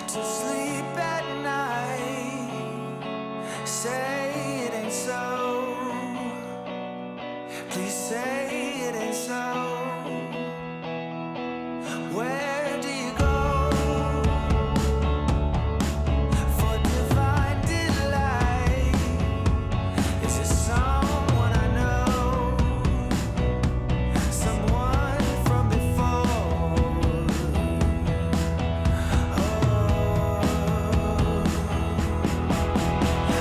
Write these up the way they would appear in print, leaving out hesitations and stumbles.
to sleep at night. Say it ain't so. Please say it ain't so. Where do you go for divine delight? Is it someone I know? Someone from before?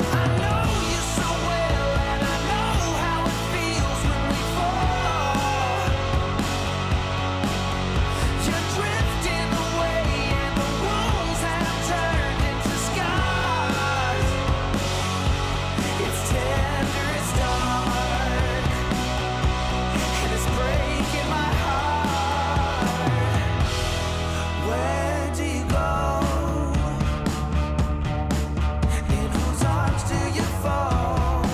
I know you so well, and I know how it feels when we fall. You're drifting away, and the wounds have turned into scars. It's tender, it's dark, and it's breaking my heart. Where do you go? In whose arms do you fall?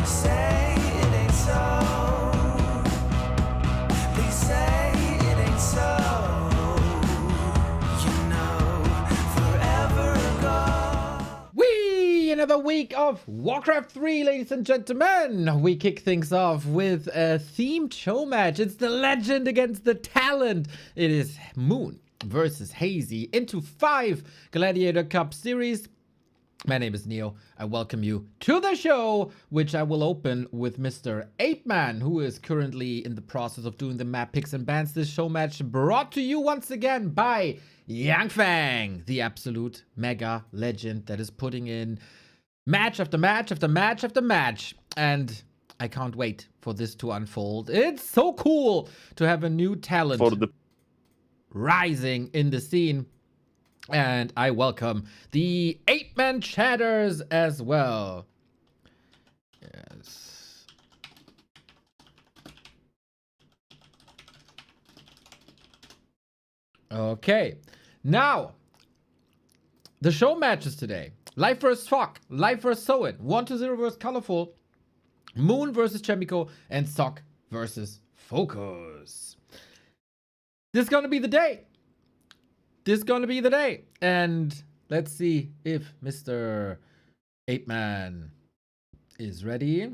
Say it ain't so. Please say it ain't so. You know, forever ago. Whee! Another week of Warcraft 3, ladies and gentlemen. We kick things off with a themed show match. It's the legend against the talent. It is Moon versus Hazy into 5 Gladiator Cup series. My name is Neo. I welcome you to the show, which I will open with Mr. 8-Man, who is currently in the process of doing the map picks and bans. This show match brought to you once again by YangFeng, the absolute mega legend that is putting in match after match after match after match. And I can't wait for this to unfold. It's so cool to have a new talent For the rising in the scene. And I welcome the 8-Man chatters as well. Yes. Okay. Now, the show matches today. Life vs. Sock, Life vs. Soin, 1-0 vs. Colorful, Moon vs. Chemico, and Sock versus Focus. This is gonna be the day. This is gonna be the day. And let's see if Mr. 8-Man is ready.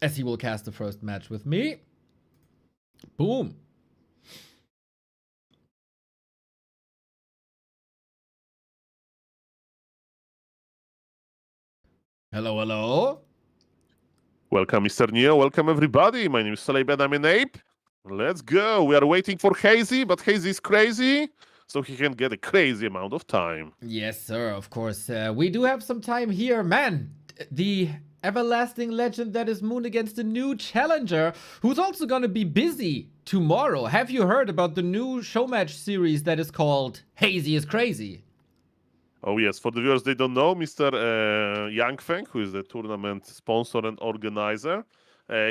As he will cast the first match with me. Boom. Hello, hello. welcome, Mr. Neo. Welcome, everybody. My name is Soleiben. I'm an ape. Let's go. We are waiting for Hazy, but Hazy is crazy, so he can get a crazy amount of time. Yes, sir, of course. We do have some time here. Man, the everlasting legend that is Moon against the new challenger, who's also going to be busy tomorrow. Have you heard about the new show match series that is called Hazy is Crazy? Oh, yes. For the viewers, they don't know, Mr. YangFeng, who is the tournament sponsor and organizer,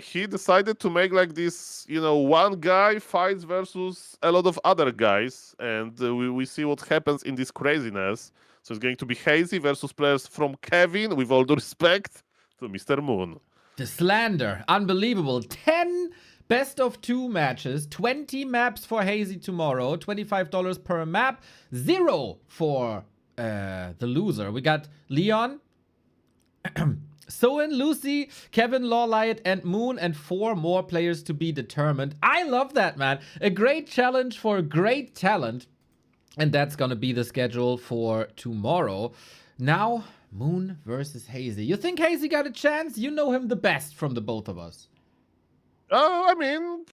he decided to make like this, one guy fights versus a lot of other guys, and we see what happens in this craziness. So it's going to be Hazy versus players from Kevin, with all due respect to Mr. Moon. The slander, unbelievable. 10 best of 2 matches, 20 maps for Hazy tomorrow, $25 per map, 0 for the loser. We got Leon, Soin, Lucy, Kevin, Lawlight, and Moon, and 4 more players to be determined. I love that, man. A great challenge for great talent. And that's gonna be the schedule for tomorrow. Now, Moon versus Hazy. You think Hazy got a chance? You know him the best from the both of us. Oh, I mean,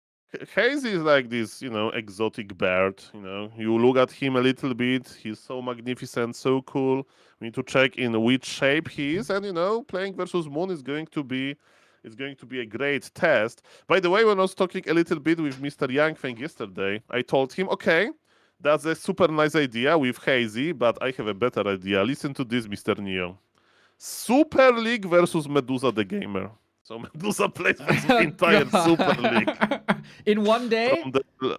Hazy is like this, exotic bird. You look at him a little bit. He's so magnificent, so cool. We need to check in which shape he is, and playing versus Moon is going to be a great test. By the way, when I was talking a little bit with Mr. YangFeng yesterday, I told him, okay, that's a super nice idea with Hazy, but I have a better idea. Listen to this, Mr. Neo. Super League versus Medusa the Gamer. So Medusa plays versus the entire Super League. In one day?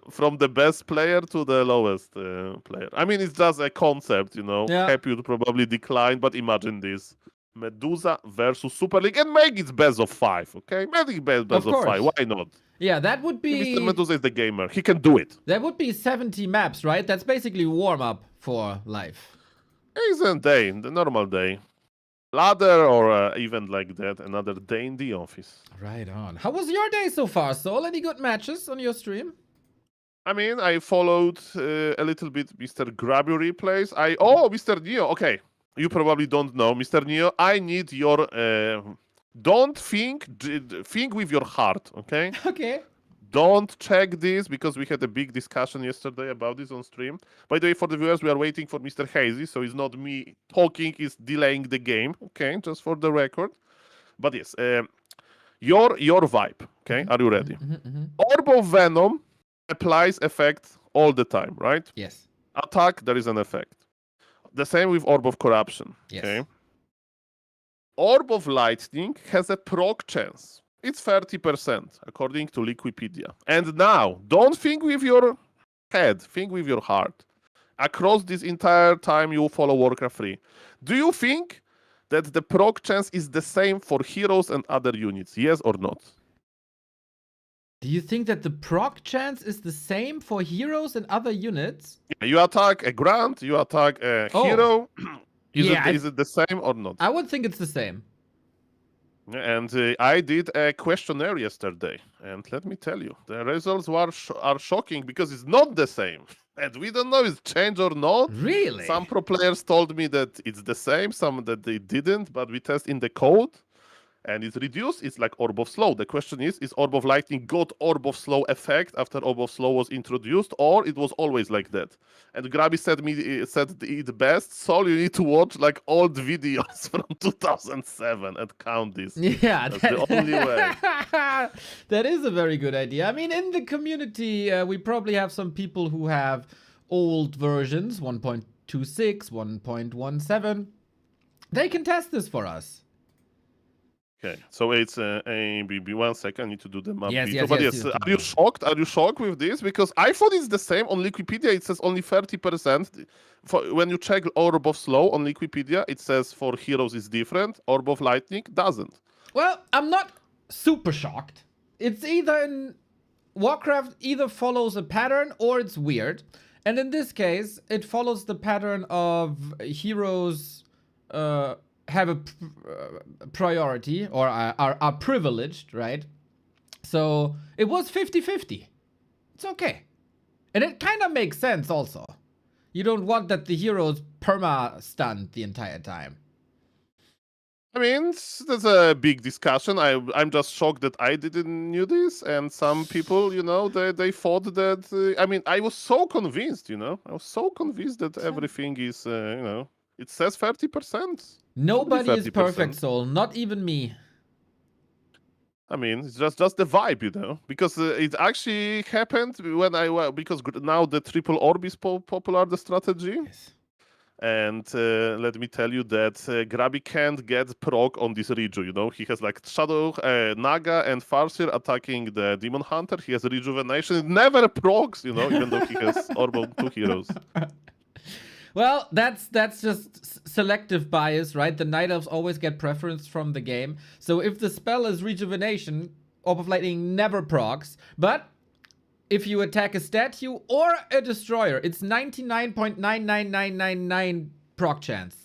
From the best player to the lowest player. I mean, it's just a concept, Yeah. Happy would probably decline, but imagine this. Medusa versus Super League and make it best of 5, okay? Make it best Of of 5. course. Why not? Yeah, that would Mr. be Medusa is the gamer. He can do it. 70 maps, right? That's basically warm up for life. It's a day, the normal day. Ladder or even like that, another day in the office. Right on. How was your day so far, Sol? Any good matches on your stream? I mean, I followed a little bit Mr. Grabby replays. Mr. Neo. Okay, you probably don't know, Mr. Neo. I need your don't think with your heart, okay? Okay. Don't check this because we had a big discussion yesterday about this on stream. By the way, for the viewers, we are waiting for Mr. Hazy, so it's not me talking, it's delaying the game, okay? Just for the record. But yes, your vibe, okay? Are you ready? Orb of Venom applies effect all the time, right? Yes. Attack, there is an effect. The same with Orb of Corruption, Yes. okay? Orb of Lightning has a proc chance. It's 30%, according to Liquipedia. And now, don't think with your head, think with your heart. Across this entire time you follow Warcraft 3, do you think that the proc chance is the same for heroes and other units? Yes or not? Do you think that the proc chance is the same for heroes and other units? Yeah, you attack a Grant, you attack a hero. Is it the same or not? I would think it's the same. And I did a questionnaire yesterday, and let me tell you, the results are shocking because it's not the same, and we don't know if it's changed or not. Really? Some pro players told me that it's the same, some that they didn't, but we test in the code, and it's reduced. It's like Orb of Slow. The question is Orb of Lightning got Orb of Slow effect after Orb of Slow was introduced, or it was always like that? And Grabby said it best. So you need to watch like old videos from 2007 and count this. Yeah, That's the only way. That is a very good idea. I mean, in the community, we probably have some people who have old versions, 1.26, 1.17. They can test this for us. Okay, so it's ABB. 1 second, I need to do the map. Yes, veto. yes, But yes, yes, yes, are you shocked? Are you shocked with this? Because I thought it's the same on Wikipedia. It says only 30%. When you check Orb of Slow on Wikipedia, it says for heroes it's different. Orb of Lightning doesn't. Well, I'm not super shocked. It's either in Warcraft either follows a pattern or it's weird. And in this case, it follows the pattern of heroes have a priority or are privileged, right? So it was 50-50. It's okay. And it kind of makes sense also. You don't want that the heroes perma-stunned the entire time. I mean, there's a big discussion. I'm just shocked that I didn't knew this, and some people, you know, they thought that. I mean, I was so convinced, you know, I was so convinced that everything is, you know, it says 30%. Nobody is 30%. perfect, Soul. Not even me. I mean, it's just the vibe, you know, because it actually happened when because now the triple orb is popular, the strategy. Yes. And let me tell you that Grabby can't get proc on this Riju, you know. He has like Shadow, Naga, and Farseer attacking the Demon Hunter. He has Rejuvenation. It never procs, you know, even though he has Orb of 2 heroes. Well, that's just selective bias, right? The Night Elves always get preference from the game. So if the spell is Rejuvenation, Orb of Lightning never procs. But if you attack a statue or a destroyer, it's 99.99999 proc chance.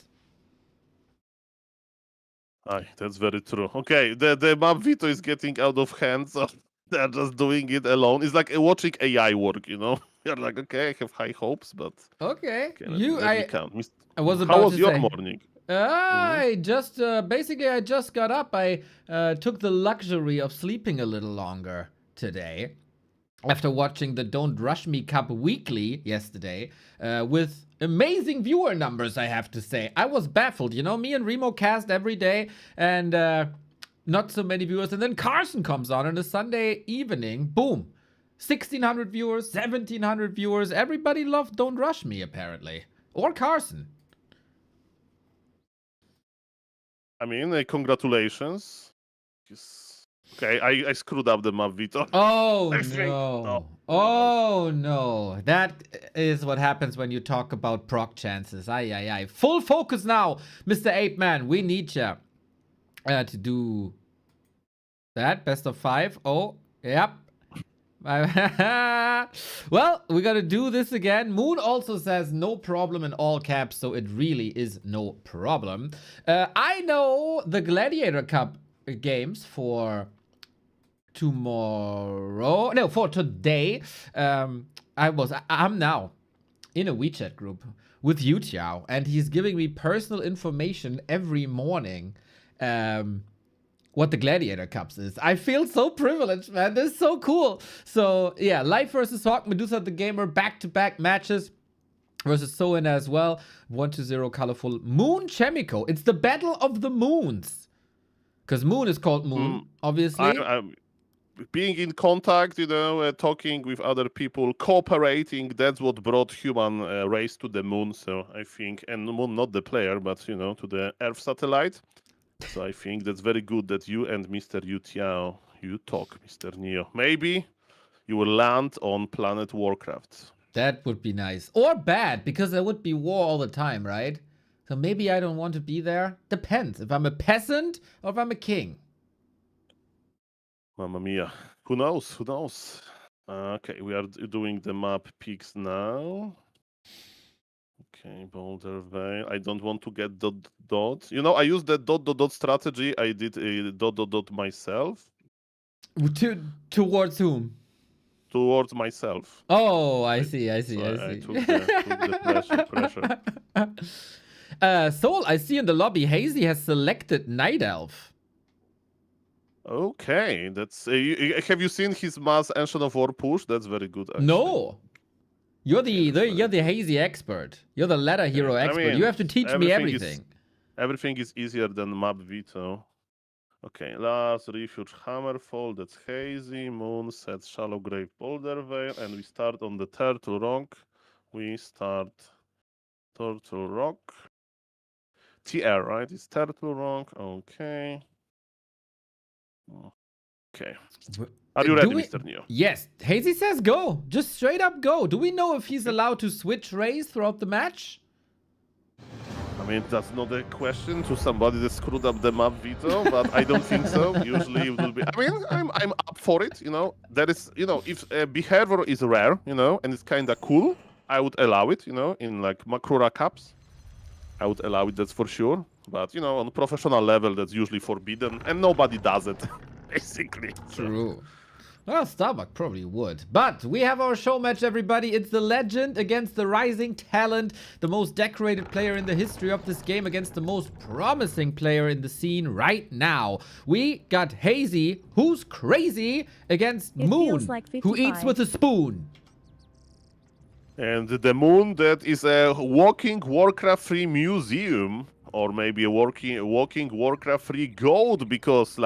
Aye, that's very true. Okay, the map veto is getting out of hand, so they're just doing it alone. It's like watching AI work, you know? You're like, okay, I have high hopes, but... Okay. let me count. I was How about was to your say. morning? I just, basically, I just got up. I took the luxury of sleeping a little longer today. After watching the Don't Rush Me Cup weekly yesterday, with amazing viewer numbers, I have to say. I was baffled. You know, me and Remo cast every day, and not so many viewers. And then Carson comes on a Sunday evening. Boom. 1,600 viewers, 1,700 viewers. Everybody loved Don't Rush Me, apparently. Or Carson. I mean, congratulations. Okay, I screwed up the map, Vito. Oh I think- no. Oh no. That is what happens when you talk about proc chances. Aye, aye, aye. Full focus now, Mr. Ape Man. We need you to do that. Best of 5. Oh, yep. Well, we gotta do this again. Moon also says no problem in all caps, so it really is no problem. I know the Gladiator Cup games for tomorrow. No, for today. I'm now in a WeChat group with Yu Tiao, and he's giving me personal information every morning. What the Gladiator Cups is. I feel so privileged, man. This is so cool. So, yeah, Life versus Hawk, Medusa the Gamer, back-to-back matches versus Soin as well. 1-0 colorful. Moon Chemico. It's the Battle of the Moons. Because Moon is called Moon, obviously. I'm being in contact, talking with other people, cooperating. That's what brought human race to the moon. So I think, and Moon not the player, but to the Earth satellite. So I think that's very good that you and Mr. Yu Tiao, you talk, Mr. Neo. Maybe you will land on planet Warcraft. That would be nice. Or bad, because there would be war all the time, right? So maybe I don't want to be there. Depends if I'm a peasant or if I'm a king. Mamma mia. Who knows? Who knows? Okay, we are doing the map picks now. Okay, Boulder Vale. I don't want to get dot. I use the dot strategy. I did a dot myself. Towards whom? Towards myself. Oh, I see. I took the pressure. Soul, I see in the lobby, Hazy has selected Night Elf. Okay, that's. Have you seen his mass Ancient of War push? That's very good. Actually. No. You're the Hazy expert. You're the ladder hero expert. You have to teach me everything. Everything is easier than map veto. Okay, last refuge Hammerfall. That's Hazy. Moon sets Shallow Grave Boulder Vale, and we start on the Turtle Rock. We start Turtle Rock. TR, right? It's Turtle Rock. Okay. Okay. Are you ready, Mr. Neo? Yes. Hazy says go. Just straight up go. Do we know if he's allowed to switch rays throughout the match? I mean, that's not a question to somebody that screwed up the map veto, but I don't think so. Usually it will be. I mean, I'm up for it. There is, if behavior is rare, and it's kind of cool, I would allow it. In like Makrura Cups, I would allow it. That's for sure. But on a professional level, that's usually forbidden, and nobody does it, basically. True. Well, Starbuck probably would. But we have our show match, everybody. It's the legend against the rising talent, the most decorated player in the history of this game against the most promising player in the scene right now. We got Hazy, who's crazy, against Moon, who eats with a spoon. And the Moon, that is a walking Warcraft 3 museum. Or maybe a walking Warcraft 3 gold, because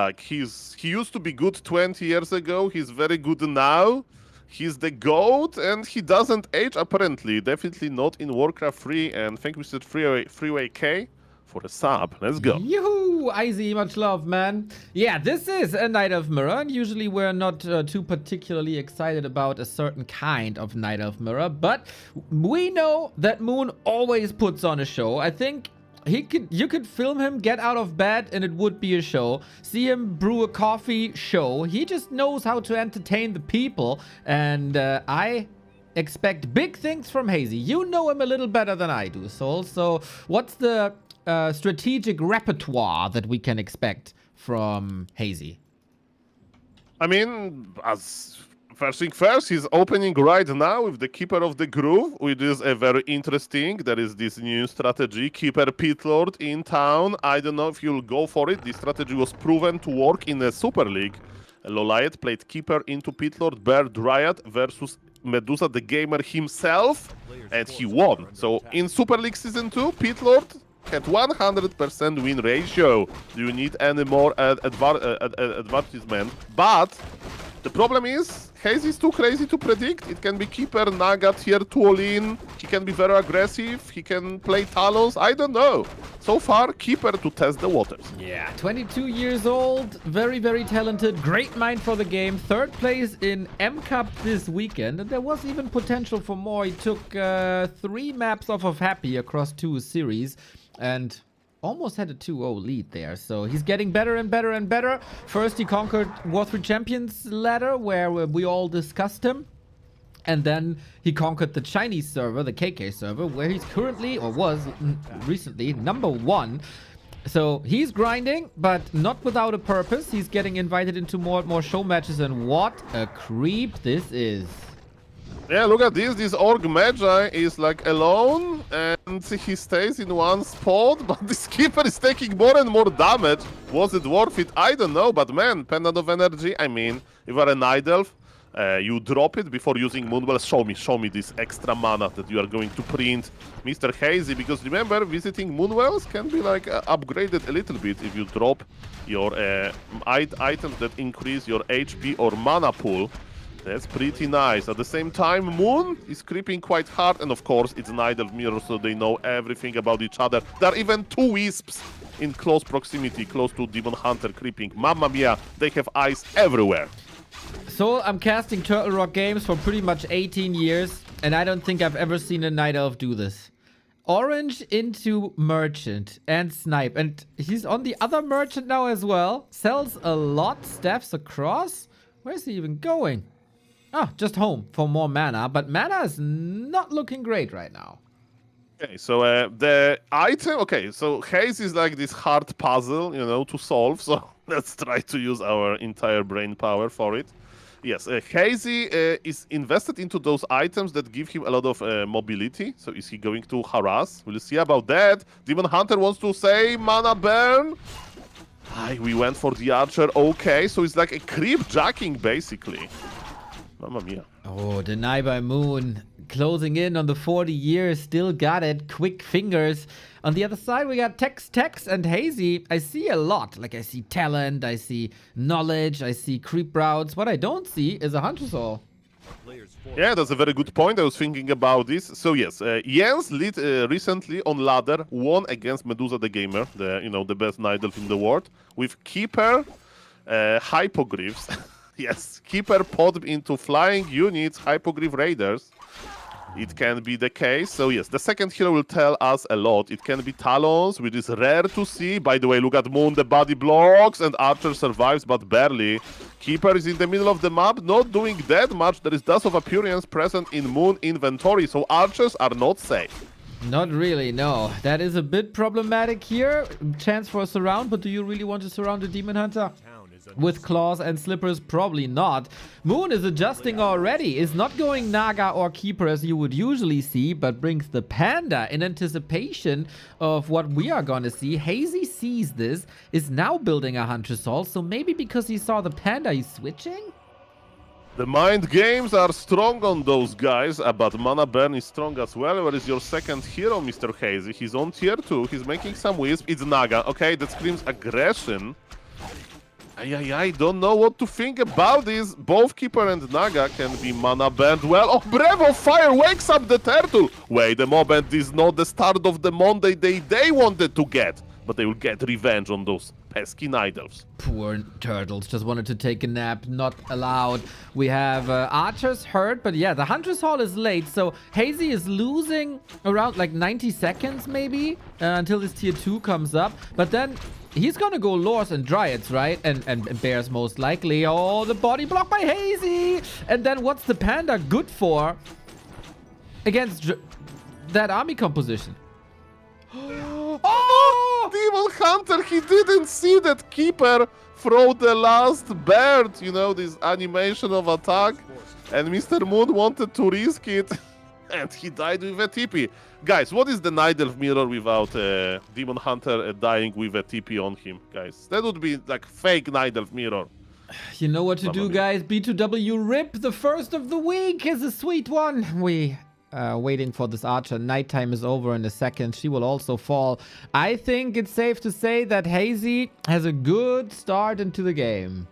he used to be good 20 years ago. He's very good now. He's the GOAT, and he doesn't age apparently. Definitely not in Warcraft 3. And thank you, Mr. Freeway K, for a sub. Let's go. Yoo-hoo! Izzy, much love, man. Yeah, this is a Night Elf Mirror, and usually we're not too particularly excited about a certain kind of Night Elf Mirror, but we know that Moon always puts on a show. I think you could film him get out of bed and it would be a show. See him brew a coffee, show. He just knows how to entertain the people, and I expect big things from Hazy. You know him a little better than I do, Soul. So what's the strategic repertoire that we can expect from Hazy? I mean, as first thing first, he's opening right now with the Keeper of the Groove, which is a very interesting. There is this new strategy, Keeper Pitlord in town. I don't know if you'll go for it. This strategy was proven to work in the Super League. Loliet played Keeper into Pitlord, Bear Dryad versus Medusa the Gamer himself, and he won. So in Super League Season 2, Pitlord had 100% win ratio. Do you need any more advertisement? But The problem is, Hazy is too crazy to predict. It can be Keeper, Naga, tier 2 all-in. He can be very aggressive. He can play Talons. I don't know. So far, Keeper to test the waters. Yeah, 22 years old, very, very talented, great mind for the game. Third place in M Cup this weekend, and there was even potential for more. He took 3 maps off of Happy across 2 series, and almost had a 2-0 lead there. So he's getting better and better and better. First, he conquered War 3 Champions ladder, where we all discussed him. And then he conquered the Chinese server, the KK server, where he's currently, or was recently, #1. So he's grinding, but not without a purpose. He's getting invited into more and more show matches, and what a creep this is. Yeah, look at this. This Orc Magi is like alone and he stays in one spot, but this Keeper is taking more and more damage. Was it worth it? I don't know, but man, Pendant of Energy, I mean, if you are a Night Elf, you drop it before using Moonwell. Show me this extra mana that you are going to print, Mr. Hazy, because remember, visiting Moonwells can be like upgraded a little bit if you drop your items that increase your HP or mana pool. That's pretty nice. At the same time, Moon is creeping quite hard, and of course, it's Night Elf Mirror, so they know everything about each other. There are even 2 Wisps in close proximity, close to Demon Hunter creeping. Mamma mia, they have eyes everywhere. So I'm casting Turtle Rock games for pretty much 18 years, and I don't think I've ever seen a Night Elf do this. Orange into Merchant and Snipe, and he's on the other Merchant now as well. Sells a lot, staffs across. Where's he even going? Oh, just home for more mana, but mana is not looking great right now. Okay, so the item, okay, so Haze is like this hard puzzle, you know, to solve, so let's try to use our entire brain power for it. Yes, Hazy is invested into those items that give him a lot of mobility, so is he going to harass? We'll see about that. Demon Hunter wants to say mana burn. We went for the Archer, okay, so it's like a creep jacking, basically. Mamma mia. Oh, deny by Moon. Closing in on the 40 years. Still got it. Quick fingers. On the other side, we got Tex, and Hazy. I see a lot. Like, I see talent, I see knowledge, I see creep routes. What I don't see is a Hunter's Hall. Yeah, that's a very good point. I was thinking about this. So yes, Jens lead recently on ladder, won against Medusa the Gamer, the best Night Elf in the world, with Keeper, Hypogryphs. Yes, Keeper pod into flying units, Hypogryph Raiders. It can be the case. So yes, the second hero will tell us a lot. It can be Talons, which is rare to see. By the way, look at Moon, the body blocks, and Archer survives, but barely. Keeper is in the middle of the map, not doing that much. There is Dust of Appearance present in Moon inventory, so Archers are not safe. Not really, no. That is a bit problematic here. Chance for a surround, but do you really want to surround a Demon Hunter? With claws and slippers, probably not. Moon is adjusting already. Is not going Naga or Keeper as you would usually see, but brings the Panda in anticipation of what we are going to see. Hazy sees this, is now building a Hunter's Hall, so maybe because he saw the Panda, he's switching? The mind games are strong on those guys, but Mana Burn is strong as well. Where is your second hero, Mr. Hazy? He's on tier 2, he's making some wisp. It's Naga, okay, that screams aggression. I don't know what to think about this. Both Keeper and Naga can be mana burned well. Oh, Brevo Fire wakes up the turtle. Wait a moment, this is not the start of the Monday they wanted to get. But they will get revenge on those pesky Night Elves. Poor turtles, just wanted to take a nap, not allowed. We have Archers hurt, but yeah, the Hunter's Hall is late, so Hazy is losing around like 90 seconds maybe until this tier 2 comes up. But then he's gonna go Lores and Dryads, right? And Bears most likely. Oh, the body block by Hazy! And then what's the Panda good for against that army composition? Oh! Demon Hunter, he didn't see that Keeper throw the last bird, you know, this animation of attack. And Mr. Moon wanted to risk it. And he died with a TP. Guys, what is the Night Elf mirror without Demon Hunter dying with a TP on him, guys? That would be like fake Night Elf mirror. You know what to do, guys. B2W RIP, the first of the week is a sweet one. We waiting for this Archer. Nighttime is over in a second. She will also fall. I think it's safe to say that Hazy has a good start into the game.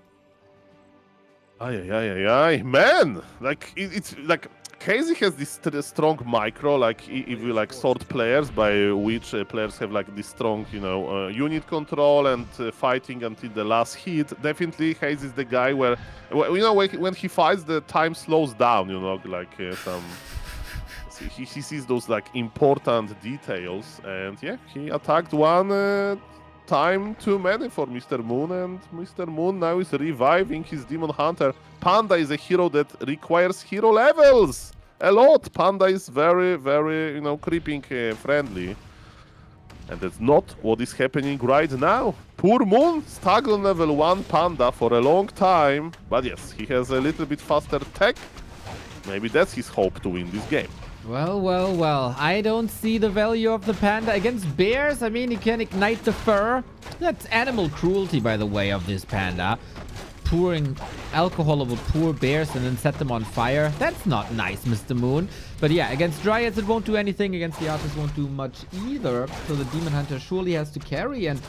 Ay, man! Like it's like Hazy has this strong micro. Like if you like sort players, by which players have like this strong, unit control and fighting until the last hit. Definitely, Hazy is the guy where, when he fights, the time slows down. Like some. He sees those like important details, and yeah, he attacked one. Time too many for Mr. Moon, and Mr. Moon now is reviving his Demon Hunter. Panda is a hero that requires hero levels a lot. Panda is very, very, creeping friendly. And that's not what is happening right now. Poor Moon stuck on level 1 Panda for a long time. But yes, he has a little bit faster tech. Maybe that's his hope to win this game. Well. I don't see the value of the panda against bears. I mean, he can ignite the fur. That's animal cruelty, by the way, of this panda. Pouring alcohol over poor bears and then set them on fire. That's not nice, Mr. Moon. But yeah, against dryads, it won't do anything. Against the archers, won't do much either. So the demon hunter surely has to carry. And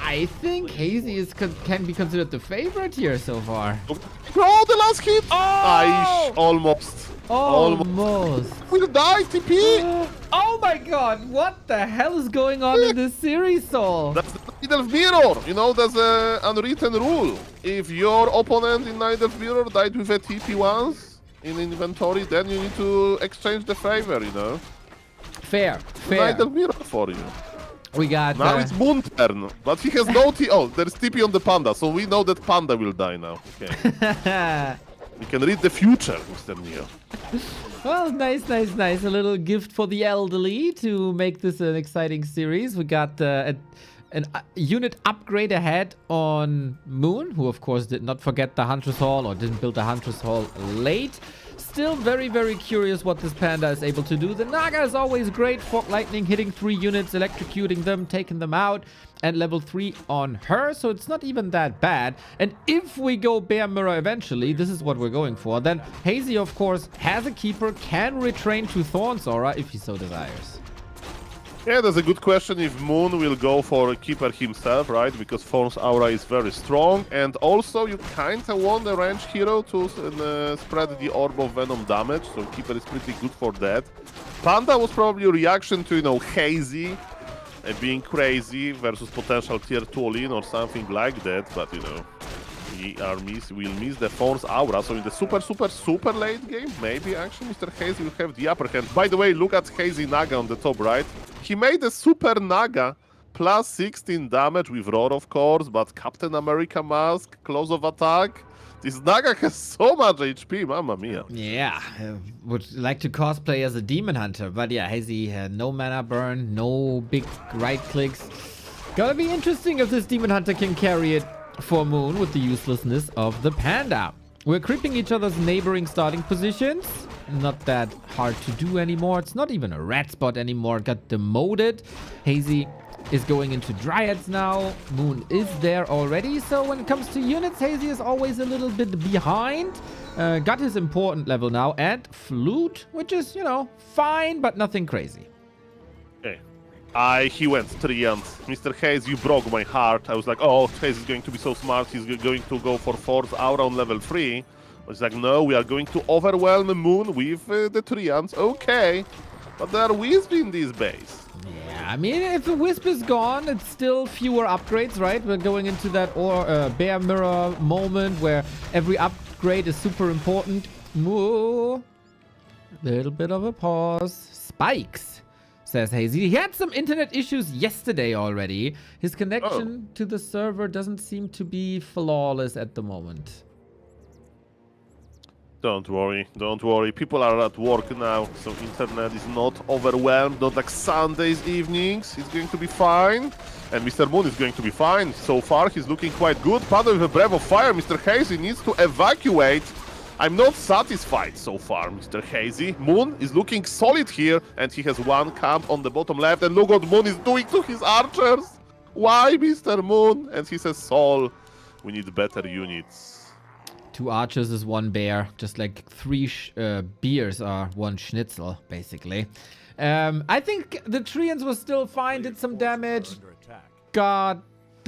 I think Hazy can be considered the favorite here so far. Oh, the last hit! Oh! Almost. Almost. We'll die, TP! Oh my god, what the hell is going on in this series, Sol? That's the Night Elf Mirror. There's an unwritten rule. If your opponent in Night Elf Mirror died with a TP once in inventory, then you need to exchange the favor, Fair. Night Elf Mirror for you. We got... Now it's Moon turn, but he has no TP. Oh, there's TP on the Panda, so we know that Panda will die now. Okay. We can read the future, Mr. Neo. Well, nice. A little gift for the elderly to make this an exciting series. We got a unit upgrade ahead on Moon, who of course did not forget the Huntress Hall or didn't build the Huntress Hall late. Still very, very curious what this panda is able to do. The Naga is always great. Fog Lightning hitting 3 units, electrocuting them, taking them out. And level 3 on her, so it's not even that bad. And if we go Bear Mirror eventually, this is what we're going for, then Hazy, of course, has a keeper, can retrain to Thorn's Aura if he so desires. Yeah, that's a good question if Moon will go for a keeper himself, right? Because Thorn's Aura is very strong. And also, you kind of want a range hero to spread the Orb of Venom damage, so keeper is pretty good for that. Panda was probably a reaction to, Hazy being crazy versus potential tier 2 all-in or something like that, but we'll miss the Thorn's Aura, so in the super late game, maybe actually Mr. Hazy will have the upper hand. By the way, look at Hazy Naga on the top right. He made a Super Naga plus 16 damage with Roar, of course, but Captain America Mask, close of attack. This Naga has so much HP, mamma mia. Yeah, would like to cosplay as a demon hunter, but yeah, Hazy had no mana burn, no big right clicks. Gonna be interesting if this demon hunter can carry it for Moon with the uselessness of the panda. We're creeping each other's neighboring starting positions. Not that hard to do anymore. It's not even a red spot anymore. Got demoted. Hazy is going into dryads now. Moon is there already. So when it comes to units, Hazy is always a little bit behind. Got his important level now. And flute, which is, fine, but nothing crazy. Okay. He went Treant. Mr. Haze, you broke my heart. I was like, oh, Haze is going to be so smart. He's going to go for Force Aura on level 3. I was like, no, we are going to overwhelm Moon with the Treants. Okay. But there are Wisp in this base. Yeah, I mean, if the Wisp is gone, it's still fewer upgrades, right? We're going into that Bear Mirror moment where every upgrade is super important. Moo. Little bit of a pause. Spikes, says Hazy. He had some internet issues yesterday already. His connection to the server doesn't seem to be flawless at the moment. Don't worry. People are at work now, so internet is not overwhelmed, not like Sundays evenings. It's going to be fine. And Mr. Moon is going to be fine. So far, he's looking quite good. Panda with a Breath of Fire. Mr. Hazy needs to evacuate. I'm not satisfied so far, Mr. Hazy. Moon is looking solid here, and he has one camp on the bottom left. And look what Moon is doing to his archers. Why, Mr. Moon? And he says, Sol, we need better units. 2 archers is 1 bear, just like 3 beers are 1 schnitzel, basically. I think the Treants was still fine, did some damage, got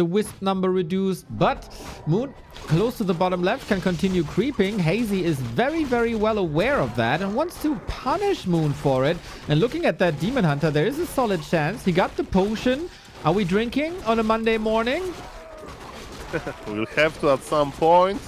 the wisp number reduced, but Moon, close to the bottom left, can continue creeping. Hazy is very, very well aware of that and wants to punish Moon for it. And looking at that Demon Hunter, there is a solid chance. He got the potion. Are we drinking on a Monday morning? We'll have to at some point.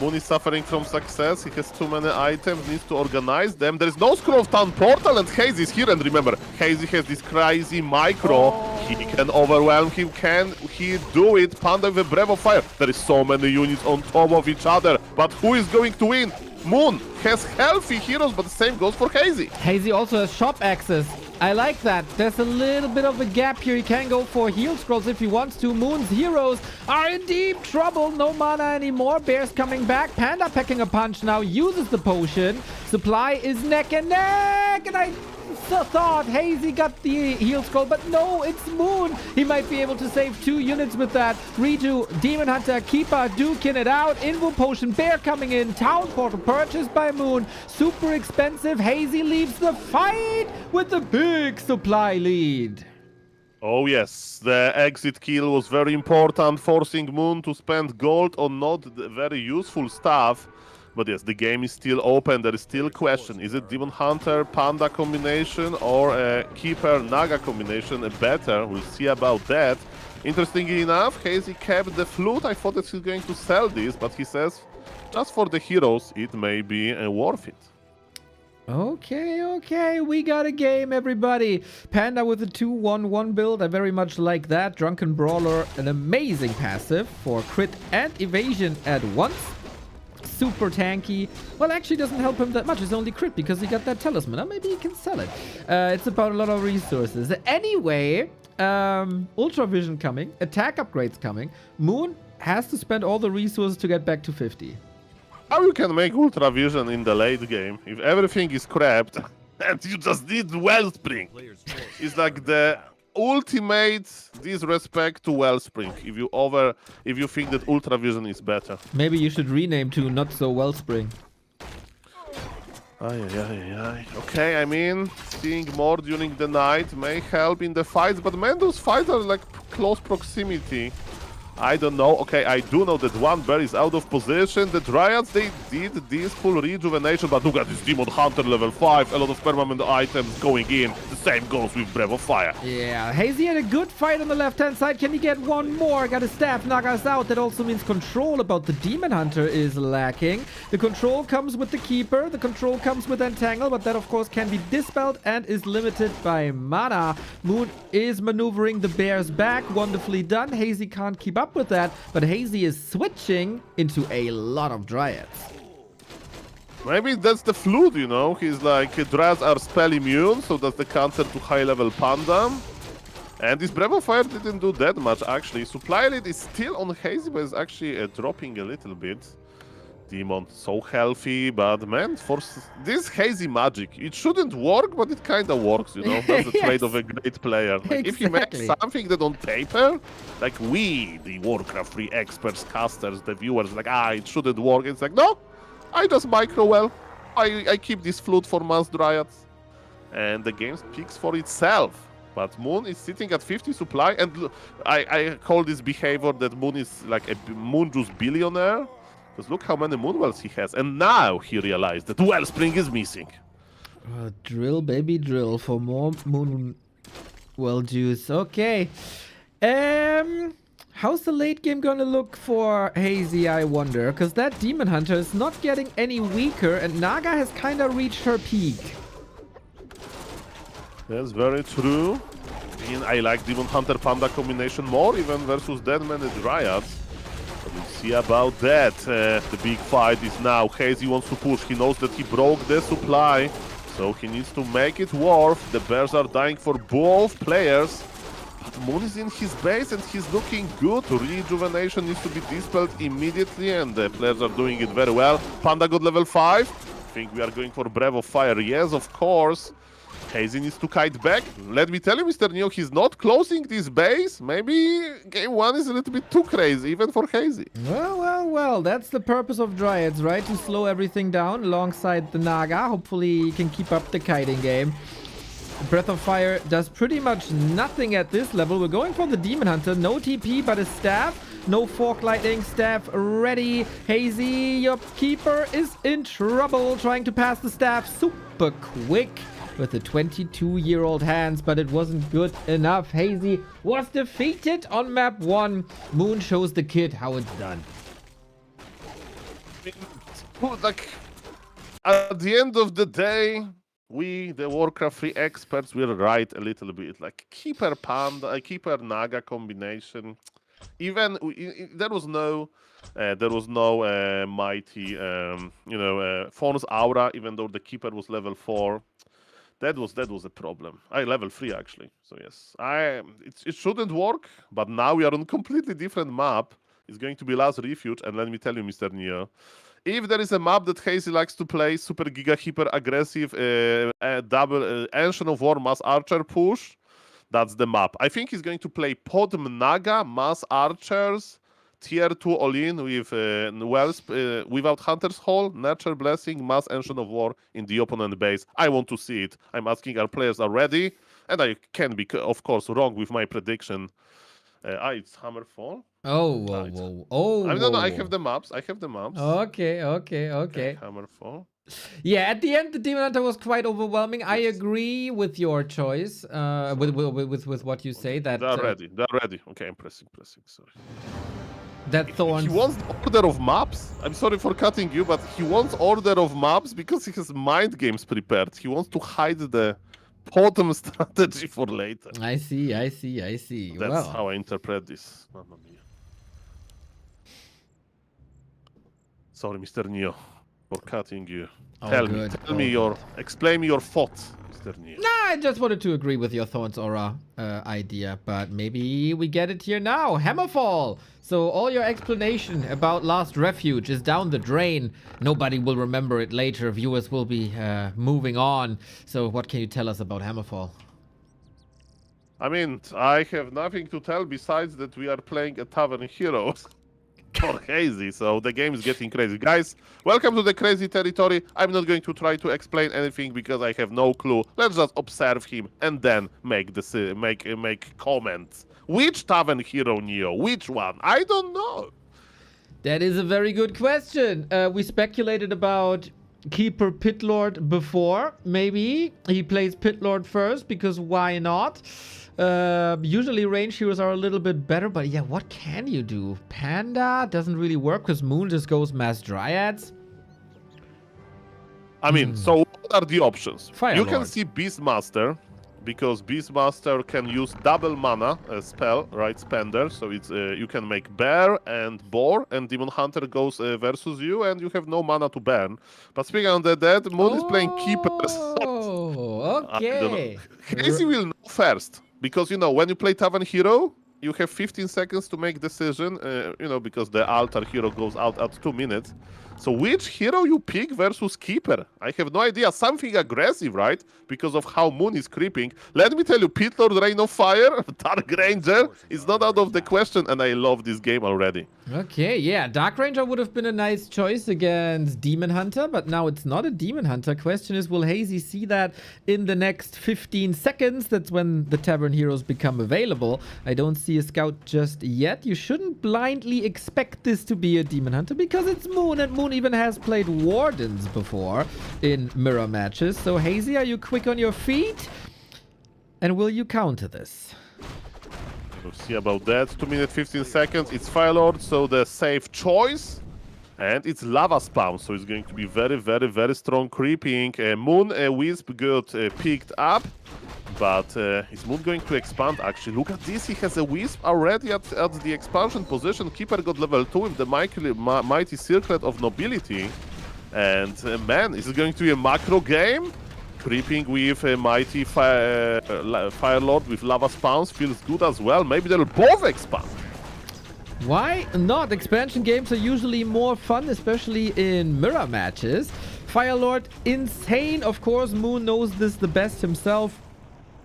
Moon is suffering from success. He has too many items, needs to organize them. There is no Scroll of Town portal and Hazy is here. And remember, Hazy has this crazy micro. He can overwhelm him. Can he do it? Panda with a Breath of Fire. There is so many units on top of each other. But who is going to win? Moon has healthy heroes, but the same goes for Hazy. Hazy also has shop access. I like that. There's a little bit of a gap here. He can go for heal scrolls if he wants to. Moon's heroes are in deep trouble. No mana anymore. Bear's coming back. Panda packing a punch now. Uses the potion. Supply is neck and neck. And I thought Hazy got the heal scroll, but no, it's Moon. He might be able to save 2 units with that. Redo, Demon Hunter, Keeper, duking it out. Invo potion, Bear coming in. Town portal purchased by Moon. Super expensive. Hazy leaves the fight with the big supply lead. Oh yes, the exit kill was very important, forcing Moon to spend gold on not very useful stuff. But yes, the game is still open. There is still question. Is it Demon Hunter Panda combination or a Keeper Naga combination better? We'll see about that. Interestingly enough, Hazy kept the flute. I thought that he's going to sell this, but he says just for the heroes, it may be worth it. Okay, we got a game, everybody. Panda with a 2-1-1 build. I very much like that. Drunken Brawler, an amazing passive for crit and evasion at once. Super tanky. Well, actually doesn't help him that much. It's only crit because he got that talisman. Or maybe he can sell it. It's about a lot of resources. Anyway, Ultra Vision coming. Attack upgrades coming. Moon has to spend all the resources to get back to 50. How you can make Ultra Vision in the late game if everything is crapped and you just need Wellspring? It's like the ultimate disrespect to Wellspring if you think that Ultra Vision is better. Maybe you should rename to Not So Wellspring. Okay, I mean, seeing more during the night may help in the fights, but man, those fights are like close proximity. I don't know. Okay, I do know that one bear is out of position. The Dryads, they did this full rejuvenation, but look at this Demon Hunter level 5. A lot of permanent items going in. The same goes with Breath of Fire. Yeah, Hazy had a good fight on the left-hand side. Can he get one more? Got a staff. Naga's out. That also means control about the Demon Hunter is lacking. The control comes with the Keeper. The control comes with Entangle, but that, of course, can be dispelled and is limited by mana. Moon is maneuvering the bears back. Wonderfully done. Hazy can't keep up with that, but Hazy is switching into a lot of Dryads. Maybe that's the flute, you know? He's like, Dryads are spell immune, so that's the counter to high-level Panda. And this Breath of Fire didn't do that much, actually. Supply lead is still on Hazy, but it's actually dropping a little bit. Demon so healthy, but man, for this Hazy magic, it shouldn't work, but it kind of works, you know? That's the Yes. trait of a great player. Like, if you make something that on paper, like we, the Warcraft 3 experts, casters, the viewers, like, it shouldn't work. It's like, no, I just micro well. I keep this flute for mass Dryads. And the game speaks for itself. But Moon is sitting at 50 supply, and I call this behavior that Moon is like a Moon Juice billionaire. Because look how many Moonwells he has. And now he realized that Wellspring is missing. Drill, baby, drill for more Moonwell juice. Okay. How's the late game gonna look for Hazy, I wonder? Because that Demon Hunter is not getting any weaker, and Naga has kind of reached her peak. That's very true. I mean, I like Demon Hunter Panda combination more, even versus that many Dryads. But we'll see about that. The big fight is now. Hazy wants to push. He knows that he broke the supply, so he needs to make it worth. The bears are dying for both players. But Moon is in his base and he's looking good. Rejuvenation needs to be dispelled immediately, and the players are doing it very well. Panda got level 5. I think we are going for Breath of Fire. Yes, of course. Hazy needs to kite back. Let me tell you, Mr. Neo, he's not closing this base. Maybe game 1 is a little bit too crazy, even for Hazy. Well, that's the purpose of Dryads, right? To slow everything down alongside the Naga. Hopefully he can keep up the kiting game. Breath of Fire does pretty much nothing at this level. We're going for the Demon Hunter. No TP, but a staff. No Fork Lightning. Staff ready. Hazy, your keeper is in trouble. Trying to pass the staff super quick with the 22-year-old hands, but it wasn't good enough. Hazy was defeated on map 1. Moon shows the kid how it's done. Like, at the end of the day, we, the Warcraft 3 experts, will right a little bit. Like, Keeper Panda, Keeper Naga combination. Even there was no mighty, Faun's Aura, even though the Keeper was level 4. That was a problem. Level 3 actually. So yes, it shouldn't work. But now we are on a completely different map. It's going to be Last Refuge, and let me tell you, Mr. Neo, if there is a map that Hazy likes to play, super giga hyper aggressive, double Ancient of War mass archer push, that's the map. I think he's going to play Podm Naga mass archers. Tier 2 all-in with without Hunter's Hall, Nature Blessing, Mass Ancient of War in the opponent base. I want to see it. I'm asking our players are ready, and I can be, of course, wrong with my prediction. It's Hammerfall. Oh, whoa, whoa. Oh, no, I have the maps. Okay. Hammerfall. Yeah, at the end, the Demon Hunter was quite overwhelming. I agree with your choice, with what you say. That They're ready. Okay, I'm pressing. Sorry. That Thorns. He wants order of maps. I'm sorry for cutting you, but he wants order of maps because he has mind games prepared. He wants to hide the bottom strategy for later. I see. That's how I interpret this. Mamma mia. Sorry, Mr. Neo, for cutting you. Explain me your thoughts, Mr. Neo. Nah, I just wanted to agree with your Thorns Aura idea, but maybe we get it here now. Hammerfall. So all your explanation about Last Refuge is down the drain. Nobody will remember it later. Viewers will be moving on. So what can you tell us about Hammerfall? I mean, I have nothing to tell besides that we are playing a Tavern Heroes. For Hazy, so the game is getting crazy. Guys, welcome to the crazy territory. I'm not going to try to explain anything because I have no clue. Let's just observe him and then make comments. Which Tavern Hero, Neo? Which one? I don't know. That is a very good question. We speculated about Keeper Pitlord before. Maybe he plays Pitlord first because why not? Usually range heroes are a little bit better, but yeah, what can you do? Panda doesn't really work because Moon just goes Mass Dryads. I mean, so what are the options? Fire you Lord. can see Beastmaster, because Beastmaster can use double mana spell, right? Spender. So it's you can make Bear and Boar, and Demon Hunter goes versus you, and you have no mana to burn. But speaking of that, Moon is playing Keepers. Oh, okay. Hazy will know first. Because, when you play Tavern Hero, you have 15 seconds to make decision, because the altar hero goes out at 2 minutes. So which hero you pick versus Keeper? I have no idea. Something aggressive, right? Because of how Moon is creeping. Let me tell you, Pitlord, Rain of Fire, Dark Ranger is not out of the question, and I love this game already. Okay, yeah. Dark Ranger would have been a nice choice against Demon Hunter, but now it's not a Demon Hunter. Question is, will Hazy see that in the next 15 seconds? That's when the Tavern Heroes become available. I don't see a scout just yet. You shouldn't blindly expect this to be a Demon Hunter because it's Moon, and Moon even has played Wardens before in mirror matches. So Hazy, are you quick on your feet? And will you counter this? We'll see about that. 2 minutes 15 seconds. It's Firelord, so the safe choice. And it's Lava Spam, so it's going to be very, very, very strong creeping. Moon Wisp got picked up. But is Moon going to expand? Actually, look at this. He has a Wisp already at the expansion position. Keeper got level 2 with the mighty Circlet of Nobility. And man, is it going to be a macro game? Creeping with a mighty Firelord with Lava Spawns feels good as well. Maybe they'll both expand. Why not? Expansion games are usually more fun, especially in mirror matches. Firelord, insane. Of course, Moon knows this the best himself.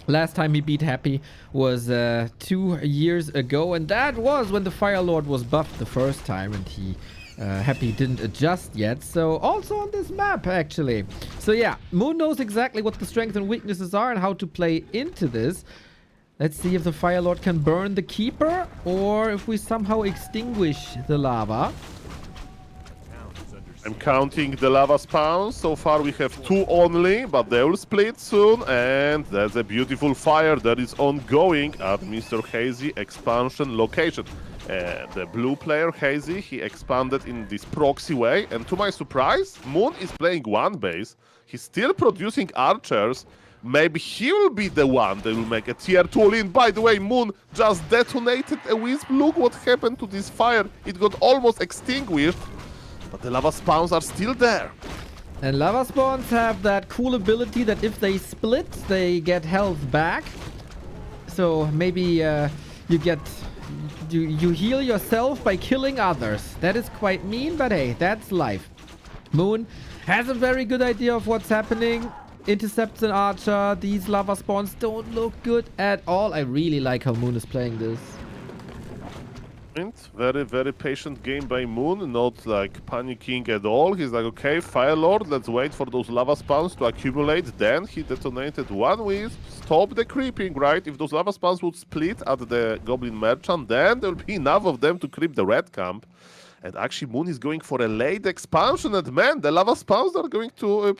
Last time he beat Happy was 2 years ago, and that was when the Firelord was buffed the first time, and he Happy didn't adjust yet. So also on this map, actually. So yeah, Moon knows exactly what the strengths and weaknesses are and how to play into this. Let's see if the Fire Lord can burn the Keeper or if we somehow extinguish the lava. I'm counting the lava spawns. So far we have 2 only, but they will split soon. And that's a beautiful fire that is ongoing at Mr. Hazy expansion location. The blue player, Hazy, he expanded in this proxy way. And to my surprise, Moon is playing one base. He's still producing archers. Maybe he will be the one that will make a tier 2 all-in. By the way, Moon just detonated a wisp. Look what happened to this fire. It got almost extinguished. But the lava spawns are still there. And lava spawns have that cool ability that if they split, they get health back. So maybe you heal yourself by killing others. That is quite mean, but hey, that's life. Moon has a very good idea of what's happening. Intercepts an archer. These lava spawns don't look good at all. I really like how Moon is playing this. Very, very patient game by Moon, not like panicking at all. He's like, okay, Fire Lord, let's wait for those lava spawns to accumulate. Then he detonated one wisp, stop the creeping, right? If those lava spawns would split at the Goblin Merchant, then there will be enough of them to creep the red camp. And actually, Moon is going for a late expansion, and man, the lava spawns are going to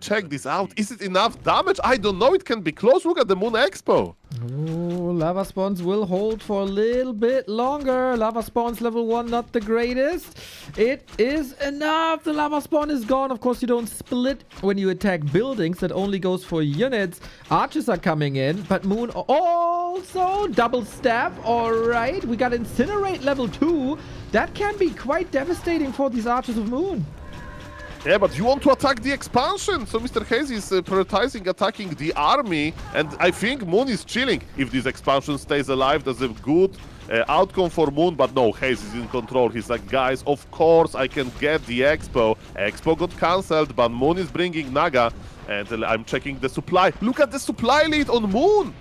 check this out. Is it enough damage? I don't know. It can be close. Look at the Moon Expo. Oh, lava spawns will hold for a little bit longer. Lava spawns level 1, not the greatest. It is enough. The lava spawn is gone. Of course, you don't split when you attack buildings. That only goes for units. Archers are coming in, but Moon also double stab. All right, we got Incinerate level 2. That can be quite devastating for these Archers of Moon. Yeah, but you want to attack the expansion, so Mr. Hazy is prioritizing attacking the army, and I think Moon is chilling. If this expansion stays alive, that's a good outcome for Moon, but no, Hazy is in control. He's like, guys, of course I can get the Expo. Expo got cancelled, but Moon is bringing Naga, and I'm checking the supply. Look at the supply lead on Moon!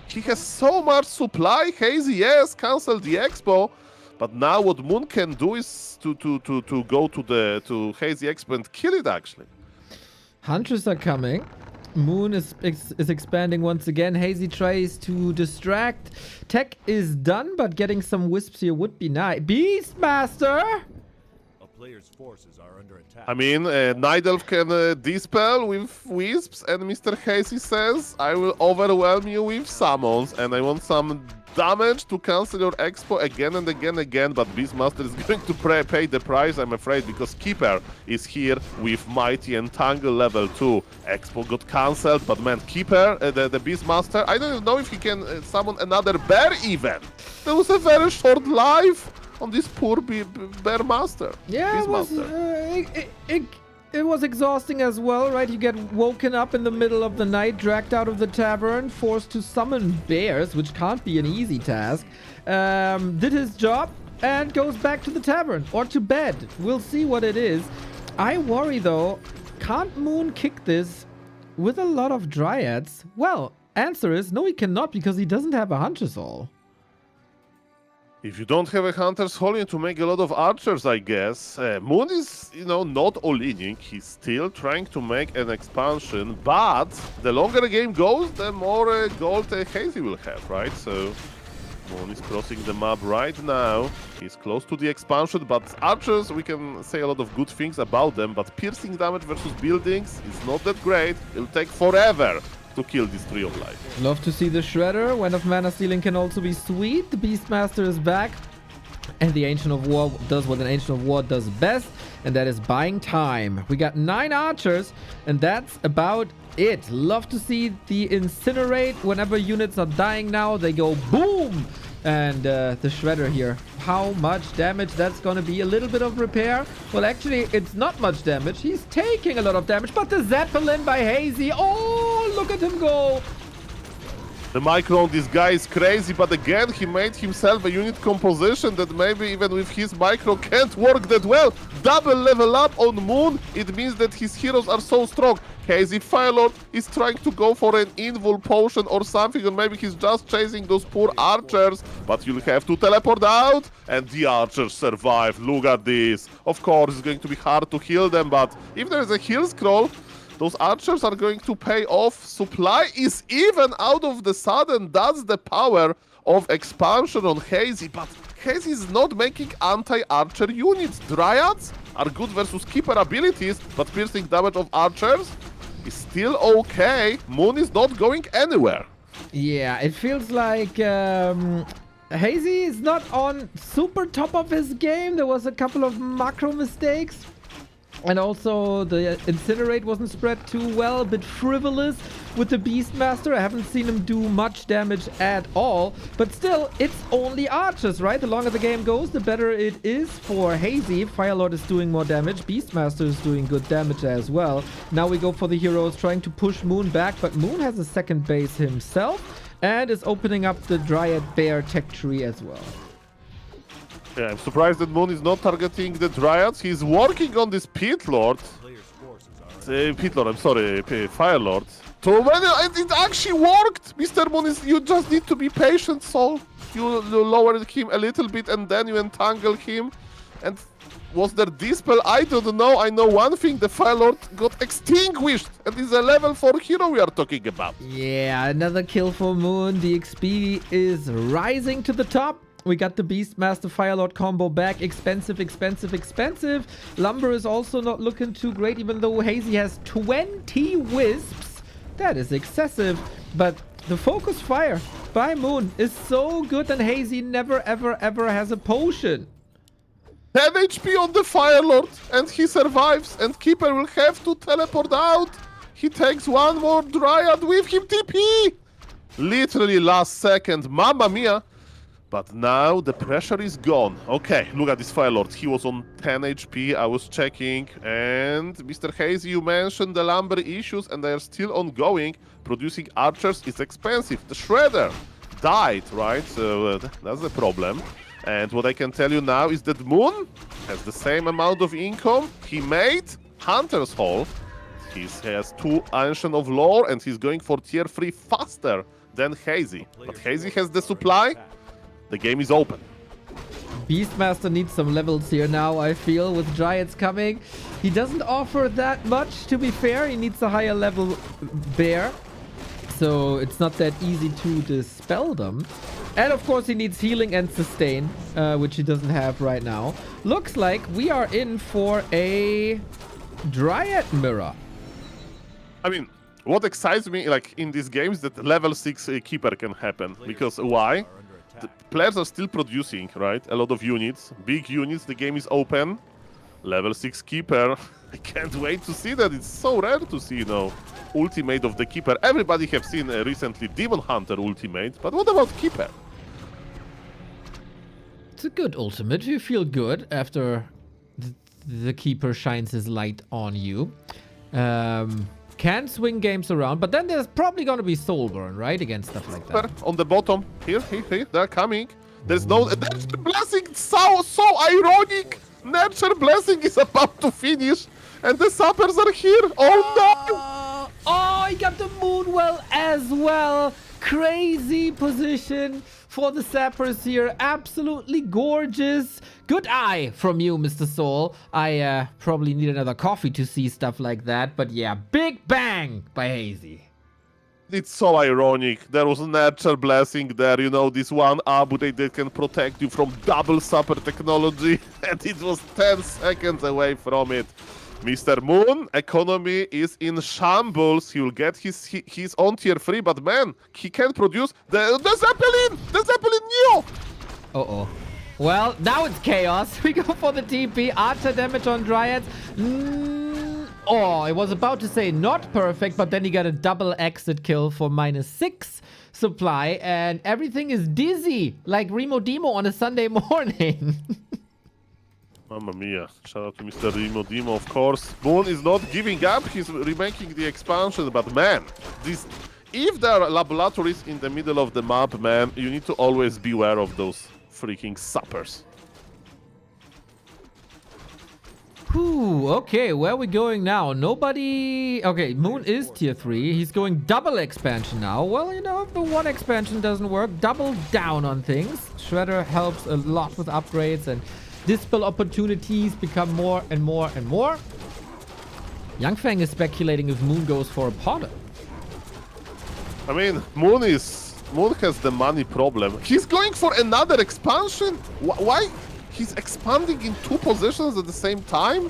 He has so much supply. Hazy, yes, cancelled the Expo. But now what Moon can do is to go to Hazy Expo and kill it, actually. Hunters are coming. Moon is expanding once again. Hazy tries to distract. Tech is done, but getting some wisps here would be nice. Beastmaster! A player's forces are under attack. I mean, Night Elf can dispel with wisps, and Mr. Hazy says, I will overwhelm you with summons, and I want some damage to cancel your Expo again and again, but Beastmaster is going to pay the price, I'm afraid, because Keeper is here with Mighty and Tangle level 2. Expo got cancelled, but man, Keeper, the Beastmaster, I don't even know if he can summon another bear even. There was a very short life on this poor Bear Master. Yeah, it was exhausting as well, right? You get woken up in the middle of the night, dragged out of the tavern, forced to summon bears, which can't be an easy task. Did his job and goes back to the tavern or to bed. We'll see what it is. I worry though, can't Moon kick this with a lot of dryads? Well, answer is no, he cannot because he doesn't have a Hunter's Hall. If you don't have a Hunter's Hall, you need to make a lot of archers, I guess. Moon is, not all-inning. He's still trying to make an expansion, but the longer the game goes, the more gold Hazy will have, right? So Moon is crossing the map right now. He's close to the expansion, but archers, we can say a lot of good things about them, but piercing damage versus buildings is not that great. It'll take forever to kill this Tree of Life. Love to see the Shredder. When of mana stealing can also be sweet. The Beastmaster is back. And the Ancient of War does what an Ancient of War does best. And that is buying time. We got 9 archers. And that's about it. Love to see the Incinerate. Whenever units are dying now, they go boom. And the Shredder here. How much damage that's going to be? A little bit of repair? Well, actually, it's not much damage. He's taking a lot of damage. But the Zeppelin by Hazy. Oh, look at him go. The micro on this guy is crazy, but again, he made himself a unit composition that maybe even with his micro can't work that well. Double level up on Moon, it means that his heroes are so strong. Hazy Firelord is trying to go for an invul potion or something, or maybe he's just chasing those poor archers, but you'll have to teleport out, and the archers survive. Look at this. Of course, it's going to be hard to heal them, but if there is a heal scroll, those archers are going to pay off. Supply is even out of the sudden. That's the power of expansion on Hazy. But Hazy is not making anti-archer units. Dryads are good versus keeper abilities, but piercing damage of archers is still okay. Moon is not going anywhere. Yeah, it feels like Hazy is not on super top of his game. There was a couple of macro mistakes. And also the Incinerate wasn't spread too well, a bit frivolous with the Beastmaster. I haven't seen him do much damage at all, but still, it's only archers, right? The longer the game goes, the better it is for Hazy. Firelord is doing more damage, Beastmaster is doing good damage as well. Now we go for the heroes trying to push Moon back, but Moon has a second base himself and is opening up the Dryad Bear tech tree as well. Yeah, I'm surprised that Moon is not targeting the Dryads. He's working on this Pit Lord. Player's forces are Pit Lord, I'm sorry, Fire Lord. So when it actually worked! Mr. Moon, you just need to be patient, Soul. You lower him a little bit and then you entangle him. And was there Dispel? I don't know. I know one thing, the Fire Lord got extinguished. And it's a level 4 hero we are talking about. Yeah, another kill for Moon. The XP is rising to the top. We got the Beastmaster Firelord combo back. Expensive, expensive, expensive. Lumber is also not looking too great, even though Hazy has 20 wisps. That is excessive. But the focus fire by Moon is so good, and Hazy never, ever, ever has a potion. 10 HP on the Firelord, and he survives, and Keeper will have to teleport out. He takes one more Dryad with him, TP! Literally last second, mamma mia. But now the pressure is gone. Okay, look at this Firelord. He was on 10 HP, I was checking. And Mr. Hazy, you mentioned the lumber issues, and they are still ongoing. Producing archers is expensive. The Shredder died, right? So that's the problem. And what I can tell you now is that Moon has the same amount of income. He made Hunter's Hall. He has 2 Ancient of Lore, and he's going for tier 3 faster than Hazy. But Hazy has the supply. The game is open. Beastmaster needs some levels here now, I feel, with Dryads coming. He doesn't offer that much, to be fair. He needs a higher level bear. So it's not that easy to dispel them. And of course he needs healing and sustain, which he doesn't have right now. Looks like we are in for a Dryad mirror. I mean, what excites me like in these games that level 6 keeper can happen. Because why? The players are still producing, right? A lot of units, big units, the game is open. Level 6 keeper, I can't wait to see that. It's so rare to see, you know, ultimate of the keeper. Everybody have seen recently Demon Hunter ultimate, but what about keeper? It's a good ultimate. You feel good after the keeper shines his light on you. Can swing games around, but then there's probably going to be soul burn, right? Against stuff like that. On the bottom, here, they're coming. There's no Nature Blessing, so ironic. Nature Blessing is about to finish, and the sappers are here. Oh no! Oh, he got the Moonwell as well. Crazy position for the sappers here. Absolutely gorgeous. Good eye from you, Mr. Soul. I probably need another coffee to see stuff like that. But yeah, big bang by Hazy. It's so ironic. There was a Nature Blessing there, you know, this one update that can protect you from double supper technology, and it was 10 seconds away from it. Mr. Moon, economy is in shambles. He will get his own tier 3, but man, he can't produce the Zeppelin! The Zeppelin Neo! Uh-oh. Well, now it's chaos. We go for the TP. Archer damage on Dryads. Oh, I was about to say not perfect, but then he got a double exit kill for -6 supply, and everything is dizzy, like Remo Demo on a Sunday morning. Mamma mia. Shout out to Mr. Remo Demo, of course. Moon is not giving up. He's remaking the expansion, but man, this if there are laboratories in the middle of the map, man, you need to always beware of those freaking sappers. Whew, okay, where are we going now? Nobody... Okay, Moon is tier 3. He's going double expansion now. Well, you know, if the one expansion doesn't work, double down on things. Shredder helps a lot with upgrades and dispel opportunities become more and more and more. YangFeng is speculating if Moon goes for a Potter. I mean, Moon has the money problem. He's going for another expansion? Why? He's expanding in 2 positions at the same time?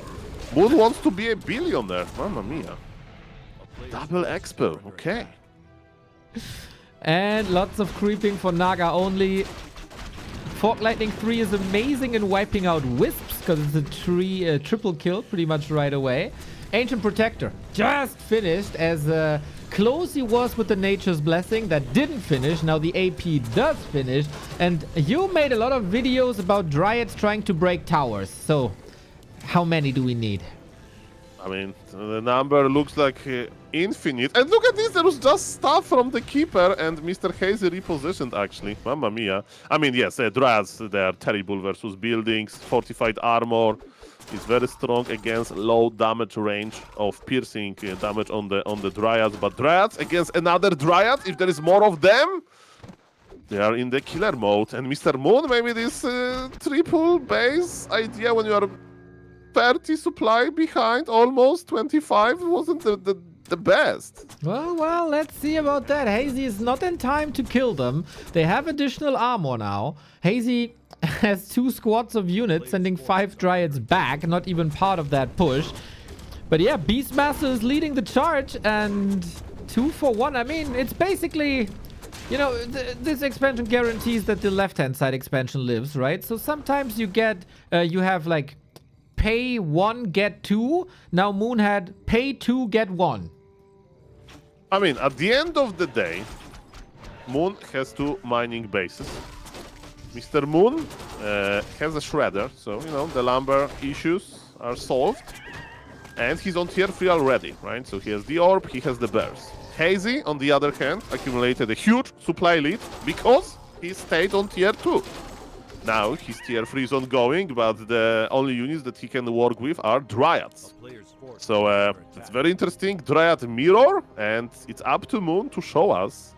Moon wants to be a billionaire. Mamma mia. Double expo, okay. And lots of creeping for Naga only. Fork Lightning 3 is amazing in wiping out Wisps because it's a triple kill pretty much right away. Ancient Protector just finished as close he was with the Nature's Blessing. That didn't finish. Now the AP does finish. And you made a lot of videos about Dryads trying to break towers. So how many do we need? I mean, the number looks like infinite. And look at this, there was just stuff from the Keeper and Mr. Hazy repositioned actually. Mamma mia. I mean, yes, Dryads, they are terrible versus buildings. Fortified armor is very strong against low damage range of piercing damage on the Dryads. But Dryads against another Dryad, if there is more of them, they are in the killer mode. And Mr. Moon, maybe this triple base idea when you are 30 supply behind, almost 25, wasn't the best. Well, let's see about that. Hazy is not in time to kill them. They have additional armor now. Hazy has 2 squads of units, sending 5 Dryads back, not even part of that push. But yeah, Beastmaster is leading the charge, and 2 for 1. I mean, it's basically... You know, this expansion guarantees that the left-hand side expansion lives, right? So sometimes you get... you have, like, pay 1, get 2. Now Moon had pay 2, get 1. I mean, at the end of the day, Moon has 2 mining bases. Mr. Moon has a shredder, so, you know, the lumber issues are solved. And he's on tier 3 already, right? So he has the orb, he has the bears. Hazy, on the other hand, accumulated a huge supply lead because he stayed on tier 2. Now his tier 3 is ongoing, but the only units that he can work with are Dryads. So it's very interesting. Dryad mirror, and it's up to Moon to show us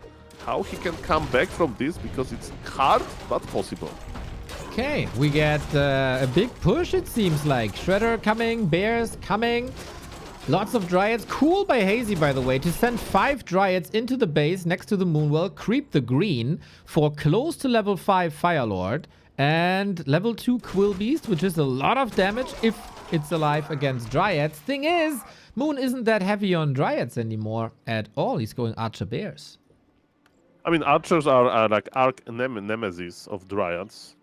how he can come back from this, because it's hard but possible. Okay, we get a big push, it seems like. Shredder coming, Bears coming. Lots of Dryads. Cool by Hazy, by the way, to send 5 Dryads into the base next to the Moonwell, creep the green for close to level 5 Firelord and level 2 Quill Beast, which is a lot of damage if it's alive against Dryads. Thing is, Moon isn't that heavy on Dryads anymore at all. He's going Archer Bears. I mean, archers are like arch nemesis of Dryads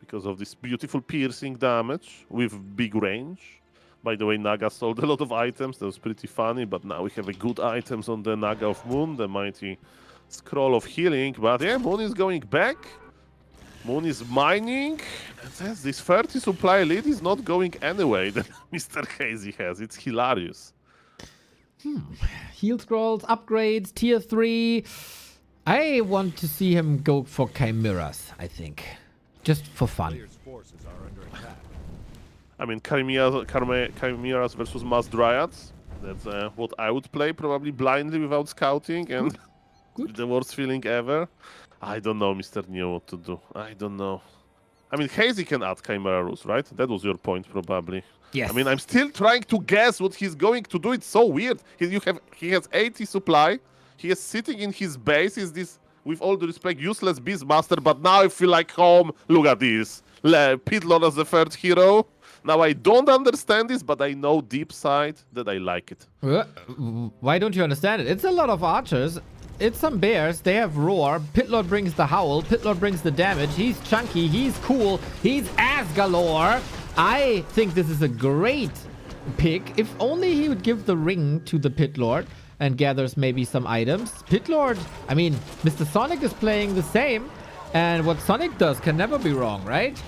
because of this beautiful piercing damage with big range. By the way, Naga sold a lot of items. That was pretty funny, but now we have a good items on the Naga of Moon, the mighty Scroll of Healing. But yeah, Moon is going back. Moon is mining. And this 30 supply lead is not going anyway that Mr. Hazy has. It's hilarious. Heal scrolls, upgrades, tier 3. I want to see him go for Chimeras, I think. Just for fun. I mean, Chimeras versus Mass Dryads. That's what I would play, probably blindly without scouting, and Good. the worst feeling ever. I don't know, Mr. Neo, what to do. I don't know. I mean, Hazy can add Chimera rules, right? That was your point, probably. Yes. I mean, I'm still trying to guess what he's going to do. It's so weird. He has 80 supply. He is sitting in his base. Is this, with all due respect, useless Beastmaster? But now I feel like home. Look at this. Pitlord as the third hero. Now I don't understand this, but I know deep side that I like it. Why don't you understand it? It's a lot of archers. It's some bears. They have roar. Pitlord brings the howl. Pitlord brings the damage. He's chunky. He's cool. He's ass galore. I think this is a great pick. If only he would give the ring to the Pitlord and gathers maybe some items. Pitlord, I mean, Mr. Sonic is playing the same. And what Sonic does can never be wrong, right?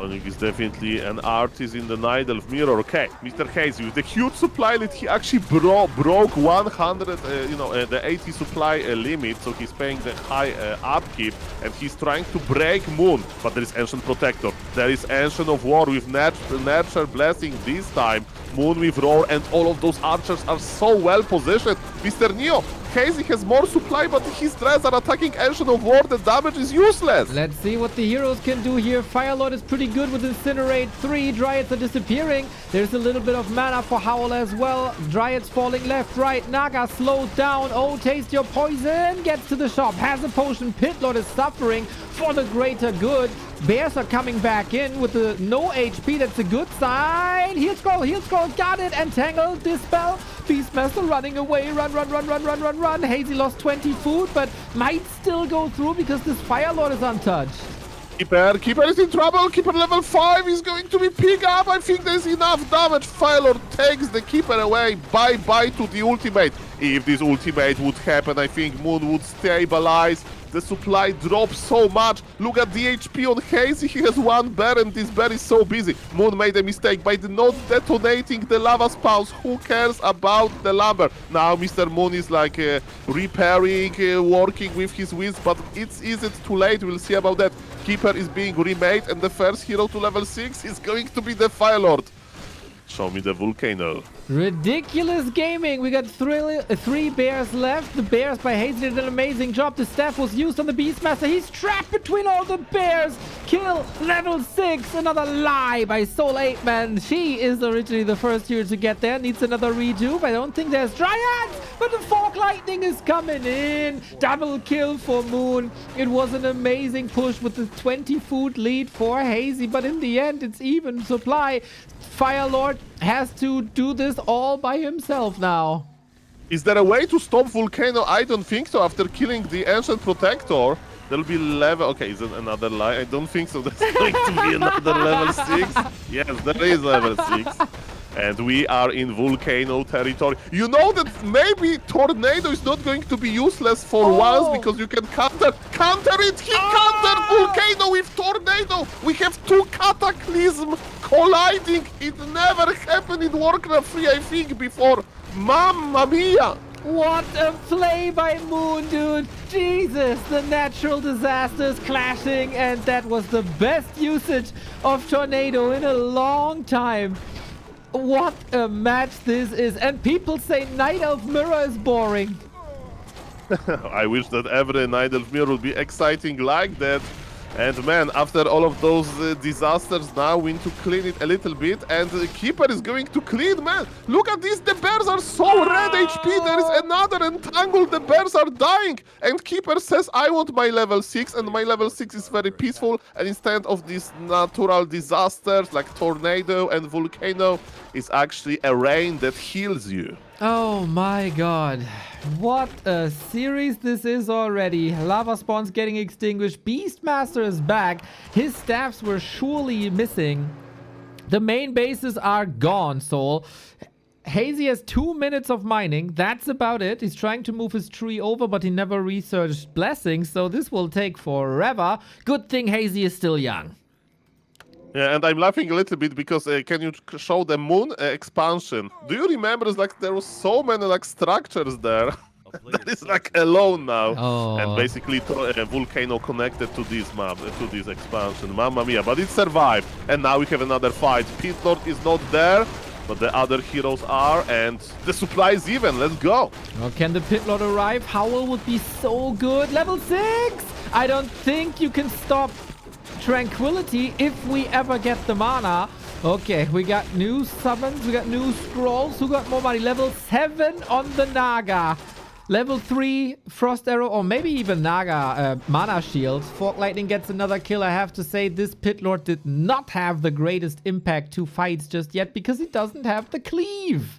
Onyx is definitely an artist in the Nidelf mirror. Okay, Mr. Hazy with the huge supply lead, he actually broke 100, the 80 supply limit, so he's paying the high upkeep, and he's trying to break Moon. But there is Ancient Protector, there is Ancient of War with Nurture Blessing this time, Moon with Roar, and all of those archers are so well positioned. Mr. Neo, Hazy has more supply, but his dreads are attacking Ancient of War. The damage is useless. Let's see what the heroes can do here. Firelord is pretty good with Incinerate. 3 Dryads are disappearing. There's a little bit of mana for Howl as well. Dryads falling left, right. Naga slowed down. Oh, taste your poison. Gets to the shop. Has a potion. Pitlord is suffering for the greater good. Bears are coming back in with the no HP. That's a good sign. Heal scroll. Got it. Entangle. Dispel. Beastmaster running away. Run. Hazy lost 20 food, but might still go through because this Firelord is untouched. Keeper is in trouble. Keeper level 5 is going to be picked up. I think there's enough damage. Firelord takes the Keeper away. Bye-bye to the ultimate. If this ultimate would happen, I think Moon would stabilize. The supply drops so much. Look at the HP on Hazy. He has 1 bear, and this bear is so busy. Moon made a mistake by not detonating the lava spawns. Who cares about the lumber? Now Mr. Moon is like repairing, working with his wits, but is it too late? We'll see about that. Keeper is being remade, and the first hero to level 6 is going to be the Firelord. Show me the volcano. Ridiculous gaming. We got 3 bears left. The bears by Hazy did an amazing job. The staff was used on the Beastmaster. He's trapped between all the bears. Kill level 6. Another lie by Soul 8 man. She is originally the first hero to get there. Needs another rejuve. I don't think there's Dryads, but the Fork Lightning is coming in. Double kill for Moon. It was an amazing push with the 20 food lead for Hazy, but in the end it's even supply. Firelord has to do this all by himself now. Is there a way to stop Volcano? I don't think so. After killing the Ancient Protector, there'll be level... Okay, is it another lie? I don't think so. There's going to be another level 6. Yes, there is level 6. And we are in Volcano territory. You know that maybe Tornado is not going to be useless for once, because you can counter it. He countered Volcano with Tornado. We have 2 Cataclysm colliding. It never happened in Warcraft 3, I think, before. Mamma mia! What a play by Moon, dude. Jesus, the natural disasters clashing, and that was the best usage of Tornado in a long time. What a match this is. And people say Night Elf Mirror is boring. I wish that every Night Elf Mirror would be exciting like that. And man, after all of those disasters, now we need to clean it a little bit. And the Keeper is going to clean, man. Look at this, the bears are so red HP. There is another entangle, the bears are dying. And Keeper says, I want my level 6. And my level 6 is very peaceful. And instead of these natural disasters like Tornado and Volcano, it's actually a rain that heals you. Oh my god. What a series this is already. Lava spawns getting extinguished. Beastmaster is back. His staffs were surely missing. The main bases are gone, Soul. Hazy has 2 minutes of mining. That's about it. He's trying to move his tree over, but he never researched blessings, so this will take forever. Good thing Hazy is still young. Yeah, and I'm laughing a little bit because can you show the Moon expansion? Do you remember? It's like there was so many like structures there. That is like alone now. Oh. And basically Volcano connected to this map, to this expansion. Mamma mia, but it survived. And now we have another fight. Pitlord is not there, but the other heroes are, and the supply is even. Let's go. Well, can the Pitlord arrive? Howl would be so good. Level 6! I don't think you can stop Tranquility if we ever get the mana. Okay, we got new summons, we got new scrolls. Who got more money? Level 7 on the Naga. Level 3 Frost Arrow, or maybe even Naga mana shield. Fork Lightning gets another kill. I have to say this Pitlord did not have the greatest impact to fights just yet because he doesn't have the cleave.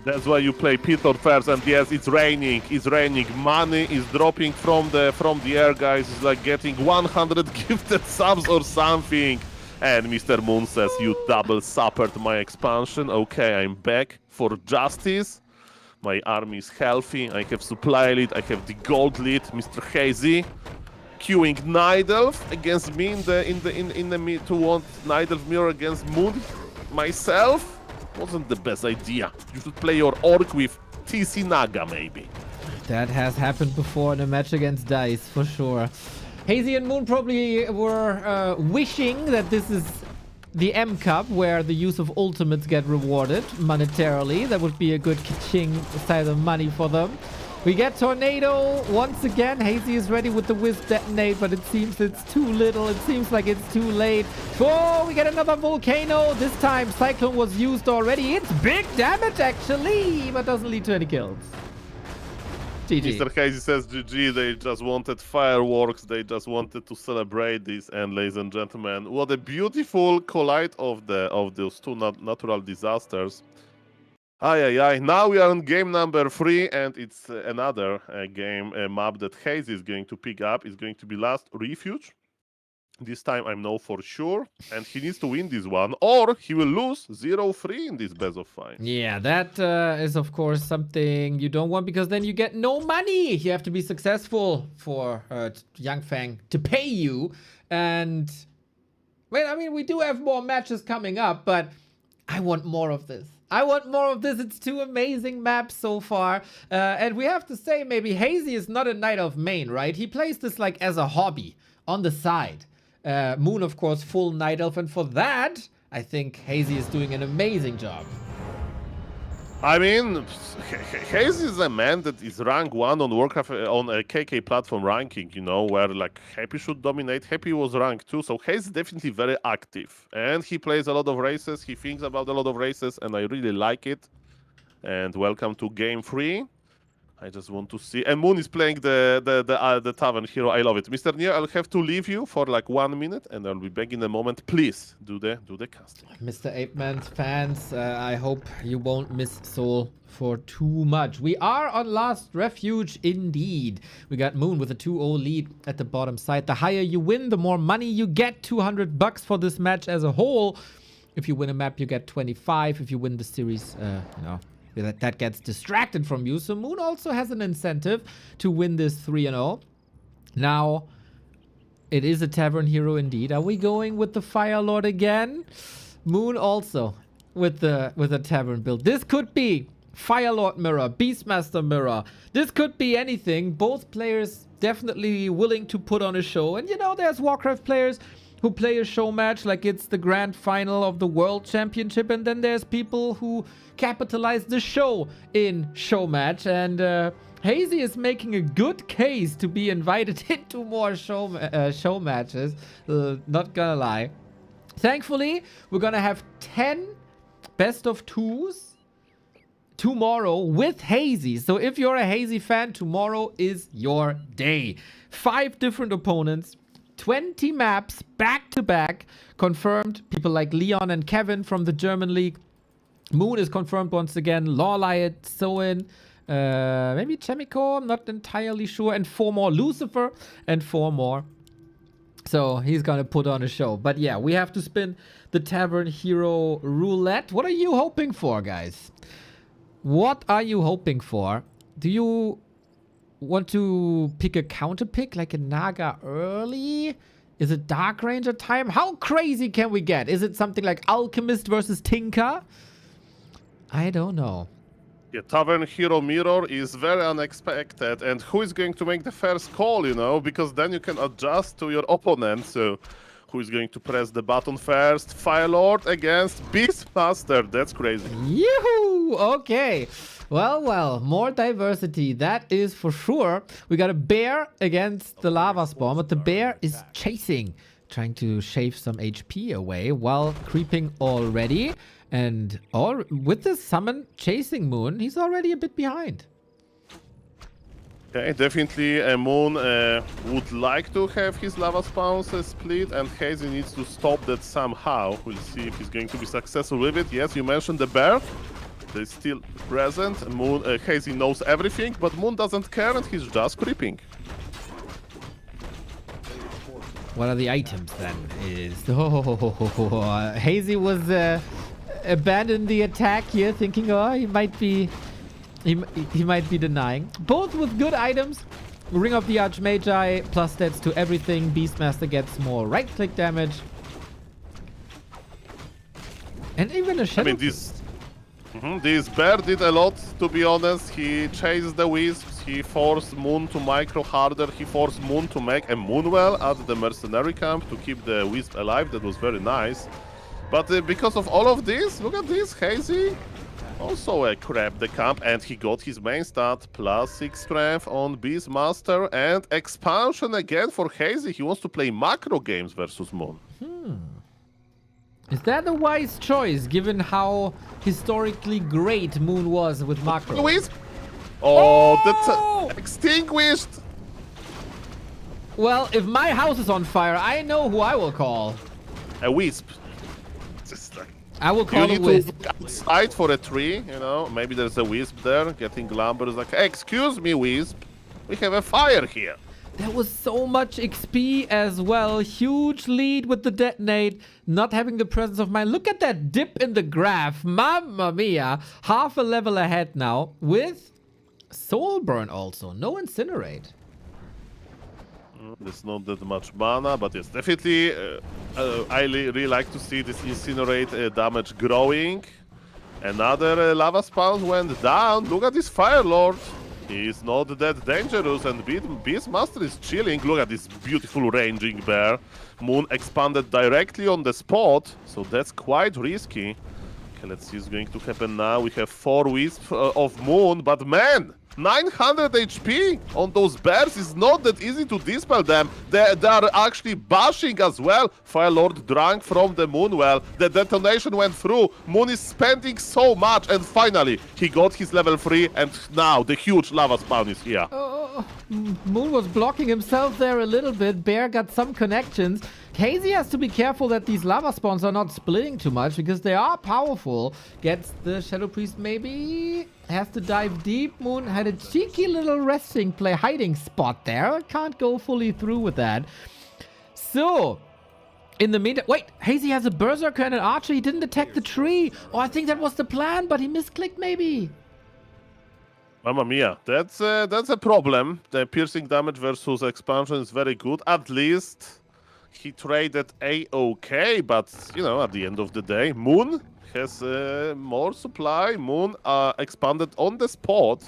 That's why you play Pitlord first, and yes, it's raining. It's raining. Money is dropping from the air, guys. It's like getting 100 gifted subs or something. And Mr. Moon says, you double suppered my expansion. Okay, I'm back for justice. My army is healthy. I have supply lead. I have the gold lead. Mr. Hazy, queuing Nidelf against me in the mid to want Nidelf mirror against Moon myself wasn't the best idea. You should play your Orc with TC Naga maybe. That has happened before in a match against DICE, for sure. Hazy and Moon probably were wishing that this is the M Cup, where the use of ultimates get rewarded monetarily. That would be a good ka-ching side of money for them. We get Tornado once again. Hazy is ready with the Wisp Detonate, but it seems it's too little. It seems like it's too late. Oh, we get another Volcano. This time, Cyclone was used already. It's big damage, actually, but doesn't lead to any kills. GG. Mr. Hazy says GG, they just wanted fireworks, they just wanted to celebrate this, and ladies and gentlemen, what a beautiful collide of those two natural disasters. Now we are on game number 3, and it's another map that Hazy is going to pick up. It's going to be Last Refuge. This time I know for sure, and he needs to win this one, or he will lose 0-3 in this best of 5. Yeah, that is of course something you don't want, because then you get no money. You have to be successful for YangFeng to pay you. And well, I mean, we do have more matches coming up, but I want more of this. I want more of this. It's 2 amazing maps so far. And we have to say, maybe Hazy is not a Night Elf main, right? He plays this like as a hobby on the side. Moon, of course, full Night Elf, and for that, I think Hazy is doing an amazing job. I mean, Hazy is a man that is rank 1 on Warcraft on a KK platform ranking, you know, where like Happy should dominate. Happy was rank 2, so Hazy is definitely very active, and he plays a lot of races. He thinks about a lot of races, and I really like it. And welcome to game 3. I just want to see. And Moon is playing the Tavern Hero. I love it. Mr. Neo, I'll have to leave you for like 1 minute, and I'll be back in a moment. Please do the casting. Mr. Apeman fans, I hope you won't miss Soul for too much. We are on Last Refuge indeed. We got Moon with a 2-0 lead at the bottom side. The higher you win, the more money you get. $200 for this match as a whole. If you win a map, you get 25. If you win the series, that gets distracted from you. So Moon also has an incentive to win this 3-0. Now, it is a Tavern Hero indeed. Are we going with the Fire Lord again? Moon also with the Tavern build. This could be Fire Lord mirror, Beastmaster mirror. This could be anything. Both players definitely willing to put on a show. And you know, there's Warcraft players who play a show match like it's the grand final of the World Championship, and then there's people who capitalize the show in show match, and Hazy is making a good case to be invited into more show matches, not gonna lie. Thankfully, we're gonna have 10 best of 2s tomorrow with Hazy. So if you're a Hazy fan, tomorrow is your day. 5 different opponents, 20 maps back to back, confirmed. People like Leon and Kevin from the German league. Moon is confirmed once again. Lawliot, Soin, maybe Chemico, I'm not entirely sure. And 4 more. Lucifer and 4 more. So he's gonna put on a show. But yeah, we have to spin the Tavern Hero roulette. What are you hoping for, guys? What are you hoping for? Do you want to pick a counter pick like a Naga early? Is it Dark Ranger time? How crazy can we get? Is it something like Alchemist versus Tinker? I don't know. Yeah, Tavern Hero Mirror is very unexpected, and who is going to make the first call, you know? Because then you can adjust to your opponent, so who is going to press the button first? Firelord against Beastmaster, that's crazy. Yoo-hoo! Okay. Well, more diversity, that is for sure. We got a bear against the lava spawn, but the bear is chasing, trying to shave some HP away while creeping already. And with this summon chasing Moon, he's already a bit behind. Okay, definitely Moon would like to have his lava spawns split, and Hazy needs to stop that somehow. We'll see if he's going to be successful with it. Yes, you mentioned the bear. They're still present. Moon, Hazy knows everything, but Moon doesn't care, and he's just creeping. What are the items then? Hazy was abandoned the attack here, thinking, oh, he might be denying. Both with good items. Ring of the Archmagi, plus stats to everything. Beastmaster gets more right-click damage. And even a Shadow... I mean, this bear did a lot, to be honest. He chased the wisps, he forced Moon to micro harder, he forced Moon to make a Moonwell at the mercenary camp to keep the wisp alive. That was very nice. But because of all of this, look at this, Hazy also grabbed the camp, and he got his main stat, +6 strength on Beastmaster, and expansion again for Hazy. He wants to play macro games versus Moon. Is that a wise choice, given how historically great Moon was with macro? Wisp! Oh, that's extinguished! Well, if my house is on fire, I know who I will call. A wisp. Just like, I will you call a need wisp. to look outside for a tree, you know, maybe there's a wisp there, getting lumber is like, hey, excuse me, wisp, we have a fire here. There was so much XP as well. Huge lead with the detonate. Not having the presence of mind. Look at that dip in the graph. Mamma mia. Half a level ahead now with Soul Burn also. No Incinerate. There's not that much mana, but yes, definitely I really like to see this Incinerate damage growing. Another lava spawn went down. Look at this Fire Lord. He's not that dangerous, and Beastmaster is chilling. Look at this beautiful ranging bear. Moon expanded directly on the spot, so that's quite risky. Okay, let's see what's going to happen now. We have 4 wisps of Moon, but man, 900 HP on those bears is not that easy to dispel them. They are actually bashing as well. Fire Lord drank from the Moonwell. The detonation went through. Moon is spending so much, and finally he got his level 3, and now the huge lava spawn is here. Moon was blocking himself there a little bit. Bear got some connections. Hazy has to be careful that these lava spawns are not splitting too much, because they are powerful. Gets the Shadow Priest maybe. Has to dive deep. Moon had a cheeky little resting play hiding spot there. Can't go fully through with that. So, in the meantime... Wait, Hazy has a Berserker and an Archer. He didn't attack the tree. Oh, I think that was the plan, but he misclicked maybe. Mamma mia, that's a problem. The piercing damage versus expansion is very good. At least he traded A-OK, but, you know, at the end of the day, Moon has more supply. Moon expanded on the spot,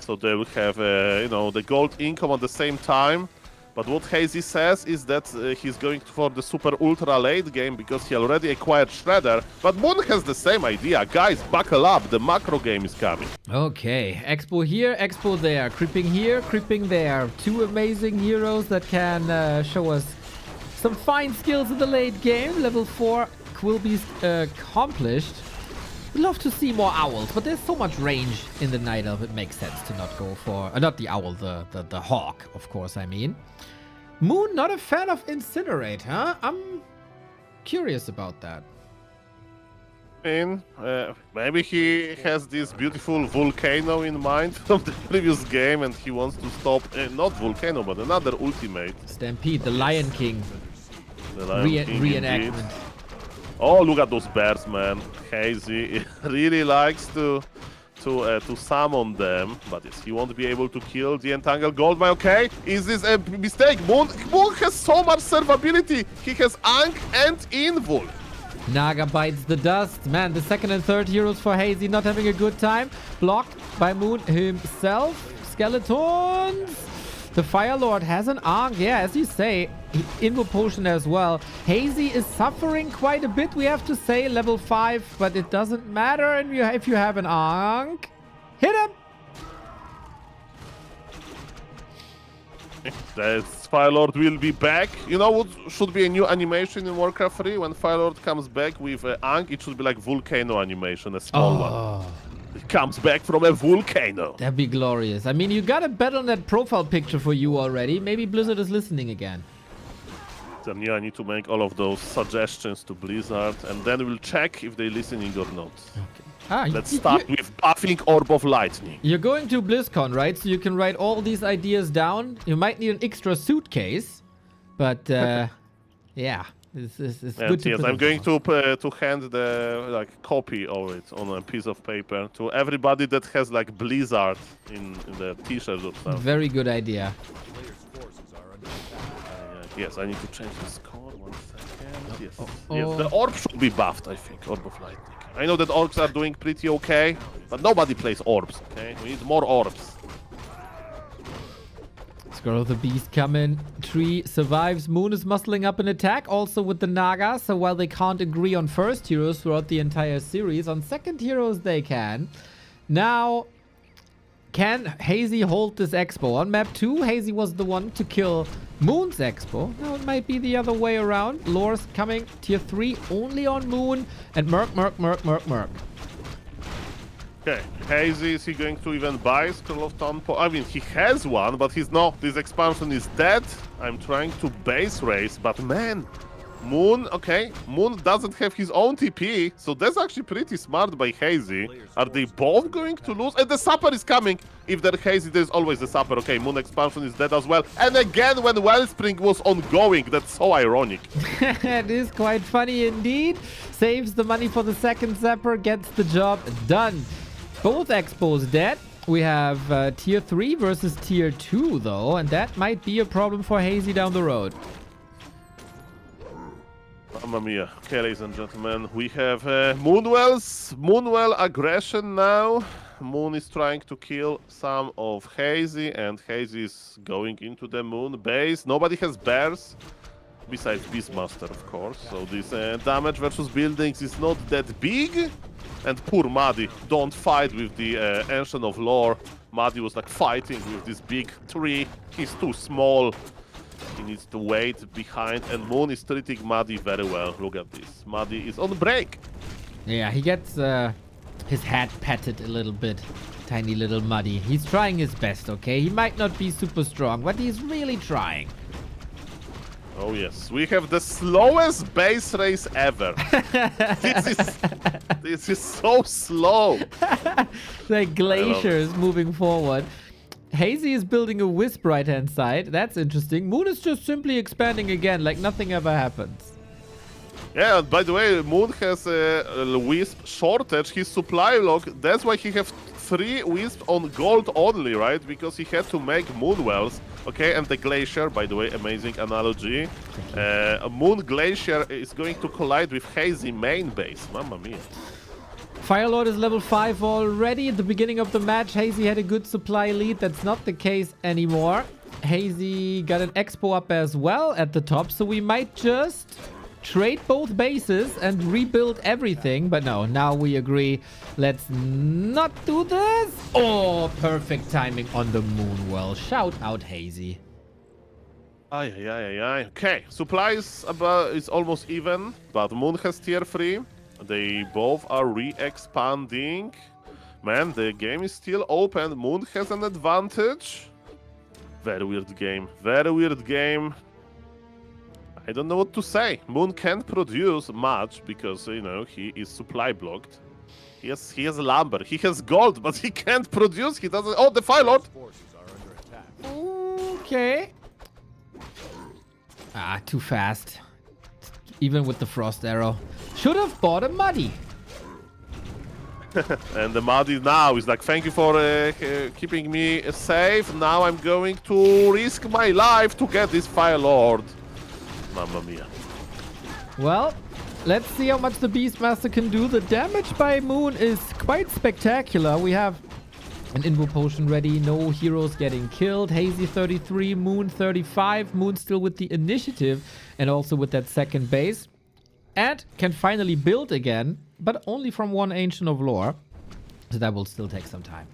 so they will have, you know, the gold income at the same time. But what Hazy says is that he's going for the super ultra late game because he already acquired Shredder. But Moon has the same idea. Guys, buckle up. The macro game is coming. Okay, Expo here, Expo there. Creeping here, creeping there. 2 amazing heroes that can show us some fine skills in the late game. Level 4 will be accomplished. We'd love to see more owls, but there's so much range in the Night Elf. It makes sense to not go for... not the owl, the hawk, of course, I mean. Moon, not a fan of Incinerate, huh? I'm curious about that. I mean, maybe he has this beautiful volcano in mind from the previous game and he wants to stop, not volcano, but another ultimate. Stampede, the Lion King. The Lion King Reenactment. indeed. Oh, look at those bears, man. Hazy really likes to summon them, but yes, he won't be able to kill the Entangled Goldmine. Okay, is this a mistake? Moon has so much survivability. He has Ankh and Invul. Naga bites the dust. Man, the second and third heroes for Hazy not having a good time. Blocked by Moon himself. Skeletons. The Fire Lord has an Ankh. Yeah, as you say, Invo Potion as well. Hazy is suffering quite a bit, we have to say. Level 5, but it doesn't matter if you have an Ankh. Hit him! The Fire Lord will be back. You know what should be a new animation in Warcraft 3? When Fire Lord comes back with Ankh, it should be like volcano animation, a small one. It comes back from a volcano. That'd be glorious. I mean, you got a Battle.net profile picture for you already. Maybe Blizzard is listening again. Then yeah, I need to make all of those suggestions to Blizzard, and then we'll check if they're listening or not. Okay. Let's start with buffing Orb of Lightning. You're going to BlizzCon, right? So you can write all these ideas down. You might need an extra suitcase, but yeah. It's And good to yes, I'm present going well. to hand the copy of it on a piece of paper to everybody that has like Blizzard in the T-shirt or something. Very good idea. Players' forces are under attack. Yes, I need to change the score. 1 second. Yes, oh. yes, the orb should be buffed. I think orb of lightning. I know that orcs are doing pretty okay, but nobody plays orbs. Okay, we need more orbs. Scroll of the Beast coming. Tree survives. Moon is muscling up an attack also with the Naga. So while they can't agree on first heroes throughout the entire series, on second heroes they can. Now, can Hazy hold this Expo? On map 2, Hazy was the one to kill Moon's Expo. Now it might be the other way around. Lore's coming. Tier 3 only on Moon. And Merc. Okay, Hazy, is he going to even buy Scroll of Tempo? I mean, he has one, but he's not. This expansion is dead. I'm trying to base race, but man, Moon, okay, Moon doesn't have his own TP, so that's actually pretty smart by Hazy. Are they both going to lose? And the Supper is coming. If they're Hazy, there's always the Supper. Okay, Moon expansion is dead as well. And again, when Wellspring was ongoing, that's so ironic. It is quite funny indeed. Saves the money for the second Zapper, gets the job done. Both Expos dead. We have Tier 3 versus Tier 2, though, and that might be a problem for Hazy down the road. Mamma mia. Okay, ladies and gentlemen, we have Moonwell aggression now. Moon is trying to kill some of Hazy, and Hazy is going into the Moon base. Nobody has bears, besides Beastmaster, of course. So this damage versus buildings is not that big. And poor Muddy, don't fight with the Ancient of Lore. Muddy was like fighting with this big tree. He's too small. He needs to wait behind, and Moon is treating Muddy very well. Look at this. Muddy is on break. Yeah, he gets his head patted a little bit. Tiny little Muddy. He's trying his best, okay? He might not be super strong, but he's really trying. Oh yes, we have the slowest base race ever. This is so slow. Like glaciers moving forward. Hazy is building a wisp right hand side. That's interesting. Moon is just simply expanding again like nothing ever happens. Yeah, and by the way, Moon has a wisp shortage. His supply log, that's why he have 3 wisps on gold only, right? Because he had to make Moonwells. Okay, and the glacier, by the way, amazing analogy. Moon Glacier is going to collide with Hazy main base. Mamma mia. Firelord is level 5 already. At the beginning of the match, Hazy had a good supply lead. That's not the case anymore. Hazy got an Expo up as well at the top, so we might just trade both bases and rebuild everything. But no, now we agree. Let's not do this. Oh, perfect timing on the Moonwell. Shout out, Hazy. Ay. Okay, supply is almost even, but Moon has tier 3. They both are re-expanding. Man, the game is still open. Moon has an advantage. Very weird game. Very weird game. I don't know what to say. Moon can't produce much because, you know, he is supply blocked. He has lumber. He has gold, but he can't produce. He doesn't. Oh, the Firelord. Forces are under attack. Okay. Ah, too fast. Even with the frost arrow. Should have bought a Muddy. And the Muddy now is like, thank you for keeping me safe. Now I'm going to risk my life to get this Firelord. Mamma mia. Well, let's see how much the Beastmaster can do. The damage by Moon is quite spectacular. We have an Invo Potion ready. No heroes getting killed. Hazy 33, Moon 35. Moon still with the initiative and also with that second base. And can finally build again, but only from one Ancient of Lore. So that will still take some time.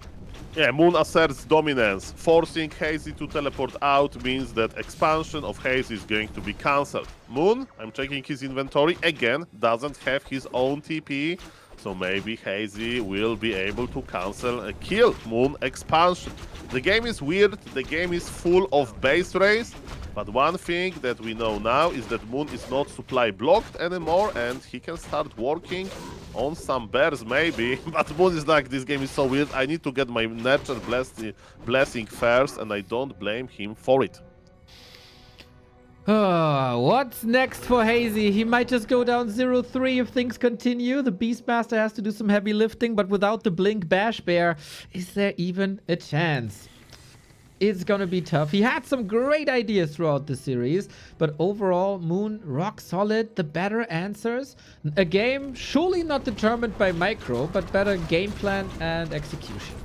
Yeah, Moon asserts dominance. Forcing Hazy to teleport out means that expansion of Hazy is going to be cancelled. Moon, I'm checking his inventory again, doesn't have his own TP. So maybe Hazy will be able to cancel a kill Moon expansion. The game is weird, the game is full of base race. But one thing that we know now is that Moon is not supply blocked anymore and he can start working on some bears maybe. But Moon is like, this game is so weird, I need to get my nature blessing first and I don't blame him for it. What's next for Hazy? He might just go down 0-3 if things continue. The Beastmaster has to do some heavy lifting, but without the Blink Bash Bear, is there even a chance? It's gonna be tough. He had some great ideas throughout the series, but overall, Moon rock solid. The better answers. A game surely not determined by micro, but better game plan and execution.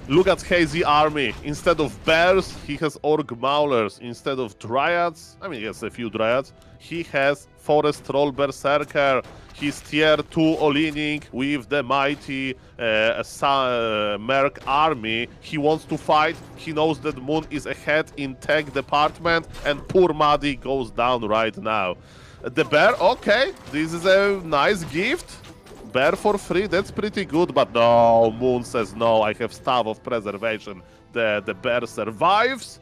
Look at Hazy army. Instead of bears, he has orc maulers. Instead of dryads, I mean, he has a few dryads, he has forest troll berserker. He's tier 2 all-inning with the mighty Merc army. He wants to fight. He knows that Moon is ahead in tech department, and poor Muddy goes down right now. The bear, okay, this is a nice gift. Bear for free, that's pretty good, but no, Moon says no, I have Staff of Preservation. The bear survives.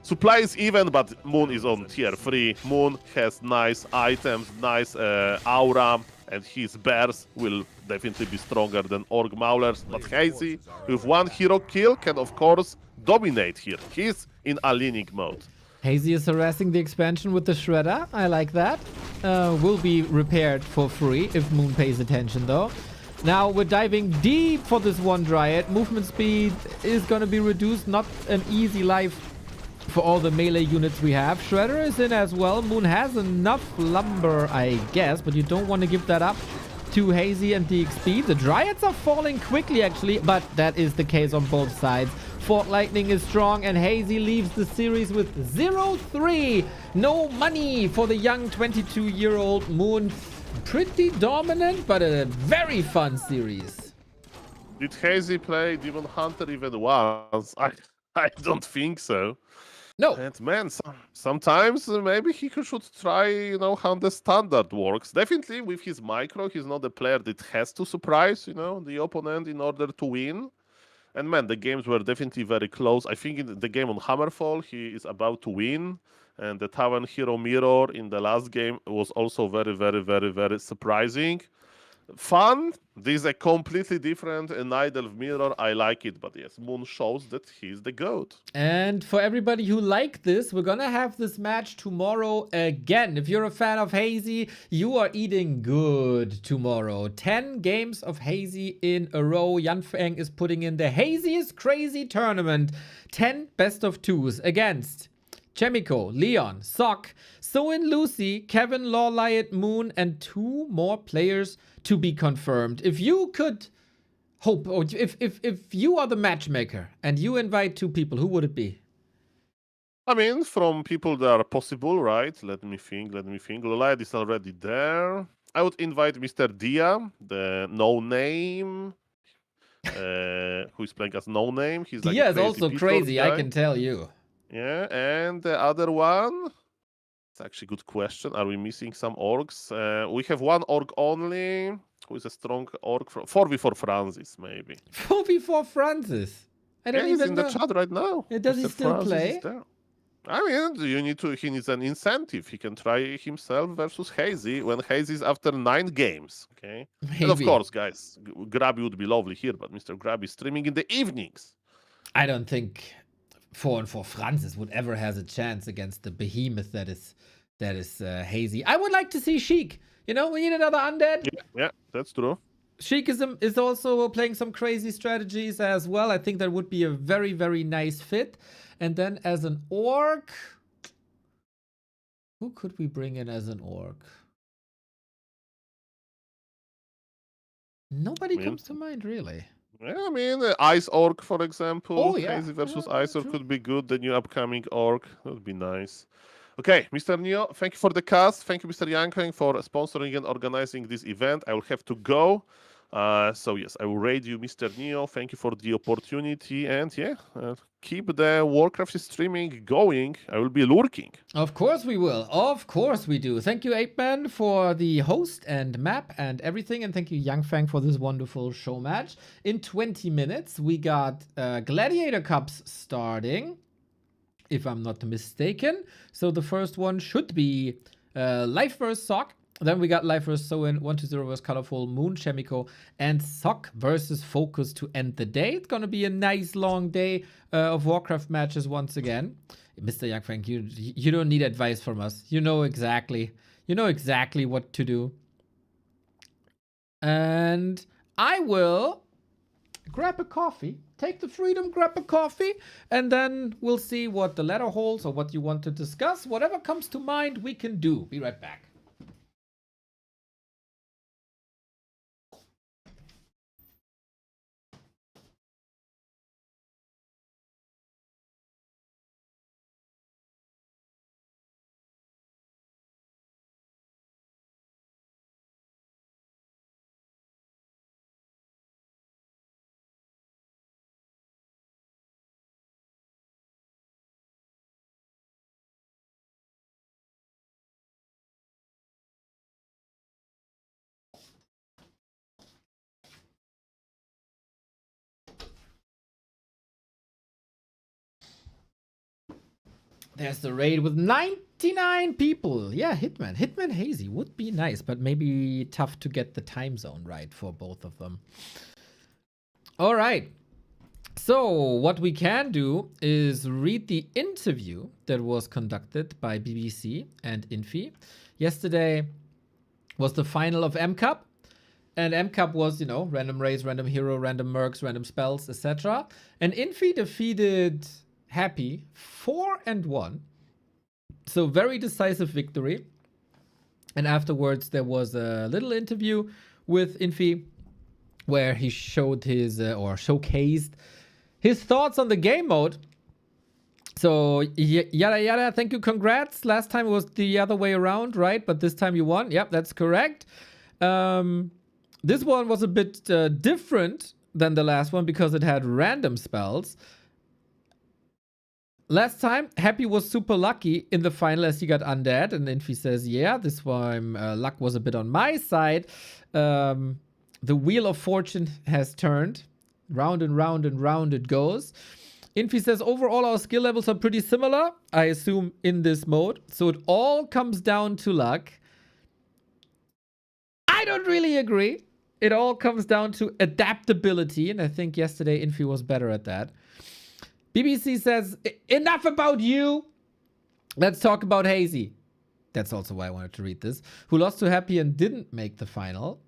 Supply is even, but Moon is on tier 3. Moon has nice items, nice aura, and his bears will definitely be stronger than Orc Maulers. But Hazy, with one hero kill, can of course dominate here. He's in Alinic mode. Hazy is harassing the expansion with the Shredder. I like that. Will be repaired for free if Moon pays attention, though. Now we're diving deep for this one Dryad. Movement speed is going to be reduced. Not an easy life for all the melee units we have. Shredder is in as well. Moon has enough lumber, I guess, but you don't want to give that up to Hazy and DXP. The Dryads are falling quickly, actually, but that is the case on both sides. Fort Lightning is strong, and Hazy leaves the series with 0-3. No money for the young 22-year-old Moon. Pretty dominant, but a very fun series. Did Hazy play Demon Hunter even once? I don't think so. No. And man, sometimes maybe he should try, you know, how the standard works. Definitely with his micro, he's not a player that has to surprise, you know, the opponent in order to win. And man, the games were definitely very close. I think in the game on Hammerfall, he is about to win. And the Tavern Hero Mirror in the last game was also very, very, very, very surprising. Fun. This is a completely different Nidelv Mirror. I like it. But yes, Moon shows that he's the GOAT. And for everybody who liked this, we're gonna have this match tomorrow again. If you're a fan of Hazy, you are eating good tomorrow. 10 games of Hazy in a row. YangFeng is putting in the Haziest Crazy Tournament. 10 best of 2s against Chemico, Leon, Sock, Soin Lucy, Kevin, Lawliot, Moon, and 2 more players to be confirmed. If you could hope, or if you are the matchmaker and you invite 2 people, who would it be? I mean, from people that are possible, right? Let me think. Lawliot is already there. I would invite Mr. Dia, the no-name, who is playing as no-name. He's like Dia is crazy also Beatles crazy, I guy. can tell you. Yeah, and the other one, it's actually a good question. Are we missing some orcs? We have one orc only, who is a strong orc. 4v4 Francis, maybe. 4v4 Francis. I don't He's even in know. the chat right now. Does he Mr. still Francis play? is there. I mean, he needs an incentive. He can try himself versus Hazy when Hazy is after 9 games. Okay. And of Maybe. course, guys, Grabby would be lovely here, but Mr. Grabby is streaming in the evenings. I don't think 4-4 Francis would ever has a chance against the behemoth that is Hazy. I would like to see Sheik. You know, we need another undead. Yeah, that's true. Sheik is also playing some crazy strategies as well. I think that would be a very, very nice fit. And then as an orc, who could we bring in as an orc? Nobody comes to mind, really. Yeah, I mean, Ice Orc, for example. Oh, yeah. Hazy versus Yeah, Ice Orc true. could be good. The new upcoming Orc. That would be nice. Okay, Mr. Neo, thank you for the cast. Thank you, Mr. YangFeng, for sponsoring and organizing this event. I will have to go. So, yes, I will raid you, Mr. Neo. Thank you for the opportunity. And, yeah, keep the Warcraft streaming going. I will be lurking. Of course we will. Of course we do. Thank you, Ape-Man, for the host and map and everything. And thank you, YangFeng, for this wonderful show match. In 20 minutes, we got Gladiator Cups starting, if I'm not mistaken. So the first one should be Life vs. Sock Then we got Life vs. Soin, 120 vs. Colorful, Moon Chemico, and Sock versus Focus to end the day. It's gonna be a nice long day of Warcraft matches once again. Mr. YangFeng, you don't need advice from us. You know exactly what to do. And I will grab a coffee, take the freedom, grab a coffee, and then we'll see what the ladder holds or what you want to discuss. Whatever comes to mind, we can do. Be right back. There's the raid with 99 people. Yeah, Hitman. Hitman Hazy would be nice, but maybe tough to get the time zone right for both of them. All right. So what we can do is read the interview that was conducted by BBC and Infi. Yesterday was the final of M Cup. And M Cup was, you know, random race, random hero, random mercs, random spells, etc. And Infi defeated Happy 4-1. So very decisive victory. And afterwards there was a little interview with Infi where he showed his or showcased his thoughts on the game mode. So yada yada, thank you, congrats. Last time it was the other way around, right? But this time you won. Yep, that's correct. This one was a bit different than the last one because it had random spells. Last time, Happy was super lucky in the final as he got undead. And Infi says, yeah, this time luck was a bit on my side. The wheel of fortune has turned. Round and round and round it goes. Infi says, overall, our skill levels are pretty similar, I assume, in this mode. So it all comes down to luck. I don't really agree. It all comes down to adaptability. And I think yesterday Infi was better at that. BBC says, enough about you. Let's talk about Hazy. That's also why I wanted to read this. Who lost to Happy and didn't make the final.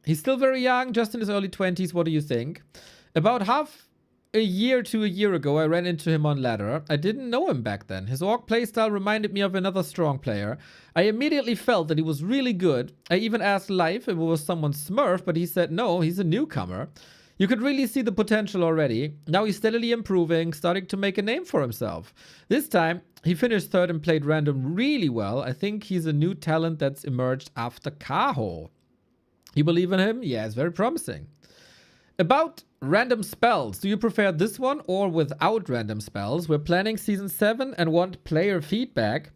He's still very young, just in his early 20s. What do you think? About half a year to a year ago, I ran into him on ladder. I didn't know him back then. His orc playstyle reminded me of another strong player. I immediately felt that he was really good. I even asked Life if it was someone Smurf, but he said no, he's a newcomer. You could really see the potential already. Now he's steadily improving, starting to make a name for himself. This time, he finished third and played random really well. I think he's a new talent that's emerged after Kaho. You believe in him? Yeah, it's very promising. About random spells, do you prefer this one or without random spells? We're planning season 7 and want player feedback.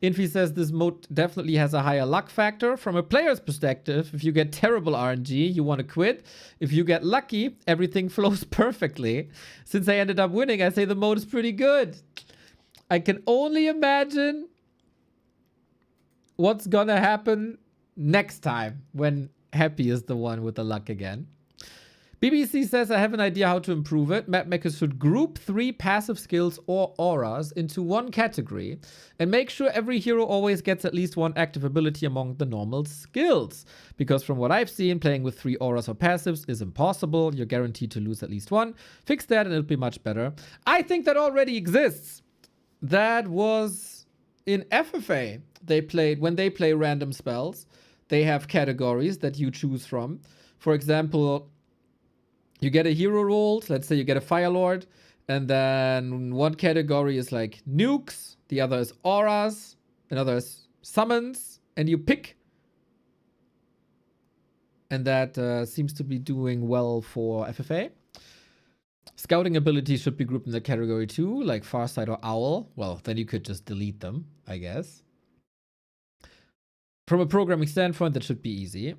Infi says this mode definitely has a higher luck factor. From a player's perspective, if you get terrible RNG, you want to quit. If you get lucky, everything flows perfectly. Since I ended up winning, I say the mode is pretty good. I can only imagine what's gonna happen next time when Happy is the one with the luck again. BBC says, I have an idea how to improve it. Mapmakers should group 3 passive skills or auras into one category and make sure every hero always gets at least 1 active ability among the normal skills. Because from what I've seen, playing with 3 auras or passives is impossible. You're guaranteed to lose at least 1. Fix that and it'll be much better. I think that already exists. That was in FFA. When they play random spells, they have categories that you choose from. For example, you get a hero rolled, let's say you get a Fire Lord, and then one category is like nukes, the other is auras, another is summons, and you pick. And that seems to be doing well for FFA. Scouting abilities should be grouped in the category too, like Farsight or Owl. Well, then you could just delete them, I guess. From a programming standpoint, that should be easy.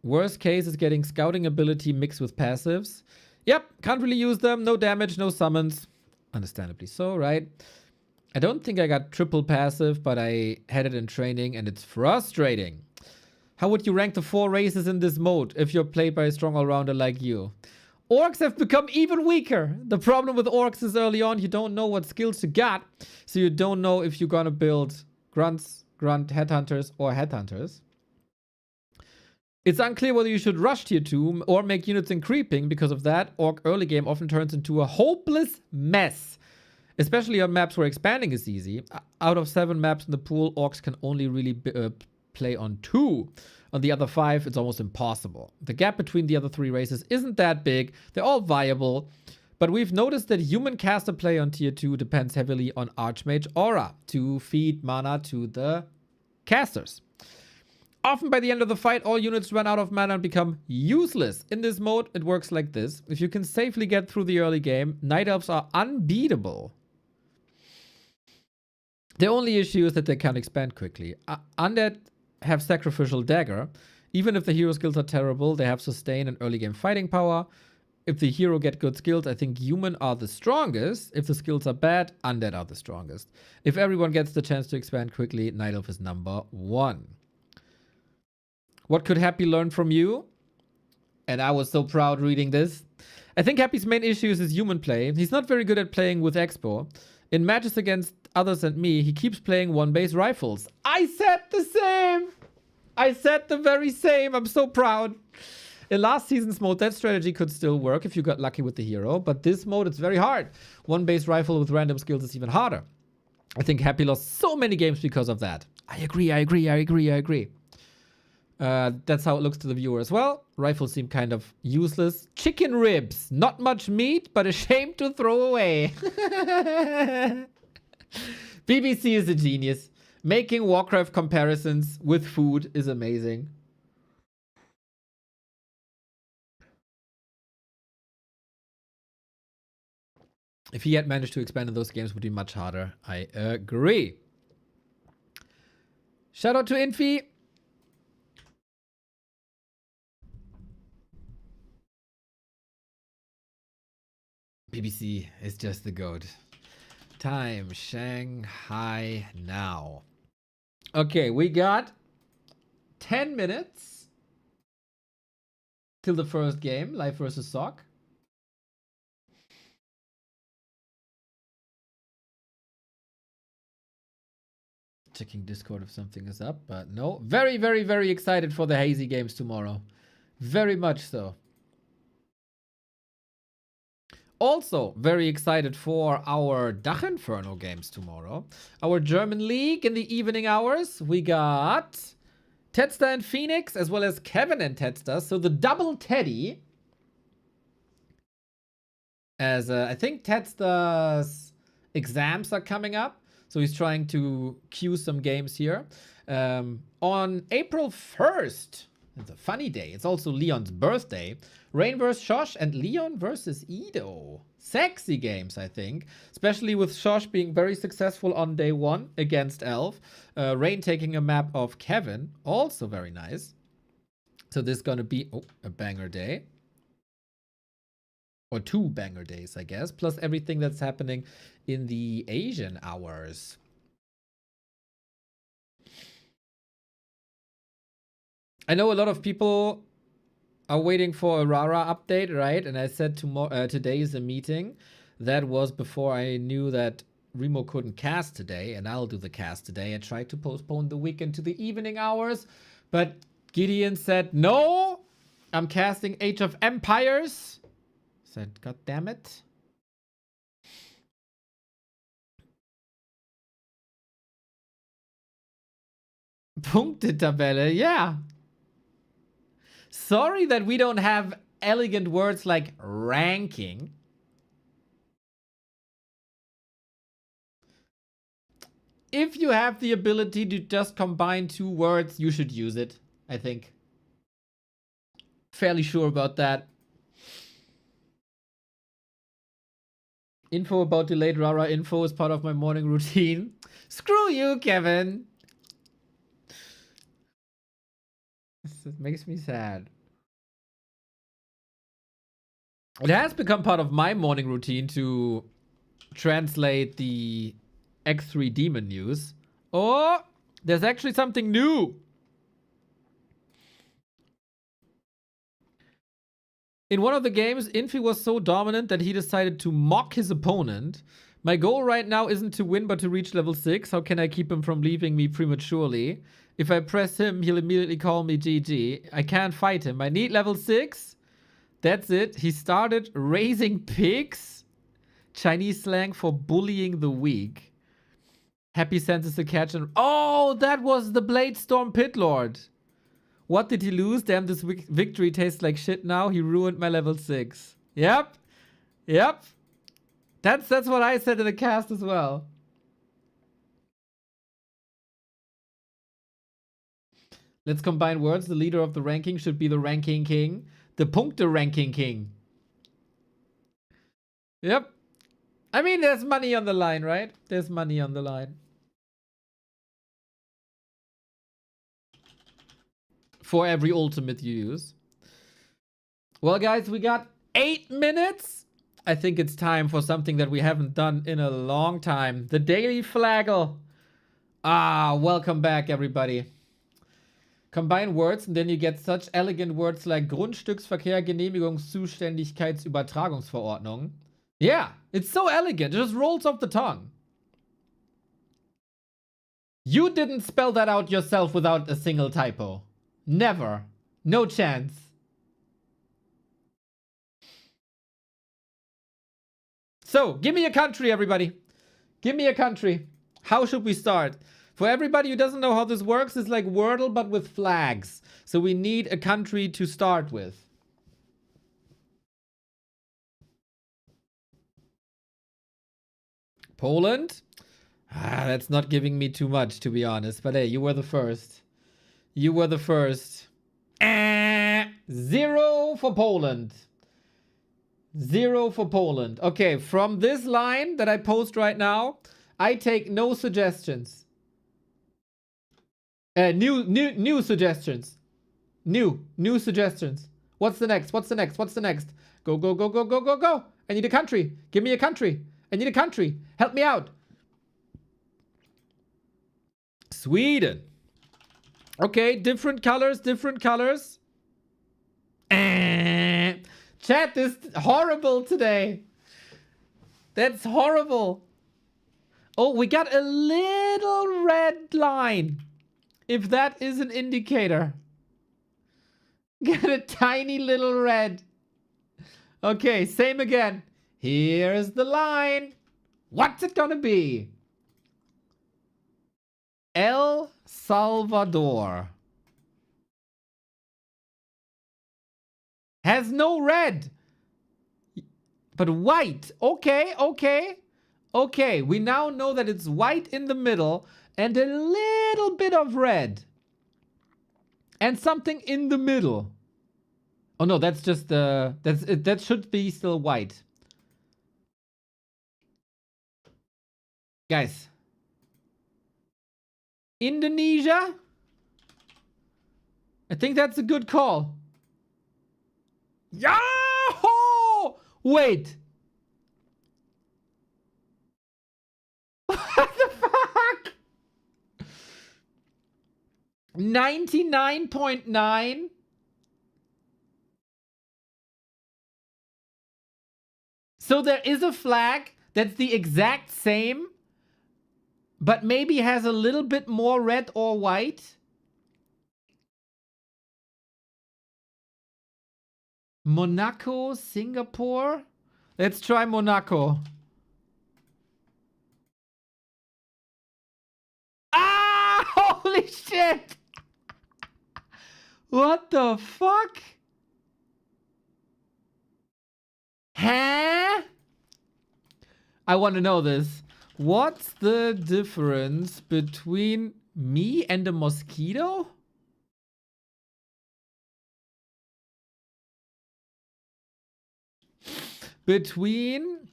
Worst case is getting scouting ability mixed with passives. Yep, can't really use them. No damage, no summons. Understandably so, right? I don't think I got triple passive, but I had it in training and it's frustrating. How would you rank the 4 races in this mode if you're played by a strong all-rounder like you? Orcs have become even weaker. The problem with orcs is early on, you don't know what skills you got. So you don't know if you're gonna build grunts, grunt headhunters, or headhunters. It's unclear whether you should rush tier 2 or make units in creeping. Because of that, orc early game often turns into a hopeless mess. Especially on maps where expanding is easy. Out of 7 maps in the pool, orcs can only really play on 2. On the other 5, it's almost impossible. The gap between the other 3 races isn't that big. They're all viable. But we've noticed that human caster play on tier 2 depends heavily on Archmage Aura to feed mana to the casters. Often by the end of the fight, all units run out of mana and become useless. In this mode, it works like this. If you can safely get through the early game, Night Elves are unbeatable. The only issue is that they can't expand quickly. Undead have Sacrificial Dagger. Even if the hero skills are terrible, they have Sustain and early game fighting power. If the hero get good skills, I think human are the strongest. If the skills are bad, undead are the strongest. If everyone gets the chance to expand quickly, Night Elf is number 1. What could Happy learn from you? And I was so proud reading this. I think Happy's main issue is his human play. He's not very good at playing with Expo. In matches against others and me, he keeps playing one-base rifles. I said the same! I said the very same. I'm so proud. In last season's mode, that strategy could still work if you got lucky with the hero. But this mode, it's very hard. One-base rifle with random skills is even harder. I think Happy lost so many games because of that. I agree. That's how it looks to the viewer as well. Rifles seem kind of useless. Chicken ribs. Not much meat, but a shame to throw away. BBC is a genius. Making Warcraft comparisons with food is amazing. If he had managed to expand in those games, it would be much harder. I agree. Shout out to Infi. BBC is just the goat. Time, Shanghai now. Okay, we got 10 minutes till the first game, Life versus Sock. Checking Discord if something is up, but no. Very, very, very excited for the Hazy games tomorrow. Very much so. Also, very excited for our Dach Inferno games tomorrow. Our German League in the evening hours. We got Tetsta and Phoenix, as well as Kevin and Tetsta. So the double Teddy. As I think Tetsta's exams are coming up. So he's trying to queue some games here. On April 1st, it's a funny day. It's also Leon's birthday. Rain vs. Shosh and Leon versus Edo. Sexy games, I think. Especially with Shosh being very successful on day 1 against Elf. Rain taking a map of Kevin. Also very nice. So this is going to be a banger day. Or 2 banger days, I guess. Plus everything that's happening in the Asian hours. I know a lot of people are waiting for a Rara update, right? And I said today is a meeting. That was before I knew that Remo couldn't cast today, and I'll do the cast today. I tried to postpone the weekend to the evening hours, but Gideon said, no, I'm casting Age of Empires. I said, God damn it. Punktetabelle, yeah. Sorry that we don't have elegant words like ranking. If you have the ability to just combine 2 words, you should use it, I think. Fairly sure about that. Info about delayed Rara info is part of my morning routine. Screw you, Kevin. This makes me sad. It has become part of my morning routine to translate the X3 Demon news. Oh, there's actually something new. In one of the games, Infi was so dominant that he decided to mock his opponent. My goal right now isn't to win, but to reach level 6. How can I keep him from leaving me prematurely? If I press him, he'll immediately call me GG. I can't fight him. I need level 6. That's it. He started raising pigs. Chinese slang for bullying the weak. Happy senses to catch and... Oh, that was the Bladestorm Pit Lord. What did he lose? Damn, this victory tastes like shit now. He ruined my level 6. Yep. Yep. That's what I said in the cast as well. Let's combine words. The leader of the ranking should be the ranking king. The Punkte ranking king. Yep. I mean, there's money on the line, right? There's money on the line. For every ultimate you use. Well, guys, we got 8 minutes. I think it's time for something that we haven't done in a long time. The Daily Flaggle. Ah, welcome back, everybody. Combine words and then you get such elegant words like Grundstücksverkehr, Genehmigungszuständigkeitsübertragungsverordnung. Yeah, it's so elegant. It just rolls off the tongue. You didn't spell that out yourself without a single typo. Never. No chance. So, give me a country, everybody. Give me a country. How should we start? For everybody who doesn't know how this works, it's like Wordle, but with flags. So we need a country to start with. Poland? Ah, that's not giving me too much, to be honest. But hey, you were the first. You were the first. 0 for Poland. 0 for Poland. Okay, from this line that I post right now, I take no suggestions. New suggestions. New suggestions. What's the next? What's the next? What's the next? Go, go, go, go, go, go, go. I need a country. Give me a country. I need a country. Help me out. Sweden. Okay, different colors, different colors. Chat is horrible today. That's horrible. Oh, we got a little red line. If that is an indicator. Got a tiny little red. Okay, same again. Here's the line. What's it gonna be? El Salvador. Has no red. But white. Okay, okay. Okay, we now know that it's white in the middle and a little bit of red. And something in the middle. Oh no, that's just that should be still white. Guys. Indonesia? I think that's a good call. Yahoo! Wait. What the fuck? 99.9? So there is a flag that's the exact same, but maybe has a little bit more red or white. Monaco, Singapore. Let's try Monaco. Ah, holy shit. What the fuck? Huh? I want to know this. What's the difference between me and a mosquito? Between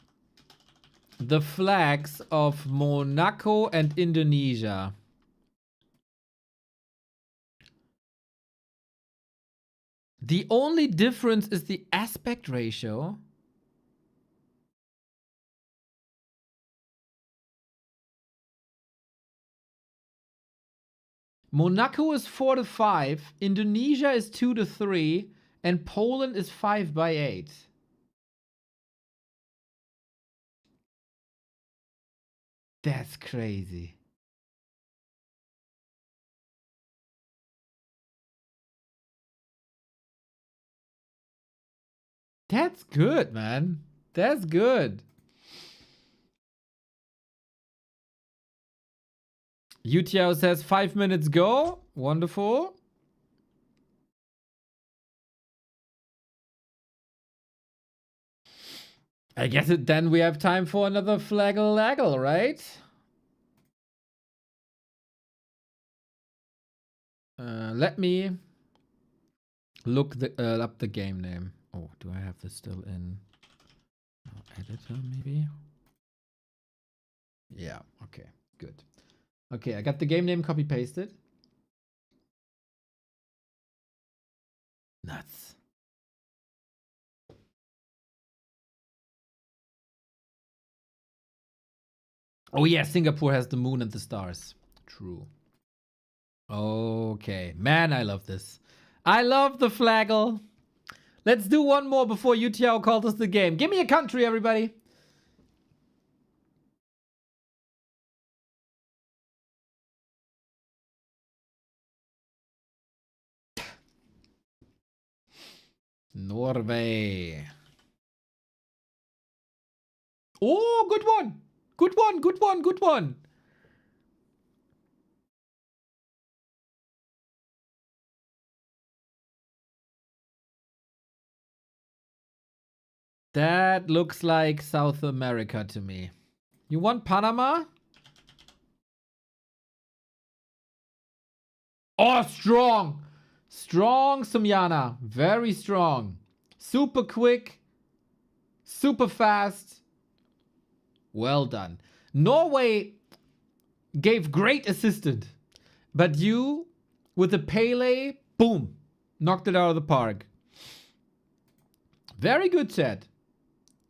the flags of Monaco and Indonesia. The only difference is the aspect ratio. Monaco is 4-5, Indonesia is 2-3, And Poland is 5/8. That's crazy. That's good, man. That's good. UTO says 5 minutes go. Wonderful. I guess then we have time for another flaggle-laggle, right? Let me look up the game name. Oh, do I have this still in editor maybe? Yeah, okay, good. Okay, I got the game name copy pasted. Nuts. Oh yeah, Singapore has the moon and the stars. True. Okay, man, I love this. I love the flaggle. Let's do one more before UTL calls us the game. Give me a country, everybody. Norway. Oh, good one. Good one, good one, good one. That looks like South America to me. You want Panama? Oh, strong. Strong, Sumyana. Very strong. Super quick. Super fast. Well done. Norway gave great assistant. But you, with the Pele, boom. Knocked it out of the park. Very good, chat.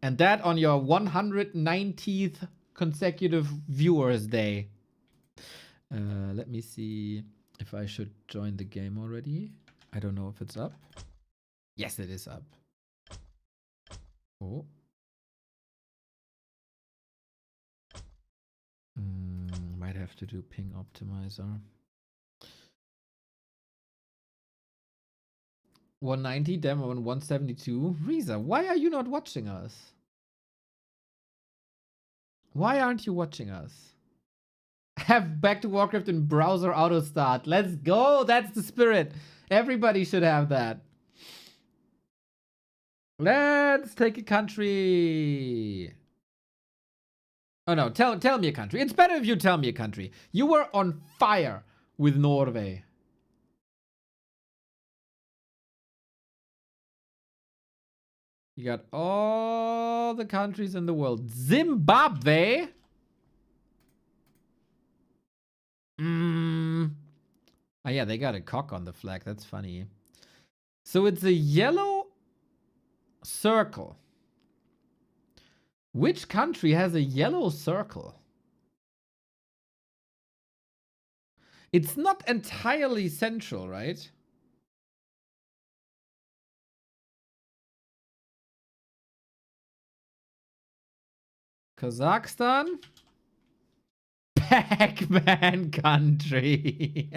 And that on your 190th consecutive viewers day. Let me see if I should join the game already. I don't know if it's up. Yes, it is up. Oh. Might have to do ping optimizer. 190 demo and 172. Reza, why are you not watching us? Why aren't you watching us? Have back to Warcraft in browser auto start. Let's go. That's the spirit. Everybody should have that. Let's take a country. Oh no, tell me a country. It's better if you tell me a country. You were on fire with Norway. You got all the countries in the world. Zimbabwe? Oh yeah, they got a cock on the flag. That's funny. So it's a yellow circle. Which country has a yellow circle? It's not entirely central, right? Kazakhstan? Pac-Man country.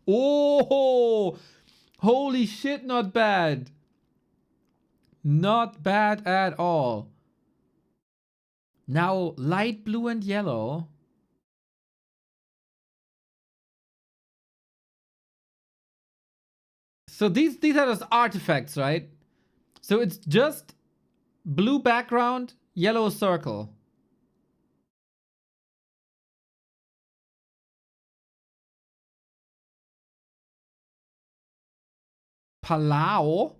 Oh, holy shit, not bad. Not bad at all. Now, light blue and yellow. So these are just artifacts, right? So it's just blue background, yellow circle. Palau?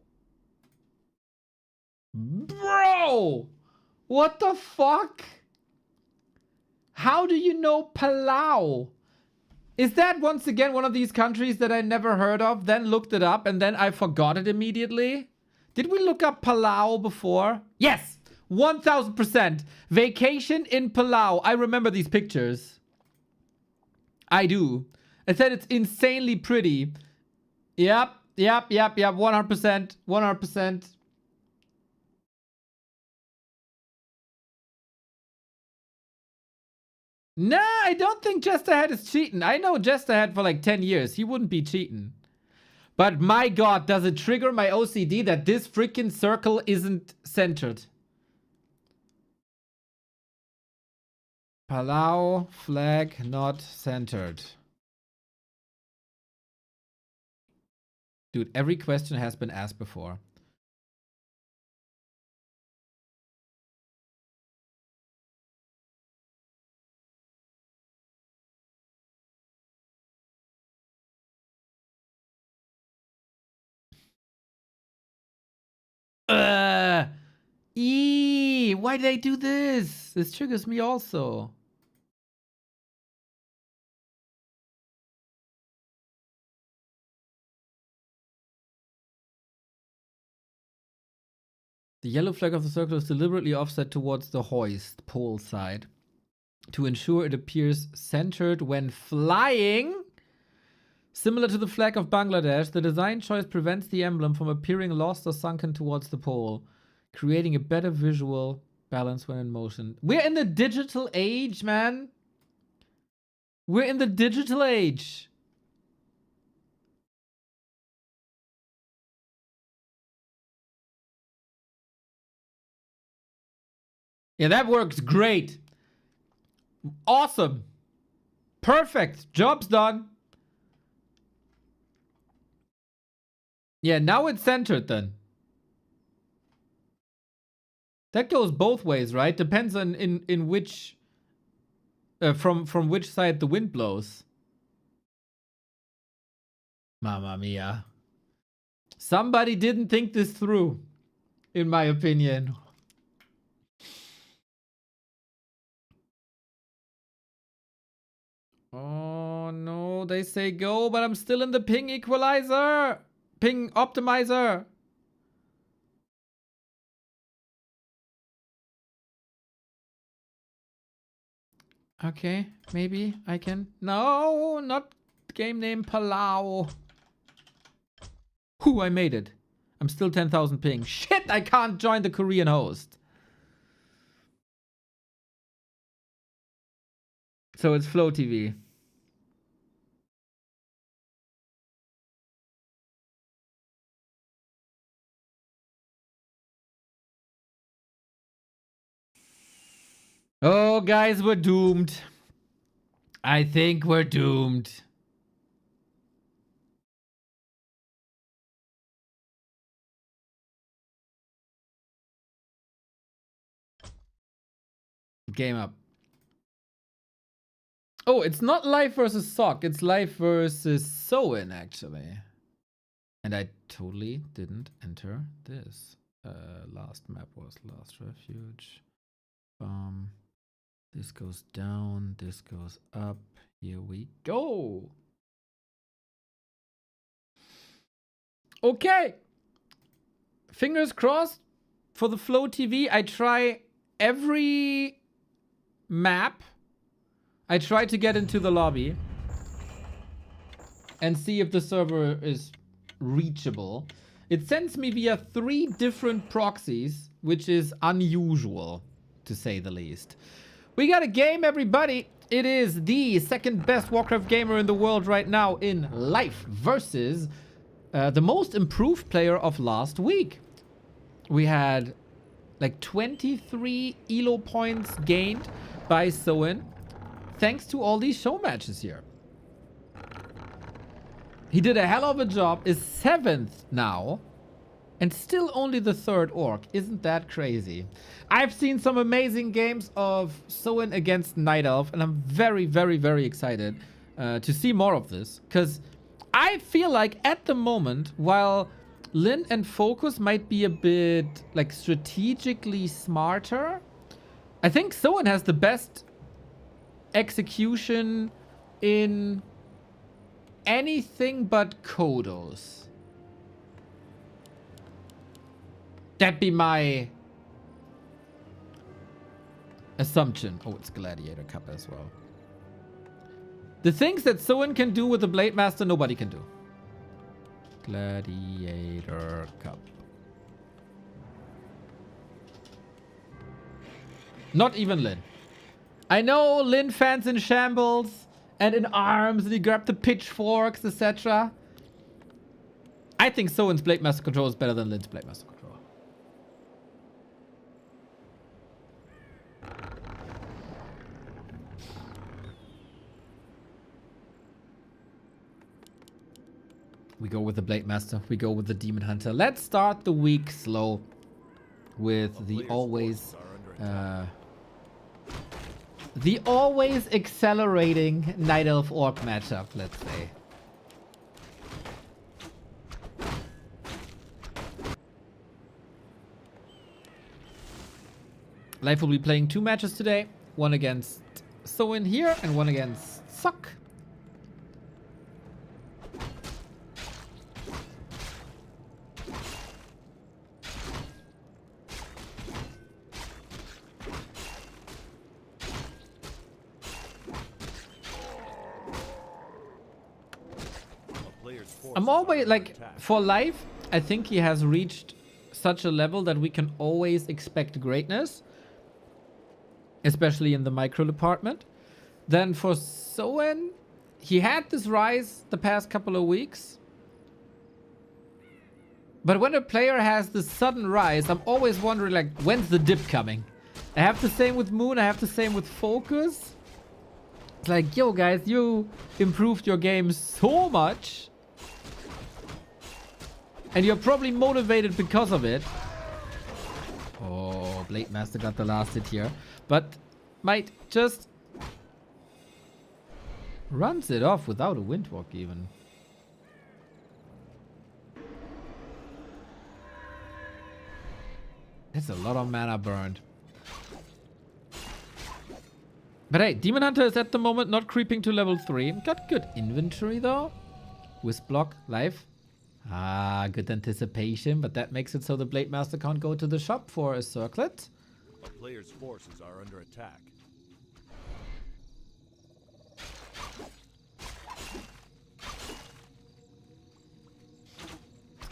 Bro! What the fuck? How do you know Palau? Is that once again one of these countries that I never heard of, then looked it up, and then I forgot it immediately? Did we look up Palau before? Yes! 1000%. Vacation in Palau. I remember these pictures. I do. I said it's insanely pretty. Yep. Yep. 100%. 100%. Nah, I don't think Jesterhead is cheating. I know Jesterhead for like 10 years. He wouldn't be cheating. But my god, does it trigger my OCD that this freaking circle isn't centered? Palau flag not centered. Dude, every question has been asked before. Why did I do this? This triggers me also. The yellow flag of the circle is deliberately offset towards the hoist pole side to ensure it appears centered when flying. Similar to the flag of Bangladesh, the design choice prevents the emblem from appearing lost or sunken towards the pole, creating a better visual balance when in motion. We're in the digital age, man. We're in the digital age. Yeah, that works great. Awesome. Perfect. Job's done. Yeah, now it's centered then. That goes both ways, right? Depends on in which from which side the wind blows. Mamma mia. Somebody didn't think this through, in my opinion. Oh no, they say go, but I'm still in the ping equalizer. Ping optimizer. Okay, maybe I can. No, not game name Palau. Whew, I made it. I'm still 10,000 ping. Shit, I can't join the Korean host. So it's Flow TV. Oh, guys, we're doomed. I think we're doomed. Game up. Oh, it's not life versus Sock. It's life versus Soin, actually. And I totally didn't enter this. Last map was Last Refuge. This goes down. This goes up. Here we go. Okay. Fingers crossed for the Flow TV. I try every map. I try to get into the lobby and see if the server is reachable. It sends me via 3 different proxies, which is unusual, to say the least. We got a game, everybody. It is the second best Warcraft gamer in the world right now in life versus the most improved player of last week. We had like 23 elo points gained by Soin, thanks to all these show matches here. He did a hell of a job, is 7th now, and still only the 3rd orc. Isn't that crazy? I've seen some amazing games of Soin against Night Elf, and I'm very, very, very excited to see more of this. Because I feel like at the moment, while Lin and Focus might be a bit like strategically smarter, I think Soin has the best execution in anything but Kodos. That'd be my assumption. Oh, it's Gladiator Cup as well. The things that Soin can do with the Blade Master, nobody can do. Gladiator Cup. Not even Lin. I know Lin fans in shambles and in arms and he grabbed the pitchforks, etc. I think Soen's Blade Master Control is better than Lin's Blade Master Control. We go with the Blade Master. We go with the Demon Hunter. Let's start the week slow with the always accelerating Night Elf Orc matchup, let's say. Life will be playing 2 matches today. One against Soen here and one against Suck. I'm always like, for Life, I think he has reached such a level that we can always expect greatness, especially in the micro department. Then for Soen, he had this rise the past couple of weeks. But when a player has this sudden rise, I'm always wondering, like, when's the dip coming? I have the same with Moon, I have the same with Focus. It's like, yo guys, you improved your game so much. And you're probably motivated because of it. Oh, Blade Master got the last hit here. But might just runs it off without a Windwalk even. That's a lot of mana burned. But hey, Demon Hunter is at the moment not creeping to level 3. Got good inventory though. Wisp block, life. Ah, good anticipation, but that makes it so the Blade Master can't go to the shop for a circlet. A player's forces are under attack.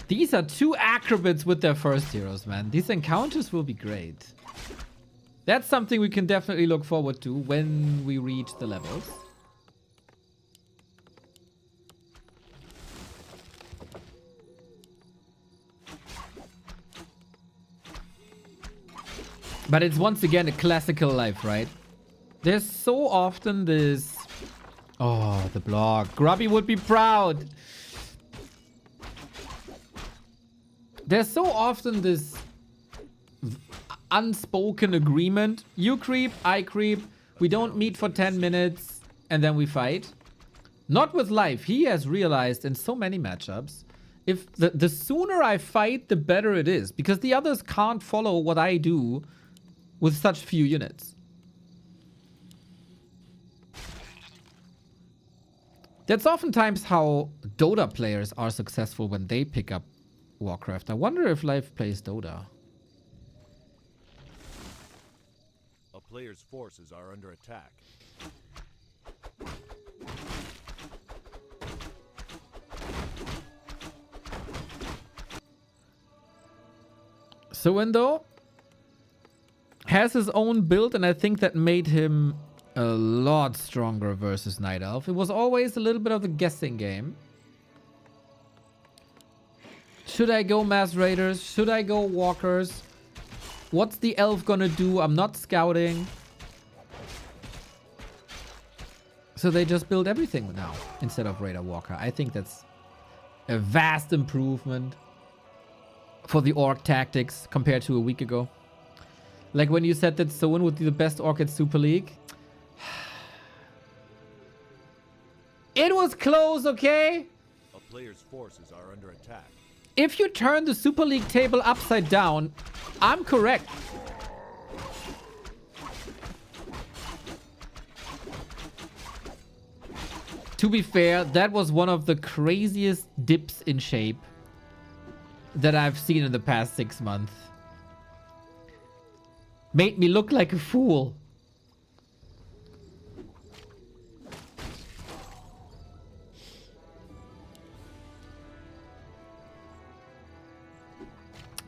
These are 2 acrobats with their first heroes, man. These encounters will be great. That's something we can definitely look forward to when we reach the levels. But it's once again a classical Life, right? There's so often this... Oh, the block. Grubby would be proud. There's so often this unspoken agreement. You creep, I creep. We don't meet for 10 minutes and then we fight. Not with Life. He has realized in so many matchups, if the sooner I fight, the better it is. Because the others can't follow what I do with such few units. That's oftentimes how Dota players are successful when they pick up Warcraft. I wonder if Life plays Dota. A player's forces are under attack. Soendo has his own build, and I think that made him a lot stronger versus Night Elf. It was always a little bit of a guessing game. Should I go Mass Raiders? Should I go Walkers? What's the Elf gonna do? I'm not scouting. So they just build everything now instead of Raider Walker. I think that's a vast improvement for the Orc tactics compared to a week ago. Like when you said that Soen would be the best Orc at Super League. It was close, okay? A player's forces are under attack. If you turn the Super League table upside down, I'm correct. To be fair, that was one of the craziest dips in shape that I've seen in the past 6 months. Made me look like a fool.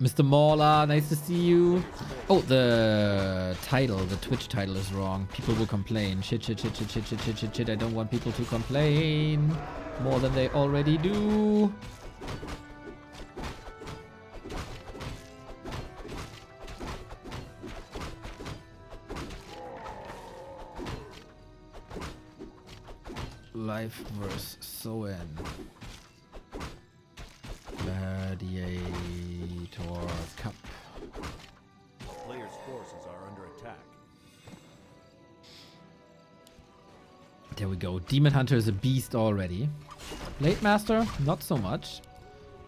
Mr. Mauler, nice to see you. Oh, the title, the Twitch title is wrong. People will complain. Shit, shit, shit, shit, shit, shit, shit, shit, shit. I don't want people to complain more than they already do. Life versus Soen. Gladiator Cup. Players' forces are under attack. There we go. Demon Hunter is a beast already. Blade Master, not so much.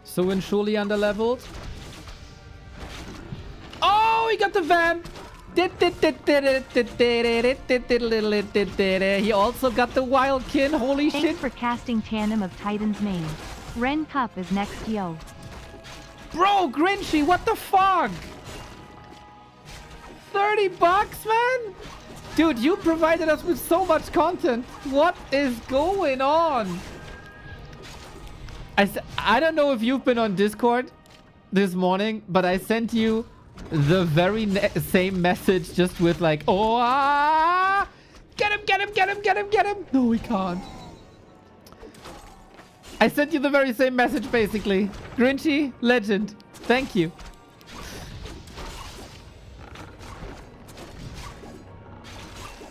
Soen surely underleveled. Oh, he got the vamp. He also got the Wildkin. Holy Thanks shit. for casting Tandem of Titan's main. Ren Cup is next, yo. Bro, Grinchy, what the fuck? 30 bucks, man? Dude, you provided us with so much content. What is going on? I don't know if you've been on Discord this morning, but I sent you the very same message just with like, oh, get him, get him, get him, get him, get him. No, we can't. I sent you the very same message, basically. Grinchy, legend. Thank you.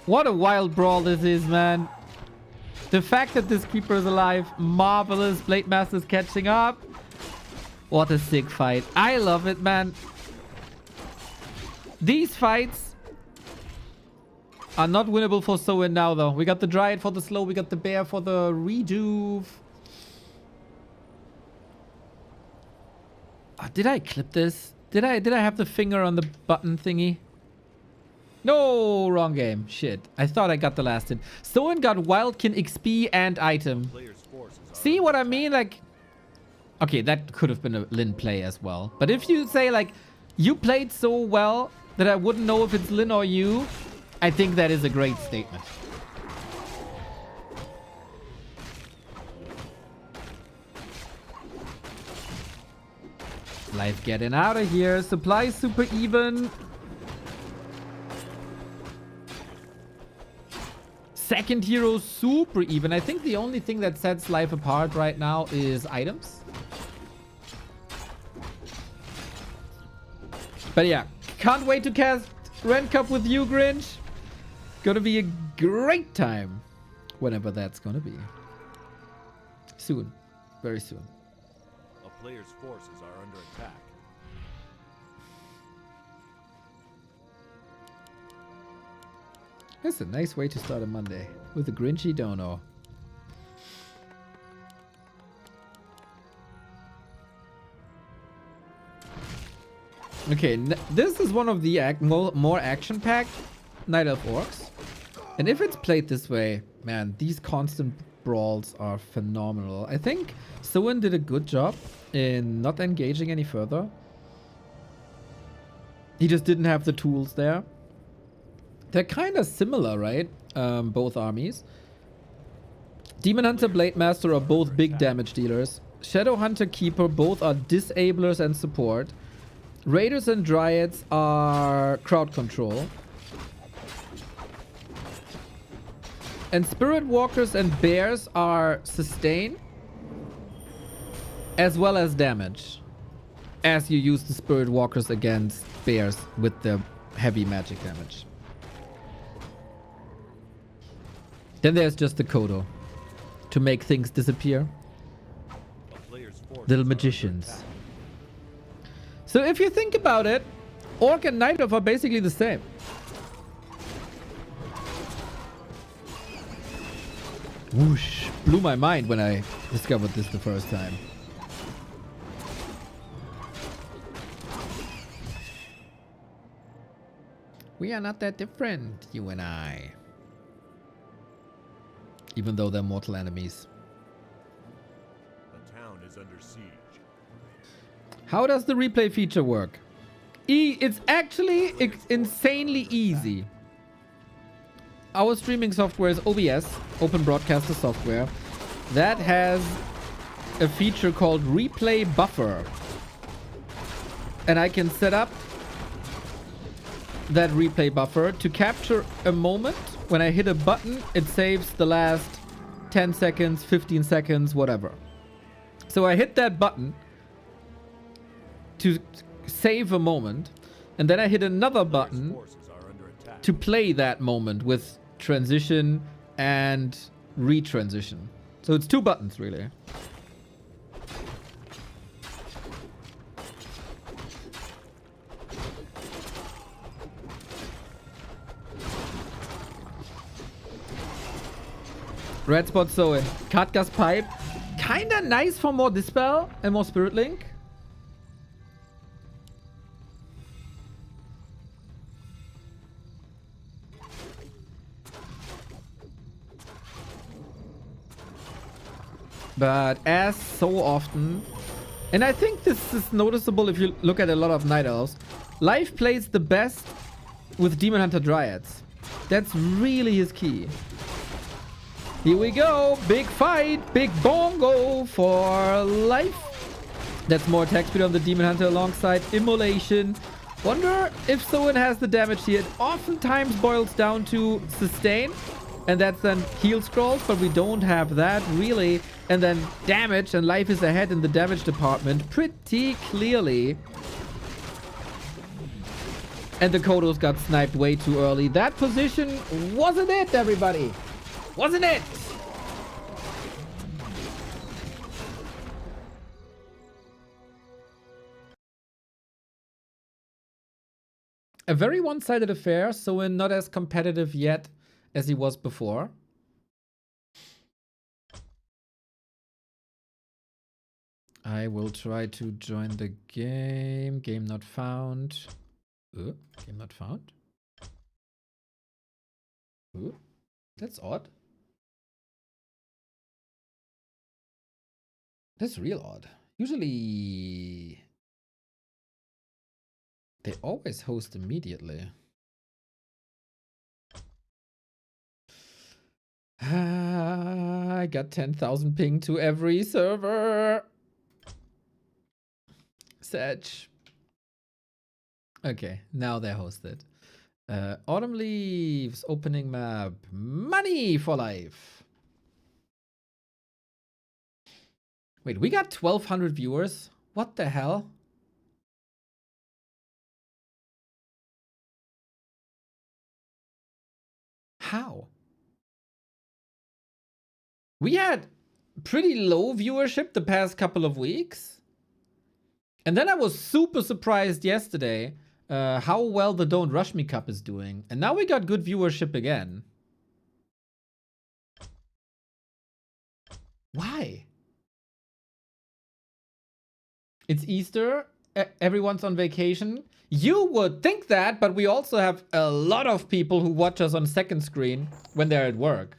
What a wild brawl this is, man. The fact that this creeper is alive, marvelous. Blade Master's catching up. What a sick fight. I love it, man. These fights are not winnable for Soen now, though. We got the Dryad for the slow. We got the Bear for the rejuve. Did I clip this? Did I have the finger on the button thingy? No, wrong game. Shit. I thought I got the last hit. Soen got Wildkin XP and item. Players' forces are See what I mean? Like, okay, that could have been a Lin play as well. But if you say, like, you played so well that I wouldn't know if it's Lin or you, I think that is a great statement. Life getting out of here. Supply super even. Second hero super even. I think the only thing that sets life apart right now is items. But yeah, can't wait to cast Ren Cup with you, Grinch. Gonna be a great time. Whenever that's gonna be. Soon. Very soon. A player's forces are under attack. That's a nice way to start a Monday. With a Grinchy dono. Okay, this is one of the more action-packed Night Elf Orcs. And if it's played this way, man, these constant brawls are phenomenal. I think Soen did a good job in not engaging any further. He just didn't have the tools there. They're kind of similar, right? Both armies. Demon Hunter, Blade Master are both big damage dealers. Shadow Hunter, Keeper both are disablers and support. Raiders and Dryads are crowd control. And Spirit Walkers and Bears are sustain as well as damage. As you use the Spirit Walkers against Bears with the heavy magic damage. Then there's just the Kodo to make things disappear. A player's forces Little are under magicians. attack. So if you think about it, Orc and Night Elf are basically the same. Whoosh. Blew my mind when I discovered this the first time. We are not that different, you and I. Even though they're mortal enemies. The town is under siege. How does the replay feature work? It's actually insanely easy. Our streaming software is OBS, Open Broadcaster Software. That has a feature called Replay Buffer. And I can set up that replay buffer to capture a moment. When I hit a button, it saves the last 10 seconds, 15 seconds, whatever. So I hit that button to save a moment, and then I hit another button Forces are under attack. to play that moment with transition and retransition. So it's 2 buttons, really. Red spot Zoe. Katga's pipe. Kinda nice for more Dispel and more Spirit Link. But as so often, and I think this is noticeable if you look at a lot of Night Elves, Life plays the best with Demon Hunter Dryads. That's really his key. Here we go. Big fight. Big bongo for Life. That's more attack speed on the Demon Hunter alongside Immolation. Wonder if Soin has the damage here. It oftentimes boils down to sustain. And that's then heal scrolls, but we don't have that really. And then damage, and Life is ahead in the damage department pretty clearly. And the Kodos got sniped way too early. That position wasn't it, everybody. Wasn't it? A very one-sided affair, so we're not as competitive yet as he was before. I will try to join the game. Game not found. Game not found. That's odd. That's real odd. Usually they always host immediately. I got 10,000 ping to every server. Sedge. Okay, now they're hosted. Autumn Leaves, opening map. Money for Life. Wait, we got 1,200 viewers? What the hell? How? We had pretty low viewership the past couple of weeks. And then I was super surprised yesterday how well the Don't Rush Me Cup is doing. And now we got good viewership again. Why? It's Easter. Everyone's on vacation. You would think that, but we also have a lot of people who watch us on second screen when they're at work.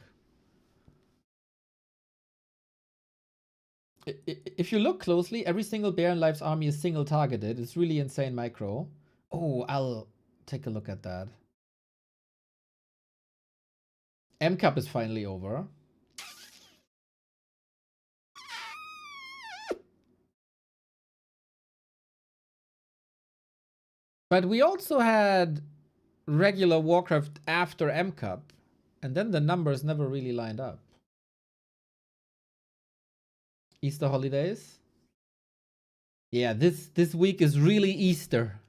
If you look closely, every single Bear in Life's army is single targeted. It's really insane micro. Oh, I'll take a look at that. M Cup is finally over. But we also had regular Warcraft after M Cup, and then the numbers never really lined up. Easter holidays. Yeah, this week is really Easter.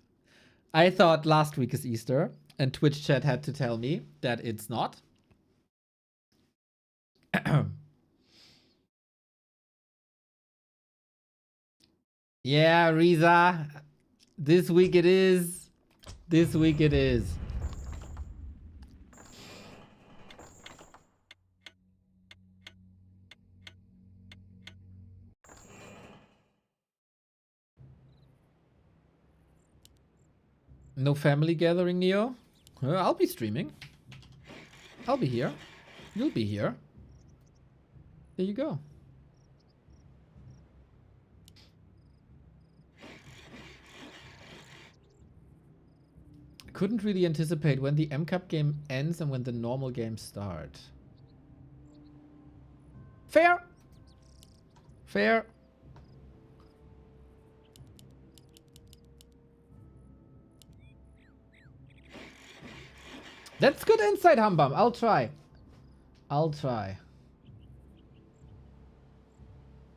I thought last week is Easter, and Twitch chat had to tell me that it's not. Yeah, Riza. This week it is. This week it is. No family gathering, Neo? I'll be streaming. I'll be here. You'll be here. There you go. Couldn't really anticipate when the M Cup game ends and when the normal games start. Fair. Fair. That's good insight, Humbum. I'll try.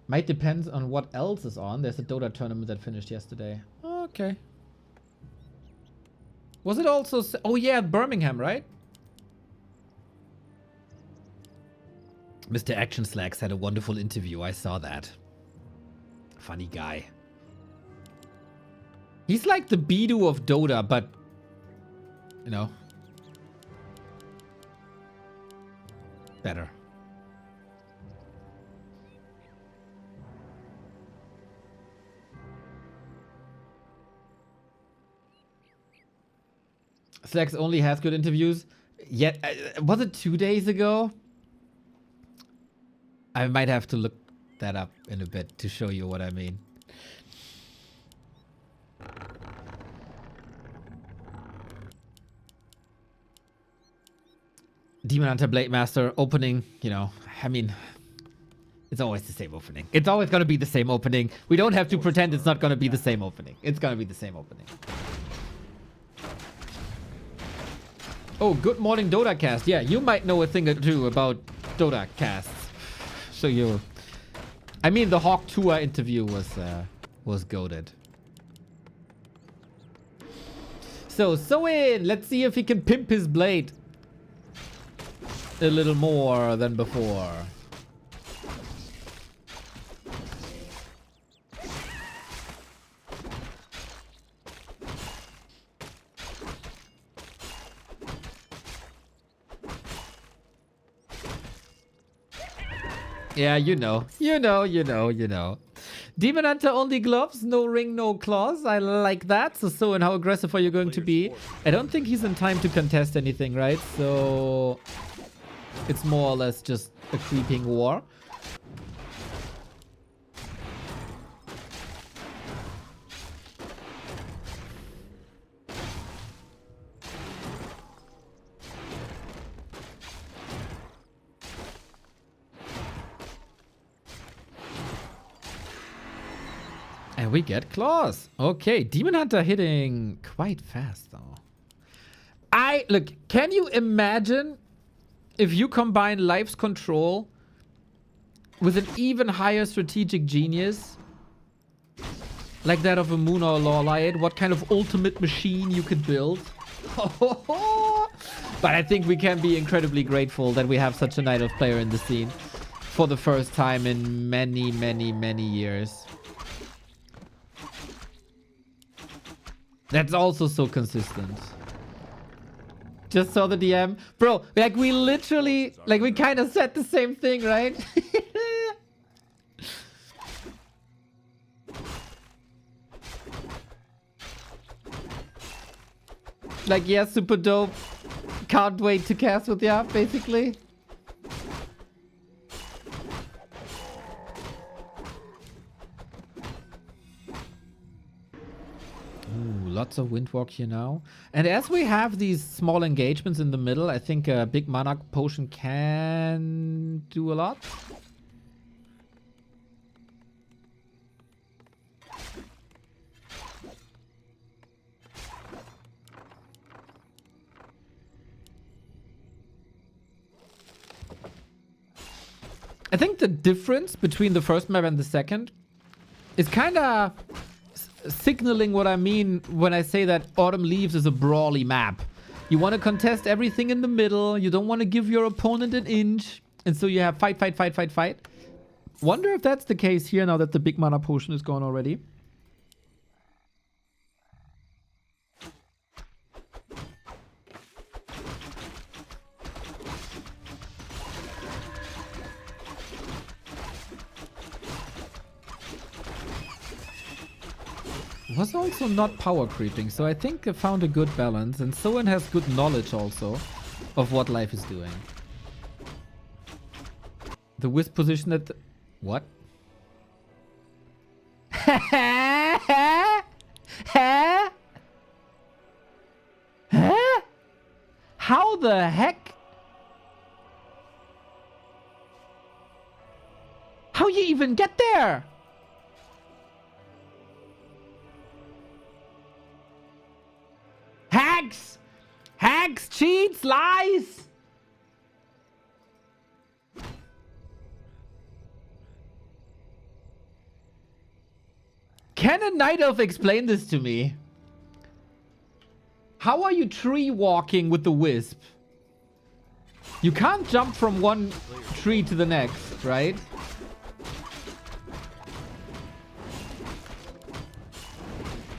Might depend on what else is on. There's a Dota tournament that finished yesterday. Okay. Was it also... Oh yeah, Birmingham, right? Mr. Action Slacks had a wonderful interview. I saw that. Funny guy. He's like the Bidu of Dota, but... You know... better. Slacks only has good interviews. Yet, was it 2 days ago? I might have to look that up in a bit to show you what I mean. Demon Hunter Blade Master opening, you know, I mean, it's always the same opening. It's always going to be the same opening. We don't have to pretend it's not going to be the same opening. It's going to be the same opening. Oh, good morning, Dota Cast. Yeah, you might know a thing or two about Dota Casts. So you... I mean, the Hawk Tour interview was goated. So in, let's see if he can pimp his blade a little more than before. Yeah, you know. Demon Hunter only gloves, no ring, no claws. I like that. So and how aggressive are you going to be? I don't think he's in time to contest anything, right? So it's more or less just a creeping war. And we get claws. Okay, Demon Hunter hitting quite fast though. Look, can you imagine if you combine Life's Control with an even higher strategic genius like that of a Moon or a Lawlight, what kind of ultimate machine you could build? But I think we can be incredibly grateful that we have such a Night Elf player in the scene for the first time in many, many, many years. That's also so consistent. Just saw the DM. Bro, like we literally, like we kind of said the same thing, right? Like, yeah, super dope. Can't wait to cast with ya, basically. Lots of Windwalk here now. And as we have these small engagements in the middle, I think a big mana potion can do a lot. I think the difference between the first map and the second is kind of signaling what I mean when I say that Autumn Leaves is a brawly map. You want to contest everything in the middle. You don't want to give your opponent an inch. And so you have fight. Wonder if that's the case here now that the big mana potion is gone already. Was also not power creeping, so I think I found a good balance, and Soen has good knowledge also of what life is doing. The Wisp position at the... What? How the heck? How you even get there? Hags! Hacks, cheats, lies! Can a Night Elf explain this to me? How are you tree walking with the Wisp? You can't jump from one tree to the next, right?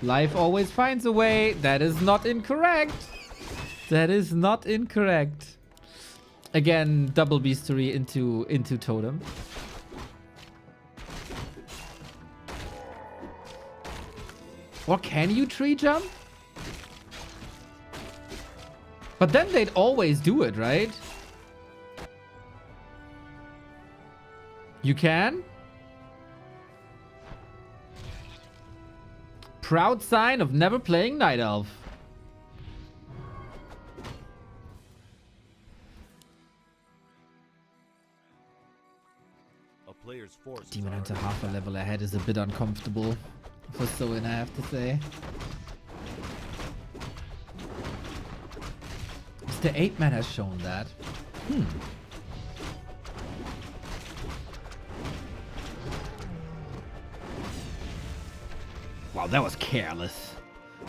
Life always finds a way. That is not incorrect. That is not incorrect. Again, double beastery into totem. Or can you tree jump? But then they'd always do it, right? You can? Proud sign of never playing Night Elf. A player's force. Demon Hunter half a level ahead is a bit uncomfortable for Soin, I have to say. Mr. 8-Man has shown that. Wow, that was careless.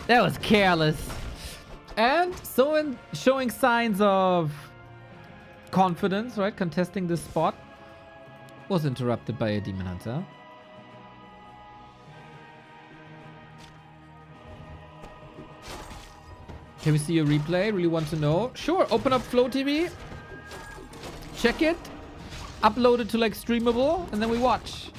That was careless. And Soin showing signs of confidence, right? Contesting this spot. Was interrupted by a Demon Hunter. Can we see a replay? Really want to know? Sure, open up Flow TV. Check it. Upload it to like streamable, and then we watch.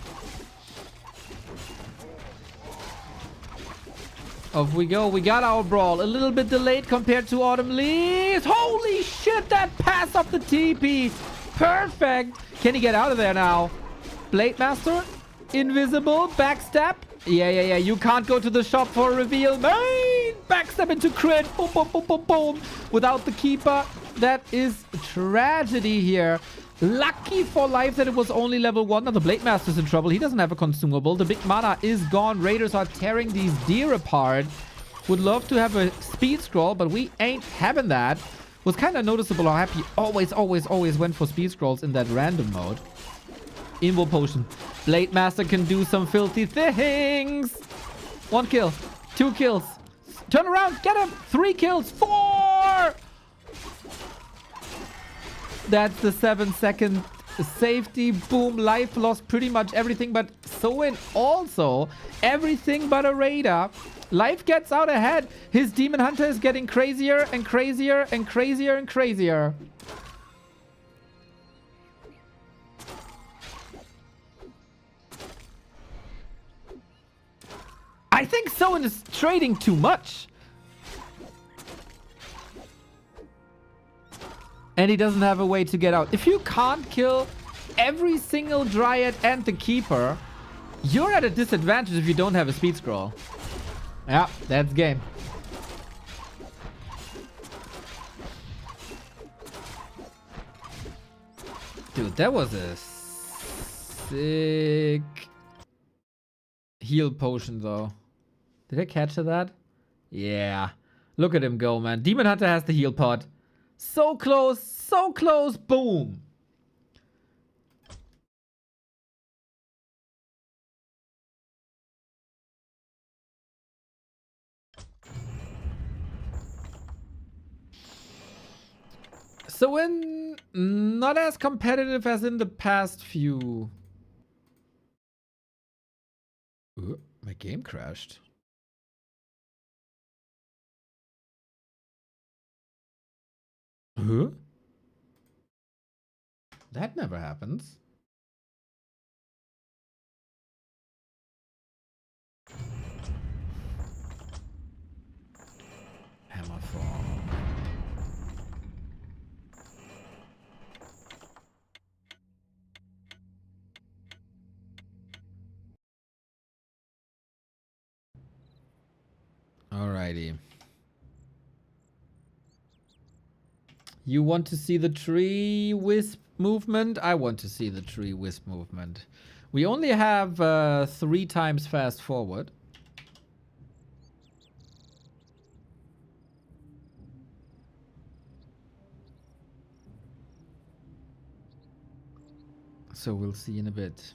Off we go. We got our brawl. A little bit delayed compared to Autumn Leaves. Holy shit, that pass off the TP. Perfect. Can he get out of there now? Blade Master. Invisible. Backstab. Yeah. You can't go to the shop for a reveal. Main. Backstab into crit. Boom, boom, boom, boom, boom. Without the keeper. That is tragedy here. Lucky for Life that it was only level 1. Now the Blade Master's in trouble. He doesn't have a consumable. The big mana is gone. Raiders are tearing these deer apart. Would love to have a speed scroll, but we ain't having that. Was kind of noticeable how happy always went for speed scrolls in that random mode. Invo Potion. Blade Master can do some filthy things. 1 kill. 2 kills. Turn around. Get him. 3 kills. 4. That's the 7-second safety. Boom. Life lost pretty much everything, but Soin also everything but a Raider. Life gets out ahead. His Demon Hunter is getting crazier and crazier and crazier and crazier. I think Soin is trading too much. And he doesn't have a way to get out. If you can't kill every single Dryad and the Keeper, you're at a disadvantage if you don't have a speed scroll. Yeah, that's game. Dude, that was a sick heal potion though. Did I catch that? Yeah. Look at him go, man. Demon Hunter has the heal pod. So close, boom. So when not as competitive as in the past few. Ooh, my game crashed. Huh? That never happens. Hammerfall. Alrighty. You want to see the tree wisp movement? I want to see the tree wisp movement. We only have 3 times fast forward. So we'll see in a bit.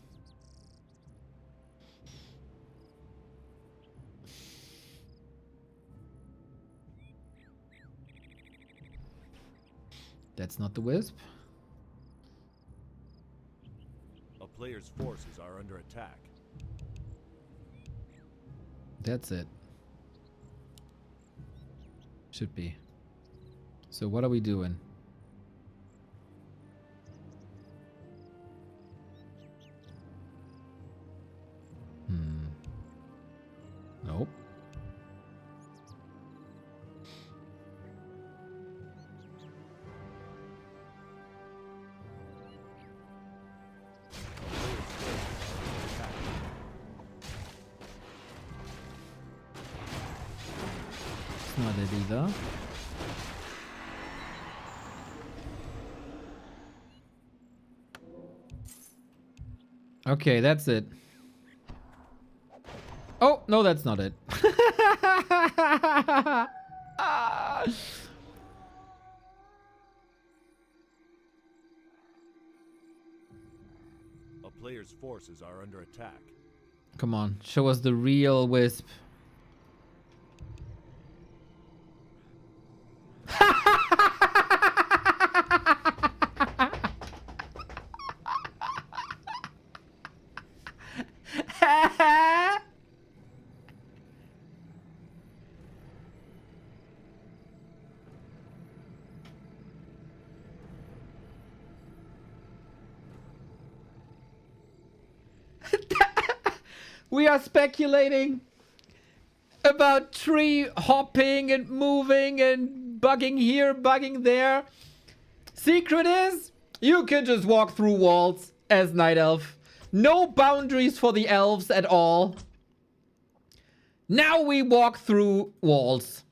That's not the Wisp. A player's forces are under attack. That's it. Should be. So what are we doing? Nope. It's not it either. Okay, that's it. Oh, no, that's not it. A player's forces are under attack. Come on, show us the real Wisp. We are speculating about tree hopping and moving and bugging here, bugging there. Secret is, you can just walk through walls as Night Elf. No boundaries for the elves at all. Now we walk through walls.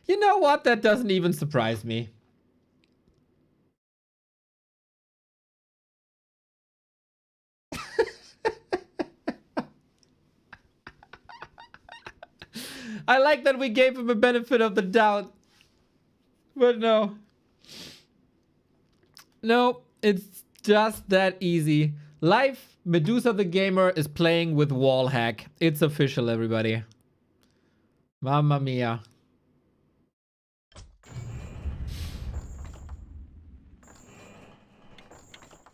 You know what? That doesn't even surprise me. I like that we gave him a benefit of the doubt. But no. No, it's just that easy. Live, Medusa the Gamer is playing with wall hack. It's official, everybody. Mamma mia.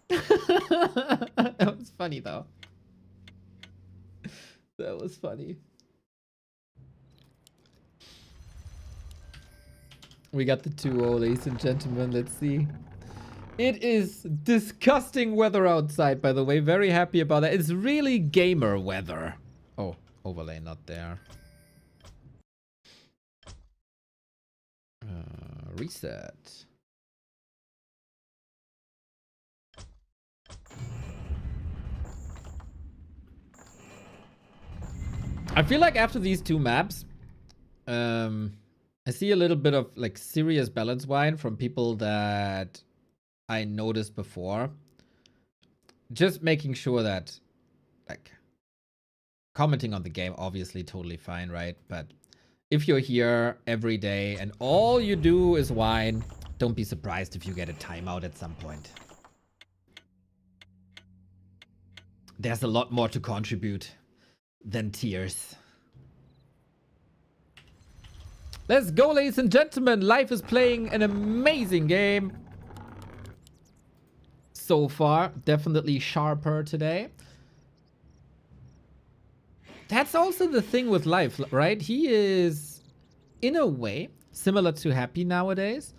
That was funny, though. That was funny. We got the 2-0, ladies and gentlemen. Let's see. It is disgusting weather outside, by the way. Very happy about that. It's really gamer weather. Oh, overlay not there. Reset. I feel like after these two maps, I see a little bit of like serious balance wine from people that I noticed before. Just making sure that, like, commenting on the game, obviously totally fine, right? But if you're here every day and all you do is whine, don't be surprised if you get a timeout at some point. There's a lot more to contribute than tears. Let's go, ladies and gentlemen. Life is playing an amazing game. So far, definitely sharper today. That's also the thing with Life, right? He is, in a way, similar to Happy nowadays,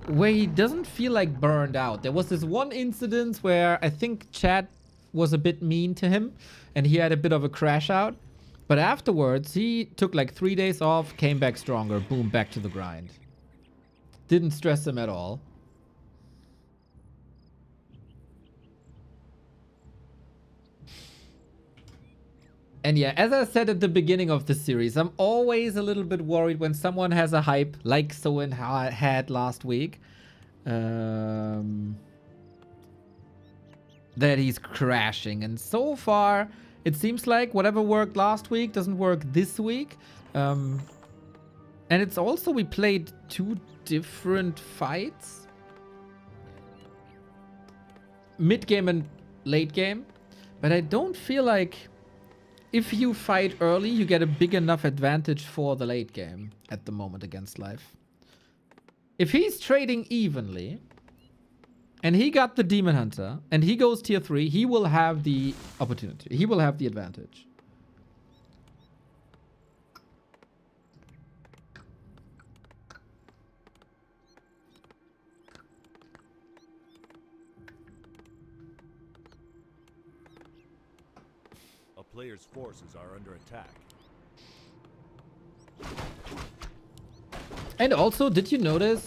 where he doesn't feel like burned out. There was this one incident where I think chat was a bit mean to him and he had a bit of a crash out. But afterwards, he took like 3 days off, came back stronger, boom, back to the grind. Didn't stress him at all. And yeah, as I said at the beginning of the series, I'm always a little bit worried when someone has a hype, like Soen had last week, that he's crashing. And so far, it seems like whatever worked last week doesn't work this week. And it's also, we played 2 different fights. mid game and late game, but I don't feel like if you fight early, you get a big enough advantage for the late game at the moment against Life. If he's trading evenly, and he got the Demon Hunter, and he goes tier 3, he will have the opportunity. He will have the advantage. A player's forces are under attack. And also, did you notice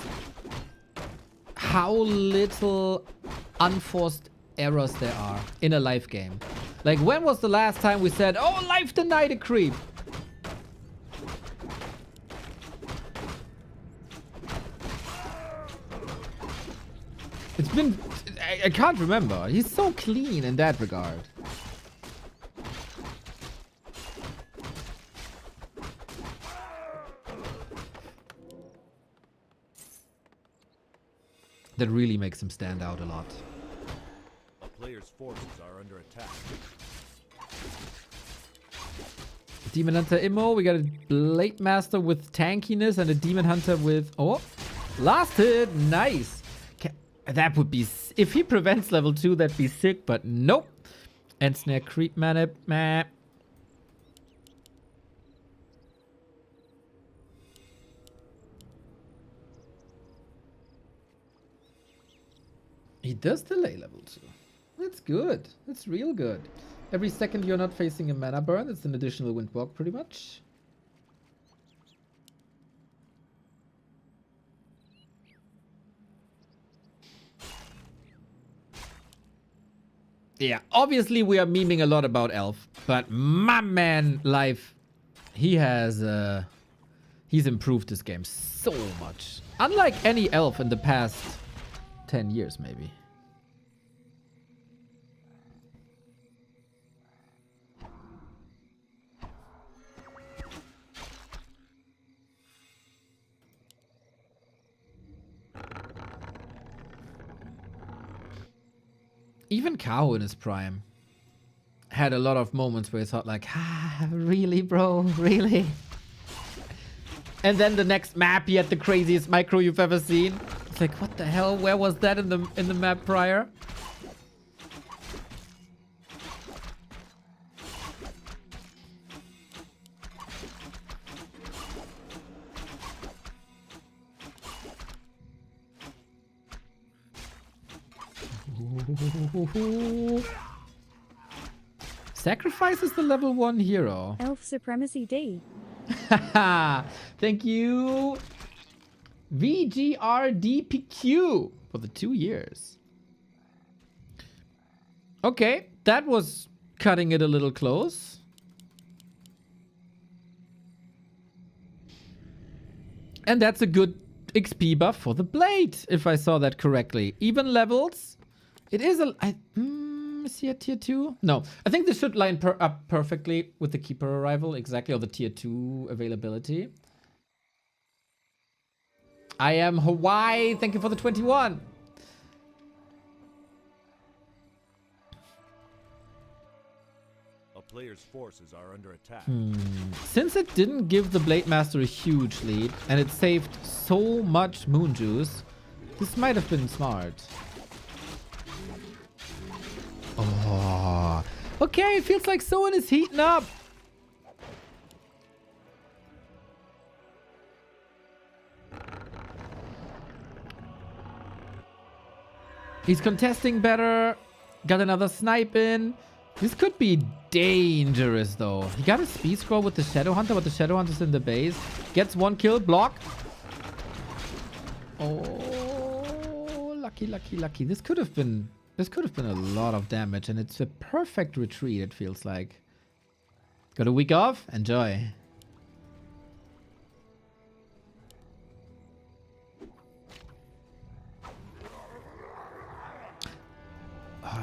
how little unforced errors there are in a live game? Like, when was the last time we said, oh, life denied a creep? It's been... I can't remember. He's so clean in that regard. That really makes him stand out a lot. A player's forces are under attack. Demon Hunter Immo. We got a Blade Master with tankiness and a Demon Hunter with... Oh, last hit. Nice. That would be... If he prevents level 2, that'd be sick, but nope. And Snare Creep Man. Meh. He does delay level 2. That's good. That's real good. Every second you're not facing a mana burn, it's an additional Windwalk pretty much. Yeah, obviously we are memeing a lot about Elf, but my man, Life, he has, he's improved this game so much. Unlike any Elf in the past 10 years, maybe. Even Kao in his prime had a lot of moments where he thought like, ah, really, bro? Really? And then the next map, he had the craziest micro you've ever seen. It's like, what the hell? Where was that in the map prior? Sacrifice is the level 1 hero. Elf Supremacy D. Thank you, VGRDPQ, for the 2 years. Okay, that was cutting it a little close. And that's a good XP buff for the blade, if I saw that correctly. Even levels. It is a... is he at tier 2? No. I think this should line up perfectly with the Keeper arrival, exactly, or the tier 2 availability. I am Hawaii. Thank you for the 21. A player's forces are under attack. Since it didn't give the Blade Master a huge lead, and it saved so much moon juice, this might have been smart. Oh, okay, it feels like someone is heating up. He's contesting better. Got another snipe in. This could be dangerous, though. He got a speed scroll with the Shadow Hunter, but the Shadow Hunter's in the base. Gets 1 kill, block. Oh, lucky, lucky, lucky. This could have been a lot of damage, and it's a perfect retreat, it feels like. Got a week off? Enjoy.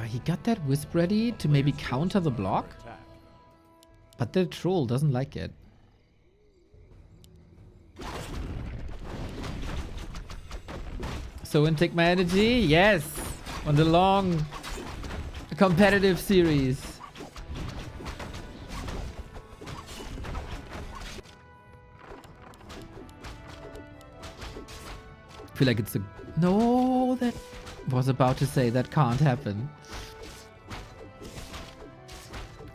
He got that Wisp ready to maybe counter the block, but the troll doesn't like it. So intake my energy, yes. On the long competitive series. I feel like it's a... No, that was about to say that can't happen.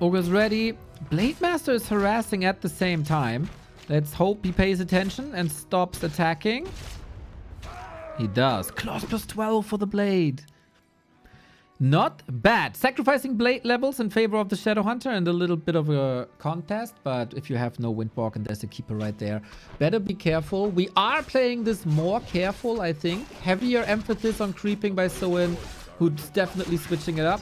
Ogre's ready. Blade Master is harassing at the same time. Let's hope he pays attention and stops attacking. He does. Claws plus 12 for the Blade. Not bad. Sacrificing Blade levels in favor of the Shadow Hunter and a little bit of a contest. But if you have no Windwalk and there's a Keeper right there, better be careful. We are playing this more careful, I think. Heavier emphasis on creeping by Soin, who's definitely switching it up.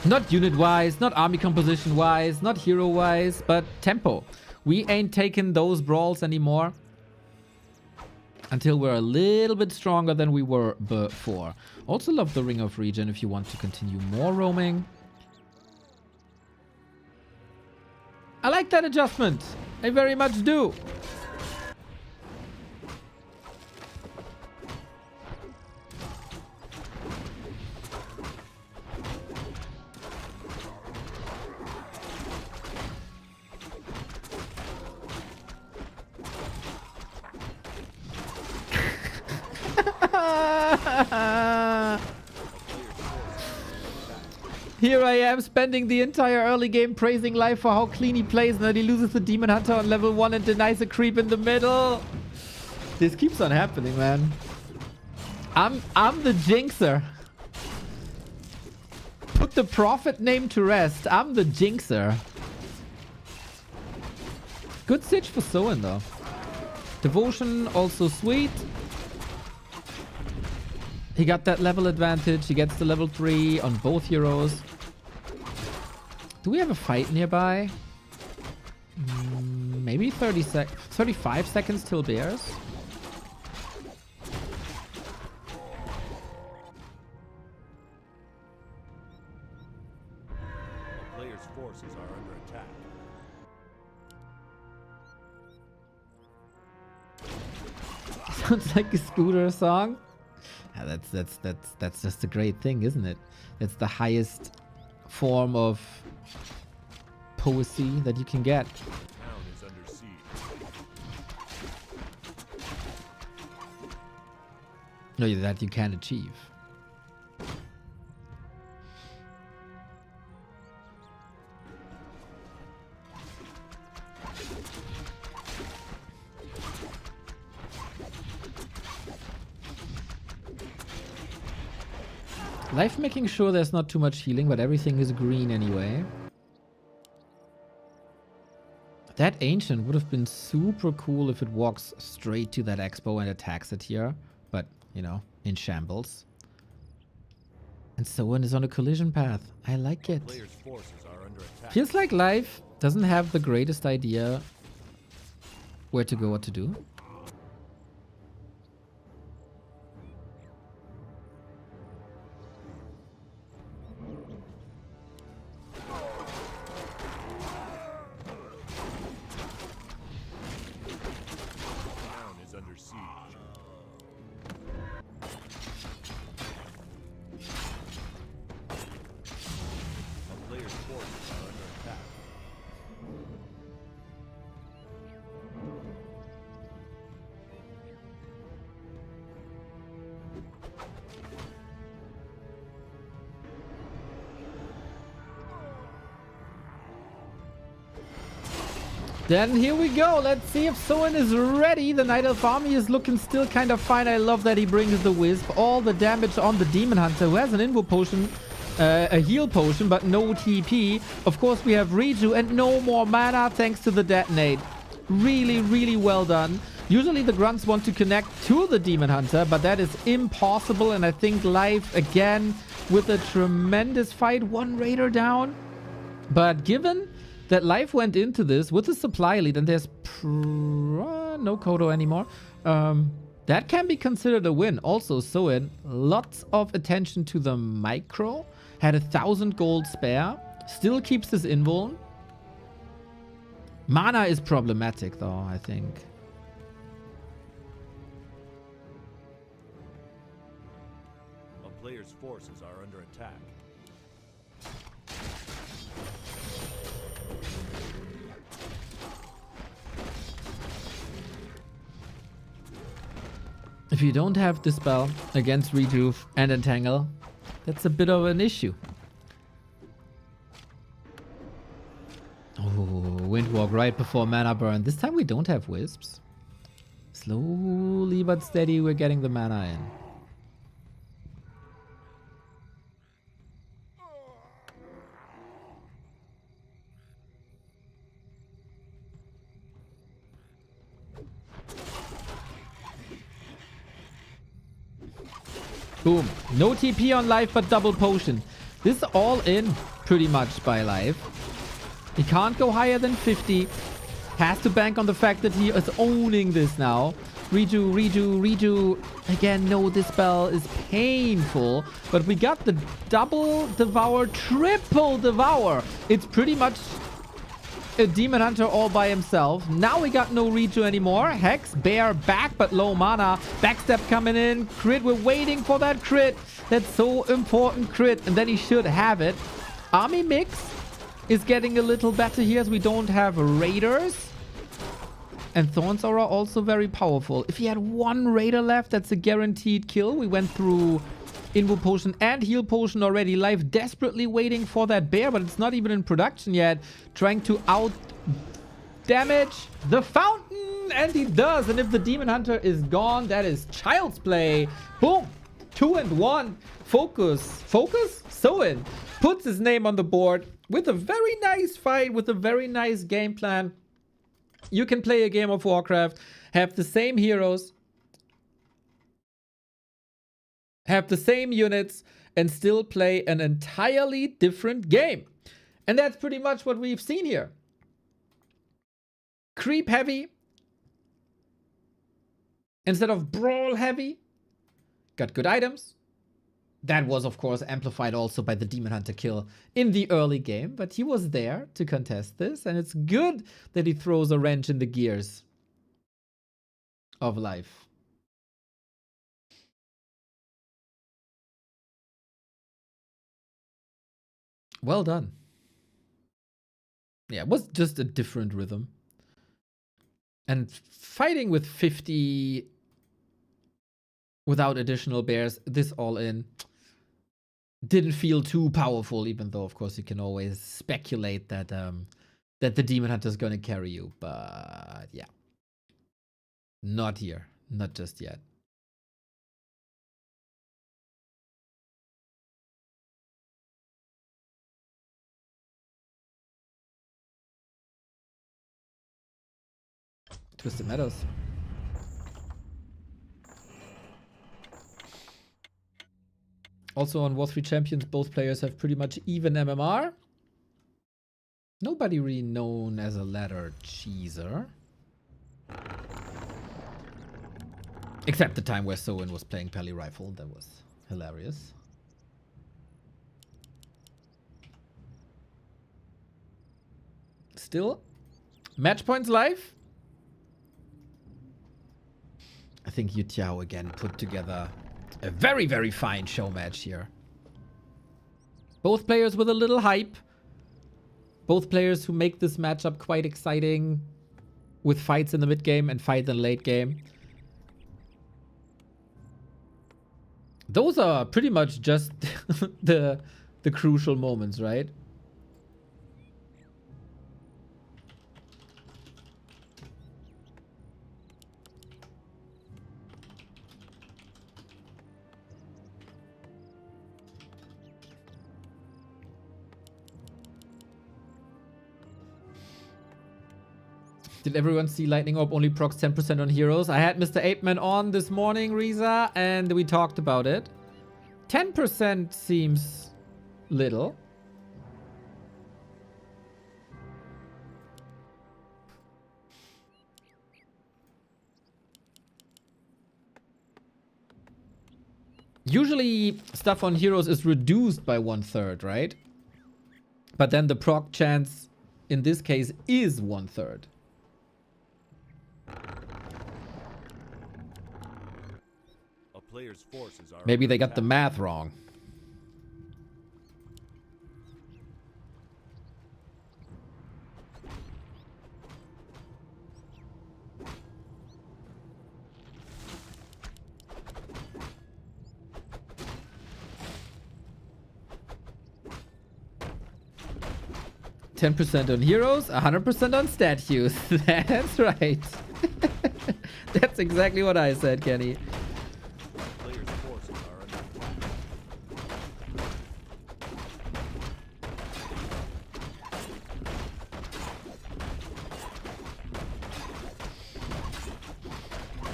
Not unit-wise, not army composition-wise, not hero-wise, but tempo. We ain't taking those brawls anymore until we're a little bit stronger than we were before. Also love the Ring of Regen if you want to continue more roaming. I like that adjustment. I very much do. Here I am spending the entire early game praising Life for how clean he plays, and then he loses the Demon Hunter on level 1 and denies a creep in the middle. This keeps on happening, man. I'm the jinxer. Put the prophet name to rest. I'm the jinxer. Good stitch for Soin though. Devotion also sweet. He got that level advantage. He gets the level 3 on both heroes. Do we have a fight nearby? Maybe 35 seconds till bears. The player's forces are under attack. Sounds like a Scooter song. Yeah, that's just a great thing, isn't it? That's the highest form of poesy that you can get. Town is under siege. No, that you can achieve. Life making sure there's not too much healing, but everything is green anyway. That Ancient would have been super cool if it walks straight to that Expo and attacks it here. But, you know, in shambles. And Soin is on a collision path. I like it. Player's forces are under attack. Feels like Life doesn't have the greatest idea where to go, what to do. Town is under siege. A player's forces are under attack. Then here we go. Let's see if Soin is ready. The Night Elf army is looking still kind of fine. I love that he brings the Wisp. All the damage on the Demon Hunter, who has an Invo potion, a heal potion, but no TP. Of course, we have Reju and no more mana thanks to the Detonate. Really, really well done. Usually the Grunts want to connect to the Demon Hunter, but that is impossible. And I think Life, again, with a tremendous fight. One Raider down. But given that Life went into this with a supply lead, and there's no Kodo anymore. That can be considered a win. Also, Soin, lots of attention to the micro. Had 1,000 gold spare. Still keeps his invuln. Mana is problematic though, I think. A player's forces are under attack. If you don't have Dispel against Rejuve and Entangle, that's a bit of an issue. Oh, Windwalk right before mana burn. This time we don't have Wisps. Slowly but steady, we're getting the mana in. Boom. No TP on Life, but double potion. This is all in pretty much by Life. He can't go higher than 50. Has to bank on the fact that he is owning this now. Reju. Again, no Dispel is painful. But we got the double Devour, triple Devour. It's pretty much a Demon Hunter all by himself. Now we got no Reju anymore. Hex, Bear back, but low mana. Backstep coming in. Crit, we're waiting for that crit. That's so important, crit. And then he should have it. Army mix is getting a little better here as we don't have Raiders. And Thorns Aura also very powerful. If he had one Raider left, that's a guaranteed kill. We went through Invo Potion and Heal Potion already. Life desperately waiting for that bear, but it's not even in production yet. Trying to out damage the fountain, and he does. And if the Demon Hunter is gone, that is child's play. Boom. 2 and 1. Focus. Soin puts his name on the board with a very nice fight, with a very nice game plan. You can play a game of Warcraft, have the same heroes, have the same units, and still play an entirely different game. And that's pretty much what we've seen here. Creep heavy instead of brawl heavy. Got good items. That was, of course, amplified also by the Demon Hunter kill in the early game. But he was there to contest this. And it's good that he throws a wrench in the gears of Life. Well done. Yeah, it was just a different rhythm. And fighting with 50 without additional bears, this all in, didn't feel too powerful, even though, of course, you can always speculate that that the Demon Hunter is going to carry you. But yeah, not here. Not just yet. Twisted Meadows. Also on War 3 Champions, both players have pretty much even MMR. Nobody really known as a ladder cheeser. Except the time where Soin was playing Pally Rifle. That was hilarious. Still, match points live. I think Yu Tiao again put together a very, very fine show match here. Both players with a little hype. Both players who make this matchup quite exciting with fights in the mid game and fights in the late game. Those are pretty much just the crucial moments, right? Did everyone see Lightning Orb only procs 10% on heroes? I had Mr. Apeman on this morning, Riza, and we talked about it. 10% seems little. Usually stuff on heroes is reduced by 1/3, right? But then the proc chance in this case is 1/3. A player's forces are Maybe under they got the attack. math wrong. %10 on heroes, 100% on statues. That's right. That's exactly what I said, Kenny. A player's forces are under attack.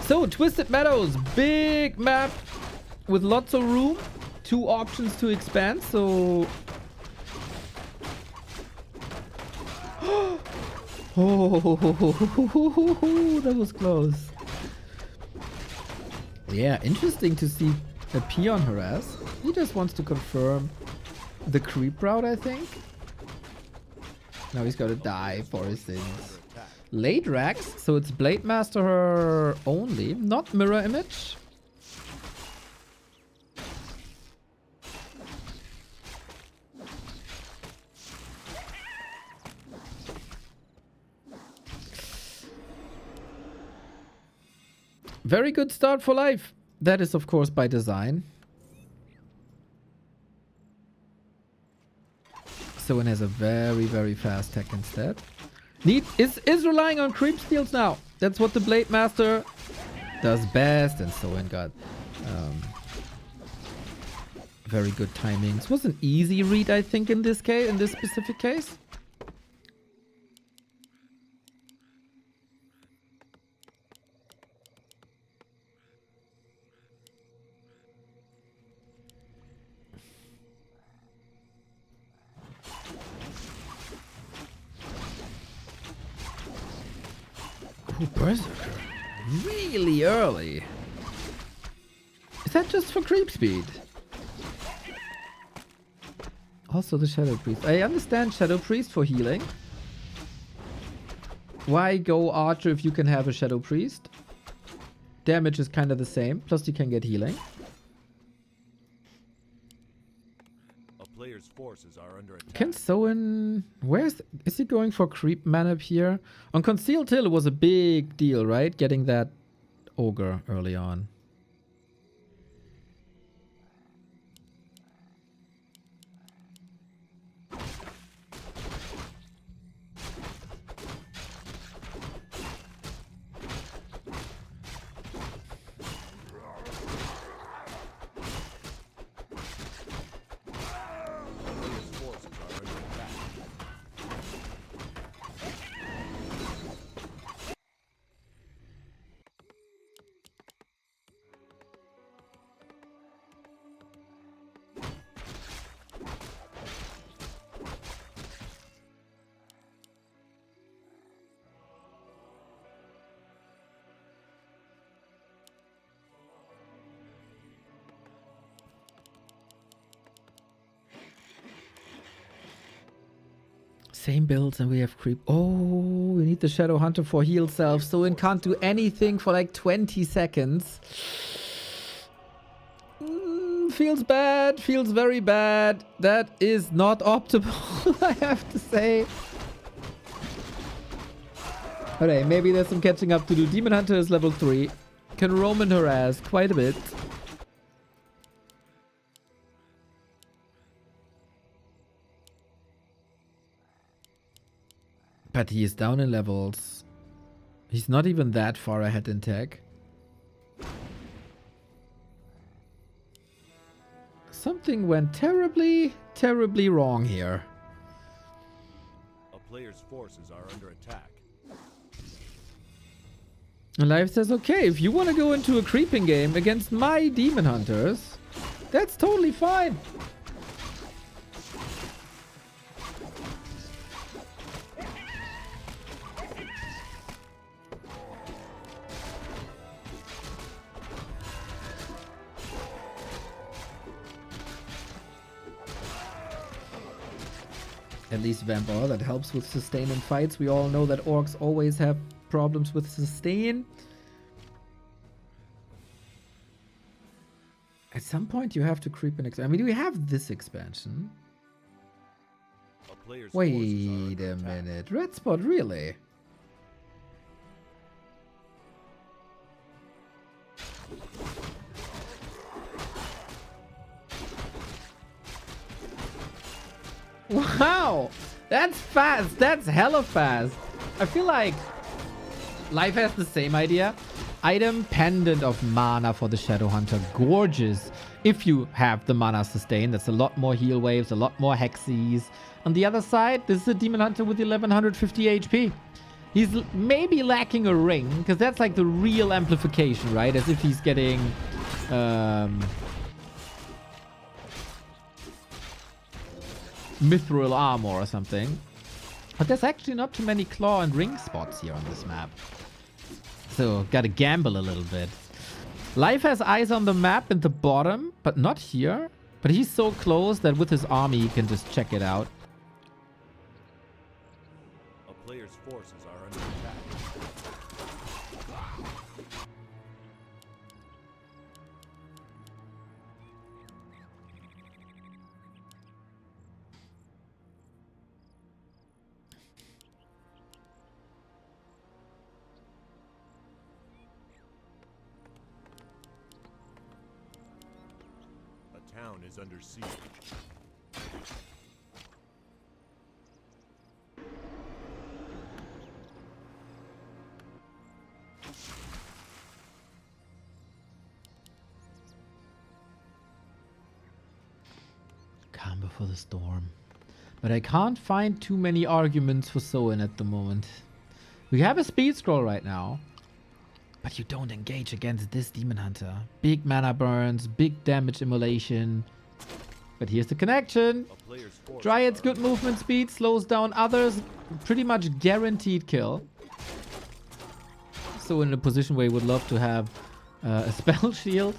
So, Twisted Meadows, big map with lots of room, 2 options to expand, so... Oh, that was close. Yeah, interesting to see a peon harass. He just wants to confirm the creep route, I think. Now he's got to die for his sins. Late Rax, so it's Blade Master only, not mirror image. Very good start for life. That is, of course, by design. Someone has a very, very fast tech instead. Is relying on creep steals now. That's what the Blade Master does best, and Soen got very good timings. Was an easy read, I think, in this case, in this specific case. Ooh, Berserker. Really early. Is that just for creep speed? Also the Shadow Priest. I understand Shadow Priest for healing. Why go Archer if you can have a Shadow Priest? Damage is kind of the same. Plus you can get healing. A player's forces are under attack. Can Soen... Is he going for creep manip here? On Concealed Hill it was a big deal, right? Getting that Ogre early on. Player's forces are under attack. Same builds and we have creep. Oh, we need the Shadow Hunter for heal self. Soen can't do anything for like 20 seconds. Feels bad. Feels very bad. That is not optimal, I have to say. Okay, maybe there's some catching up to do. Demon Hunter is level 3. Can Roman harass quite a bit. But he is down in levels. He's not even that far ahead in tech. Something went terribly, terribly wrong here. A player's forces are under attack. And Life says, okay, if you want to go into a creeping game against my Demon Hunters, that's totally fine. At least Vampire, that helps with sustain in fights. We all know that orcs always have problems with sustain. At some point you have to creep an expansion. I mean, we have this expansion. A player's Wait forces are a under attack. minute. Red spot, really? Wow! That's fast! That's hella fast! I feel like Life has the same idea. Item Pendant of Mana for the Shadow Hunter. Gorgeous. If you have the Mana Sustain, that's a lot more heal waves, a lot more Hexes. On the other side, this is a Demon Hunter with 1150 HP. He's maybe lacking a ring, because that's like the real amplification, right? As if he's getting... mithril armor or something. But there's actually not too many claw and ring spots here on this map. So, gotta gamble a little bit. Life has eyes on the map in the bottom, but not here. But he's so close that with his army he can just check it out. A player's forces are under attack. A town is under siege. Calm before the storm. But I can't find too many arguments for Soin at the moment. We have a speed scroll right now. But you don't engage against this Demon Hunter. Big mana burns, big damage immolation. But here's the connection. A player's forces Dryad's are good movement speed, slows down others. Pretty much guaranteed kill. So in a position where you would love to have a spell shield.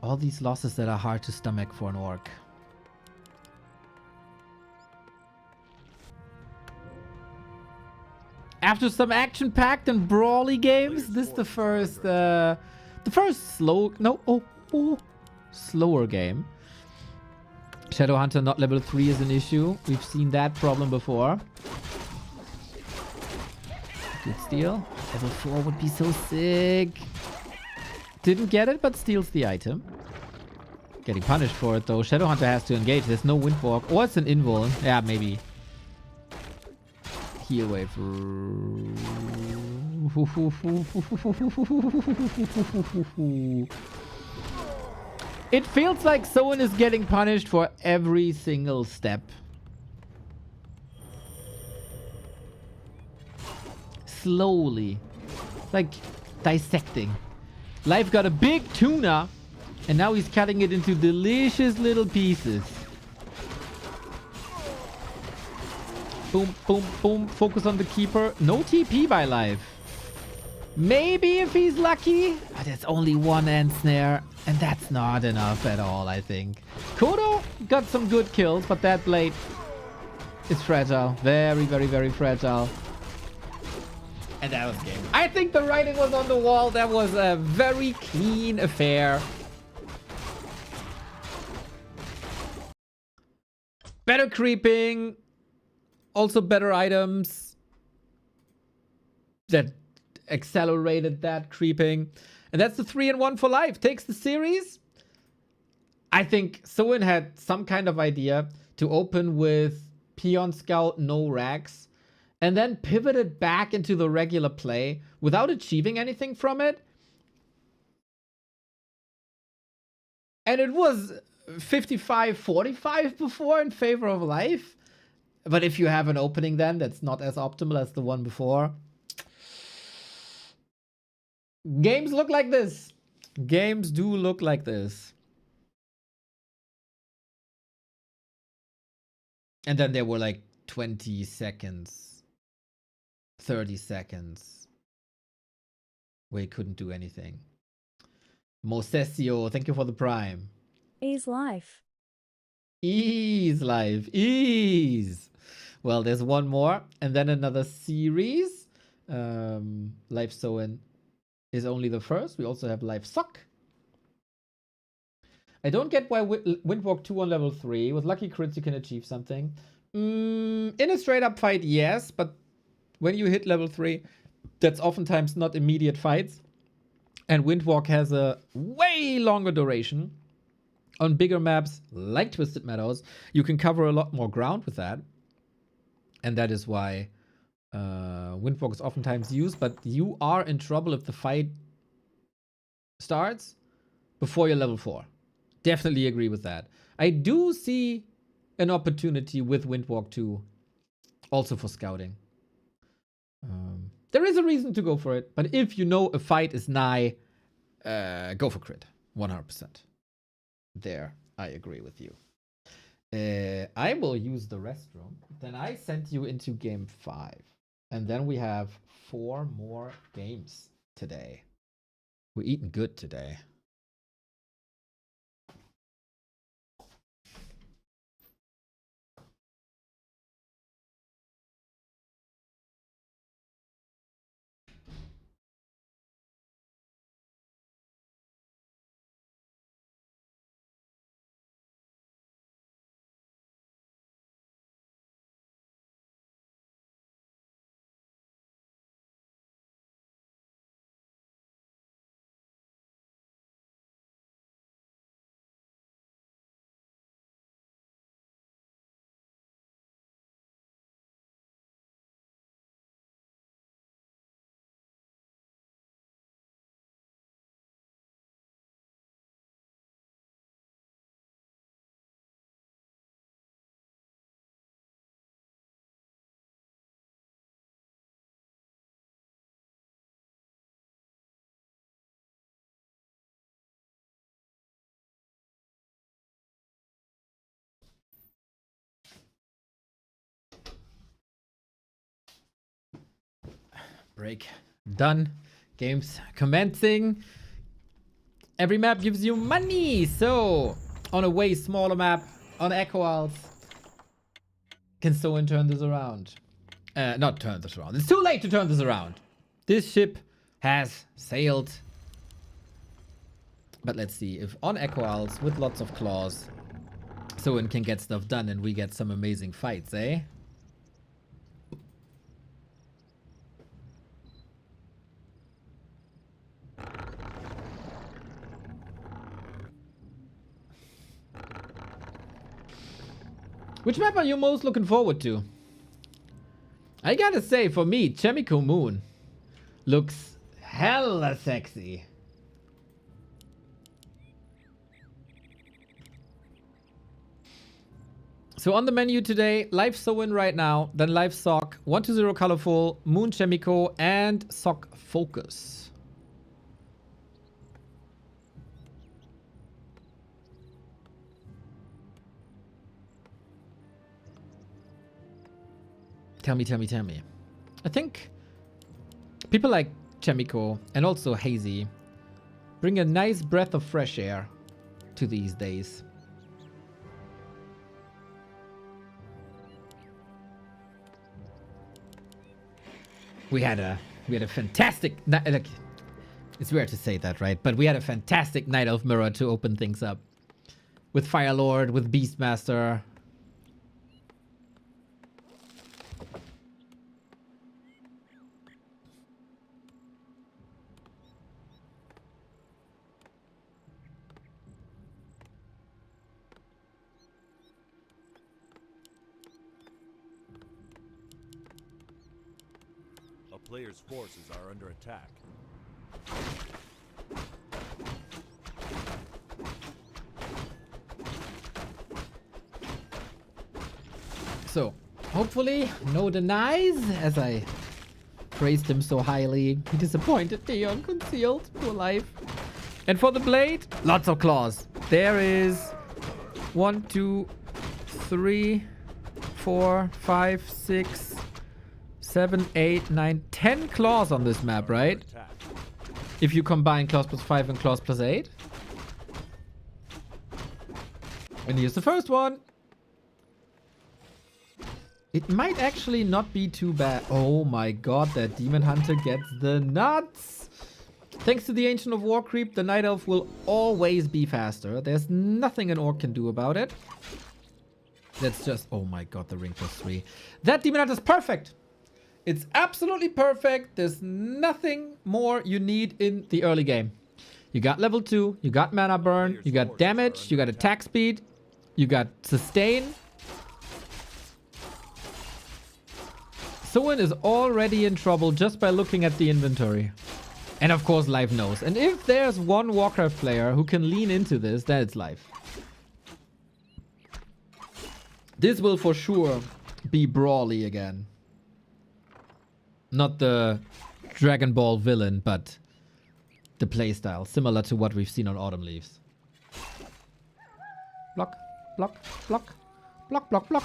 All these losses that are hard to stomach for an orc. After some action-packed and brawly games, this is the first slower game. Shadowhunter not level 3 is an issue. We've seen that problem before. Good steal. Level 4 would be so sick. Didn't get it, but steals the item. Getting punished for it though. Shadowhunter has to engage. There's no windwalk. Or it's an invul. Yeah, maybe. Heal wave. It feels like someone is getting punished for every single step. Slowly. Like dissecting. Life got a big tuna, and now he's cutting it into delicious little pieces. Boom, boom, boom. Focus on the keeper. No TP by Life. Maybe if he's lucky, but it's only one end snare, and that's not enough at all, I think. Kodo got some good kills, but that blade is fragile. Very, very, very fragile. And that was game. I think the writing was on the wall. That was a very clean affair. Better creeping. Also better items that accelerated that creeping. And that's the 3-in-1 for Life. Takes the series. I think Soin had some kind of idea to open with Peon Scout, no racks. And then pivoted back into the regular play without achieving anything from it. And it was 55-45 before in favor of Life. But if you have an opening then that's not as optimal as the one before. Games look like this. Games do look like this. And then there were like 20 seconds, 30 seconds where he couldn't do anything. Mosesio, thank you for the prime. Ease life. Ease life, ease. Well, there's one more and then another series. Life Soen is only the first. We also have Life Sock. I don't get why Windwalk 2 on level 3. With lucky crits, you can achieve something. In a straight up fight, yes, but when you hit level 3, that's oftentimes not immediate fights. And Windwalk has a way longer duration. On bigger maps, like Twisted Meadows, you can cover a lot more ground with that. And that is why Windwalk is oftentimes used, but you are in trouble if the fight starts before you're level 4. Definitely agree with that. I do see an opportunity with Windwalk 2 also for scouting. There is a reason to go for it, but if you know a fight is nigh, go for crit. 100%. There, I agree with you. I will use the restroom. Then I sent you into game 5. And then we have 4 more games today. We're eating good today. Break done. Games commencing. Every map gives you money. So on a way smaller map, on Echo Isles, can Soen turn this around? Not turn this around. It's too late to turn this around. This ship has sailed. But let's see if on Echo Isles with lots of claws, Soen can get stuff done and we get some amazing fights, eh? Which map are you most looking forward to? I gotta say, for me, Chemical Moon looks hella sexy. So on the menu today, Life Soen right now, then Life Sock, 120 Colorful, Moon Chemico, and Sock Focus. Tell me. I think people like Chemico and also Hazy bring a nice breath of fresh air to these days. We had a fantastic night. Like, it's weird to say that, right? But we had a fantastic Night of Mirror to open things up with Fire Lord, with Beastmaster. A player's forces are under attack. So, hopefully, no denies, as I praised him so highly. He disappointed me on Concealed, poor life. And for the blade, lots of claws. There is 1, 2, 3, 4, 5, 6, 7, 8, 9, 10 claws on this map, right? Attack. If you combine claws plus 5 and claws plus 8. And here's the first one. It might actually not be too bad. Oh my god, that Demon Hunter gets the nuts. Thanks to the Ancient of War creep, the Night Elf will always be faster. There's nothing an Orc can do about it. That's just... Oh my god, the ring plus 3. That Demon Hunter is perfect. It's absolutely perfect. There's nothing more you need in the early game. You got level 2, you got mana burn, you got damage, you got attack speed, you got sustain. Soen is already in trouble just by looking at the inventory. And of course, Life knows. And if there's one Warcraft player who can lean into this, then it's Life. This will for sure be brawly again. Not the Dragon Ball villain, but the playstyle, similar to what we've seen on Autumn Leaves. Block, block, block, block, block, block.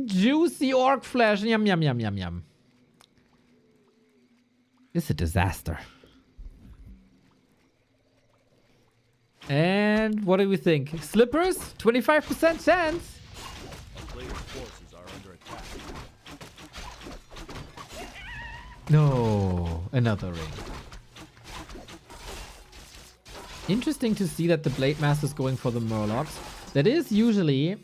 Juicy orc flesh. Yum, yum, yum, yum, yum. It's a disaster. And what do we think? Slippers? 25% chance. A player's forces are under attack. No, another ring. Interesting to see that the Blade Master is going for the Murlocs. That is usually...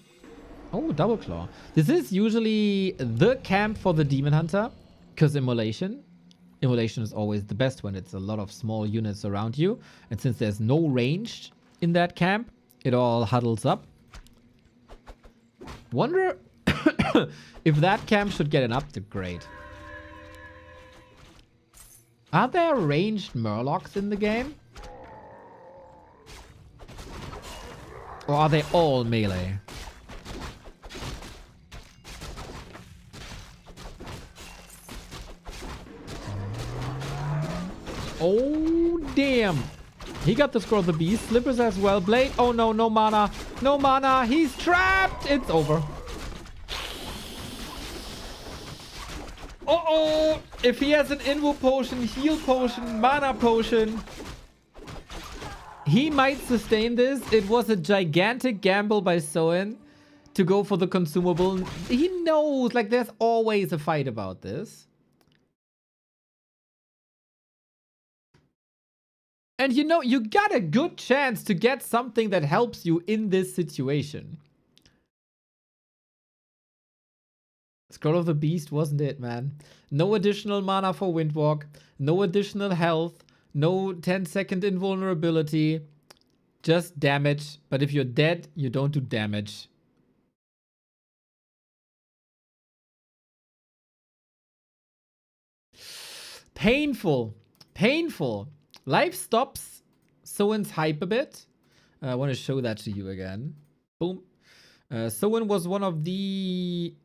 Oh, Double Claw. This is usually the camp for the Demon Hunter. Because Immolation. Immolation is always the best when it's a lot of small units around you. And since there's no range in that camp, it all huddles up. Wonder if that camp should get an upgrade. Are there ranged Murlocs in the game? Or are they all melee? Oh, damn. He got the Scroll of the Beast. Slippers as well. Blade. Oh, no. No mana. No mana. He's trapped. It's over. Uh-oh. If he has an Invo Potion, Heal Potion, Mana Potion... He might sustain this. It was a gigantic gamble by Soen to go for the consumable. He knows, like, there's always a fight about this. And you know, you got a good chance to get something that helps you in this situation. Scroll of the Beast wasn't it, man. No additional mana for Windwalk. No additional health. No 10-second invulnerability. Just damage. But if you're dead, you don't do damage. Painful. Painful. Life stops Soen's hype a bit. I want to show that to you again. Boom. Soen was one of the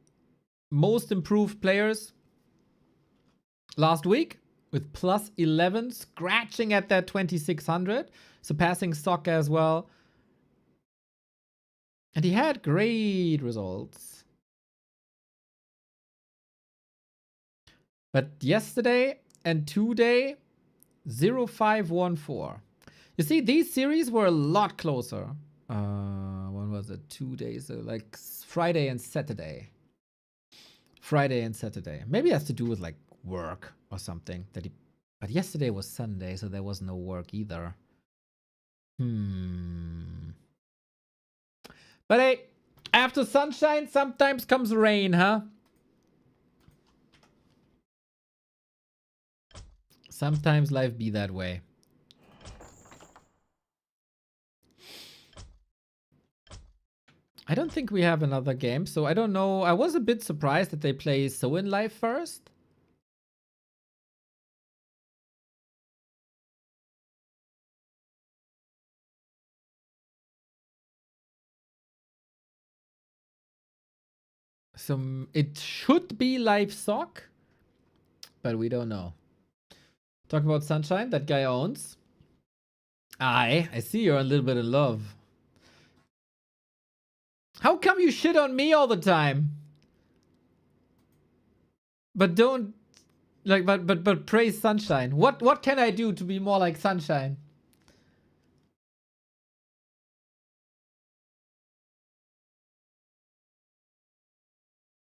most improved players last week. With plus 11, scratching at that 2600, surpassing Sokka as well. And he had great results. But yesterday and today, 0514. You see, these series were a lot closer. When was it? 2 days, like Friday and Saturday. Friday and Saturday. Maybe it has to do with like work or something that he, but yesterday was Sunday, so there was no work either. But hey, after sunshine sometimes comes rain, huh? Sometimes life be that way. I don't think we have another game, so I don't know. I was a bit surprised that they play Soen live first. So it should be live sock, but we don't know. Talk about Sunshine, that guy owns. I see you're a little bit in love. How come you shit on me all the time? But don't like but praise Sunshine. What can I do to be more like Sunshine?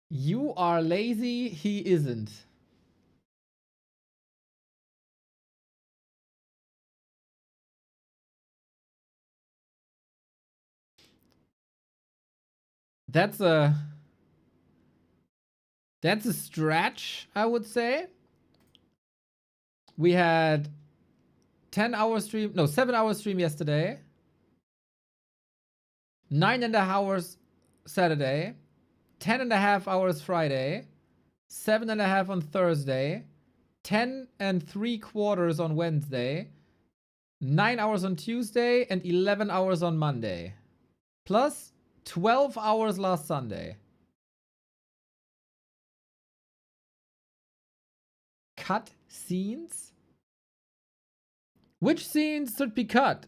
You are lazy, he isn't. That's a stretch, I would say. We had 10-hour stream, no, 7-hour stream yesterday. 9.5 hours Saturday. 10.5 hours Friday. 7.5 on Thursday. 10.75 on Wednesday. 9 hours on Tuesday and 11 hours on Monday. Plus 12 hours last Sunday. Cut scenes? Which scenes should be cut?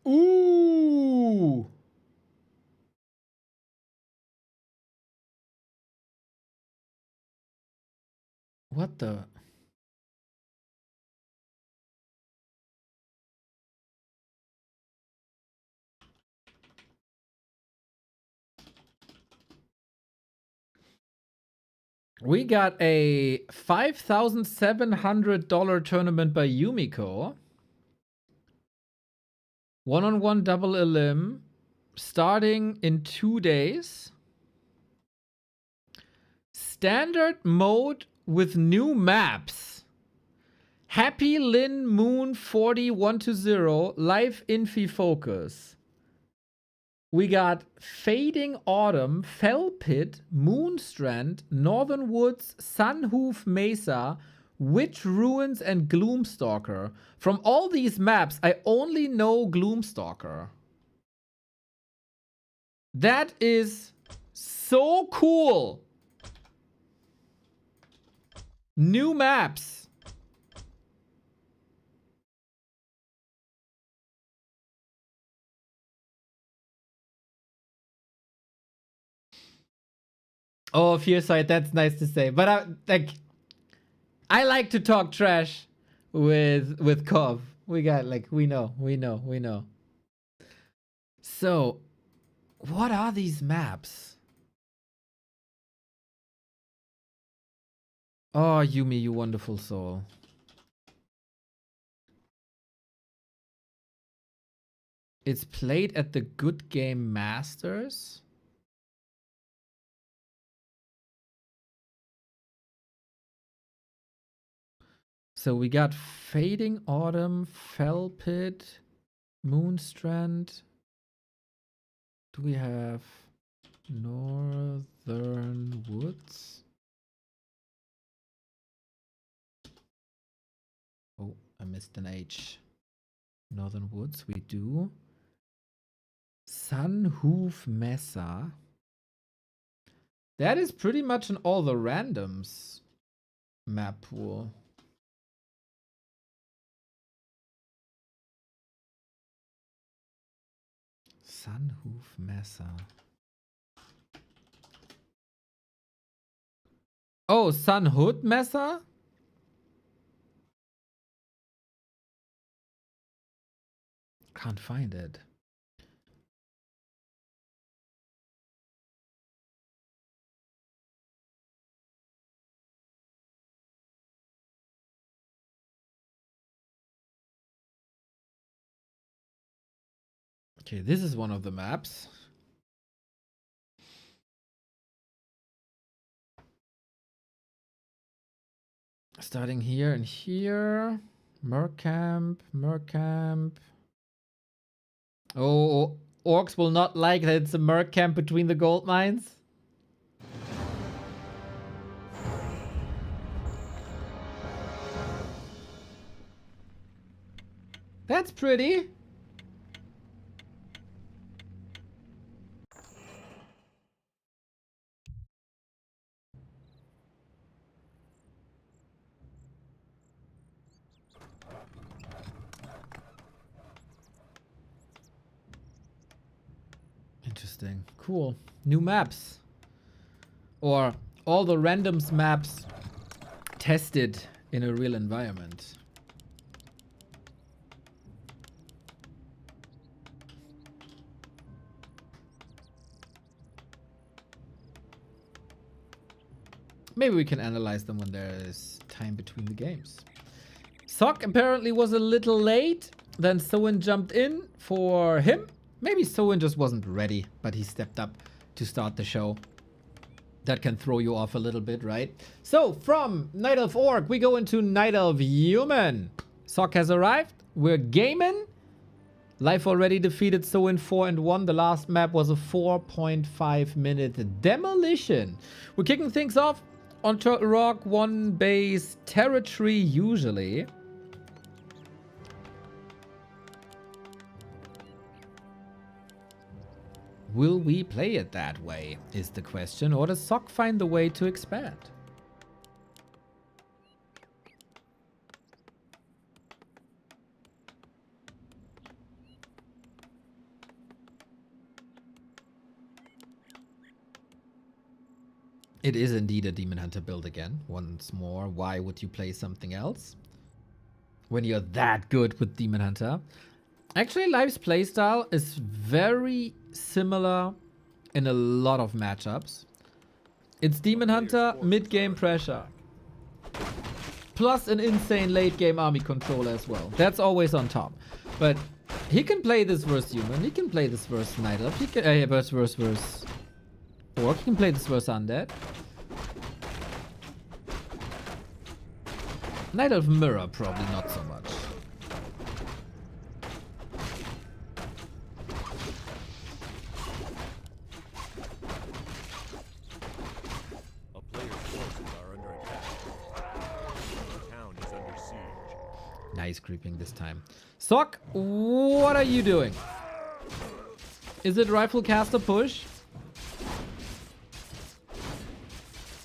Ooh. What the? We got a $5,700 tournament by Yumiko. One-on-one double elim. Starting in 2 days. Standard mode with new maps. Happy Lin Moon 40120 live infi focus. We got Fading Autumn, Fell Pit, Moonstrand, Northern Woods, Sunhoof Mesa, Witch Ruins, and Gloomstalker. From all these maps, I only know Gloomstalker. That is so cool. New maps. Oh, Fearside, that's nice to say. But I like to talk trash with Kov. We got we know. So, what are these maps? Oh, Yumi, you wonderful soul. It's played at the Good Game Masters. So we got Fading Autumn, Fell Pit, Moonstrand. Do we have Northern Woods? Oh, I missed an H. Northern Woods, we do. Sunhoof Mesa. That is pretty much in all the randoms map pool. Sunhoof Mesa. Oh, Sunhood Mesa? Can't find it. Okay, this is one of the maps. Starting here and here. Mercamp. Oh, orcs will not like that it's a Mercamp between the gold mines. That's pretty. interesting. Cool. New maps. Or all the randoms maps tested in a real environment. Maybe we can analyze them when there is time between the games. Sok apparently was a little late. Then Soin jumped in for him. Maybe Soin just wasn't ready, but he stepped up to start the show. That can throw you off a little bit, right? So from Night Elf Orc, we go into Night Elf Human. Sok has arrived. We're gaming. Life already defeated Soin 4-1. The last map was a 4.5 minute demolition. We're kicking things off on Turtle Rock, 1 base territory usually. Will we play it that way, is the question, or does Sok find the way to expand? It is indeed a Demon Hunter build again. Once more, why would you play something else when you're that good with Demon Hunter? Actually, Live's playstyle is very similar in a lot of matchups. It's Demon Hunter, mid-game pressure. Plus an insane late-game army control as well. That's always on top. But he can play this versus Human. He can play this versus Night Elf. He can versus Orc. He can play this versus Undead. Night Elf Mirror, probably not so much. A player's forces are under attack. The town is under siege. Nice creeping this time. Sok, what are you doing? Is it rifle caster push?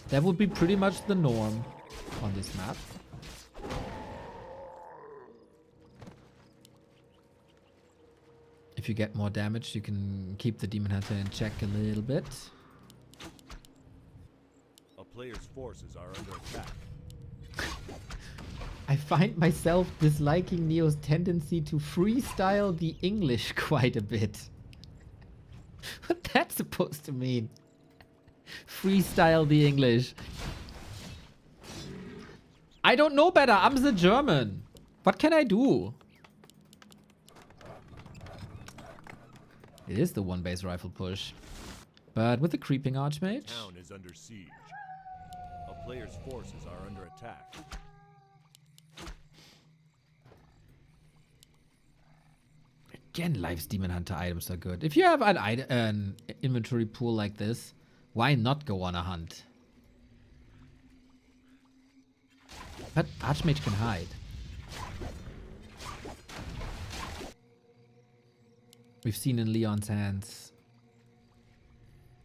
That would be pretty much the norm on this map. If you get more damage, you can keep the Demon Hunter in check a little bit. A player's forces are under attack. I find myself disliking Neo's tendency to freestyle the English quite a bit. What's that supposed to mean? Freestyle the English. I don't know better. I'm the German. What can I do? It is the 1 base rifle push. But with the creeping Archmage. The town is under siege. A player's forces are under attack. Again, Life's Demon Hunter items are good. If you have an inventory pool like this, why not go on a hunt? But Archmage can hide. We've seen in Leon's hands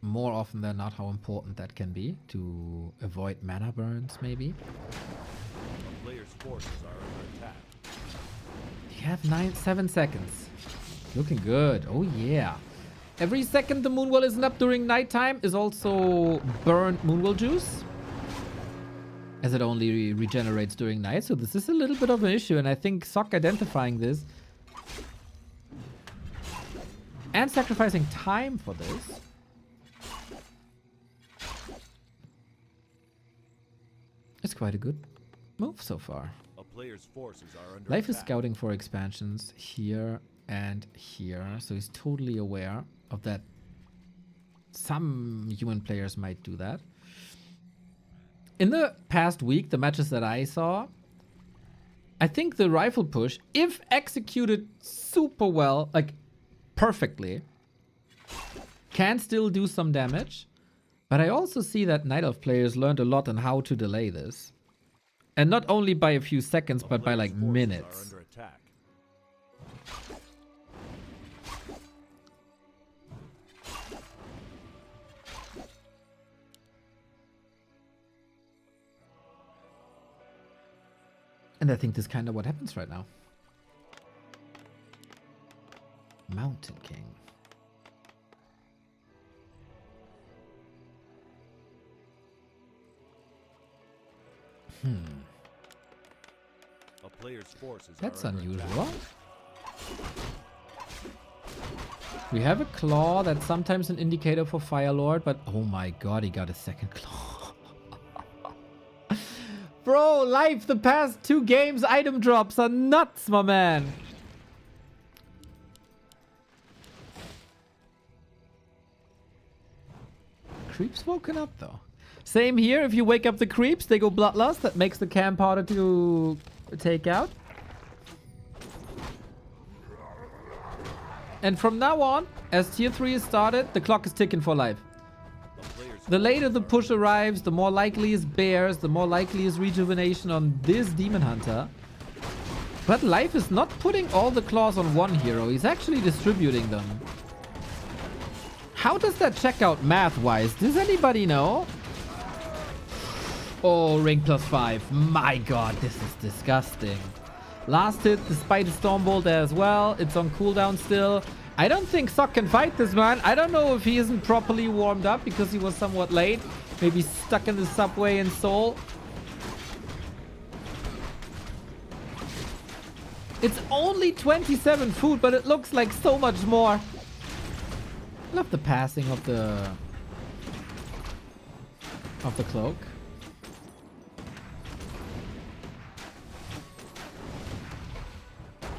more often than not how important that can be to avoid mana burns, maybe. A player's forces are under attack. You have 7 seconds. Looking good. Oh yeah. Every second the Moonwell isn't up during nighttime is also burned Moonwell juice, as it only regenerates during night. So this is a little bit of an issue, and I think Sok identifying this and sacrificing time for this is quite a good move so far. A player's forces are under Life is attack. scouting for expansions here and here, so he's totally aware of that. Some human players might do that. In the past week, the matches that I saw, I think the rifle push, if executed super well, like perfectly, can still do some damage. But I also see that Night Elf players learned a lot on how to delay this. And not only by a few seconds, but by like Player's forces minutes. are under attack. And I think this is kind of what happens right now. Mountain King. A player's forces That's are under attack. unusual. We have a claw. That's sometimes an indicator for Fire Lord, but oh my god, he got a second claw. Bro, life, the past 2 games item drops are nuts, my man. Creeps woken up though. Same here. If you wake up the creeps, they go bloodlust. That makes the camp harder to take out. And from now on, as tier 3 is started, the clock is ticking for life. The later the push arrives, the more likely is bears, the more likely is rejuvenation on this demon hunter. But life is not putting all the claws on one hero. He's actually distributing them. How does that check out math-wise? Does anybody know? Oh, ring +5. My god, this is disgusting. Last hit, despite the Stormbolt there as well. It's on cooldown still. I don't think Sok can fight this man. I don't know if he isn't properly warmed up because he was somewhat late. Maybe stuck in the subway in Seoul. It's only 27 food, but it looks like so much more. Love the passing of the cloak.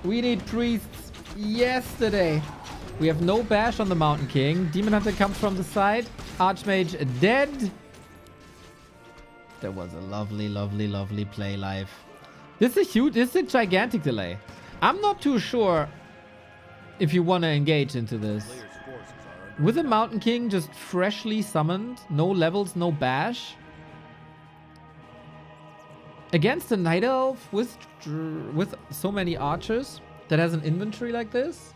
We need priests yesterday. We have no bash on the Mountain King. Demon Hunter comes from the side. Archmage dead. That was a lovely, lovely, lovely play live. This is huge. This is a gigantic delay. I'm not too sure if you want to engage into this. Player's forces are under With a Mountain King just freshly summoned, no levels, no bash. Against a Night Elf with so many archers that has an inventory like this.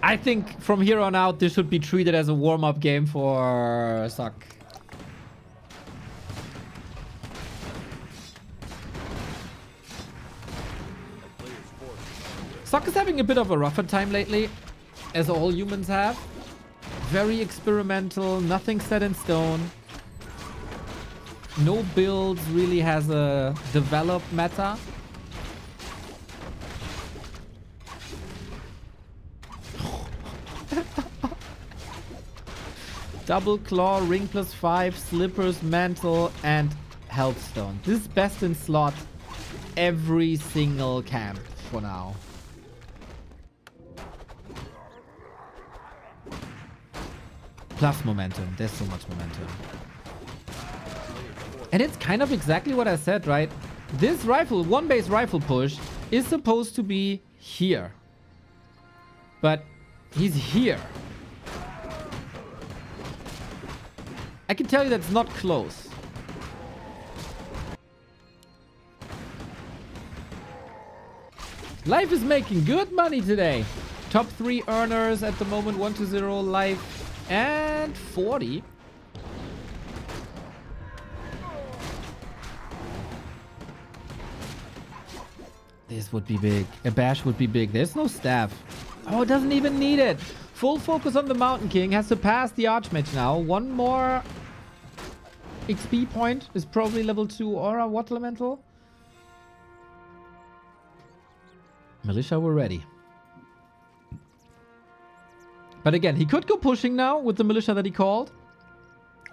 I think from here on out, this should be treated as a warm-up game for Sok. Sok is having a bit of a rougher time lately, as all humans have. Very experimental, nothing set in stone. No builds really has a developed meta. Double claw, ring +5, slippers, mantle, and health stone. This is best in slot every single camp for now. Plus momentum. There's so much momentum. And it's kind of exactly what I said, right? This rifle, one base rifle push, is supposed to be here. But he's here. I can tell you that's not close. Life is making good money today. Top 3 earners at the moment, 120 life and 40. This would be big. A bash would be big. There's no staff. Oh, it doesn't even need it. Full focus on the Mountain King. Has surpassed the Archmage now. One more XP point is probably level 2 Aura Water Elemental. Militia, we're ready. But again, he could go pushing now with the Militia that he called.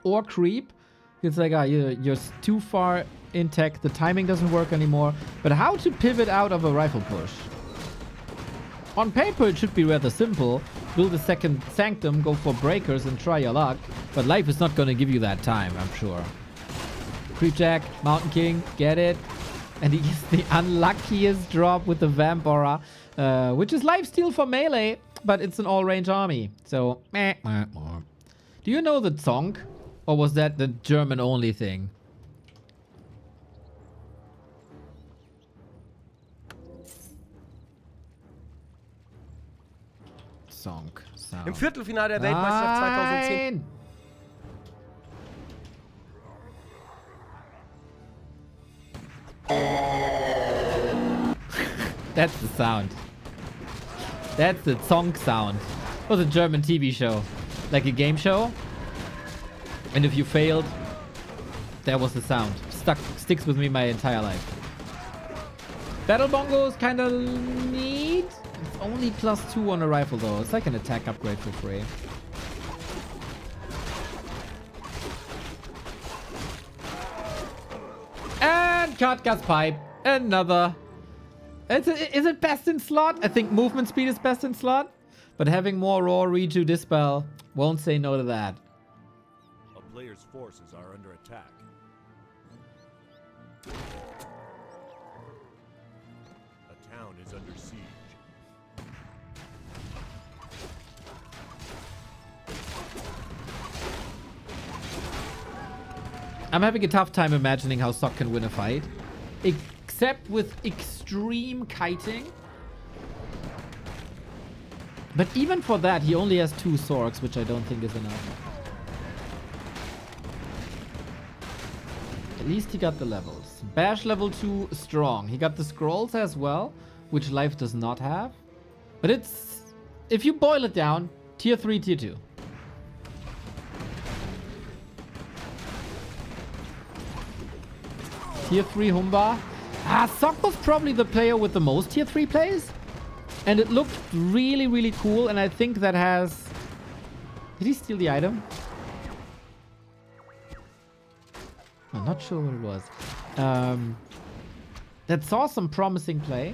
Or creep. It's like, you're too far in tech. The timing doesn't work anymore. But how to pivot out of a rifle push? On paper, it should be rather simple. Build a second Sanctum, go for breakers, and try your luck. But life is not going to give you that time, I'm sure. Creepjack, Mountain King, get it. And he gets the unluckiest drop with the Vamp Aura, which is lifesteal for melee, but it's an all-range army. So, meh. Do you know the song? Or was that the German-only thing? Song. Sound. Im Viertelfinale der Weltmeisterschaft 2010. Nein! That's the sound. That's the song sound. It was a German TV show. like a game show. And if you failed, there was the sound. Sticks with me my entire life. Battle bongo is kind of neat. It's only +2 on a rifle though. It's like an attack upgrade for free. And Katka's pipe. Another. Is it best in slot? I think movement speed is best in slot. But having more raw reju dispel, won't say no to that. A player's forces are under attack. A town is under siege. I'm having a tough time imagining how Sok can win a fight. Except with extreme kiting. But even for that, he only has 2 Sorks, which I don't think is enough. At least he got the levels. Bash level 2, strong. He got the scrolls as well, which Life does not have. But it's... if you boil it down, tier 3, tier 2. Tier 3 Humba. Sok was probably the player with the most tier 3 plays. And it looked really, really cool. And I think that has... did he steal the item? I'm not sure what it was. That saw some promising play.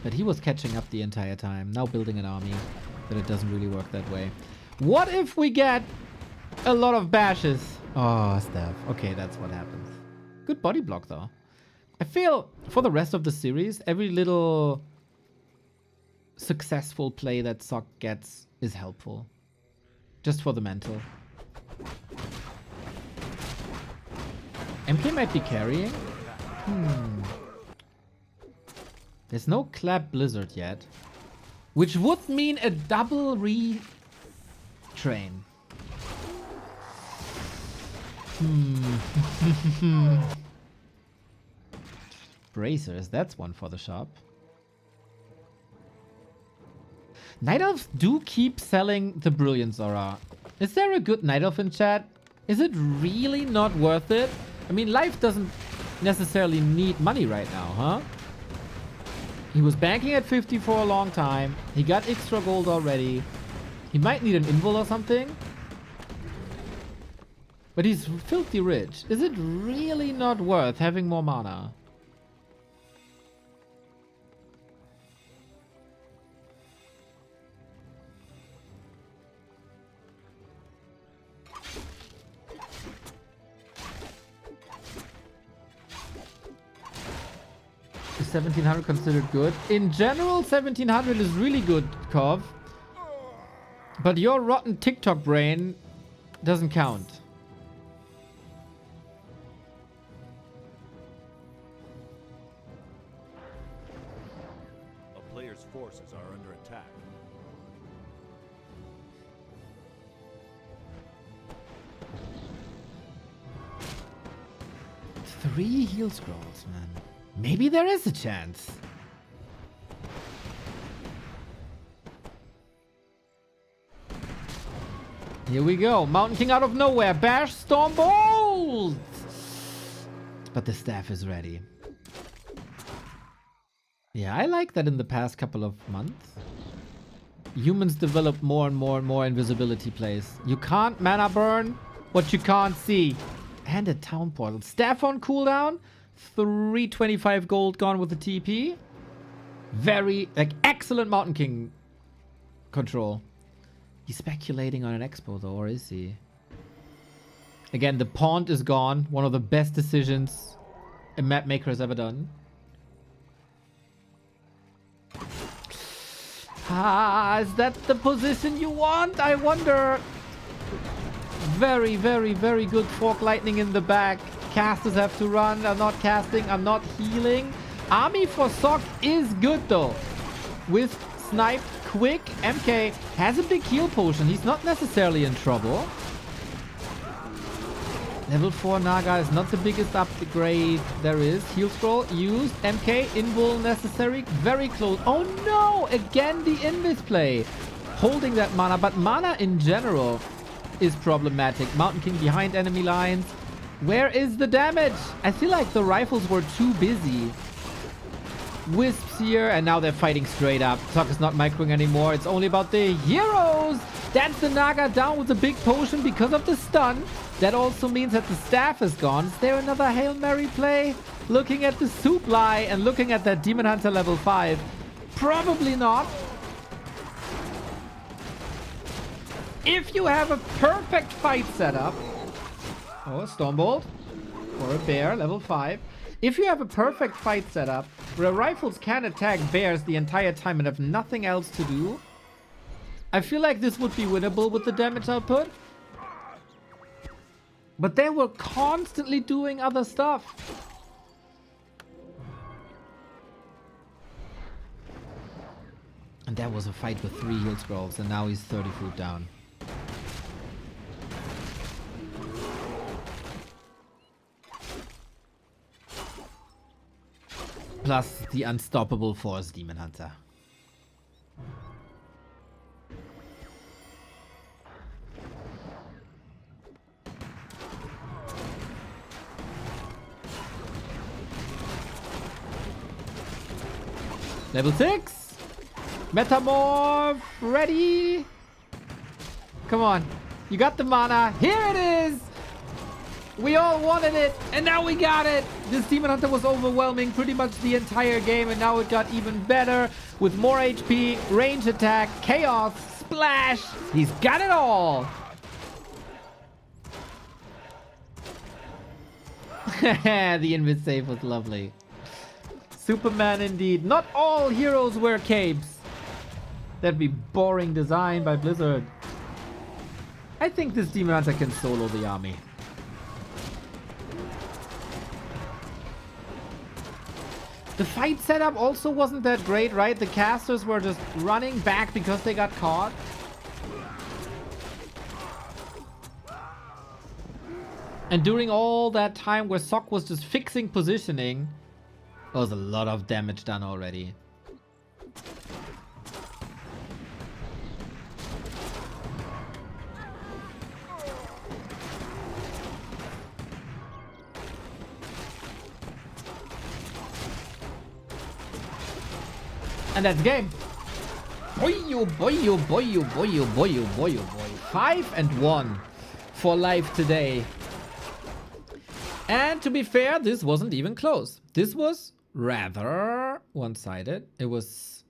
But he was catching up the entire time. Now building an army. But it doesn't really work that way. What if we get a lot of bashes? Oh, Steph. Okay, that's what happens. Good body block, though. I feel for the rest of the series, every little successful play that Sok gets is helpful. Just for the mental. MK might be carrying. There's no Clap Blizzard yet. Which would mean a double retrain. Bracers, that's one for the shop. Night Elves do keep selling the Brilliance Aura. Is there a good Night Elf in chat? Is it really not worth it? I mean, Life doesn't necessarily need money right now, huh? He was banking at 50 for a long time. He got extra gold already. He might need an invul or something. But he's filthy rich. Is it really not worth having more mana? Is 1700 considered good? In general, 1700 is really good, Kov. But your rotten TikTok brain doesn't count. A player's forces are under attack. Three heal scrolls, man. Maybe there is a chance. Here we go. Mountain King out of nowhere. Bash, Storm Bolt! But the staff is ready. Yeah, I like that in the past couple of months. Humans develop more and more and more invisibility plays. You can't mana burn what you can't see. And a town portal. Staff on cooldown. 325 gold gone with the TP. Very, like, excellent Mountain King control. He's speculating on an expo though, or is he? Again, the pond is gone. One of the best decisions a map maker has ever done. Is that the position you want? I wonder. Very, very, very good Fork Lightning in the back. Casters have to run. I'm not casting. I'm not healing. Army for Sok is good though. With Snipe quick, MK has a big heal potion. He's not necessarily in trouble. Level 4 Naga is not the biggest upgrade there is. Heal scroll used. MK invul necessary. Very close. Oh no! Again the invis play. holding that mana, but mana in general is problematic. Mountain King behind enemy lines. Where is the damage? I feel like the rifles were too busy. Wisps here, and now they're fighting straight up. Sock is not microing anymore. It's only about the heroes. That's the Naga down with a big potion because of the stun. That also means that the staff is gone. Is there another Hail Mary play? Looking at the supply and looking at that Demon Hunter level 5. Probably not. If you have a perfect fight setup. Oh, a Stormbolt. Or a bear, level 5. If you have a perfect fight setup where rifles can attack bears the entire time and have nothing else to do, I feel like this would be winnable with the damage output. But they were constantly doing other stuff. And that was a fight with 3 heal scrolls, and now he's 30 foot down. Plus the unstoppable force Demon Hunter. Level 6. Metamorph. Ready. Come on. You got the mana. Here it is. We all wanted it, and now we got it! This Demon Hunter was overwhelming pretty much the entire game, and now it got even better with more HP, range attack, chaos, splash! He's got it all! The invis save was lovely. Superman indeed. Not all heroes wear capes. That'd be boring design by Blizzard. I think this Demon Hunter can solo the army. The fight setup also wasn't that great, right? The casters were just running back because they got caught. And during all that time where Sok was just fixing positioning, there was a lot of damage done already. And that's game. Boy, oh boy, oh boy, oh boy, oh boy, oh boy, oh boy. 5-1 for life today. And to be fair, this wasn't even close. This was rather one-sided. It was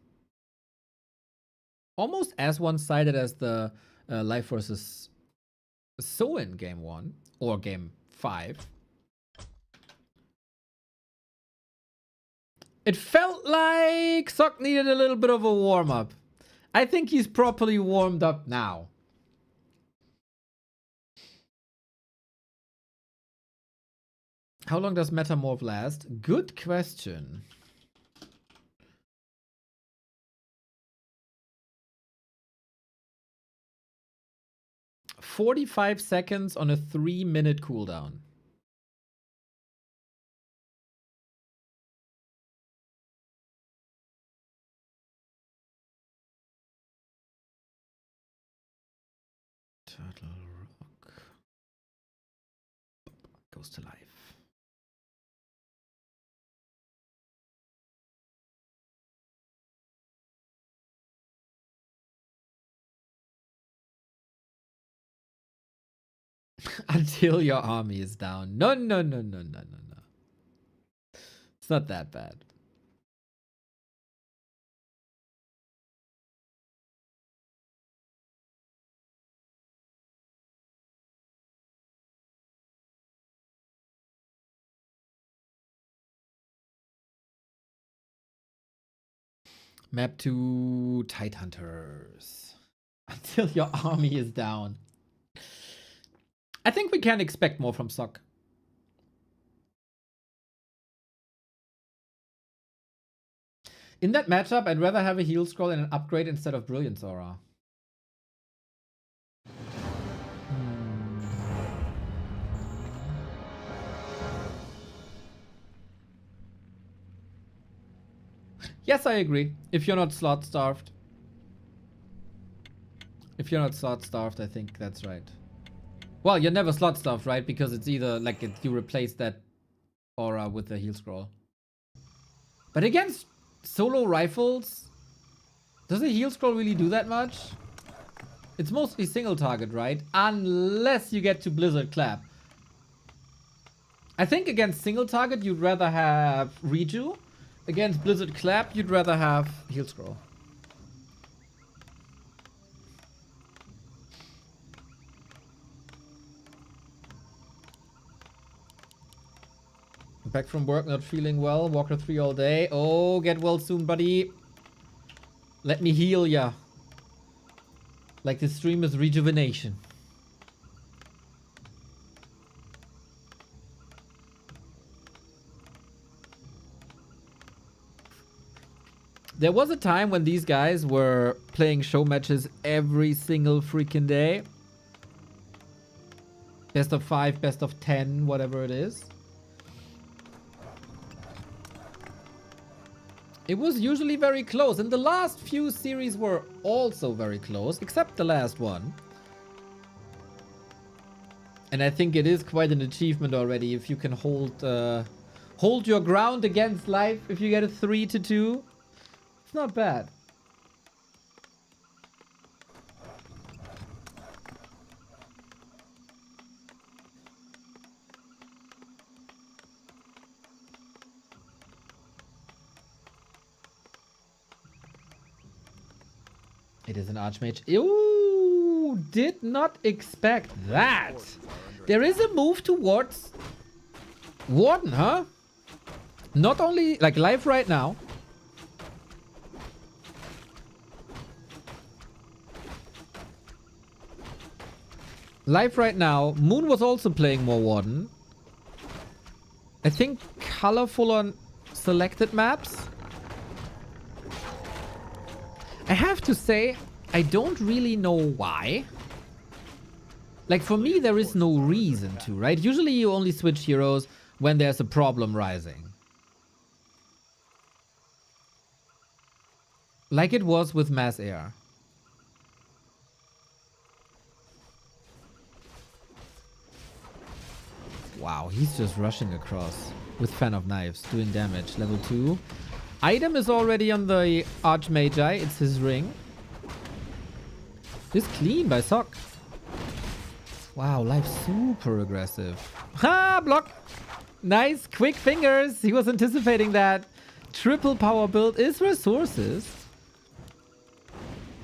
almost as one-sided as the Life versus So in game 1 or game 5. It felt like Sok needed a little bit of a warm-up. I think he's properly warmed up now. How long does Metamorph last? Good question. "45 seconds on a 3-minute cooldown." Turtle Rock goes to life. Until your army is down. No, no, no, no, no, no, no. It's not that bad. Map to Tidehunters. Until your army is down. I think we can expect more from Sok. In that matchup, I'd rather have a heal scroll and an upgrade instead of Brilliance Aura. Yes, I agree. If you're not slot starved. If you're not slot starved, I think that's right. Well, you're never slot starved, right? Because it's either like you replace that aura with the heal scroll. But against solo rifles, does a heal scroll really do that much? It's mostly single target, right? Unless you get to Blizzard Clap. I think against single target, you'd rather have Reju. Against Blizzard Clap, you'd rather have heal scroll. Back from work, not feeling well. Warcraft 3 all day. Oh, get well soon, buddy. Let me heal ya. Like this stream is rejuvenation. There was a time when these guys were playing show matches every single freaking day. Best of 5, best of 10, whatever it is. It was usually very close, and the last few series were also very close, except the last one. And I think it is quite an achievement already if you can hold your ground against life. If you get a 3-2, it's not bad. It is an Archmage. Ooh, did not expect that. There is a move towards Warden, huh? Not only like live right now. Live right now. Moon was also playing more Warden. I think colorful on selected maps. I have to say, I don't really know why. Like, for me, there is no reason to, right? Usually you only switch heroes when there's a problem rising. Like it was with Mass Air. Wow, he's just rushing across with Fan of Knives, doing damage. Level 2. Item is already on the Archmagi. It's his ring. This clean by Sock. Wow, life super aggressive. Ha! Block! Nice, quick fingers. He was anticipating that. Triple power build is resources.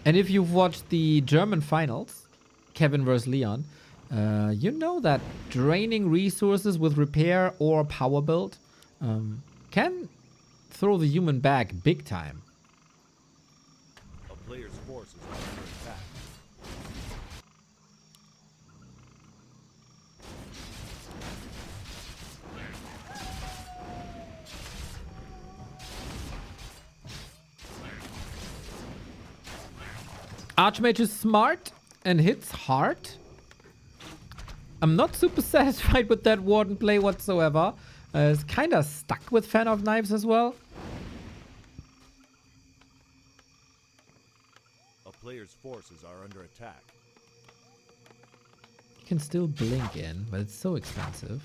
And if you've watched the German finals, Kevin vs. Leon, you know that draining resources with repair or power build can throw the human back big time. A player's forces are under attack. Archmage is smart and hits hard. I'm not super satisfied with that Warden play whatsoever. It's kind of stuck with Fan of Knives as well. A player's forces are under attack. You can still blink in, but it's so expensive.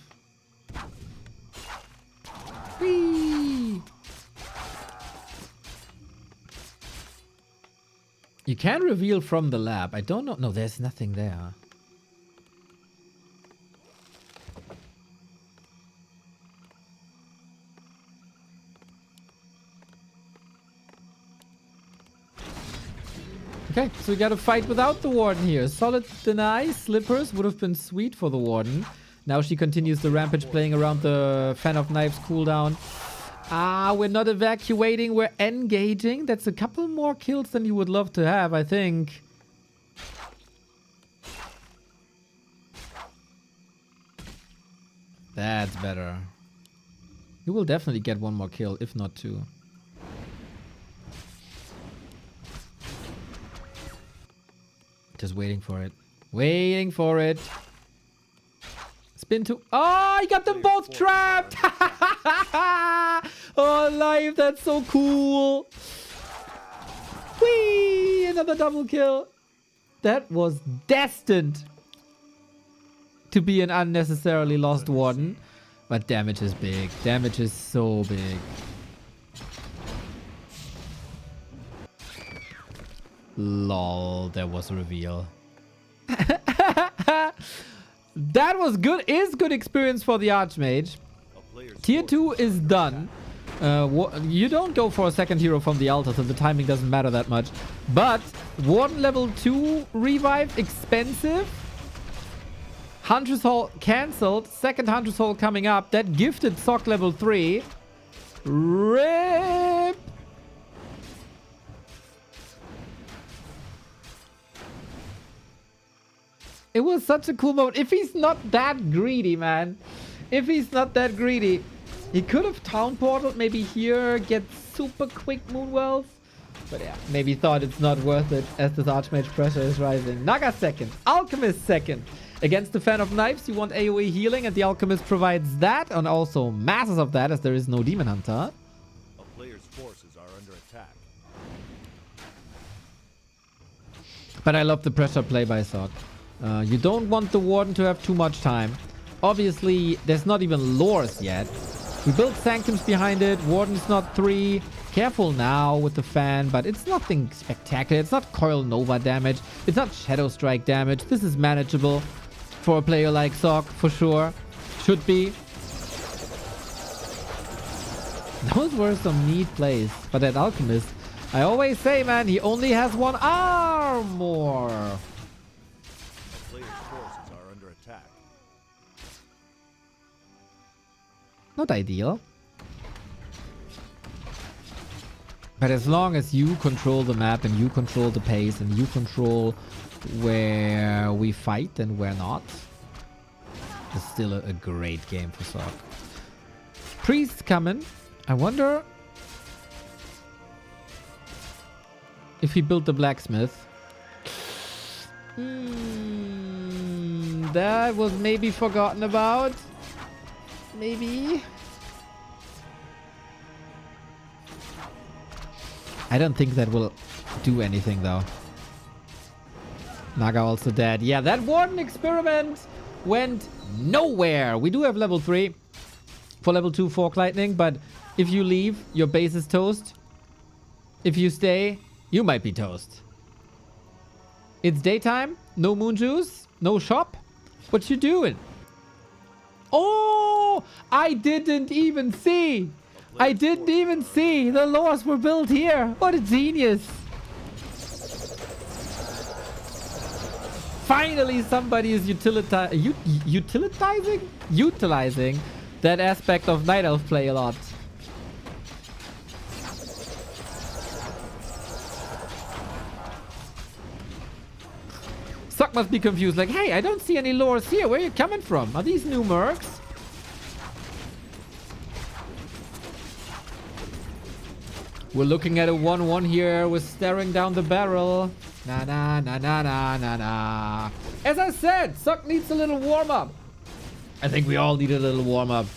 Whee! You can reveal from the lab. I don't know. No, there's nothing there. Okay, so we got to fight without the Warden here. Solid deny. Slippers would have been sweet for the Warden. Now she continues the rampage playing around the Fan of Knives cooldown. Ah, we're not evacuating. We're engaging. That's a couple more kills than you would love to have, I think. That's better. You will definitely get one more kill, if not two. Just waiting for it. Waiting for it. Spin to... Oh, I got them both trapped! Oh, live, that's so cool. Whee! Another double kill. that was destined to be an unnecessarily lost warden. But damage is big. Damage is so big. Lol, there was a reveal. That was good. Is good experience for the Archmage. Tier 2 is done. You don't go for a second hero from the altar, so the timing doesn't matter that much. But Warden level 2 revive, expensive. Huntress Hall cancelled. Second Huntress Hall coming up. That gifted Sock level 3. RIP! It was such a cool moment. If he's not that greedy, man. If he's not that greedy. He could have town portaled maybe here, get super quick Moonwells. But yeah, maybe thought it's not worth it as this Archmage pressure is rising. Naga second. Alchemist second. Against the Fan of Knives, you want AoE healing, and the Alchemist provides that, and also masses of that, as there is no Demon Hunter. A player's forces are under attack. But I love the pressure play by Sock. You don't want the Warden to have too much time. Obviously, there's not even lores yet. We built Sanctums behind it. Warden's not 3. Careful now with the fan, but it's nothing spectacular. It's not Coil Nova damage. It's not Shadow Strike damage. This is manageable for a player like Sock, for sure. Should be. Those were some neat plays. But that Alchemist, I always say, man, he only has 1 armor. A player's forces are under attack. Not ideal. But as long as you control the map and you control the pace and you control where we fight and where not, it's still a great game for Sock. Priest coming. I wonder if he built the blacksmith. That was maybe forgotten about. Maybe. I don't think that will do anything though. Naga also dead. Yeah, that Warden experiment went nowhere. We do have level 3 for level 2 Fork Lightning, but if you leave, your base is toast. If you stay, you might be toast. It's daytime, no moon juice, no shop. What you doing? Oh, I didn't even see. I didn't even see the lores were built here. What a genius. Finally, somebody is utilizing that aspect of Night Elf play a lot. Sock must be confused, like, hey, I don't see any lores here. Where are you coming from? Are these new mercs? We're looking at a 1-1 here. We're staring down the barrel. Na na na na na na na. As I said, Sock needs a little warm-up. I think we all need a little warm-up.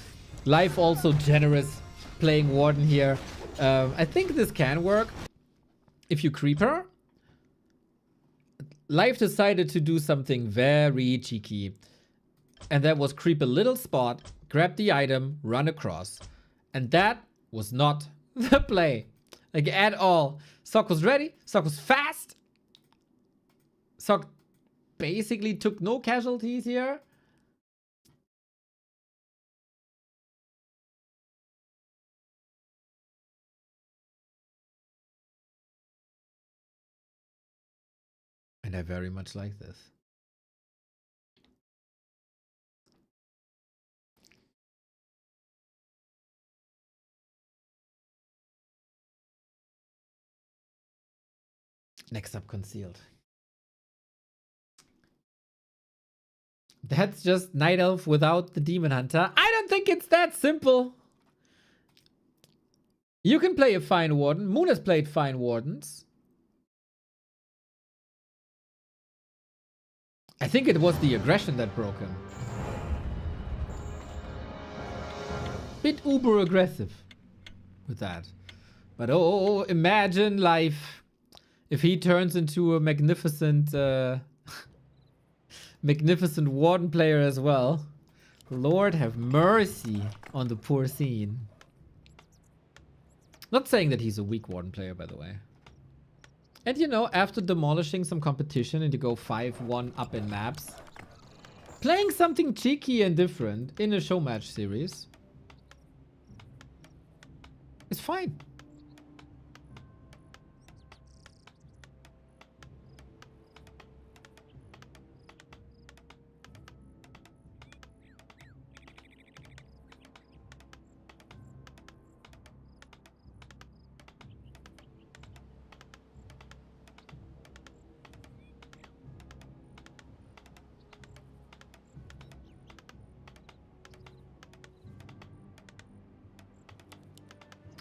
Life also generous playing Warden here. I think this can work. If you creep her. Life decided to do something very cheeky. And that was creep a little spot, grab the item, run across. And that was not the play. Like, at all. Sock was ready. Sock was fast. Sock basically took no casualties here. And I very much like this. Next up, concealed. That's just Night Elf without the Demon Hunter. I don't think it's that simple. You can play a fine Warden. Moon has played fine Wardens. I think it was the aggression that broke him. Bit uber aggressive with that. But oh, imagine life. If he turns into a magnificent, magnificent Warden player as well, Lord have mercy on the poor scene. Not saying that he's a weak Warden player, by the way. And you know, after demolishing some competition and to go 5-1 up in maps, playing something cheeky and different in a show match series is fine.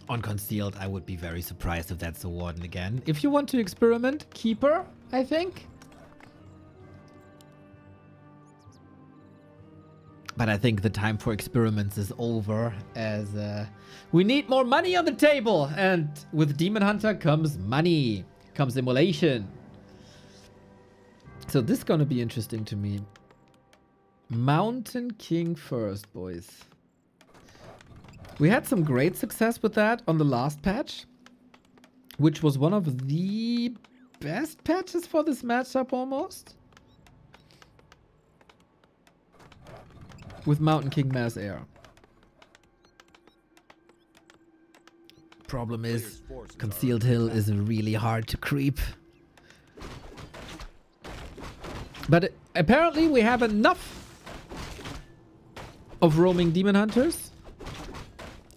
On Concealed, I would be very surprised if that's the Warden again. If you want to experiment, Keeper, I think. But I think the time for experiments is over, as we need more money on the table. And with Demon Hunter comes money, comes immolation. So this is gonna be interesting to me. Mountain King first, boys. We had some great success with that on the last patch, which was one of the best patches for this matchup almost. With Mountain King Mass Air. Problem is, Concealed Hill is really hard to creep. But apparently we have enough of roaming Demon Hunters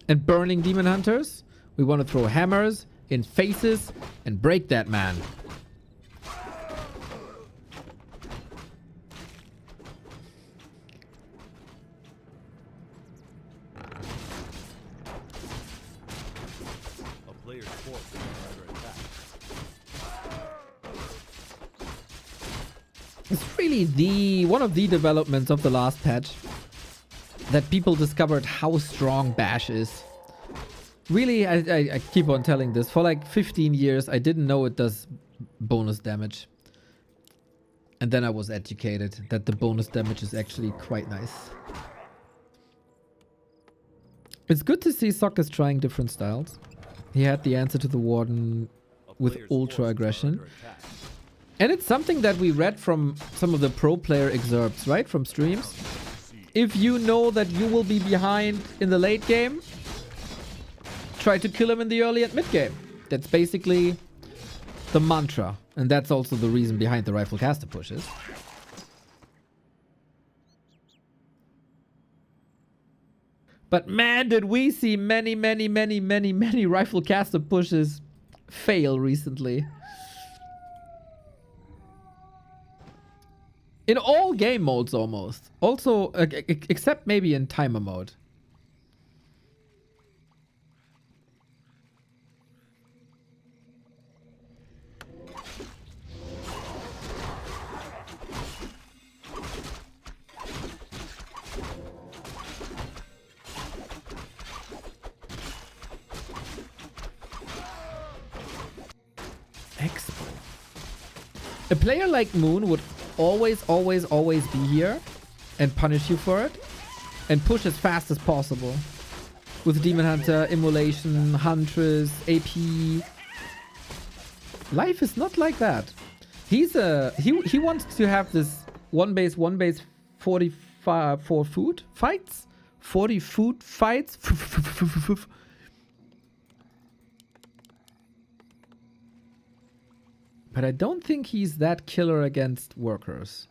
and burning Demon Hunters. We want to throw hammers in faces and break that man. A player's forces are under attack. It's really one of the developments of the last patch that people discovered how strong Bash is. Really, I keep on telling this. For like 15 years, I didn't know it does bonus damage. And then I was educated that the bonus damage is actually quite nice. It's good to see Sock is trying different styles. He had the answer to the Warden with Ultra Aggression. And it's something that we read from some of the pro player excerpts, right? From streams. If you know that you will be behind in the late game, try to kill him in the early and mid game. That's basically the mantra. And that's also the reason behind the rifle caster pushes. But man, did we see many rifle caster pushes fail recently. In all game modes almost. Also, except maybe in timer mode. Expo. A player like Moon would always be here and punish you for it and push as fast as possible with Demon Hunter, Immolation, Huntress, AP. Life is not like that. He wants to have this one base 44 food fights, 40 food fights. But I don't think he's that killer against workers.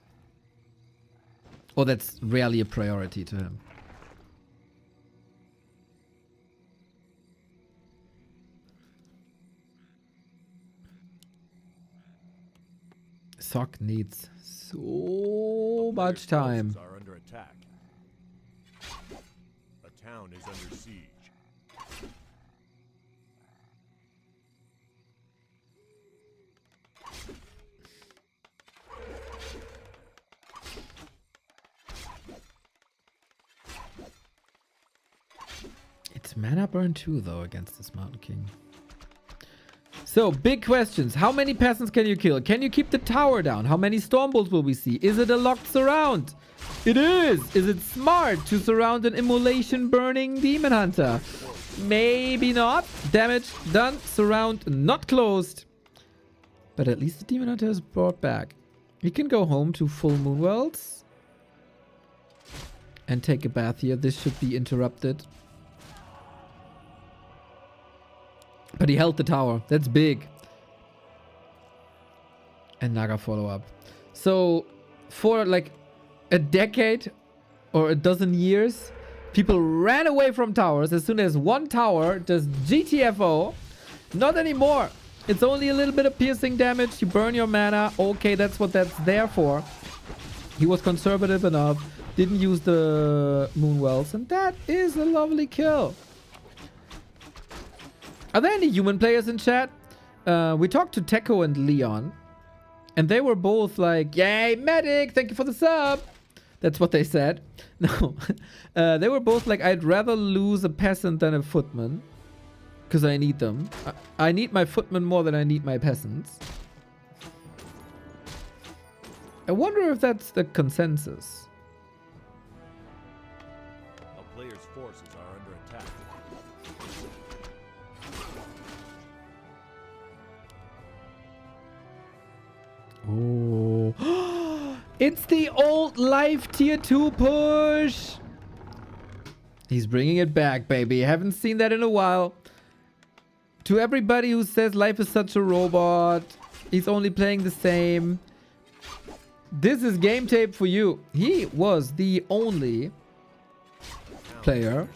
Or that's rarely a priority to him. Sock needs so much time. Are under attack. A town is under siege. It's mana burn 2 though against this Mountain King. So, big questions. How many peasants can you kill? Can you keep the tower down? How many storm bolts will we see? Is it a locked surround? It is! Is it smart to surround an immolation burning demon hunter? Maybe not. Damage done. Surround not closed. But at least the demon hunter is brought back. He can go home to full moon worlds. And take a bath here. This should be interrupted. But he held the tower. That's big. And Naga follow-up. So, for like a decade or a dozen years, people ran away from towers as soon as one tower does GTFO. Not anymore. It's only a little bit of piercing damage. You burn your mana. Okay, that's what that's there for. He was conservative enough. Didn't use the moon wells. And that is a lovely kill. Are there any human players in chat? We talked to Teko and Leon. And they were both like, yay, medic, thank you for the sub. That's what they said. No. They were both like, I'd rather lose a peasant than a footman. Because I need them. I need my footmen more than I need my peasants. I wonder if that's the consensus. A player's forces are under attack. Oh. It's the old life tier 2 push. He's bringing it back, baby. Haven't seen that in a while. To everybody who says life is such a robot, he's only playing the same. This is game tape for you. He was the only player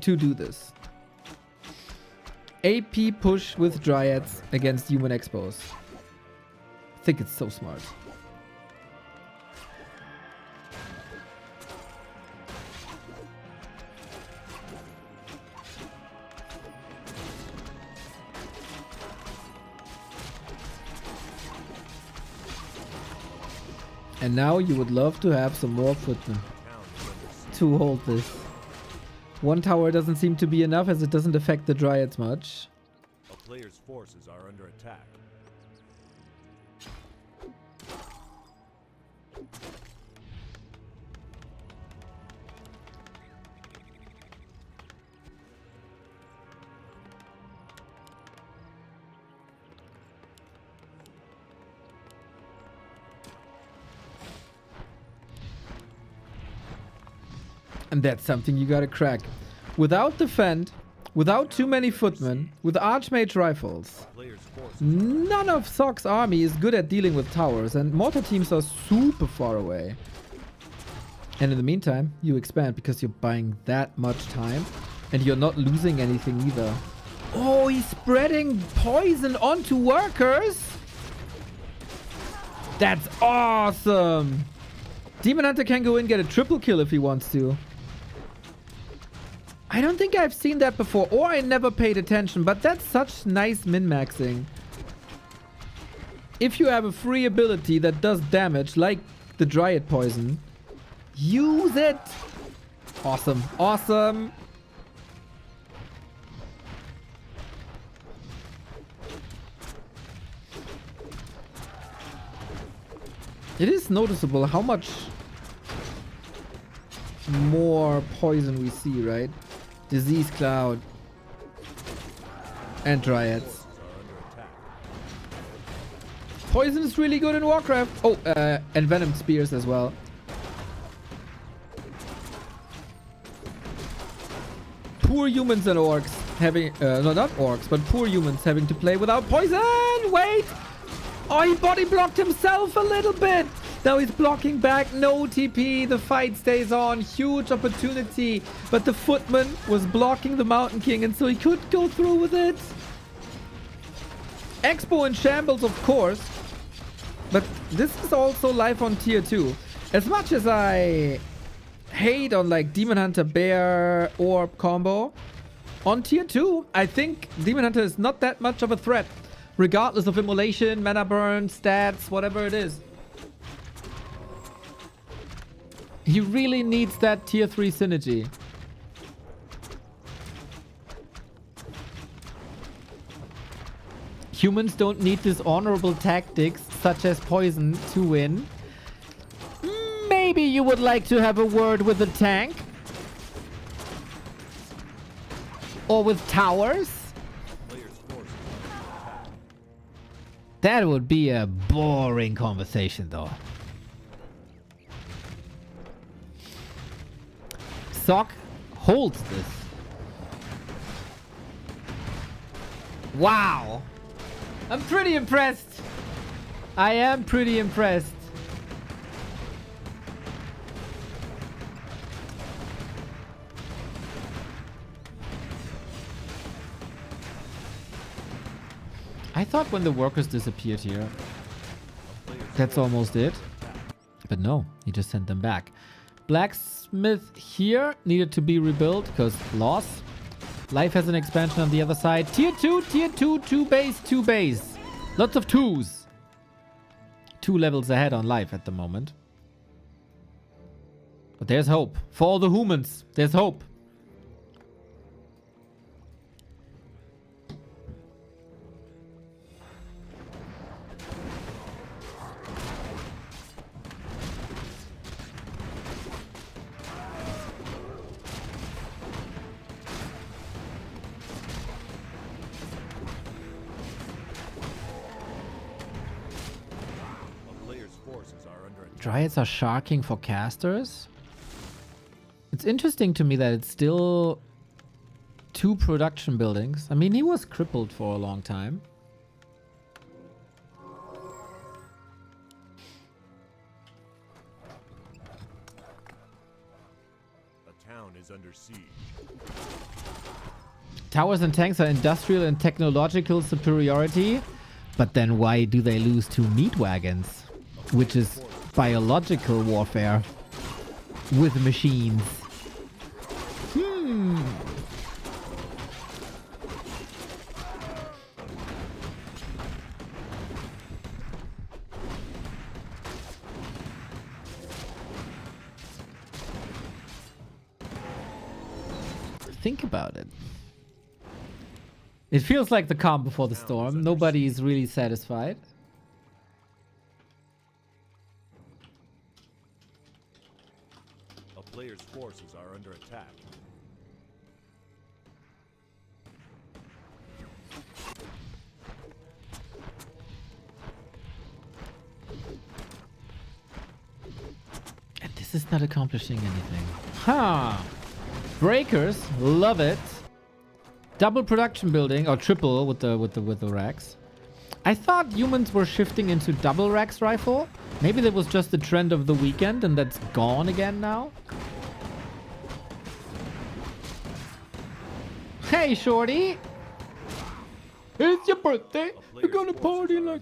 to do this. AP push with Dryads against human expos. I think it's so smart. And now you would love to have some more footmen to hold this. One tower doesn't seem to be enough as it doesn't affect the Dryads much. A player's forces are under attack. And that's something you gotta crack. Without defend, without too many footmen, with Archmage rifles, none of Sock's army is good at dealing with towers, and mortar teams are super far away. And in the meantime, you expand because you're buying that much time, and you're not losing anything either. Oh, he's spreading poison onto workers? That's awesome! Demon Hunter can go in and get a triple kill if he wants to. I don't think I've seen that before, or I never paid attention, but that's such nice min-maxing. If you have a free ability that does damage, like the Dryad Poison, use it! Awesome, awesome! It is noticeable how much more poison we see, right? Disease Cloud and Dryads. Poison is really good in Warcraft. Oh, and Venom Spears as well. Poor humans and orcs having, no, not orcs, but poor humans having to play without poison. Wait! Oh, he body blocked himself a little bit. Now he's blocking back. No TP. The fight stays on. Huge opportunity. But the footman was blocking the Mountain King, and so he could go through with it. Expo in shambles, of course. But this is also life on tier 2. As much as I hate on like Demon Hunter Bear Orb combo, on tier 2, I think Demon Hunter is not that much of a threat. Regardless of immolation, mana burn, stats, whatever it is. He really needs that tier 3 synergy. Humans don't need dishonorable tactics such as poison to win. Maybe you would like to have a word with the tank? Or with towers? That would be a boring conversation though. Sock holds this. Wow. I'm pretty impressed. I am pretty impressed. I thought when the workers disappeared here, that's almost it. But no, he just sent them back. Blacksmith here needed to be rebuilt because loss. Life has an expansion on the other side. Tier 2, 2 base, 2 base. Lots of 2s. 2 levels ahead on life at the moment. But there's hope. For all the humans, there's hope. Dryads are sharking for casters. It's interesting to me that it's still 2 production buildings. I mean, he was crippled for a long time. A town is under siege. Towers and tanks are industrial and technological superiority. But then why do they lose to meat wagons? Which is biological warfare with machines. Think about it. It feels like the calm before the storm. Nobody is really satisfied. A player's forces are under attack. And this is not accomplishing anything. Huh. Breakers, love it. Double production building or triple with the racks. I thought humans were shifting into double racks rifle. Maybe that was just the trend of the weekend and that's gone again now. Hey, shorty. It's your birthday. We're gonna party like...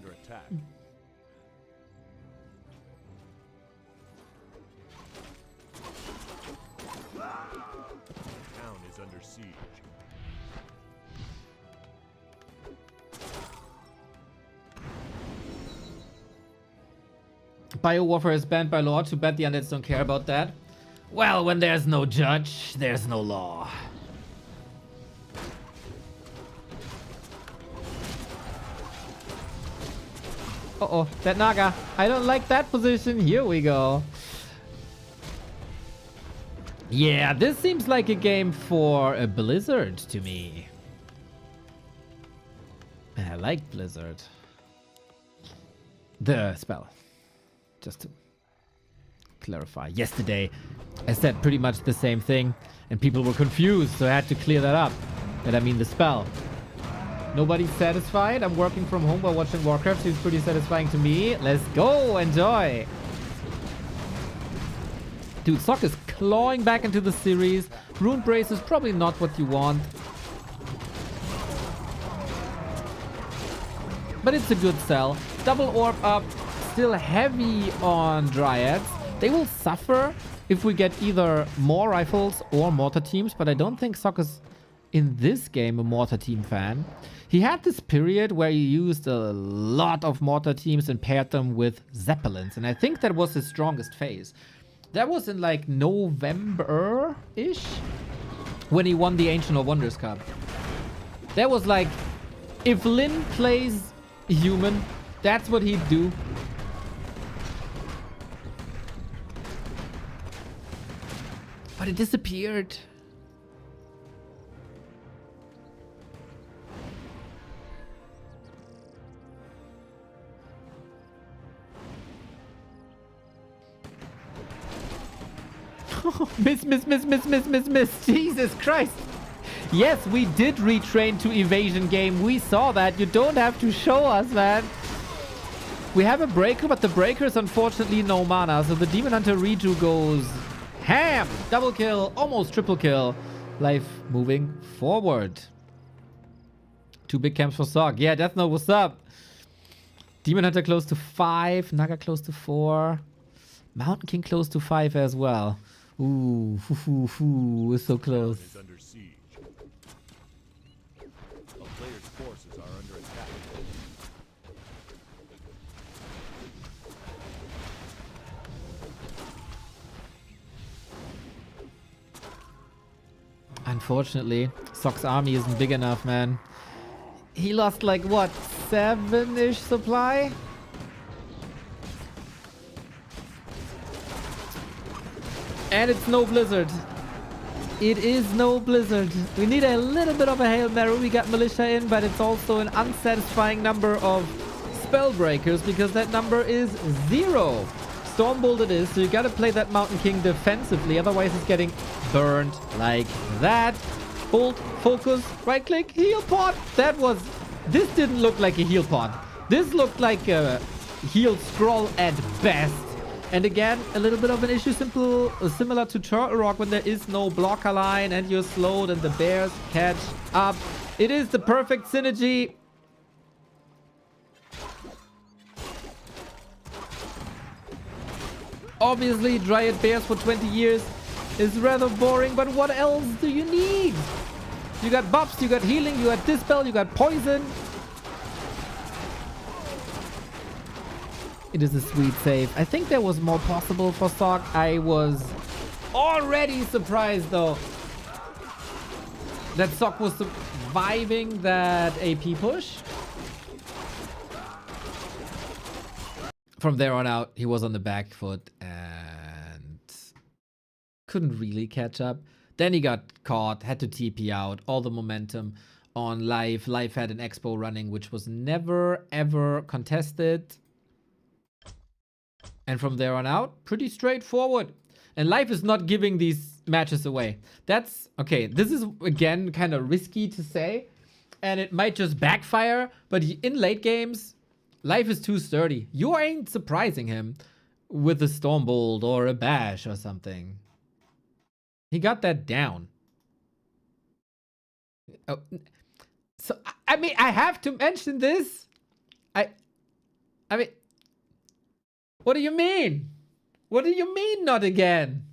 Town is under siege. Biowarfare is banned by law. Too bad the undeads don't care about that. Well, when there's no judge, there's no law. Uh-oh, that Naga. I don't like that position. Here we go. Yeah, this seems like a game for a Blizzard to me. I like Blizzard. The spell. Just to clarify. Yesterday, I said pretty much the same thing, and people were confused, so I had to clear that up. And I mean the spell. Nobody's satisfied. I'm working from home while watching Warcraft. Seems pretty satisfying to me. Let's go. Enjoy. Dude, Sock is clawing back into the series. Rune Brace is probably not what you want. But it's a good sell. Double orb up. Still heavy on Dryads. They will suffer if we get either more rifles or mortar teams. But I don't think Sock is, in this game, a mortar team fan. He had this period where he used a lot of mortar teams and paired them with Zeppelins. And I think that was his strongest phase. That was in like November-ish when he won the Ancient of Wonders Cup. That was like If Lin plays human, that's what he'd do. But it disappeared. Miss. Jesus Christ. Yes, we did retrain to evasion game. We saw that. You don't have to show us, man. We have a breaker, but the breaker is unfortunately no mana. So the Demon Hunter Reju goes ham. Double kill, almost triple kill. Life moving forward. 2 big camps for Sog. Yeah, Death Note, what's up? Demon Hunter close to 5. Naga close to 4. Mountain King close to 5 as well. Ooh, we're so close. Is under siege. A player's forces are under attack. Unfortunately, Sock's army isn't big enough, man. He lost like, what, 7-ish supply? And it's no blizzard. It is no blizzard. We need a little bit of a Hail Mary. We got militia in, but it's also an unsatisfying number of spell breakers because that number is 0. Stormbolt it is, so you gotta play that Mountain King defensively, otherwise it's getting burned like that. Bolt, focus, right click, heal pod. This didn't look like a heal pod. This looked like a heal scroll at best. And again, a little bit of an issue similar to Turtle Rock when there is no blocker line and you're slowed and the bears catch up. It is the perfect synergy. Obviously, Dryad Bears for 20 years is rather boring, but what else do you need? You got buffs, you got healing, you got dispel, you got poison. It is a sweet save. I think there was more possible for Sock. I was already surprised, though, that Sock was surviving that AP push. From there on out, he was on the back foot and couldn't really catch up. Then he got caught, had to TP out, all the momentum on Life. Life had an expo running, which was never, ever contested. And from there on out, pretty straightforward. And Life is not giving these matches away. That's, okay, this is, again, kind of risky to say. And it might just backfire. But in late games, Life is too sturdy. You ain't surprising him with a Stormbolt or a Bash or something. He got that down. Oh, so, I mean, I have to mention this. I mean... What do you mean? What do you mean not again?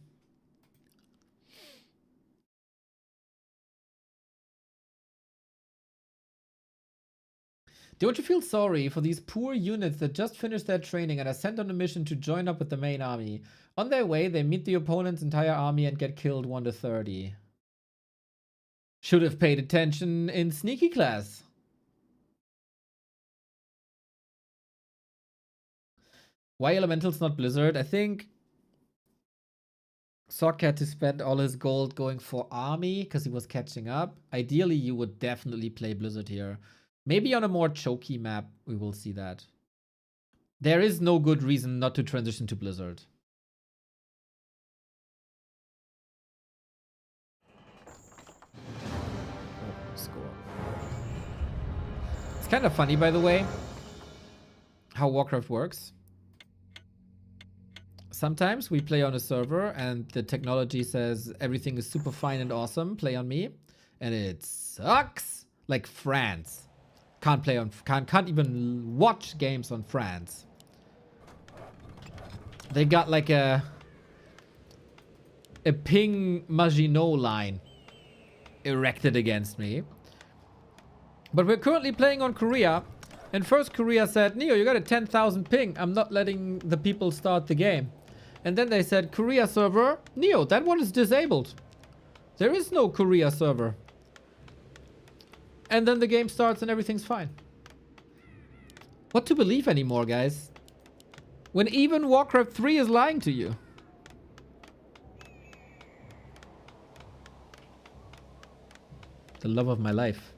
Don't you feel sorry for these poor units that just finished their training and are sent on a mission to join up with the main army? On their way, they meet the opponent's entire army and get killed 1 to 30. Should have paid attention in sneaky class. Why Elemental's not Blizzard? I think Sock had to spend all his gold going for army because he was catching up. Ideally, you would definitely play Blizzard here. Maybe on a more choky map, we will see that. There is no good reason not to transition to Blizzard. Oh, score. It's kind of funny, by the way, how Warcraft works. Sometimes we play on a server and the technology says everything is super fine and awesome, play on me, and it sucks. Like France. Can't play on, can't even watch games on France. They got like a ping Maginot line erected against me. But we're currently playing on Korea, and first Korea said, Neo, you got a 10,000 ping. I'm not letting the people start the game. And then they said, Korea server, Neo, that one is disabled. There is no Korea server. and then the game starts and everything's fine. What to believe anymore, guys? When even Warcraft 3 is lying to you. The love of my life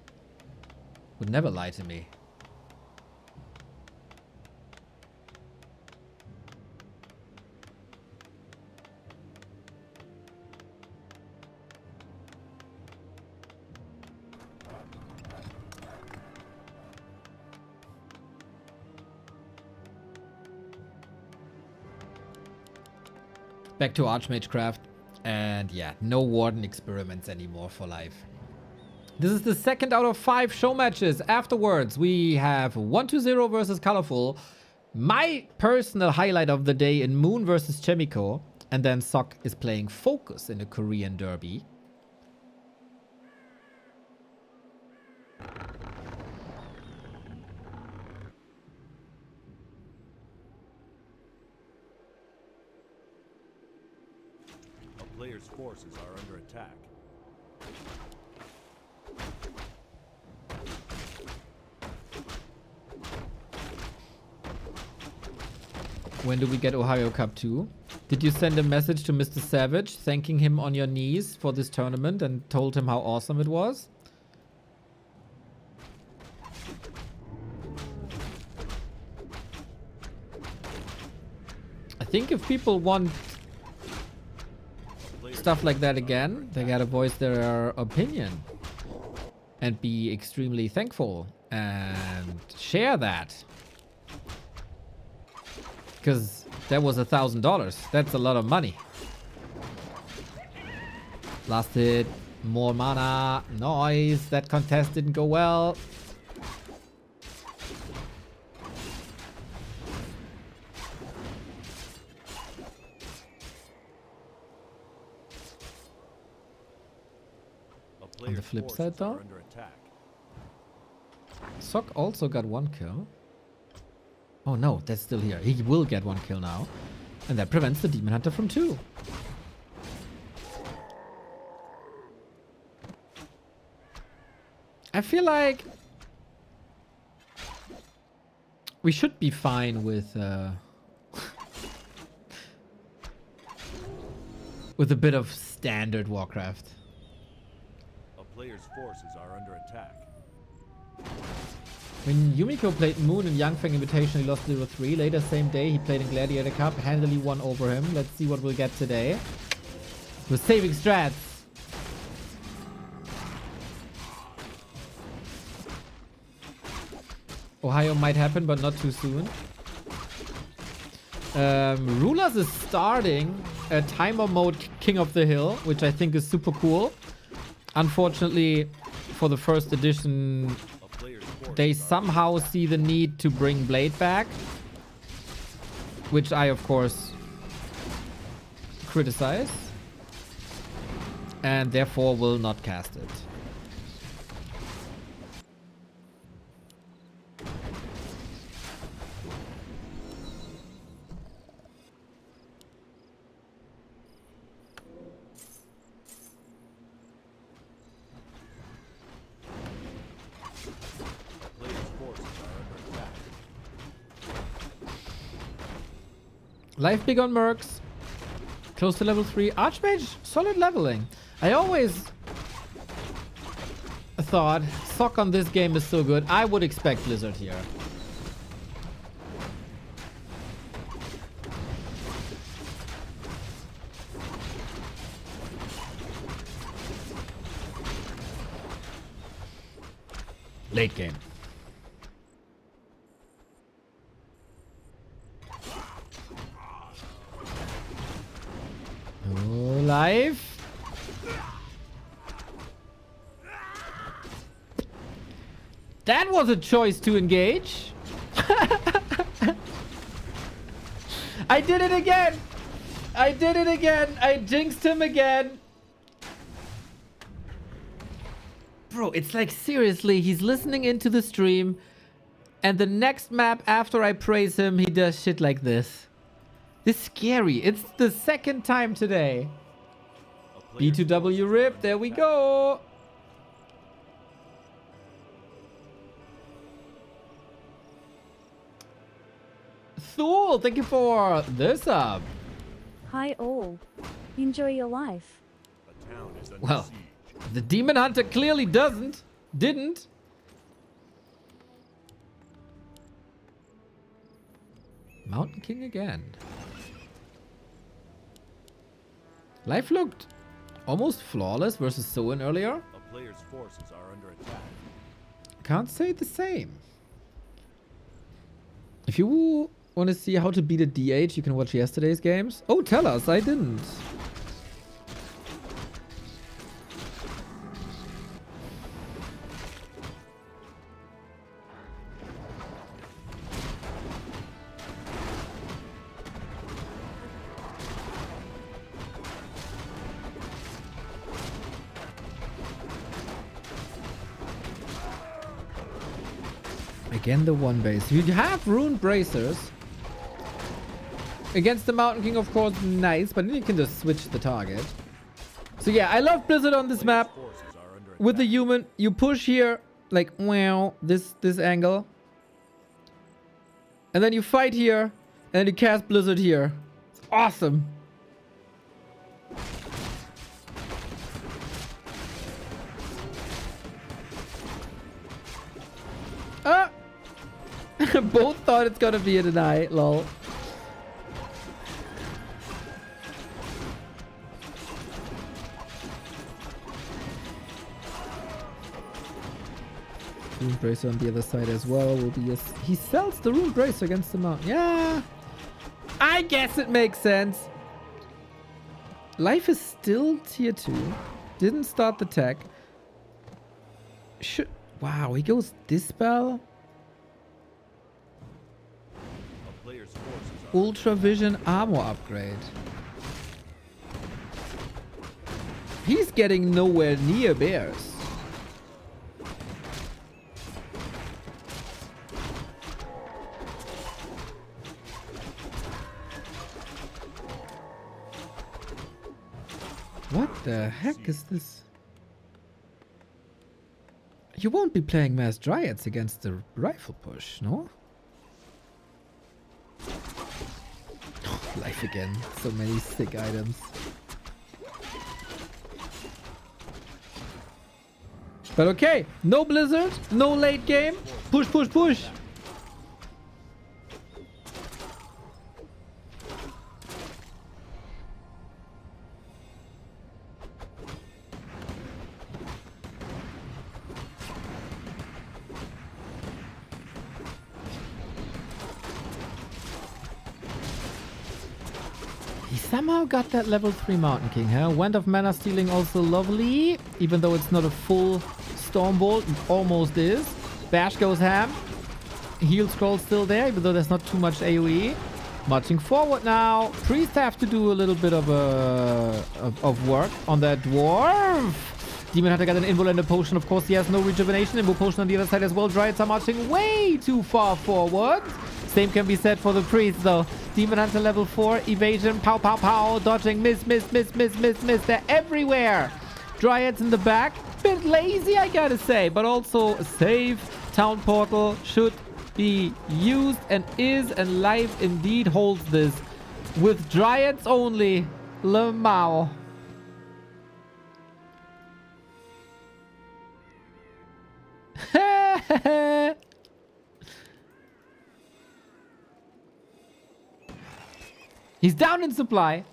would never lie to me. Back to Archmagecraft. And yeah, no Warden experiments anymore for life. This is the second out of 5 show matches. Afterwards, we have 1-0 versus Colorful. My personal highlight of the day in Moon versus Chemico. And then Sok is playing Focus in a Korean derby. A player's forces are under attack. When do we get Ohio Cup 2? Did you send a message to Mr. Savage thanking him on your knees for this tournament and told him how awesome it was? I think if people want stuff like that again, they gotta voice their opinion and be extremely thankful and share that. Because that was $1,000. That's a lot of money. Last hit. More mana. Noise. That contest didn't go well. On the flip side though, Sok also got 1 kill. Oh no, that's still here. He will get 1 kill now. And that prevents the Demon Hunter from 2. I feel like we should be fine with with a bit of standard Warcraft. A player's forces are under attack. When Yumiko played Moon in YangFeng Invitational, he lost 0-3. Later, same day, he played in Gladiator Cup, handily won over him. Let's see what we'll get today. We're saving strats. Ohio might happen, but not too soon. Rulers is starting a timer mode King of the Hill, which I think is super cool. Unfortunately, for the first edition, they somehow see the need to bring Blade back, which I, of course, criticize, and therefore will not cast it. Life big on Mercs. Close to level 3. Archmage, solid leveling. I always thought Sok on this game is so good. I would expect Blizzard here. Late game. Life. That was a choice to engage. I did it again. I did it again. I jinxed him again. Bro, it's like seriously, he's listening into the stream and the next map after I praise him, he does shit like this. This is scary. It's the second time today. B2W rip. There we go. Thule, thank you for this up. Hi all. Enjoy your life. A town is under Well, siege. the Demon Hunter clearly didn't. Mountain King again. Life looked almost flawless versus Soin earlier. A player's forces are under attack. Can't say the same. If you want to see how to beat a DH, you can watch yesterday's games. Oh, tell us. I didn't. Again, the one base. You have Rune Bracers. Against the Mountain King, of course, nice, but then you can just switch the target. So yeah, I love Blizzard on this map. Forces are under With the attack. human, you push here, like, wow, this angle. And then you fight here, and then you cast Blizzard here. It's awesome. Ah! Both thought it's gonna be a deny, lol. Rune Bracer on the other side as well will be he sells the Rune Bracer against the Mount. Yeah, I guess it makes sense. Life is still tier 2. Didn't start the tech. Wow, he goes Dispel. A player's forces are Ultra Vision armor upgrade. He's getting nowhere near bears. What the heck is this? You won't be playing Mass Dryads against the rifle push, no? Life again. So many sick items. But okay, no Blizzard, no late game. Push, push, push. He somehow got that level 3 Mountain King, huh? Wand of Mana Stealing also lovely, even though it's not a full Stormbolt, it almost is. Bash goes ham. Heal Scroll still there, even though there's not too much AoE. Marching forward now. Priest have to do a little bit of work on that dwarf. Demon Hunter got an Invul and a potion. Of course, he has no rejuvenation. Invul potion on the other side as well. Dryads are marching way too far forward. Same can be said for the priest, though. Demon Hunter level 4. Evasion. Pow, pow, pow. Dodging. Miss, miss, miss, miss, miss, miss. They're everywhere. Dryads in the back. Bit lazy, I gotta say. But also safe. Town portal should be used and is. And life indeed holds this. With Dryads only. Lemao. He's down in supply.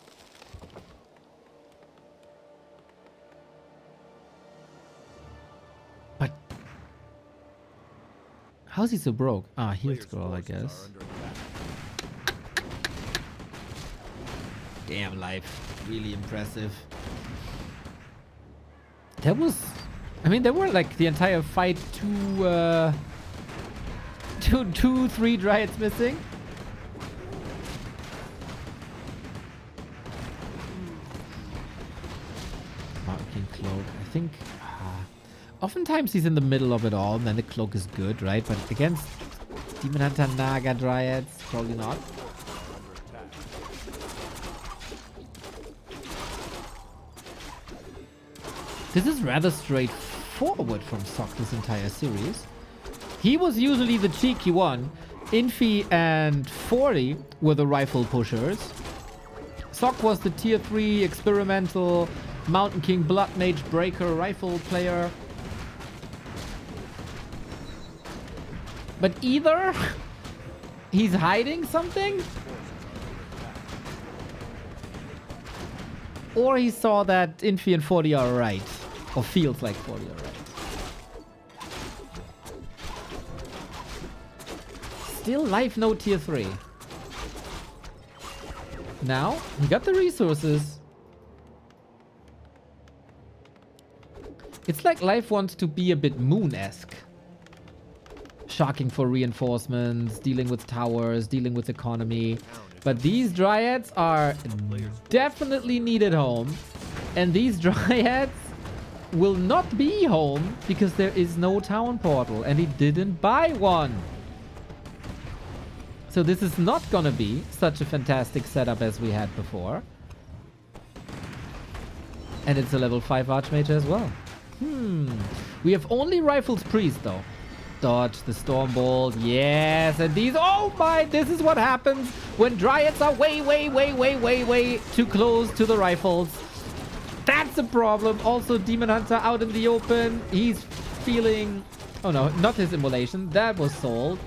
But how's he so broke? Ah, heal player's scroll, I forces are guess. under attack. Damn, life. Really impressive. That was... I mean, there were like the entire fight two, 3 Dryads missing. Mountain King Cloak. I think... oftentimes he's in the middle of it all, and then the Cloak is good, right? But against Demon Hunter, Naga, Dryads, probably not. This is rather straightforward from Sok this entire series. He was usually the cheeky one, Infi and 40 were the rifle pushers. Sok was the tier 3 experimental Mountain King Blood Mage Breaker rifle player. But either he's hiding something, or he saw that Infi and 40 are right. Or feels like 40 are right. Still life no tier 3. Now, he got the resources. It's like life wants to be a bit Moon-esque. Sharking for reinforcements, dealing with towers, dealing with economy. But these Dryads are definitely needed home. And these Dryads will not be home because there is no town portal. And he didn't buy one. So this is not gonna be such a fantastic setup as we had before. And it's a level 5 Archmage as well. We have only Rifles Priest though. Dodge the Stormbolt. Yes, and these... Oh my, this is what happens when Dryads are way too close to the rifles. That's a problem. Also, Demon Hunter out in the open. He's feeling... Oh no, not his immolation. That was sold.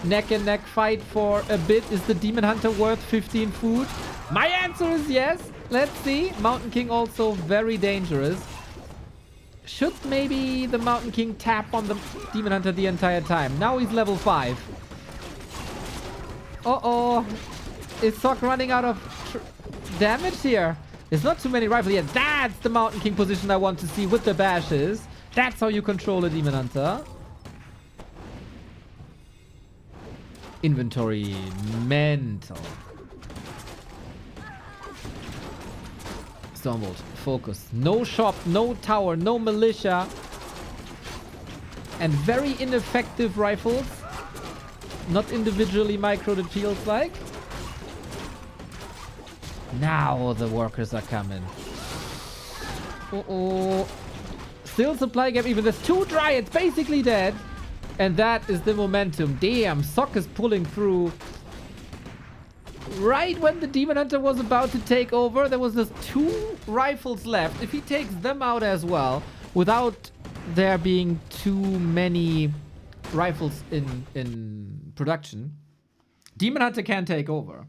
Neck and neck fight for a bit. Is the Demon Hunter worth 15 food? My answer is yes. Let's see. Mountain King also very dangerous. Should maybe the Mountain King tap on the Demon Hunter the entire time? Now he's level 5. Uh-oh. Is Sok running out of damage here? There's not too many rifles yet. That's the Mountain King position I want to see with the bashes. That's how you control a Demon Hunter. Inventory mental. Stormbolt, focus. No shop, no tower, no militia. And very ineffective rifles. Not individually microed, it feels like. Now the workers are coming. Uh-oh. Still supply gap even. There's 2 Dryads basically dead. And that is the momentum. Damn, Sok is pulling through. Right when the Demon Hunter was about to take over, there was just 2 rifles left. If he takes them out as well, without there being too many rifles in production, Demon Hunter can take over.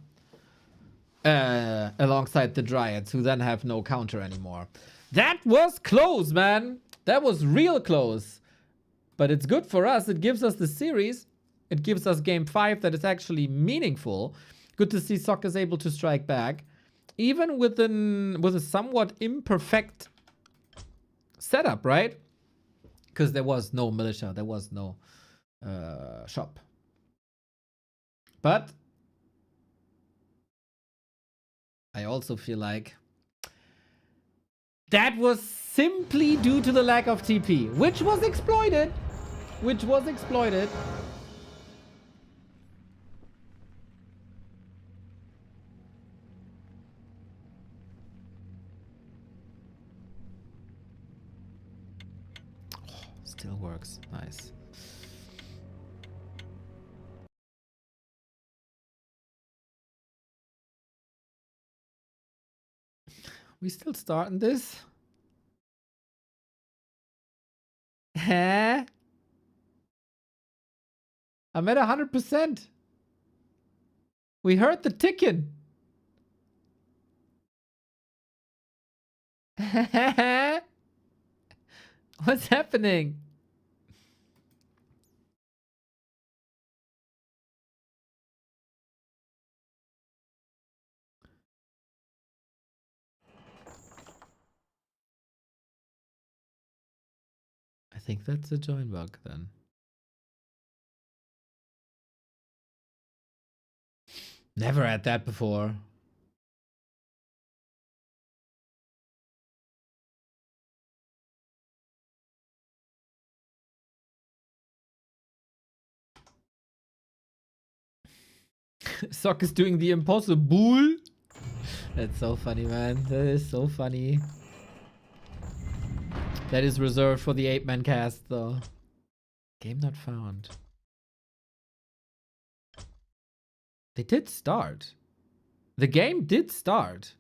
Alongside the Dryads, who then have no counter anymore. That was close, man. That was real close. But it's good for us. It gives us the series. It gives us game 5 that is actually meaningful. Good to see Sok is able to strike back. Even with a somewhat imperfect setup, right? Because there was no militia. There was no shop. But I also feel like that was simply due to the lack of TP, which was exploited. Which was exploited. Oh, still works. Nice. We still starting this? Huh? I'm at 100%. We heard the ticking. What's happening? I think that's a join bug then. Never had that before. Sok is doing the impossible. That's so funny, man. That is so funny. That is reserved for the 8-man cast, though. Game not found. They did start. The game did start.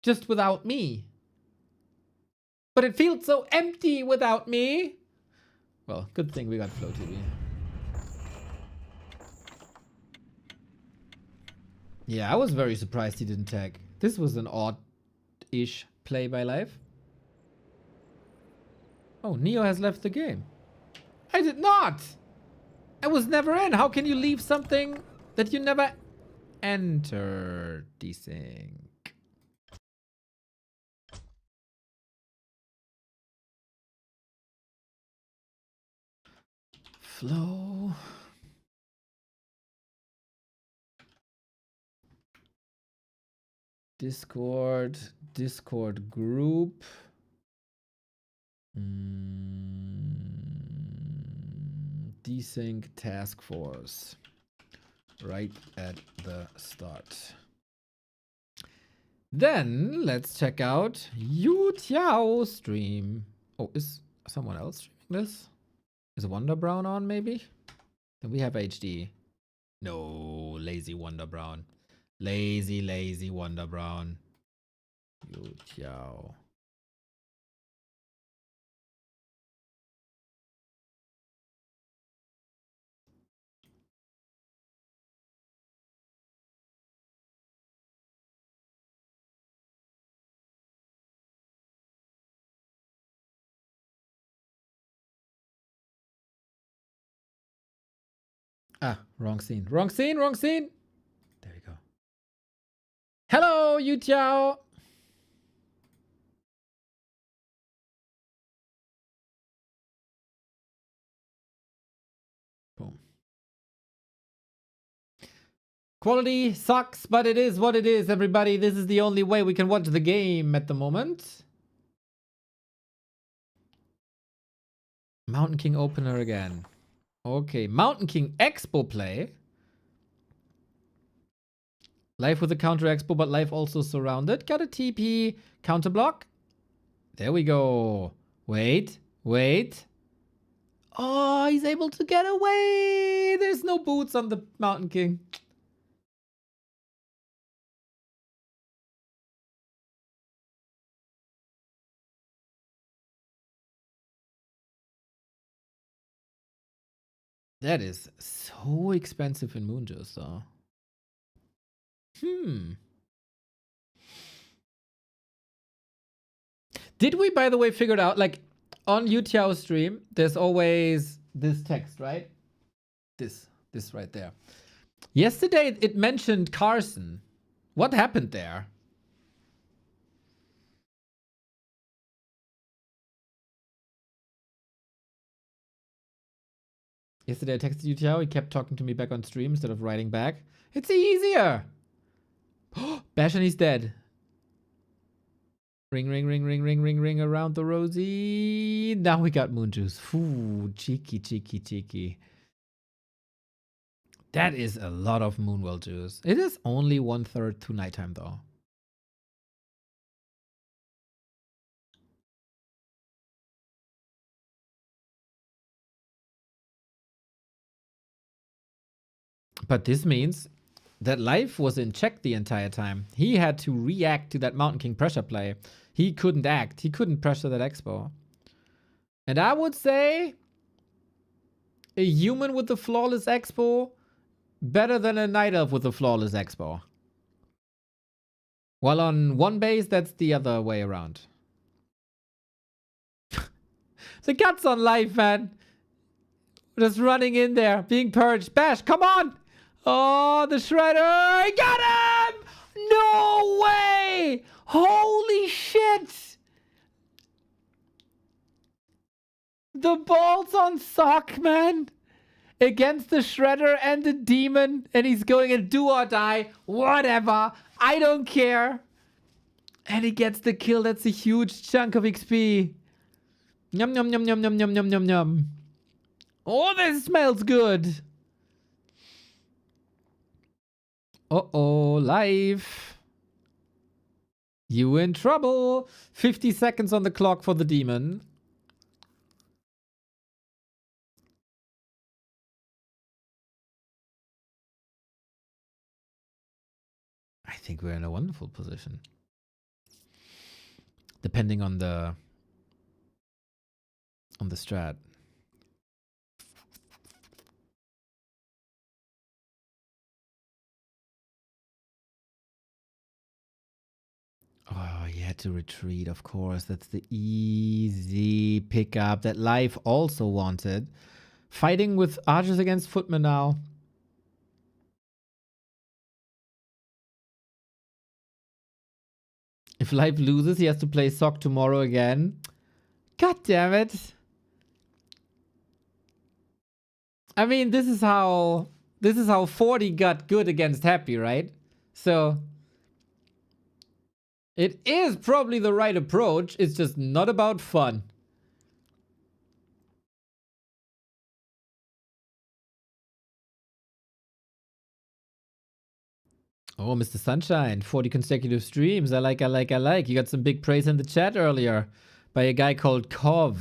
Just without me. But it feels so empty without me. Well, good thing we got Flow TV. Yeah, I was very surprised he didn't tag. This was an odd-ish play by Life. Oh, Neo has left the game. I did not! I was never in. How can you leave something that you never entered? Desync. Flow. Discord group. Desync task force. Right at the start. Then let's check out Yu Tiao stream. Oh, is someone else streaming this? Is Wonder Brown on maybe? Then we have HD. No, lazy Wonder Brown. Lazy Wonder Brown. Yu Tiao. Ah, wrong scene. Wrong scene, wrong scene. There we go. Hello, Yu Tiao. Boom. Quality sucks, but it is what it is, everybody. This is the only way we can watch the game at the moment. Mountain King opener again. Okay, Mountain King Expo play. Life with a counter Expo, but life also surrounded. Got a TP counter block. There we go. Wait. Oh, he's able to get away. There's no boots on the Mountain King. That is so expensive in Moonjuice, though. Did we, by the way, figure it out? Like, on Yu Tiao's stream, there's always this text, right? This right there. Yesterday, it mentioned Carson. What happened there? Yesterday I texted Yu Tiao. He kept talking to me back on stream instead of writing back. It's easier. Bash and he's dead. Ring around the rosy. Now we got Moonjuice. Ooh, cheeky. That is a lot of Moonwell juice. It is only 1/3 to nighttime though. But this means that life was in check the entire time. He had to react to that Mountain King pressure play. He couldn't act. He couldn't pressure that Expo. And I would say a human with the flawless Expo better than a night elf with a flawless Expo. While on one base, that's the other way around. The guts on life, man. Just running in there, being purged. Bash, come on! Oh, the Shredder! He got him! No way! Holy shit! The balls on sock, man! Against the Shredder and the Demon, and he's going in do or die. Whatever. I don't care. And he gets the kill. That's a huge chunk of XP. Yum, yum, yum, yum, yum, yum, yum, yum, yum. Oh, this smells good. Uh-oh, life. You in trouble. 50 seconds on the clock for the demon. think we're in a wonderful position. Depending on the strat. Oh, you had to retreat, of course. That's the easy pickup that Life also wanted. Fighting with archers against footmen now. If Life loses, he has to play Sock tomorrow again. God damn it. I mean, this is how 40 got good against Happy, right? So it is probably the right approach. It's just not about fun. Oh, Mr. Sunshine, 40 consecutive streams. I like. You got some big praise in the chat earlier by a guy called Kov,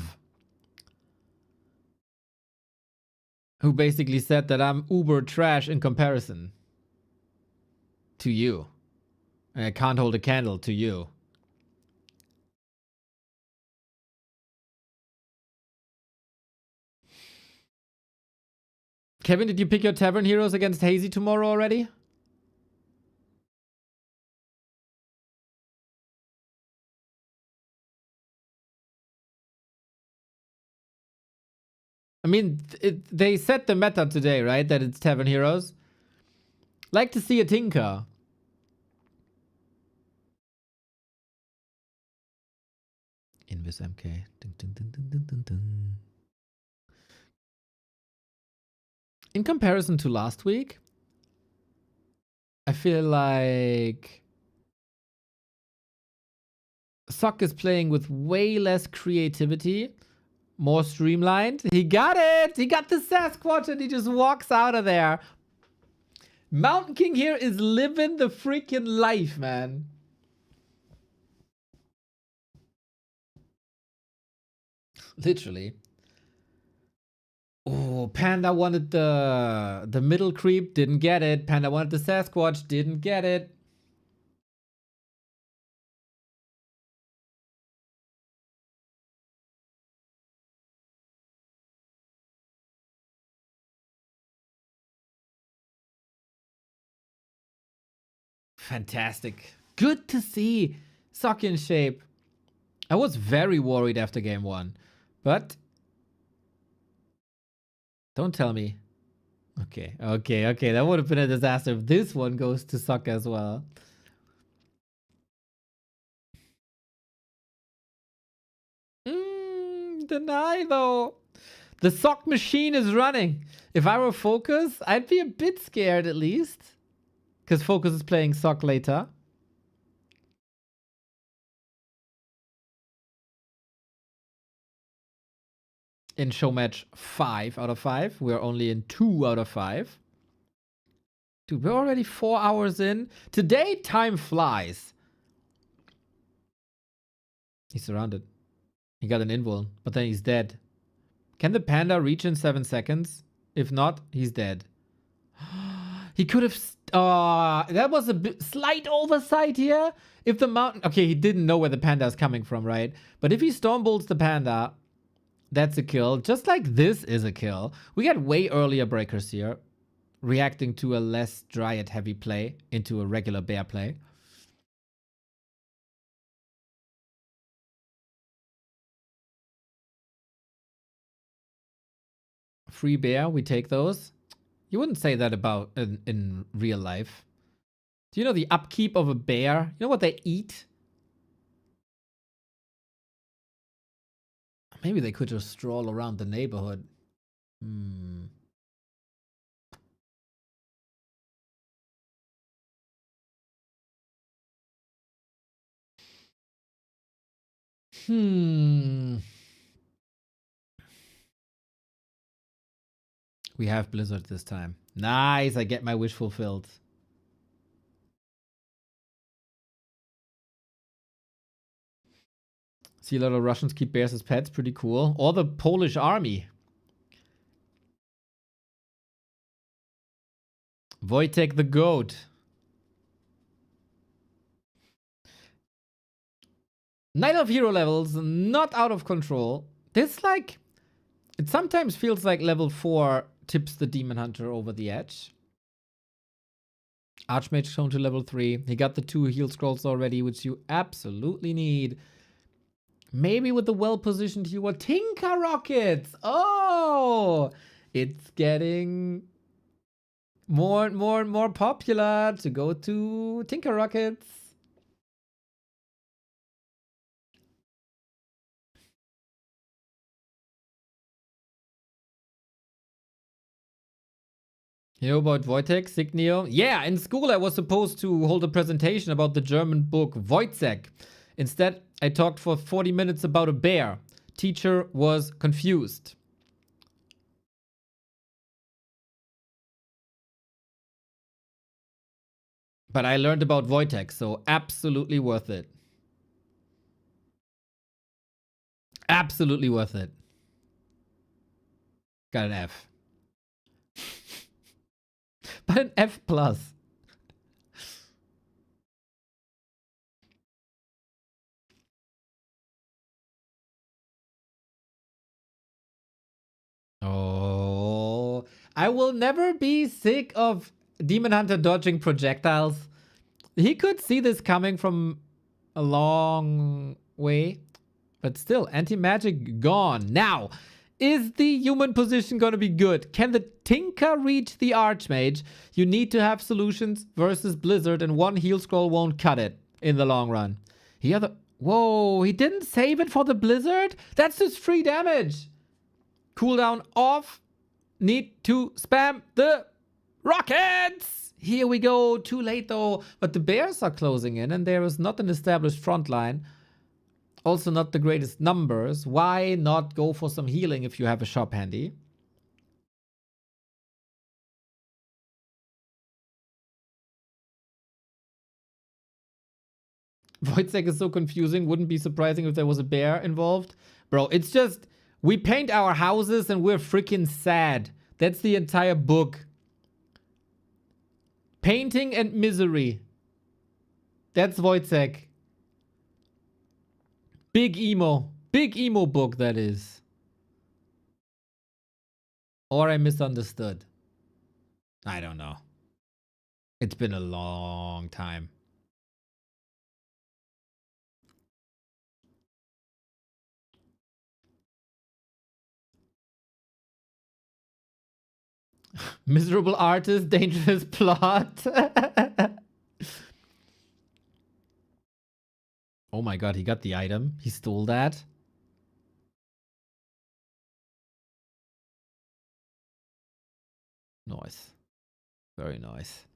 who basically said that I'm uber trash in comparison to you. And I can't hold a candle to you. Kevin, did you pick your Tavern Heroes against Hazy tomorrow already? I mean, they set the meta today, right? That it's Tavern Heroes. Like to see a tinker. Invis MK. Dun, dun, dun, dun, dun, dun, dun. In comparison to last week, I feel like Sock is playing with way less creativity, more streamlined. He got it! He got the Sasquatch and he just walks out of there. Mountain King here is living the freaking life, man. Literally. Oh, Panda wanted the middle creep, didn't get it. Panda wanted the Sasquatch, didn't get it. Fantastic. Good to see Sock in shape. I was very worried after game 1, but don't tell me. Okay. That would have been a disaster if this one goes to Sock as well. Deny though. The Sock machine is running. If I were Focus, I'd be a bit scared at least. Because Focus is playing Sock later. In show match 5 out of 5. We're only in 2 out of 5. Dude, we're already 4 hours in. Today, time flies. He's surrounded. He got an invul, but then he's dead. Can the Panda reach in 7 seconds? If not, he's dead. He could have... that was a slight oversight here. If the mountain... Okay, he didn't know where the Panda is coming from, right? But if he Storm Bolts the Panda, that's a kill. Just like this is a kill. We got way earlier breakers here. Reacting to a less Dryad heavy play into a regular bear play. Free bear, we take those. You wouldn't say that about in real life. Do you know the upkeep of a bear? You know what they eat? Maybe they could just stroll around the neighborhood. We have Blizzard this time. Nice, I get my wish fulfilled. See a lot of Russians keep bears as pets, pretty cool. Or the Polish army. Wojtek the goat. Night of hero levels, not out of control. This, like, it sometimes feels like level 4 tips the Demon Hunter over the edge. Archmage shown to level 3. He got the 2 heal scrolls already, which you absolutely need. Maybe with the well-positioned hero. Tinker Rockets! Oh! It's getting more and more and more popular to go to Tinker Rockets. You know about Wojtek, Signio? Yeah, in school I was supposed to hold a presentation about the German book Wojtek. Instead, I talked for 40 minutes about a bear. Teacher was confused. But I learned about Wojtek, so absolutely worth it. Absolutely worth it. Got an F. But an F plus. Oh, I will never be sick of Demon Hunter dodging projectiles. He could see this coming from a long way, but still, anti-magic gone. Now, is the human position going to be good? Can the Tinker reach the Archmage? You need to have solutions versus Blizzard, and one heal scroll won't cut it in the long run. Whoa, he didn't save it for the Blizzard? That's just free damage. Cooldown off. Need to spam the rockets. Here we go. Too late though. But the bears are closing in and there is not an established front line. Also not the greatest numbers. Why not go for some healing if you have a shop handy? Wojtek is so confusing. Wouldn't be surprising if there was a bear involved. Bro, it's just... we paint our houses and we're freaking sad. That's the entire book. Painting and misery. That's Wojtek. Big emo. Big emo book, that is. Or I misunderstood. I don't know. It's been a long time. Miserable artist, dangerous plot. Oh my god, he got the item. He stole that. Nice. Very nice.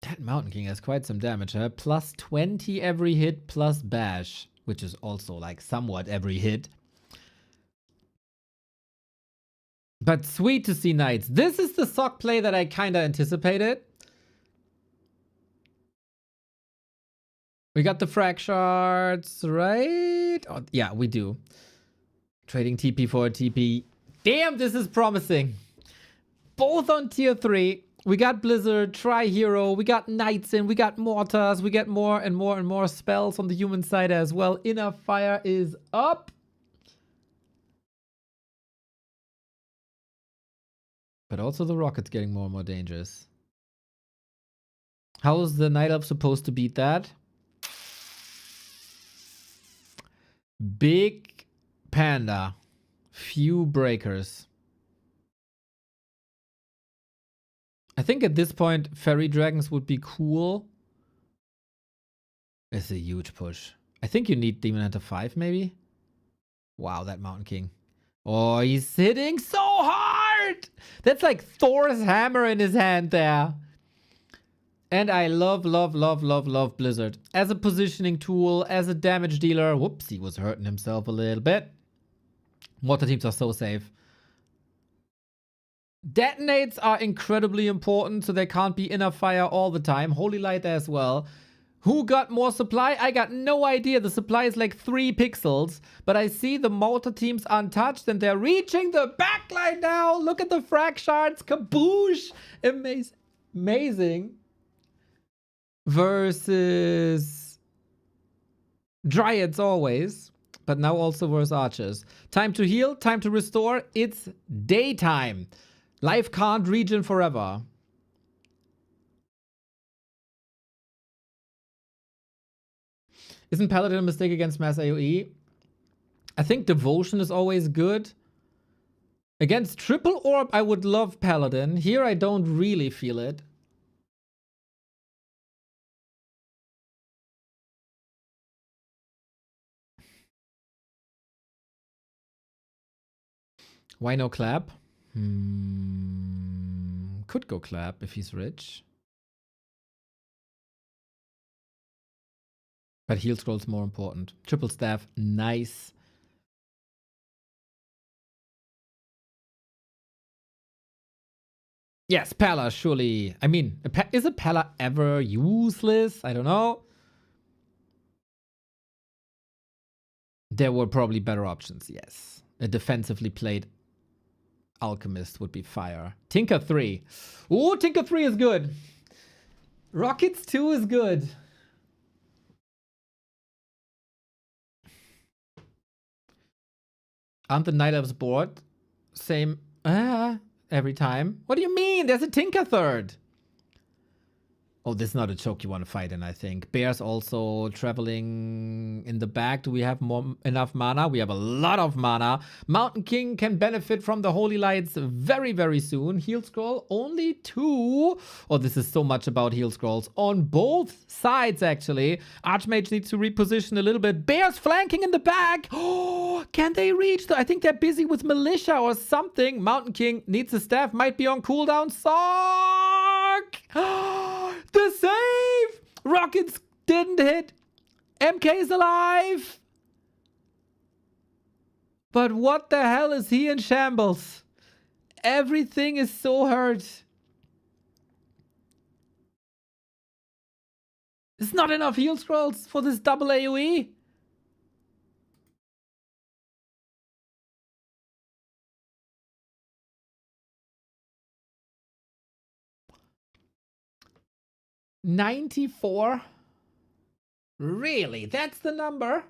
That Mountain King has quite some damage, huh? Plus 20 every hit, plus bash, which is also like somewhat every hit. But sweet to see Knights. This is the sock play that I kind of anticipated. We got the frag shards, right? Oh, yeah, we do. Trading TP for a TP. Damn, this is promising. Both on tier 3. We got Blizzard, Tri-Hero, we got Knights in, we got Mortars, we get more and more and more spells on the human side as well. Inner Fire is up. But also the Rocket's getting more and more dangerous. How is the Night Elf supposed to beat that? Big Panda. Few breakers. I think at this point, Fairy Dragons would be cool. It's a huge push. I think you need Demon Hunter 5, maybe? Wow, that Mountain King. Oh, he's hitting so hard! That's like Thor's hammer in his hand there. And I love, love, love, love, love Blizzard. As a positioning tool, as a damage dealer. Whoops, he was hurting himself a little bit. Water teams are so safe. Detonates are incredibly important, so they can't be inner fire all the time. Holy Light as well. Who got more supply? I got no idea. The supply is like 3 pixels. But I see the mortar teams untouched and they're reaching the backline now. Look at the frag shards. Kaboosh. Amazing. Amazing. Versus Dryads always. But now also versus Archers. Time to heal. Time to restore. It's daytime. Life can't regen forever. Isn't Paladin a mistake against mass AoE? I think Devotion is always good. Against Triple Orb, I would love Paladin. Here, I don't really feel it. Why no Clap? Could go Clap if he's rich. But heal scroll's more important. Triple staff, nice. Yes, Pala, surely. I mean, is a Pala ever useless? I don't know. There were probably better options, yes. A defensively played Alchemist would be fire. Tinker 3. Ooh, Tinker 3 is good. Rockets 2 is good. Aren't the Night Elves bored? Same every time. What do you mean? There's a Tinker third. Oh, this is not a choke you want to fight in, I think. Bears also traveling in the back. Do we have enough mana? We have a lot of mana. Mountain King can benefit from the Holy Lights very, very soon. Heal scroll, only 2. Oh, this is so much about heal scrolls. On both sides, actually. Archmage needs to reposition a little bit. Bears flanking in the back. Oh, can they reach? I think they're busy with Militia or something. Mountain King needs a staff. Might be on cooldown. Sark! The save! Rockets didn't hit. MK is alive. But what the hell is he in shambles? Everything is so hurt. There's not enough heal scrolls for this double AoE. $94? Really? That's the number?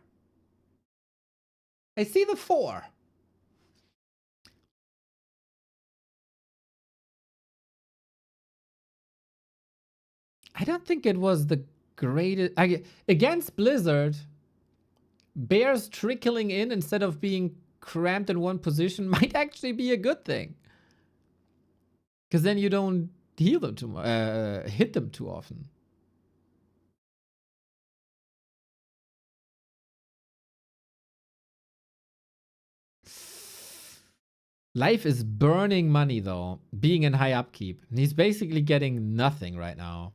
I see the 4. I don't think it was the greatest. Against Blizzard, Bears trickling in instead of being cramped in one position might actually be a good thing. Because then you don't heal them too much, hit them too often. Life is burning money though, being in high upkeep. He's basically getting nothing right now.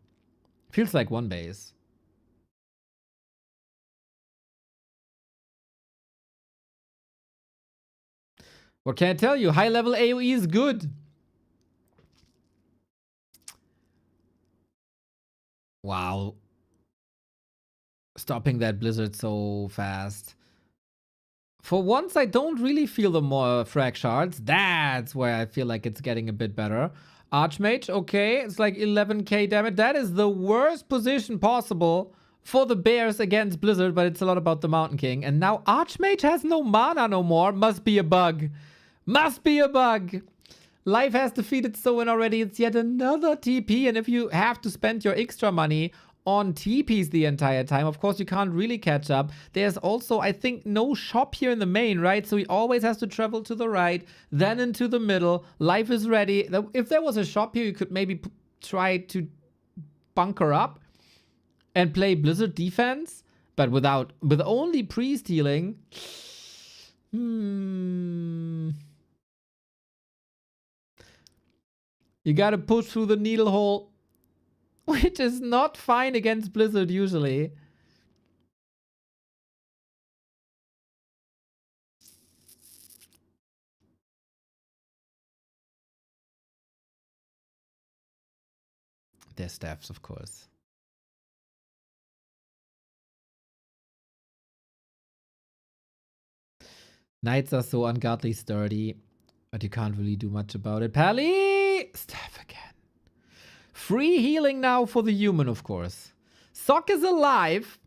Feels like one base. What can I tell you? High level AoE is good. Wow. Stopping that Blizzard so fast. For once, I don't really feel the more frag shards. That's where I feel like it's getting a bit better. Archmage, okay. It's like 11k damage. That is the worst position possible for the Bears against Blizzard, but it's a lot about the Mountain King. And now Archmage has no mana no more. Must be a bug. Must be a bug. Life has defeated Soin already. It's yet another TP. And if you have to spend your extra money on TPs the entire time, of course, you can't really catch up. There's also, I think, no shop here in the main, right? So he always has to travel to the right, then into the middle. Life is ready. If there was a shop here, you could maybe try to bunker up and play Blizzard defense, but with only priest healing. You gotta push through the needle hole, which is not fine against Blizzard usually. Their staffs, of course. Knights are so ungodly sturdy, but you can't really do much about it. Pally! Staff again. Free healing now for the human, of course. Sock is alive.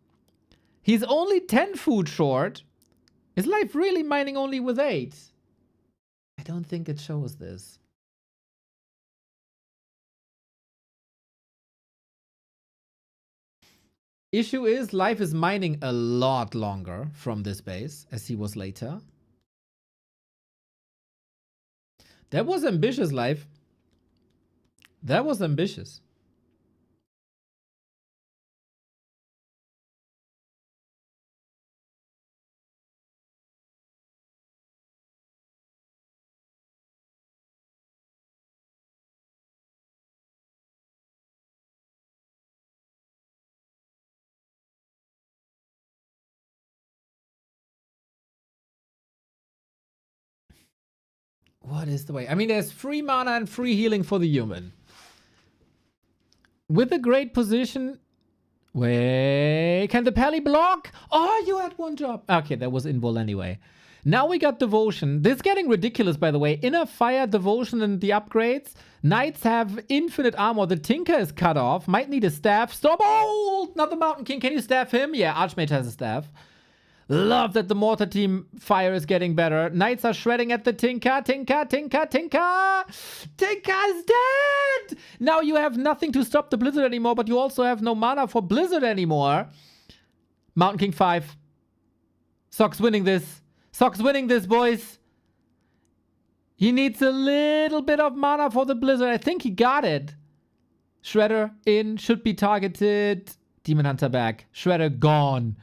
He's only 10 food short. Is life really mining only with 8? I don't think it shows this. Issue is, life is mining a lot longer from this base, as he was later. That was ambitious, life. That was ambitious. What is the way? I mean, there's free mana and free healing for the human. With a great position. Wait, can the Pally block? Oh, you had one job. Okay, that was invul anyway. Now we got Devotion. This is getting ridiculous, by the way. Inner Fire, Devotion, and the upgrades. Knights have infinite armor. The Tinker is cut off. Might need a staff. Stop. Oh, not the Mountain King. Can you staff him? Yeah, Archmage has a staff. Love that the Mortar team fire is getting better. Knights are shredding at the Tinker. Tinker, Tinker, Tinker. Tinker is dead. Now you have nothing to stop the Blizzard anymore, but you also have no mana for Blizzard anymore. Mountain King 5. Sock's winning this. Sock's winning this, boys. He needs a little bit of mana for the Blizzard. I think he got it. Shredder in. Should be targeted. Demon Hunter back. Shredder gone.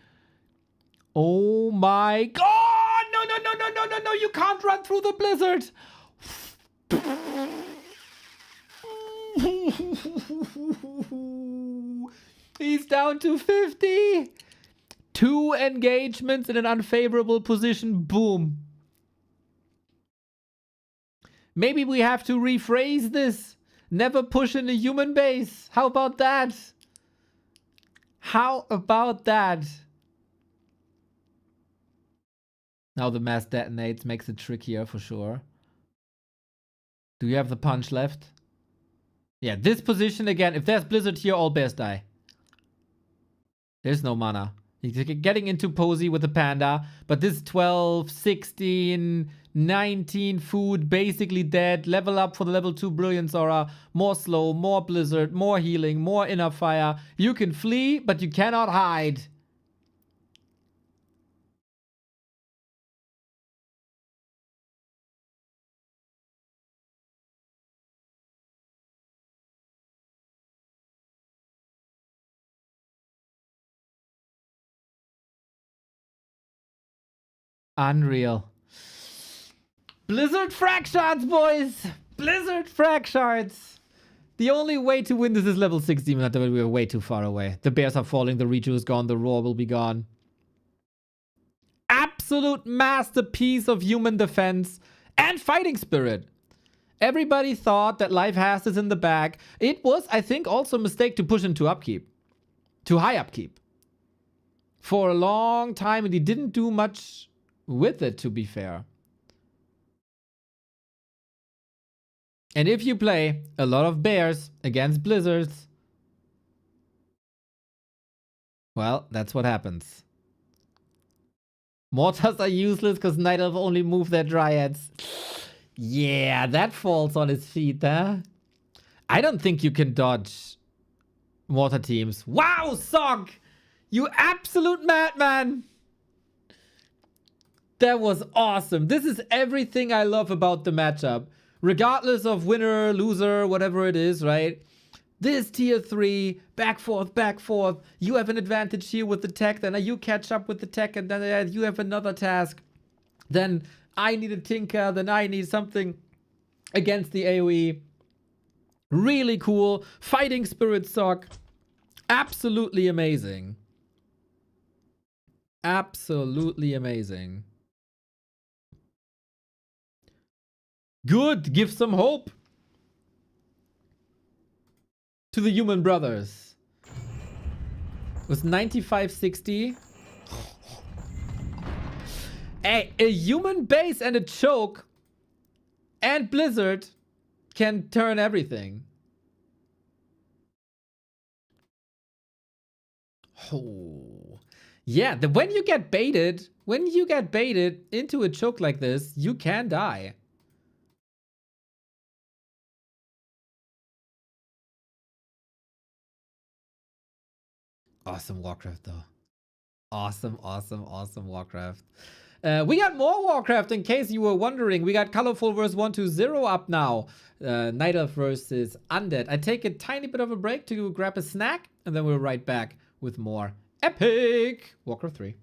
Oh my god! No, no, no, no, no, no, no! You can't run through the blizzard! He's down to 50! 2 engagements in an unfavorable position. Boom. Maybe we have to rephrase this. Never push in a human base. How about that? How about that? Now the mass detonates, makes it trickier for sure. Do you have the punch left? Yeah, this position again. If there's Blizzard here, all bears die. There's no mana. He's getting into Posey with the Panda. But this 12, 16, 19 food, basically dead. Level up for the level 2 Brilliance Aura. More slow, more Blizzard, more healing, more Inner Fire. You can flee, but you cannot hide. Unreal. Blizzard frag shards, boys! Blizzard frag shards! The only way to win this is level 6 Demon Hunter, but we are way too far away. The bears are falling, the Reju is gone, the Roar will be gone. Absolute masterpiece of human defense and fighting spirit. Everybody thought that life has this in the bag. It was, I think, also a mistake to push into upkeep. To high upkeep. For a long time, and he didn't do much with it, to be fair. And if you play a lot of bears against blizzards, well, that's what happens. Mortars are useless because Night Elf only move their dryads. Yeah, that falls on his feet, huh? I don't think you can dodge mortar teams. Wow, Sock! You absolute madman! That was awesome. This is everything I love about the matchup. Regardless of winner, loser, whatever it is, right? This tier 3, back forth, back forth. You have an advantage here with the tech, then you catch up with the tech, and then you have another task. Then I need a Tinker, then I need something against the AoE. Really cool. Fighting Spirit Sock. Absolutely amazing. Absolutely amazing. Good. Give some hope to the human brothers. It was 95-60. A human base and a choke and Blizzard can turn everything. Oh. Yeah, when you get baited into a choke like this, you can die. Awesome Warcraft though. Awesome, awesome, awesome Warcraft. We got more Warcraft in case you were wondering. We got Colorful vs 120 up now. Night Elf versus Undead. I take a tiny bit of a break to grab a snack and then we're right back with more epic Warcraft 3.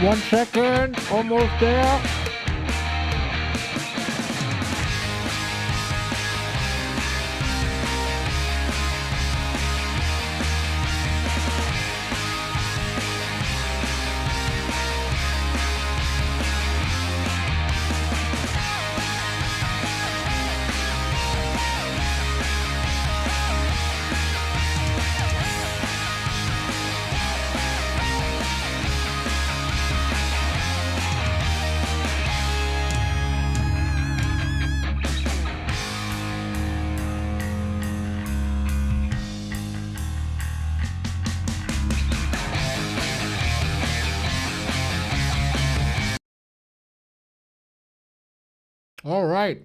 One second, almost there. All right.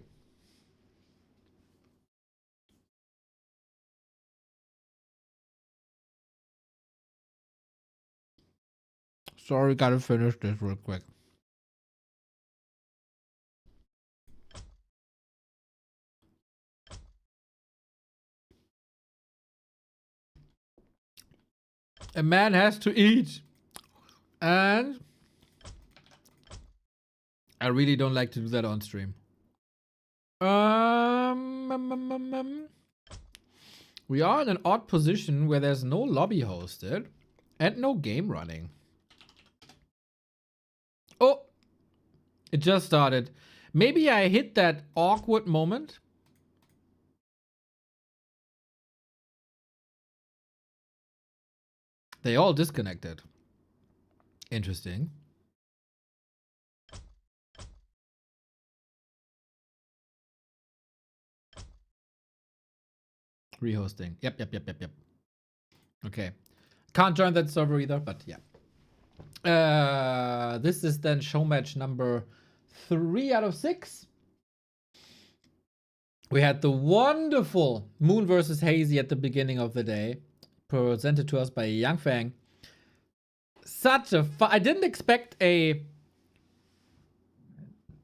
Sorry, gotta finish this real quick. A man has to eat. And I really don't like to do that on stream. We are in an odd position where there's no lobby hosted and no game running. Oh, it just started. Maybe I hit that awkward moment. They all disconnected. Interesting. Rehosting. Yep. Okay. Can't join that server either, but yeah. This is then show match number 3 out of 6. We had the wonderful Moon versus Hazy at the beginning of the day, presented to us by YangFeng. Such a fun. I didn't expect a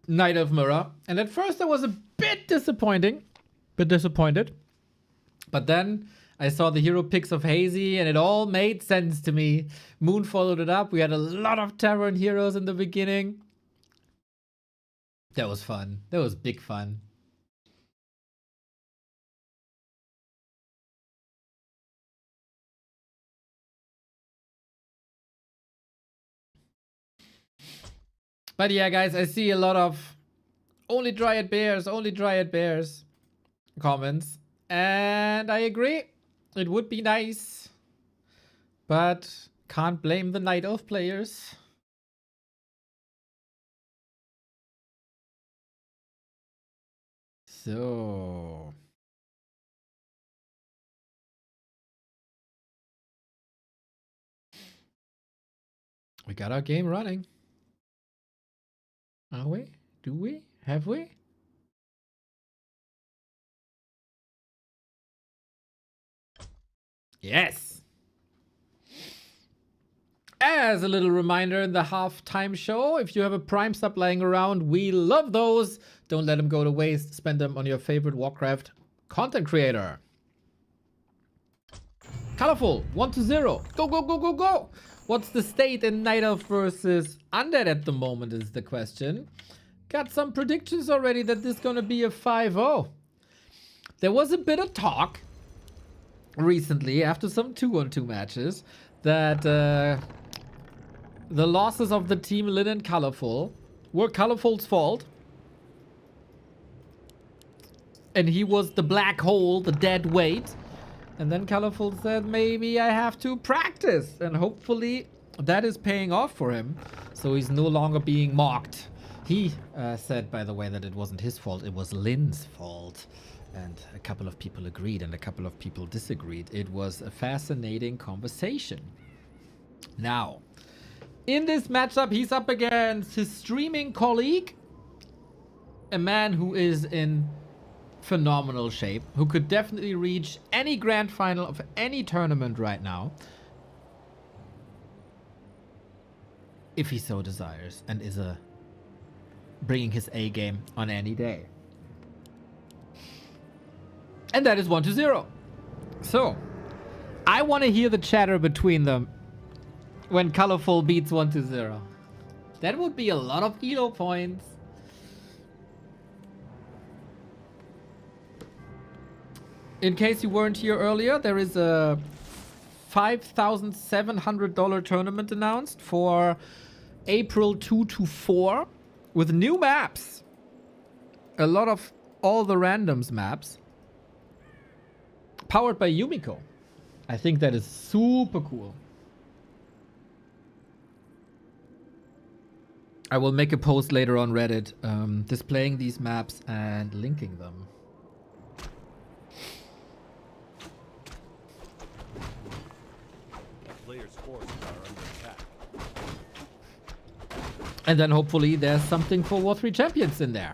Knight of Mirror, and at first I was a bit disappointed. But then I saw the hero picks of Hazy, and it all made sense to me. Moon followed it up. We had a lot of Terran heroes in the beginning. That was fun. That was big fun. But yeah, guys, I see a lot of only Dryad Bears comments. And I agree. It would be nice. But can't blame the Night Elf players. So... we got our game running. Are we? Do we? Have we? Yes! As a little reminder in the halftime show, if you have a Prime sub lying around, we love those. Don't let them go to waste. Spend them on your favorite Warcraft content creator. Colorful, 1-0. Go. What's the state in Night Elf versus Undead at the moment is the question. Got some predictions already that this is going to be a 5-0. There was a bit of talk recently after some 2-on-2 matches that the losses of the team Lin and Colorful were Colorful's fault. And he was the black hole, the dead weight. And then Colorful said, maybe I have to practice. And hopefully that is paying off for him. So he's no longer being mocked. He said, by the way, that it wasn't his fault. It was Lin's fault. And a couple of people agreed and a couple of people disagreed. It was a fascinating conversation. Now, in this matchup, he's up against his streaming colleague. A man who is in phenomenal shape, who could definitely reach any grand final of any tournament right now, if he so desires, and is bringing his A game on any day. And that is 1-0. So, I want to hear the chatter between them when Colorful beats 1-0. That would be a lot of elo points. In case you weren't here earlier, there is a $5,700 tournament announced for April 2 to 4 with new maps. A lot of all the randoms maps. Powered by Yumiko. I think that is super cool. I will make a post later on Reddit displaying these maps and linking them. Players' forces are under attack. And then hopefully there's something for War 3 Champions in there.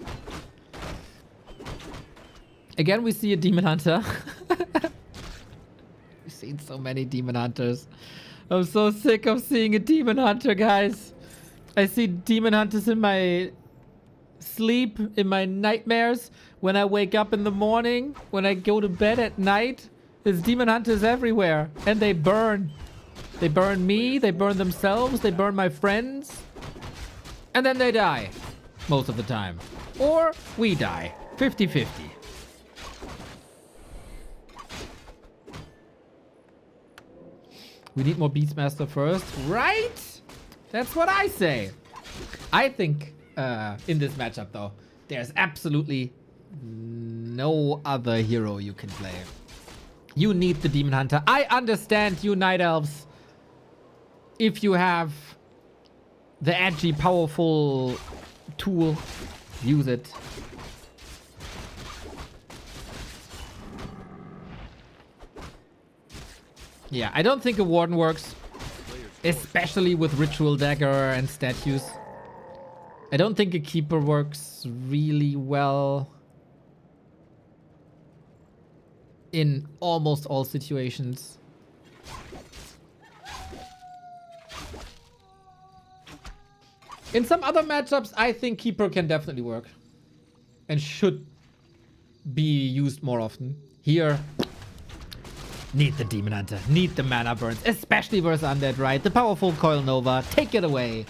Again, we see a Demon Hunter. We've seen so many Demon Hunters. I'm so sick of seeing a Demon Hunter, guys. I see Demon Hunters in my sleep, in my nightmares. When I wake up in the morning, when I go to bed at night, there's Demon Hunters everywhere. And they burn. They burn me, they burn themselves, they burn my friends. And then they die. Most of the time. Or we die. 50-50. We need more Beastmaster first. Right? That's what I say. I think in this matchup, though, there's absolutely no other hero you can play. You need the Demon Hunter. I understand you Night Elves. If you have the edgy, powerful tool. Use it. Yeah, I don't think a Warden works, especially with Ritual Dagger and statues. I don't think a Keeper works really well in almost all situations. In some other matchups, I think Keeper can definitely work and should be used more often. Here, need the Demon Hunter, need the mana burns, especially versus Undead, right? The powerful Coil Nova, take it away.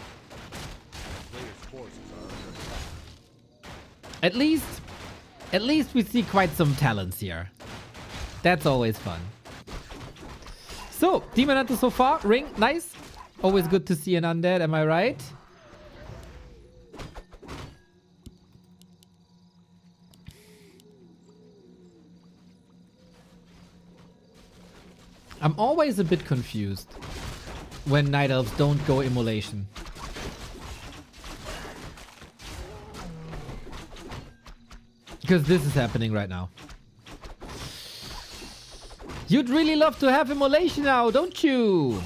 At least we see quite some talents here. That's always fun. So, Demon Hunter so far, ring, nice. Always good to see an Undead, am I right? I'm always a bit confused when Night Elves don't go Immolation. Because this is happening right now. You'd really love to have Immolation now, don't you?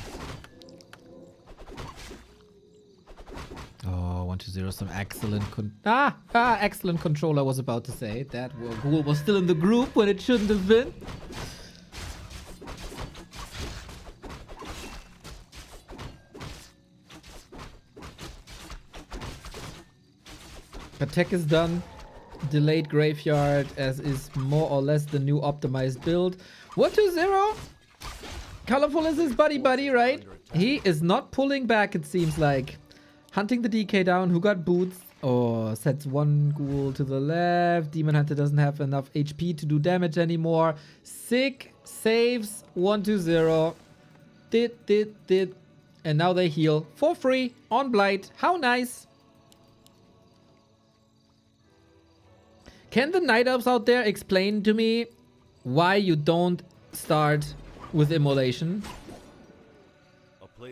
Oh, 1-2-0, some excellent excellent control, I was about to say. That ghoul was still in the group when it shouldn't have been. Attack is done. Delayed Graveyard, as is more or less the new optimized build. 1-2-0. Colorful is his buddy, right? He is not pulling back, it seems like. Hunting the DK down. Who got boots? Oh, sets one ghoul to the left. Demon Hunter doesn't have enough HP to do damage anymore. Sick. Saves. 1-2-0. Did. And now they heal for free on Blight. How nice. Can the Night Elves out there explain to me why you don't start with Immolation?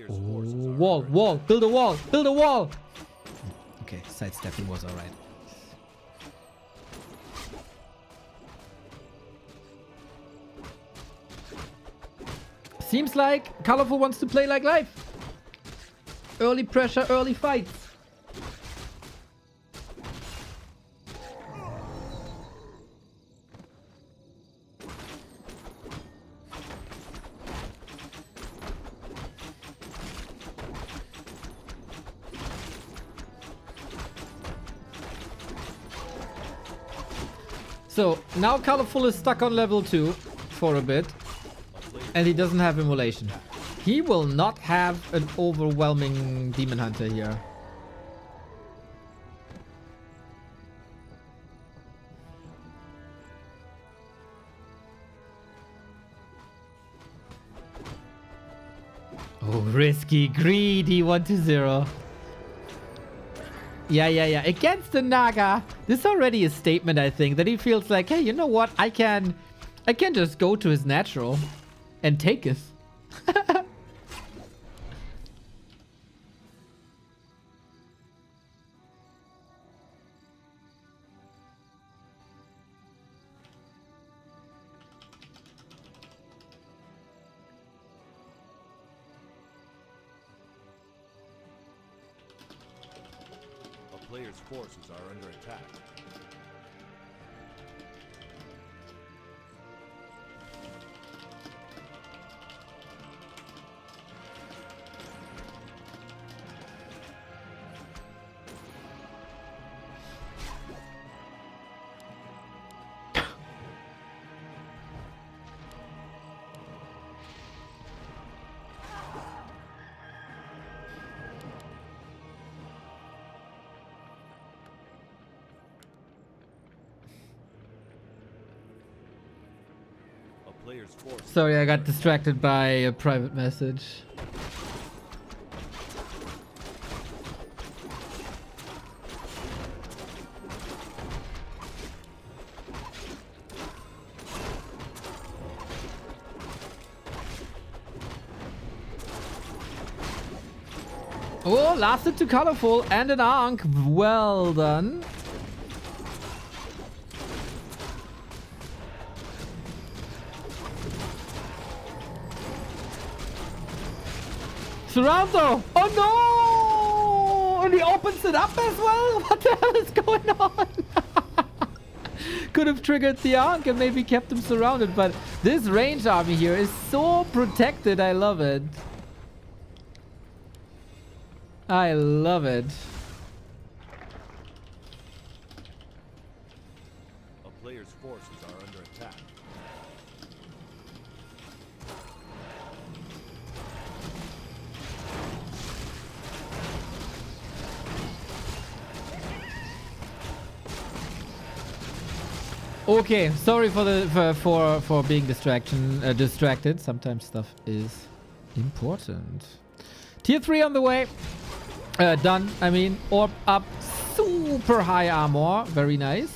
Wall, build a wall. Okay, sidestepping was alright. Seems like Colorful wants to play like life. Early pressure, early fights. So, now Colorful is stuck on level 2 for a bit. And he doesn't have Immolation. He will not have an overwhelming Demon Hunter here. Oh, risky, greedy 1-0. Yeah. Against the Naga. This is already a statement, I think, that he feels like, hey, you know what? I can just go to his natural and take it. A player's forces are under attack. Sorry, I got distracted by a private message. Oh, lasted to colorful and an Ankh. Well done. Surrounder! Oh no! And he opens it up as well? What the hell is going on? Could have triggered the Ankh and maybe kept him surrounded, but this range army here is so protected. I love it. I love it. A player's forces are under attack. Okay, sorry for the for being distracted. Sometimes stuff is important. Tier 3 on the way. Done. I mean, orb up, super high armor. Very nice.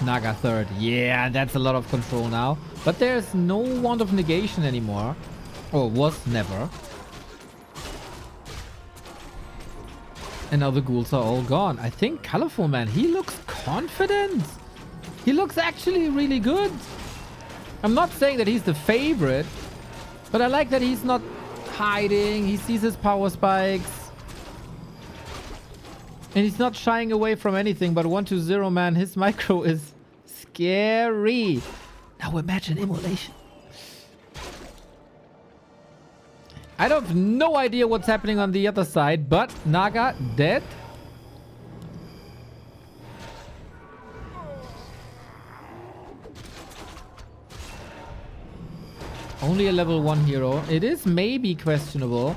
Naga third. Yeah, that's a lot of control now. But there's no wand of negation anymore. Or was never. And now the ghouls are all gone. I think Colorful Man, he looks confident. He looks actually really good. I'm not saying that he's the favorite, but I like that he's not hiding. He sees his power spikes. And he's not shying away from anything, but 1-0, man, his micro is scary. Now imagine immolation. I have no idea what's happening on the other side, but Naga dead. Only a level 1 hero. It is maybe questionable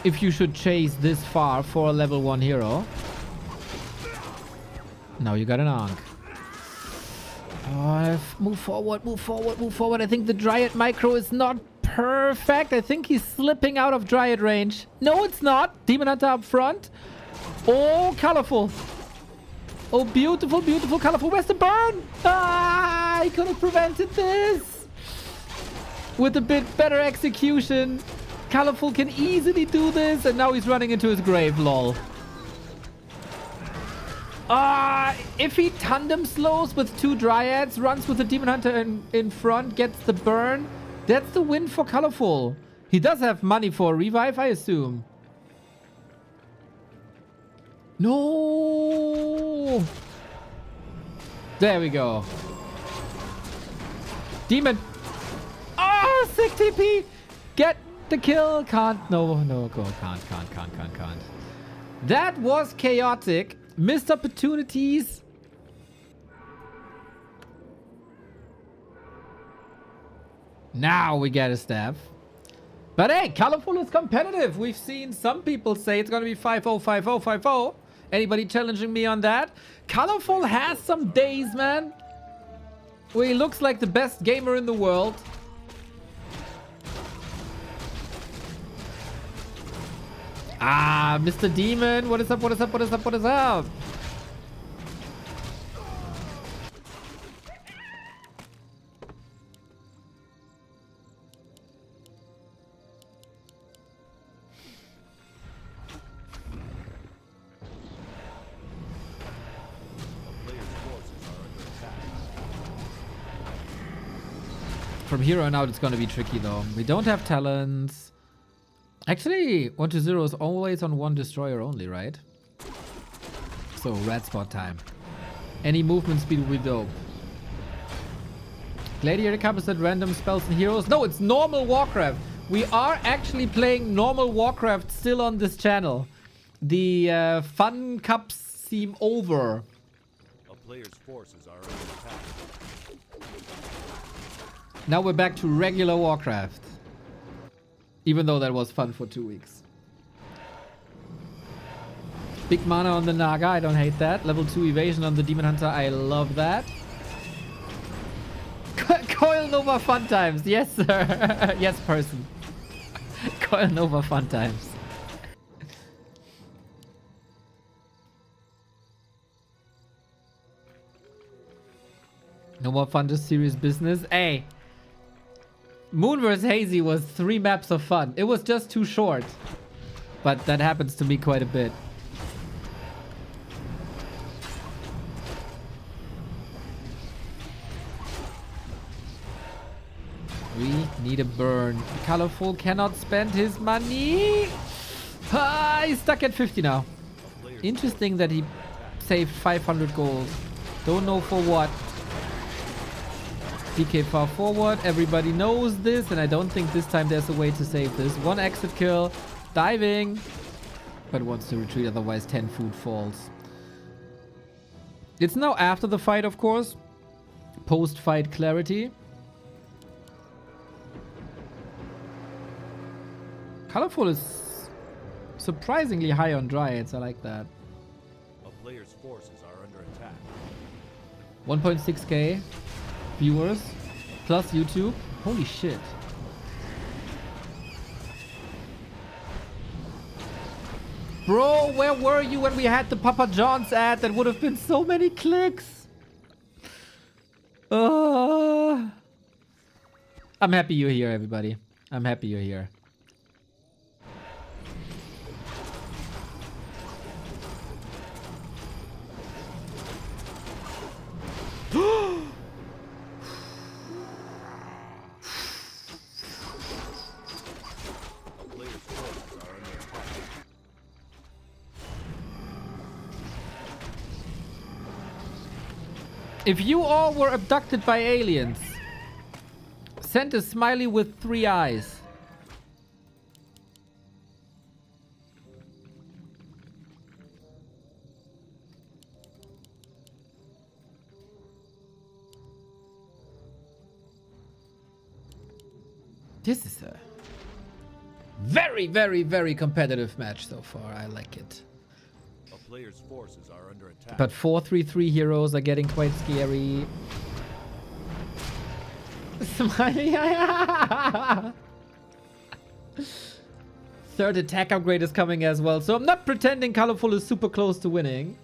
if you should chase this far for a level 1 hero. Now you got an Ankh. Oh, move forward, move forward, move forward. I think the Dryad micro is not perfect. I think he's slipping out of Dryad range. No, it's not. Demon Hunter up front. Oh, colorful. Oh, beautiful, beautiful, colorful. Where's the burn? Ah, I could have prevented this. With a bit better execution, Colorful can easily do this, and now he's running into his grave, lol. If he tandem slows with 2 Dryads, runs with the Demon Hunter in front, gets the burn, that's the win for Colorful. He does have money for a revive, I assume. No! There we go. Demon. Oh, sick TP! Get the kill. Can't. No, no, go. Can't. That was chaotic. Missed opportunities. Now we get a staff. But hey, Colorful is competitive. We've seen some people say it's going to be 5-0, 5-0, 5-0. Anybody challenging me on that? Colorful has some days, man, where he looks like the best gamer in the world. Ah, Mr. Demon. What is up? What is up? What is up? What is up? From here on out, it's going to be tricky, though. We don't have talents. Actually, 1-0 is always on 1 destroyer only, right? So, red spot time. Any movement speed will be dope. Gladiator Cup is at random spells and heroes. No, it's normal Warcraft. We are actually playing normal Warcraft still on this channel. The fun cups seem over. A player's forces are under attack. Now we're back to regular Warcraft. Even though that was fun for 2 weeks. Big mana on the Naga, I don't hate that. Level 2 evasion on the Demon Hunter, I love that. Coil Nova fun times, yes sir. Yes person. Coil Nova fun times. No more fun, just serious business. Hey, Moon vs. Hazy was 3 maps of fun. It was just too short. But that happens to me quite a bit. We need a burn. Colorful cannot spend his money. Ah, he's stuck at 50 now. Interesting that he saved 500 gold. Don't know for what. DK far forward. Everybody knows this, and I don't think this time there's a way to save this. 1 exit kill. Diving. But wants to retreat, otherwise 10 food falls. It's now after the fight, of course. Post-fight clarity. Colorful is surprisingly high on Dryads. I like that. A player's forces are under attack. 1.6k viewers plus YouTube. Holy shit. Bro, where were you when we had the Papa John's ad? That would have been so many clicks. I'm happy you're here, everybody. I'm happy you're here. If you all were abducted by aliens, send a smiley with 3 eyes. This is a very, very, very competitive match so far. I like it. A player's forces are under attack. But 4-3-3 heroes are getting quite scary. Smiley. Third attack upgrade is coming as well. So I'm not pretending Colorful is super close to winning.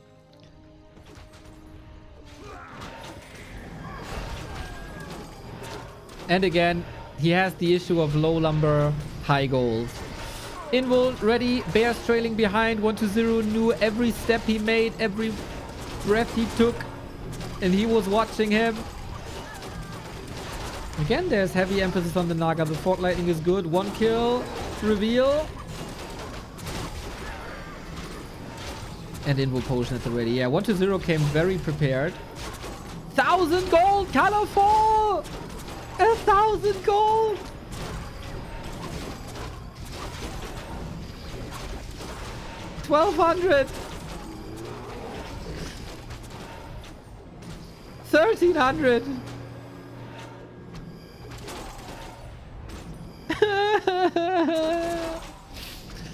And again, he has the issue of low lumber, high gold. Invul ready, Bears trailing behind, 1-0, knew every step he made, every breath he took, and he was watching him. Again, there's heavy emphasis on the Naga. The Fort Lightning is good. 1 kill, reveal. And Invul potion at the ready. Yeah, 1-0 came very prepared. 1,000 gold, Colorful! 1,000 gold! $1,200. 1,300.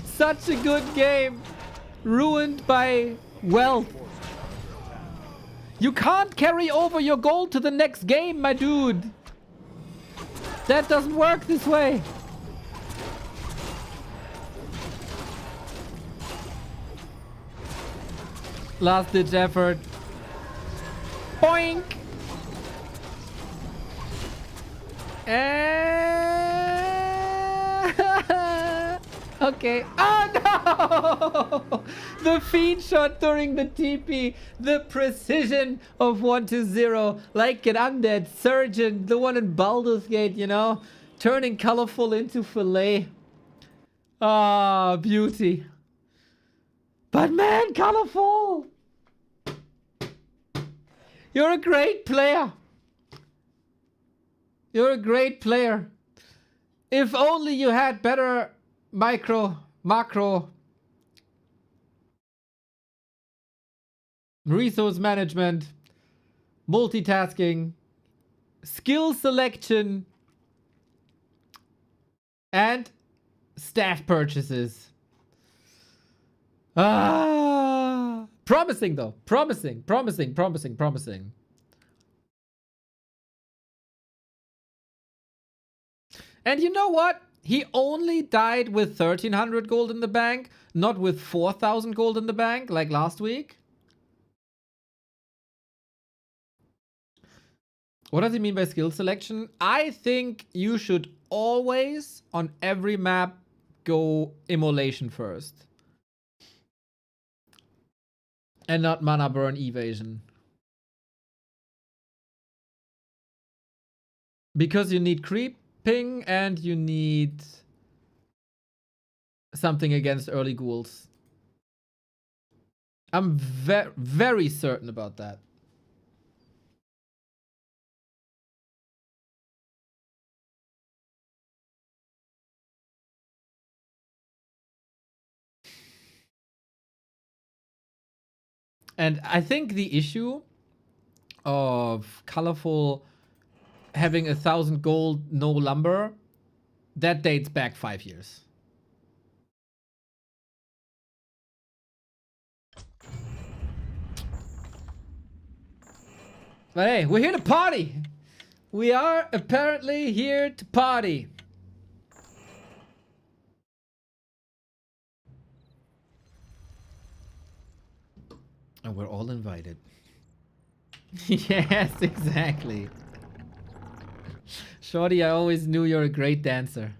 Such a good game. Ruined by wealth. You can't carry over your gold to the next game, my dude. That doesn't work this way. Last ditch effort. Boink. Okay. Oh no! The feed shot during the TP. The precision of 1-0. Like an undead surgeon. The one in Baldur's Gate, you know? Turning Colorful into fillet. Ah, beauty. But man, Colorful! You're a great player. You're a great player. If only you had better macro resource management, multitasking, skill selection, and staff purchases. Promising though. Promising. And you know what? He only died with 1,300 gold in the bank, not with 4,000 gold in the bank like last week. What does he mean by skill selection? I think you should always, on every map, go immolation first. And not mana burn evasion. Because you need creeping and you need something against early ghouls. I'm very certain about that. And I think the issue of colorful having 1,000 gold, no lumber, that dates back 5 years. But hey, we're here to party. We are apparently here to party. And we're all invited. Yes, exactly. Shorty, I always knew you're a great dancer.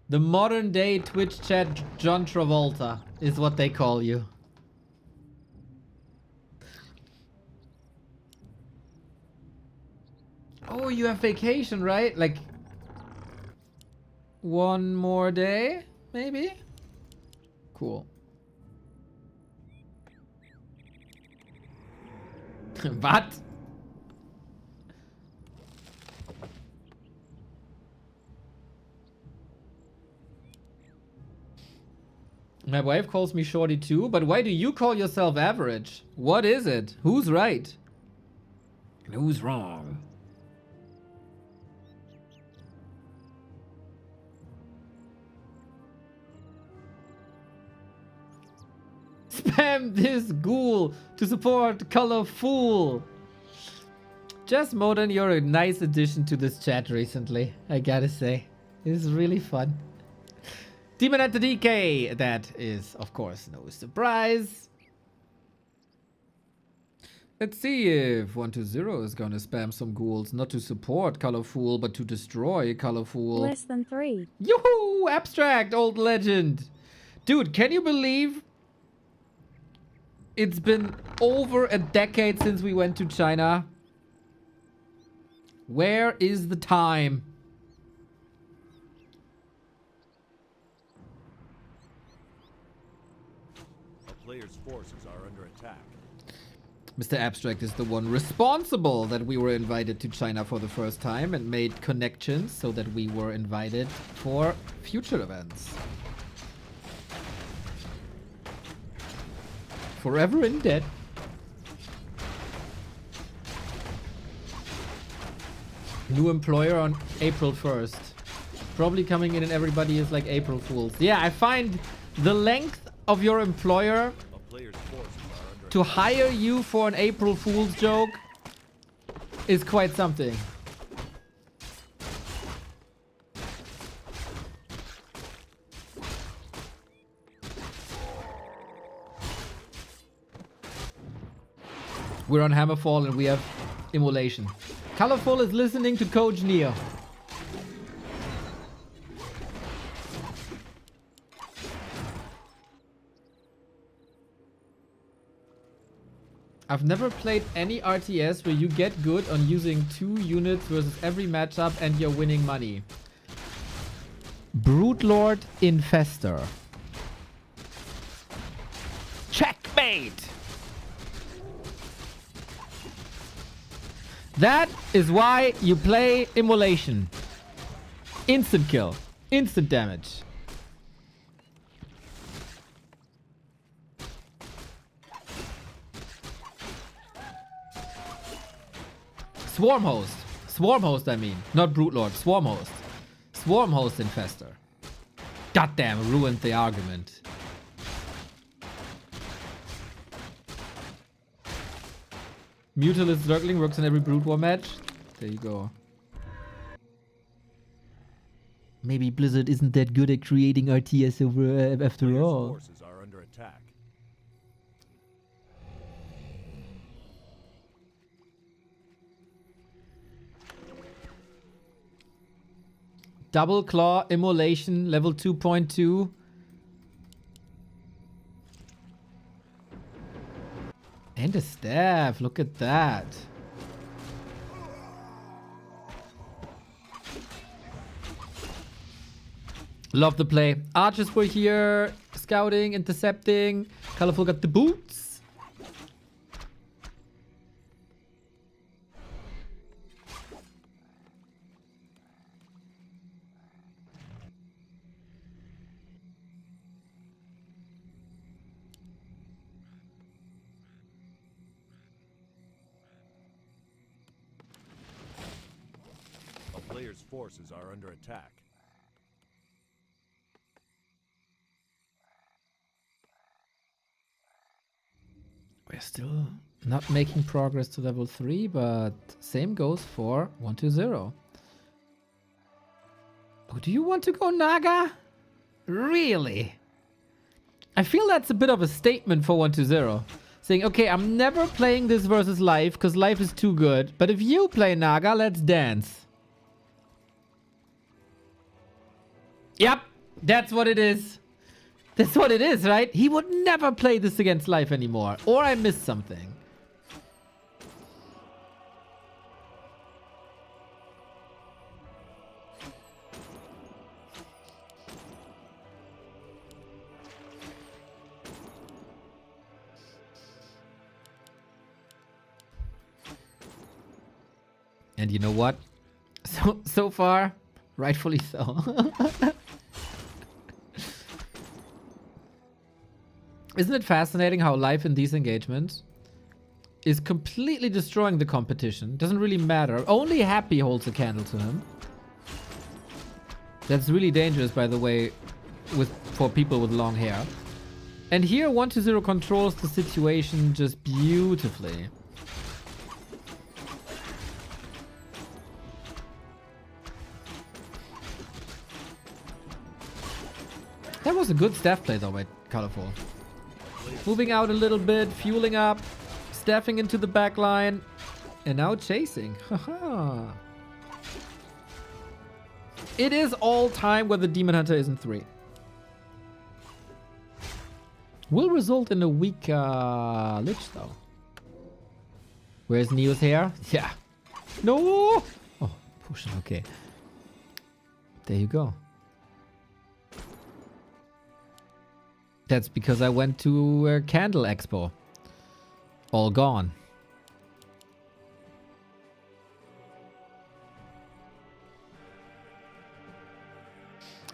The modern day Twitch chat John Travolta is what they call you. Oh, you have vacation, right? Like 1 more day, maybe? Cool. What? My wife calls me shorty too, but why do you call yourself average? What is it? Who's right? And who's wrong? Spam this ghoul to support Colorful. Jess Modern, you're a nice addition to this chat recently, I gotta say. It's really fun. Demon at the DK, that is, of course, no surprise. Let's see if 120 is gonna spam some ghouls, not to support Colorful, but to destroy Colorful. Less than 3. Yoo-hoo! Abstract, old legend. Dude, can you believe it's been over a decade since we went to China? Where is the time? A player's forces are under attack. Mr. Abstract is the one responsible that we were invited to China for the first time and made connections so that we were invited for future events. Forever in debt. New employer on April 1st. Probably coming in and everybody is like April Fools. Yeah, I find the length of your employer A player's forces are under to hire you for an April Fool's joke is quite something. We're on Hammerfall and we have Immolation. Colorful is listening to Coach Neo. I've never played any RTS where you get good on using 2 units versus every matchup and you're winning money. Broodlord Infestor. Checkmate! That is why you play Immolation. Instant kill. Instant damage. Swarm Host. Swarm Host, I mean. Not Brute Lord. Swarm Host. Swarm Host Infestor. Goddamn, ruined the argument. Mutalist Lurkling works in every Brute War match. There you go. Maybe Blizzard isn't that good at creating RTS over after player's all. forces are under attack. Double claw, immolation, level 2.2. And a staff. Look at that. Love the play. Archers were here. Scouting, intercepting. Colorful got the boots. A player's forces are under attack. We're still not making progress to level 3, but same goes for 120. Oh, do you want to go Naga? Really? I feel that's a bit of a statement for 120. Saying, okay, I'm never playing this versus life because life is too good. But if you play Naga, let's dance. Yep, that's what it is. That's what it is, right? He would never play this against life anymore. Or I missed something. And you know what? So far, rightfully so. Isn't it fascinating how life in these engagements is completely destroying the competition? Doesn't really matter. Only Happy holds a candle to him. That's really dangerous, by the way, for people with long hair. And here 120 controls the situation just beautifully. That was a good staff play though by Colorful. Moving out a little bit, fueling up, staffing into the back line, and now chasing. Haha. It is all time where the Demon Hunter isn't 3. Will result in a weak Lich though. Where's Neo's hair? Yeah. No! Oh, pushing, okay. There you go. That's because I went to Candle Expo. All gone.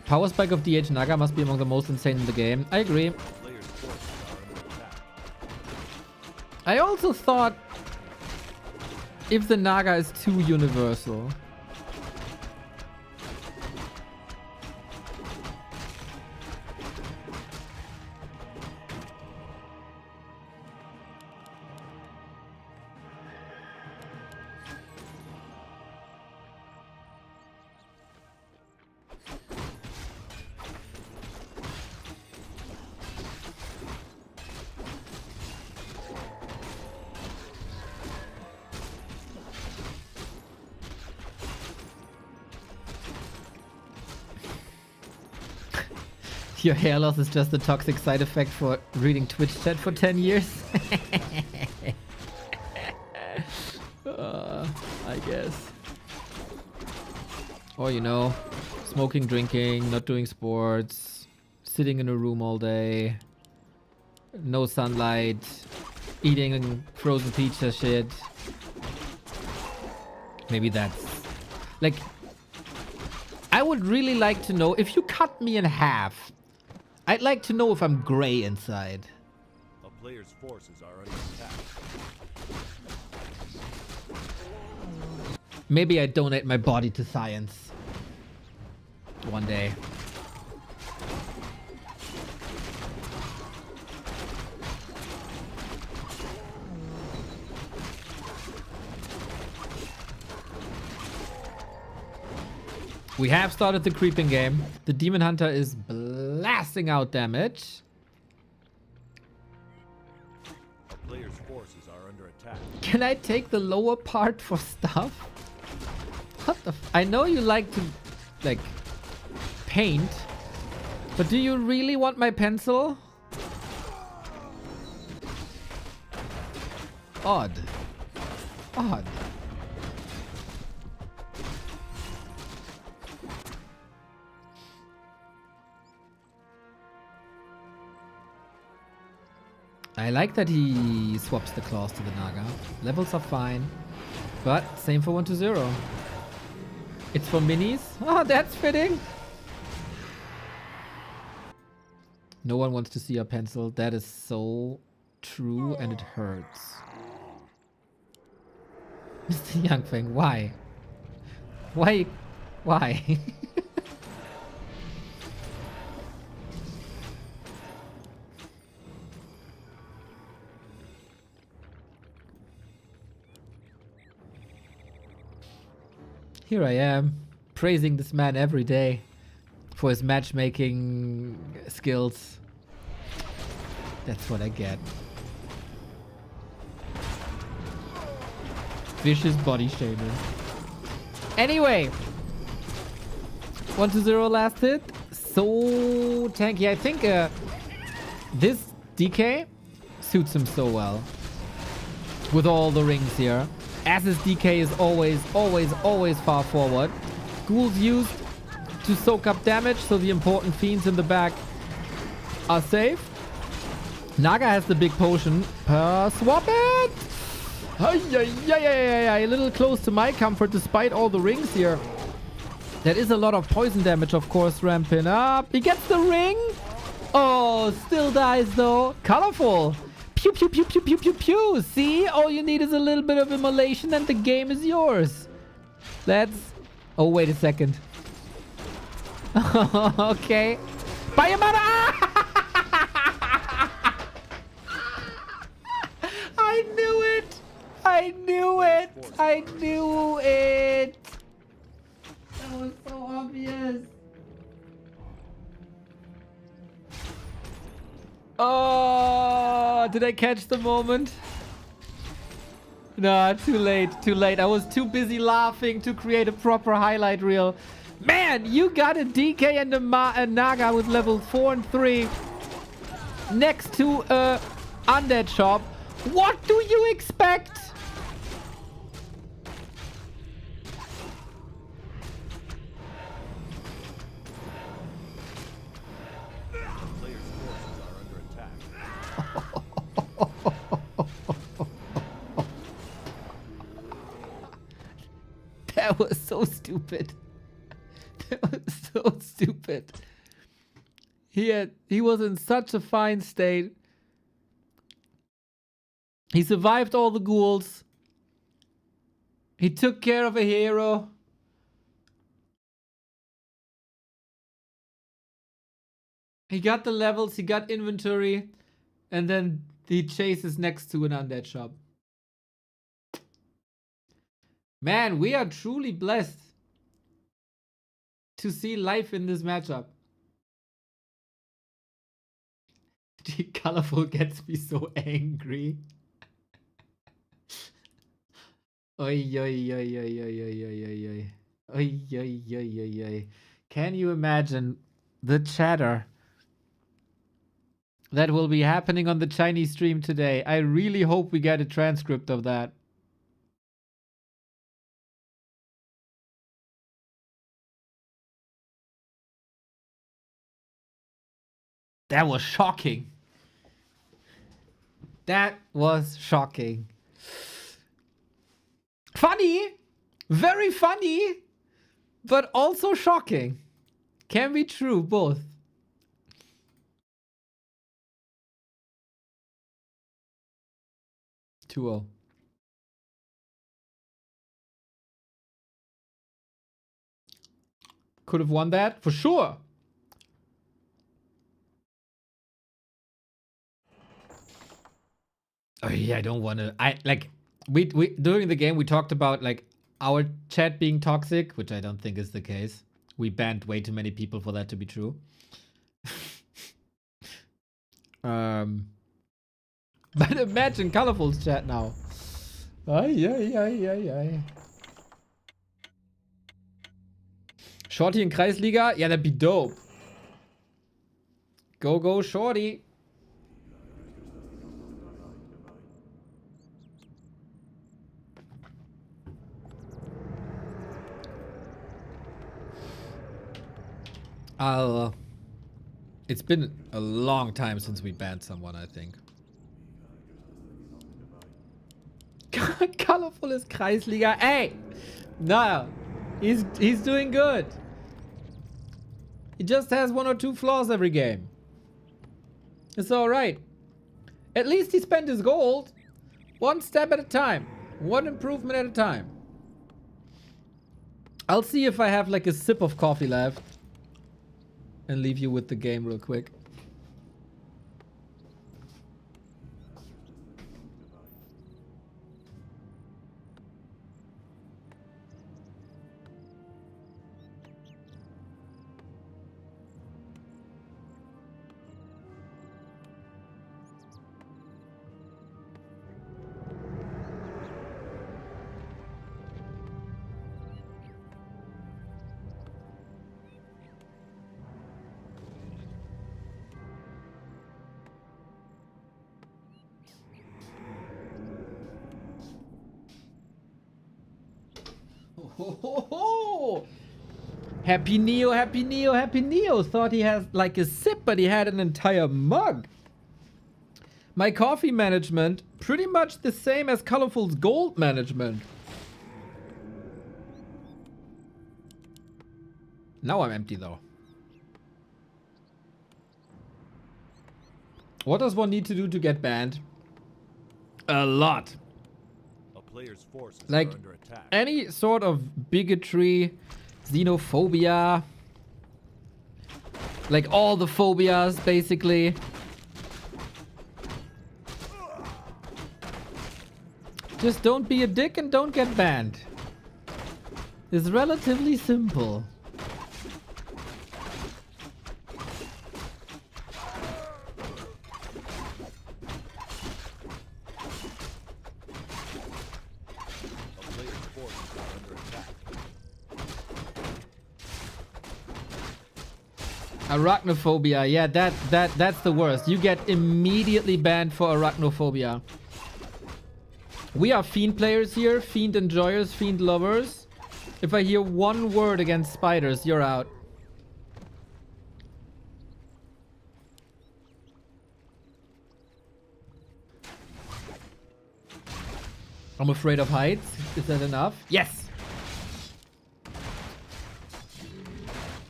Power spike of DH Naga must be among the most insane in the game. I agree. Player's forces are under attack. I also thought if the Naga is too universal. Your hair loss is just a toxic side effect for reading Twitch chat for 10 years? I guess. Or, you know, smoking, drinking, not doing sports, sitting in a room all day, no sunlight, eating frozen pizza shit. Maybe that's... Like, I would really like to know, if you cut me in half, I'd like to know if I'm gray inside. A player's forces are under attack. Maybe I donate my body to science. One day. We have started the creeping game. The Demon Hunter is blasting out damage. A player's forces are under attack. Can I take the lower part for stuff? What the I know you like to, like, paint. But do you really want my pencil? Odd. Odd. I like that he swaps the claws to the Naga. Levels are fine. But same for 1-0. It's for minis. Oh, that's fitting. No one wants to see a pencil. That is so true and it hurts. Mr. YangFeng, why? Why? Why? Here I am, praising this man every day for his matchmaking skills. That's what I get. Vicious body shaming. Anyway, 1-0 last hit. So tanky. I think this DK suits him so well. With all the rings here. As his DK is always far forward. Ghouls used to soak up damage, so the important fiends in the back are safe. Naga has the big potion. Swap it! A little close to my comfort despite all the rings here. That is a lot of poison damage, of course, ramping up. He gets the ring. Oh, still dies though. Colorful. Pew, pew, pew, pew, pew, pew, pew. See? All you need is a little bit of immolation and the game is yours. Let's... Oh, wait a second. Okay. Bayamada! I knew it! I knew it! I knew it! That was so obvious. Oh, did I catch the moment? No, too late, too late. I was too busy laughing to create a proper highlight reel. Man, you got a DK and a Naga with level 4 and 3 next to a undead shop. What do you expect? Player's forces are under attack. That was so stupid. That was so stupid. He was in such a fine state. He survived all the ghouls. He took care of a hero. He got the levels, he got inventory, and then he chases next to an undead shop. Man, we are truly blessed to see life in this matchup. The colorful gets me so angry. Oi, oi, oi, oi, oi, oi, oi, oi, oi. Oi, oi, oi, oi, oi. Can you imagine the chatter that will be happening on the Chinese stream today? I really hope we get a transcript of that. That was shocking. That was shocking. Funny, very funny, but also shocking. Can be true, both. Two-0. Could have won that for sure. Oh yeah, I don't want to. We during the game we talked about like our chat being toxic, which I don't think is the case. We banned way too many people for that to be true. But imagine Colorful's chat now. Ay. Shorty in Kreisliga? Yeah, that'd be dope. Go, go, Shorty. It's been a long time since we banned someone, I think. Colorful is Kreisliga. Hey! No. He's doing good. He just has 1 or 2 flaws every game. It's alright. At least he spent his gold. 1 step at a time. 1 improvement at a time. I'll see if I have like a sip of coffee left. And leave you with the game real quick. Happy Neo, Happy Neo, Happy Neo. Thought he has like a sip, but he had an entire mug. My coffee management, pretty much the same as Colorful's gold management. Now I'm empty though. What does one need to do to get banned? A lot. A player's forces Like are under attack. any sort of bigotry, xenophobia, like all the phobias basically. Just don't be a dick and don't get banned. It's relatively simple. A player's forces are under attack. Arachnophobia, yeah, that's the worst. You get immediately banned for arachnophobia. We are Fiend players here, Fiend enjoyers, Fiend lovers. If I hear one word against spiders, you're out. I'm afraid of heights. Is that enough? Yes!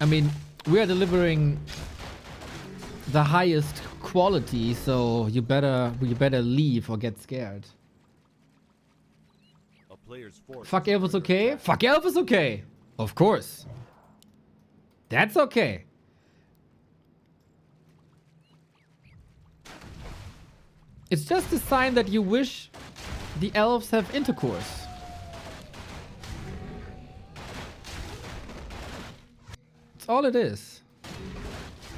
I mean, we are delivering the highest quality, so you better leave or get scared. A player's forces Fuck are Elf is under okay? attack. Fuck Elf is okay. Of course. That's okay. It's just a sign that you wish the elves have intercourse. That's all it is.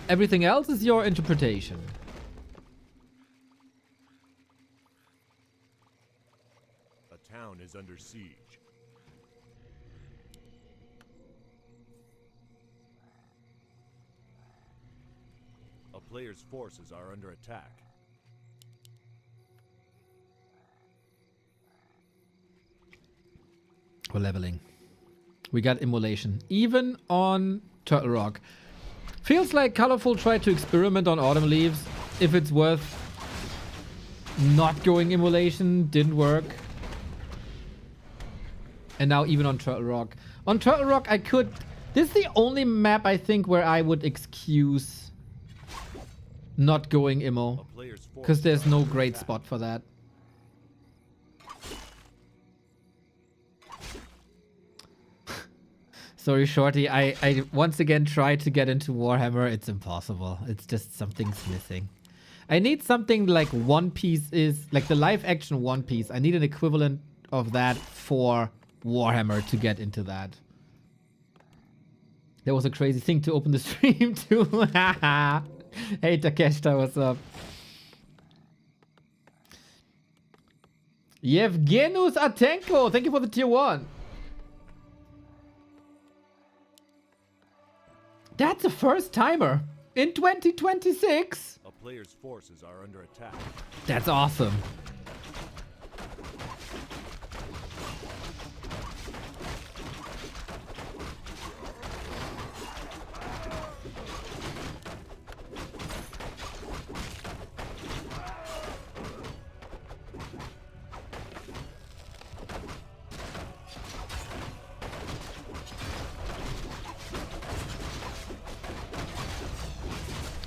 Everything else is your interpretation. A town is under siege. A player's forces are under attack. We're leveling. We got immolation. Even on Turtle Rock. Feels like Colorful tried to experiment on Autumn Leaves. If it's worth not going immolation, didn't work. And now even on Turtle Rock. On Turtle Rock I could... This is the only map I think where I would excuse not going immo. A player's forces Because there's are no under great attack. spot for that. Sorry, Shorty. I once again tried to get into Warhammer. It's impossible. It's just something's missing. I need something like One Piece is... Like the live action One Piece. I need an equivalent of that for Warhammer to get into that. That was a crazy thing to open the stream too. Hey Takeshita, what's up? Yevgenus Atenko, thank you for the tier 1. That's a first timer in 2026. A player's forces are under attack. That's awesome.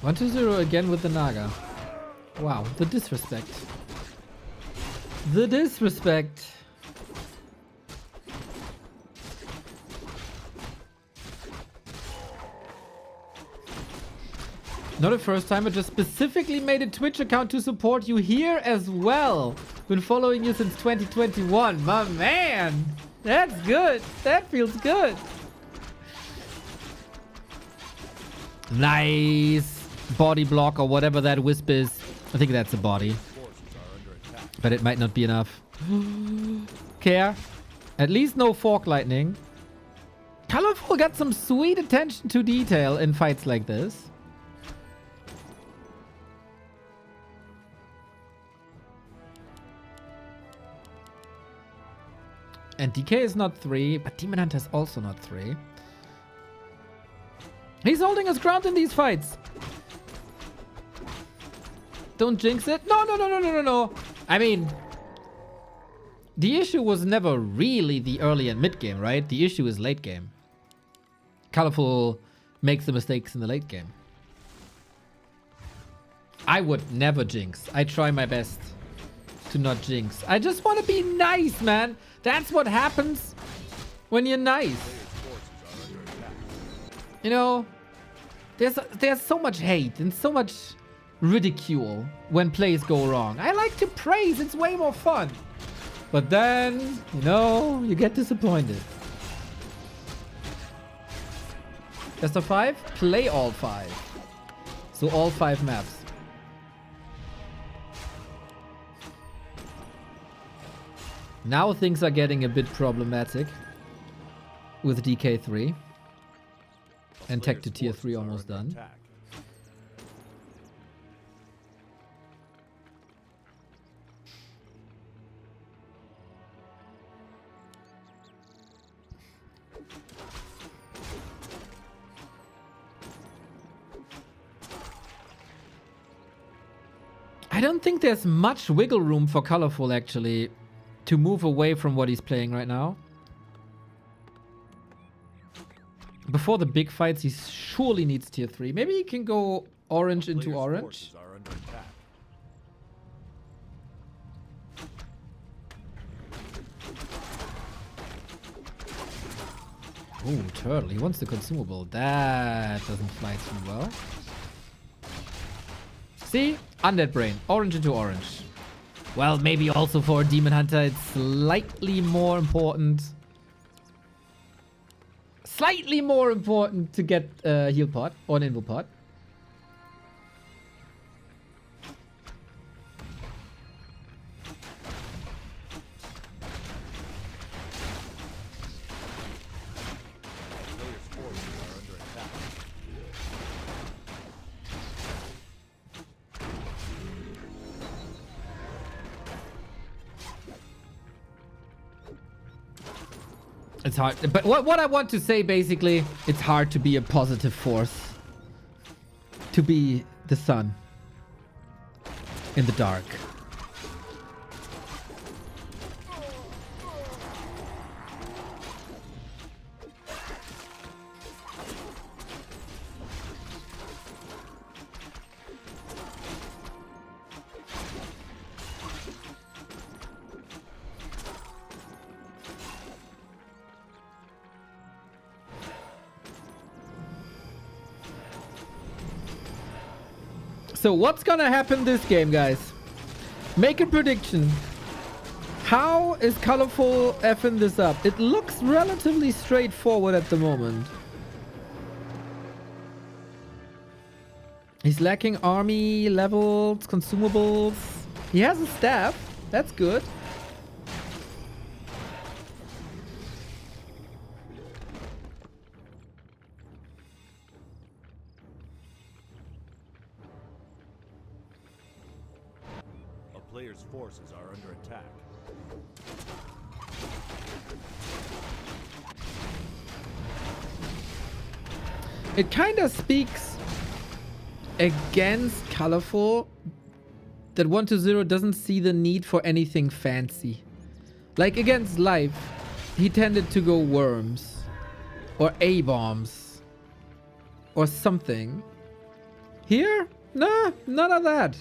One 2-0 again with the Naga. Wow, the disrespect. The disrespect. Not a first time, I just specifically made a Twitch account to support you here as well. Been following you since 2021. My man! That's good. That feels good. Nice. Body block or whatever that wisp is. I think that's a body. But it might not be enough. Care. At least no fork lightning. Colorful got some sweet attention to detail in fights like this. And DK is not 3, but Demon Hunter is also not 3. He's holding his ground in these fights. Don't jinx it. No, no, no, no, no, no, no. I mean, the issue was never really the early and mid game, right? The issue is late game. Colorful makes the mistakes in the late game. I would never jinx. I try my best to not jinx. I just want to be nice, man. That's what happens when you're nice. You know, there's so much hate and so much ridicule when plays go wrong. I like to praise. It's way more fun. But then, you know, you get disappointed. Best of 5? Play all 5. So all 5 maps. Now things are getting a bit problematic with DK3. And tech to tier 3 almost done. I don't think there's much wiggle room for Colorful actually to move away from what he's playing right now. Before the big fights, he surely needs tier 3. Maybe he can go orange into orange. Oh, turtle. He wants the consumable. That doesn't fly too well. See? Undead brain. Orange into orange. Well, maybe also for Demon Hunter, it's slightly more important. Slightly more important to get a heal pot or an invo pot. It's hard, but what I want to say basically, it's hard to be a positive force. To be the sun in the dark. So what's gonna happen this game, guys? Make a prediction. How is Colorful effing this up? It looks relatively straightforward at the moment. He's lacking army levels, consumables. He has a staff. That's good. player's forces are under attack. It kind of speaks against Colorful that 1-0 doesn't see the need for anything fancy. Like against Life, he tended to go worms or A-bombs or something. Here, nah, none of that.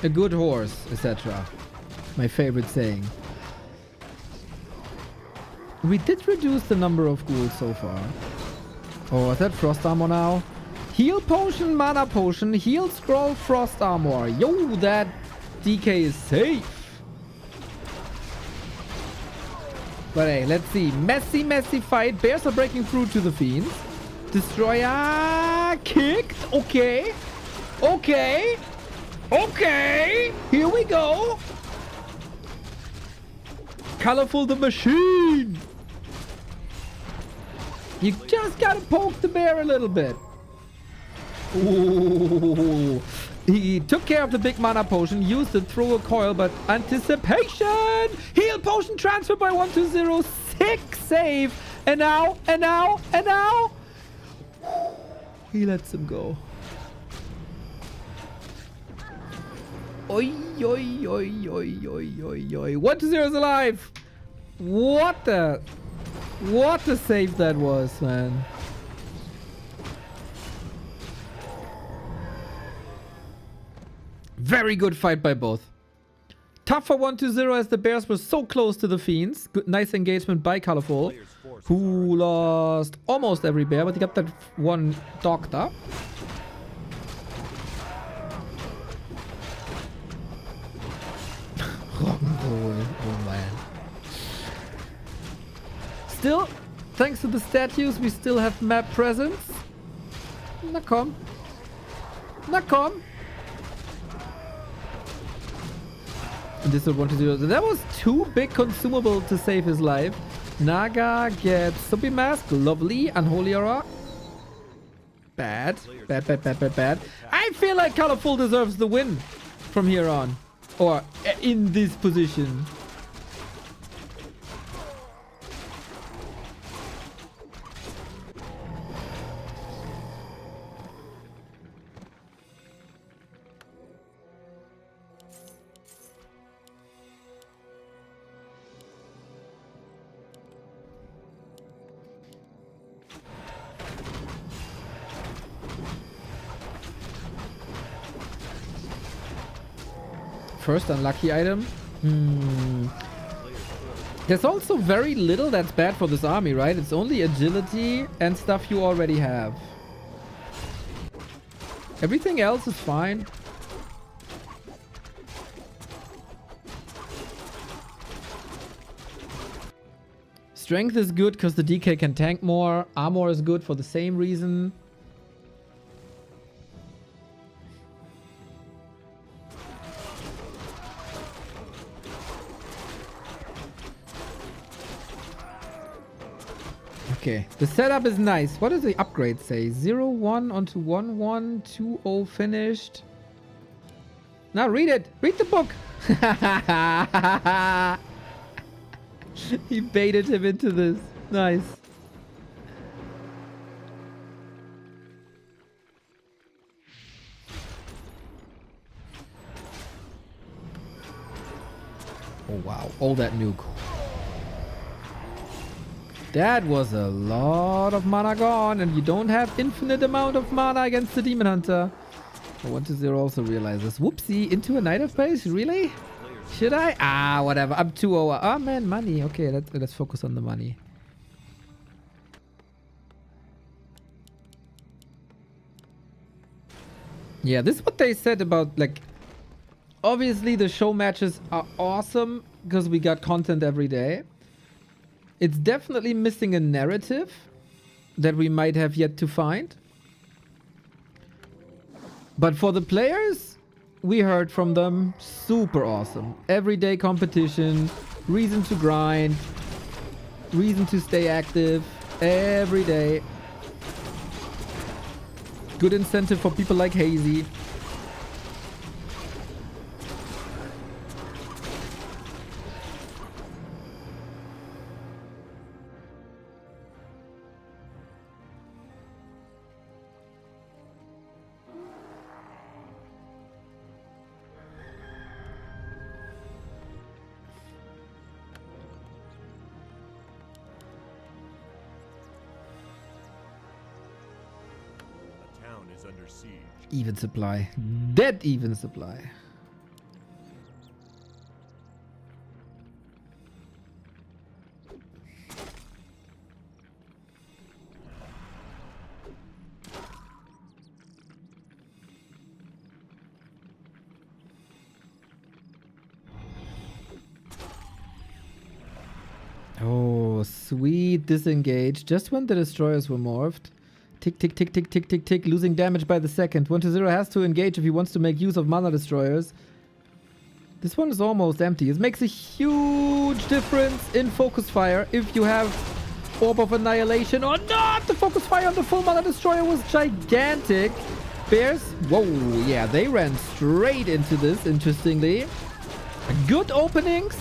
A good horse, etc. My favorite saying. We did reduce the number of ghouls so far. Oh, is that Frost Armor now? Heal Potion, Mana Potion, Heal Scroll, Frost Armor. Yo, that DK is safe. But hey, let's see. Messy fight. Bears are breaking through to the Fiends. Destroyer kicked. Okay. Okay. Okay. Here we go. Colorful the machine. You just gotta poke the bear a little bit. Ooh. He took care of the big mana potion, used it through a coil, but anticipation! Heal potion transfer by 1-0. Sick save. And now. He lets him go. Oi, oi, oi, oi, oi, oi, oi. 1-0 is alive. What a save that was, man. Very good fight by both. Tough for 1-0 as the Bears were so close to the Fiends. Good, nice engagement by Colorful, who lost almost every bear, but he got that one doctor. Oh man. Still, thanks to the statues, we still have map presence. Na komm. Na komm. And this was 1-0. That was too big consumable to save his life. Naga gets Soapy Mask. Lovely. Unholy Aura. Bad. Bad. I feel like Colorful deserves the win from here on. Or in this position. First unlucky item. There's also very little that's bad for this army, right? It's only agility and stuff you already have. Everything else is fine. Strength is good because the DK can tank more. Armor is good for the same reason. Okay, the setup is nice. What does the upgrade say? 0-1 onto 1-1, 2-0 finished. Now read it. Read the book. He baited him into this. Nice. Oh wow, all that nuke. That was a lot of mana gone, and you don't have infinite amount of mana against the Demon Hunter. 1-0 also realizes. Whoopsie, into a Knight of Base? Really? Should I? Ah, whatever. I'm 2-0. Oh man, money. Okay, let's focus on the money. Yeah, this is what they said about, like, obviously the show matches are awesome because we got content every day. It's definitely missing a narrative that we might have yet to find. But for the players, we heard from them, super awesome. Everyday competition, reason to grind, reason to stay active every day. Good incentive for people like Hazy. A town is under siege. Even supply. Dead even supply. Oh, sweet disengage. Just when the destroyers were morphed. Tick, tick, tick, tick, tick, tick, tick. Losing damage by the second. 1-0 has to engage if he wants to make use of mana destroyers. This one is almost empty. It makes a huge difference in focus fire if you have Orb of Annihilation or not. The focus fire on the full mana destroyer was gigantic. Bears, whoa, yeah, they ran straight into this, interestingly. Good openings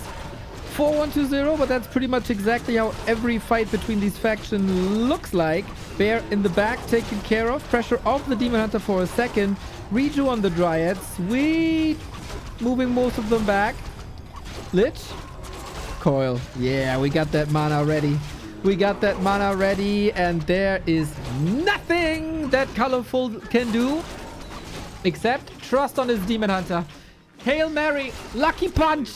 for 1-2-0, but that's pretty much exactly how every fight between these factions looks like. Bear in the back, taken care of. Pressure off the Demon Hunter for a second. Reju on the Dryad. Sweet. Moving most of them back. Lich. Coil. Yeah, we got that mana ready. We got that mana ready, and there is nothing that Colorful can do except trust on his Demon Hunter. Hail Mary. Lucky punch.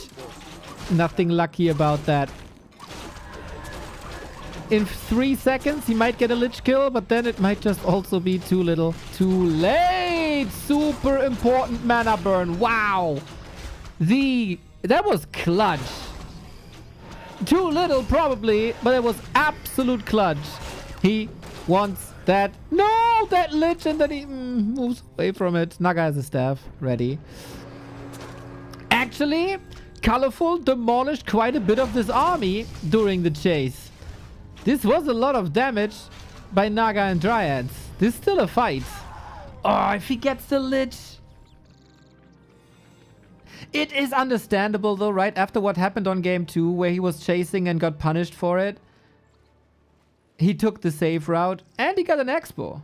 Nothing lucky about that. In 3 seconds, he might get a Lich kill, but then it might just also be too little. Too late! Super important mana burn. Wow! That was clutch. Too little, probably, but it was absolute clutch. He wants that. No! That Lich, and then he moves away from it. Naga has a staff. Ready. Actually, Colorful demolished quite a bit of this army during the chase. This was a lot of damage by Naga and Dryads. This is still a fight. Oh, if he gets the Lich. It is understandable though, right? After what happened on game 2 where he was chasing and got punished for it. He took the safe route and he got an Expo.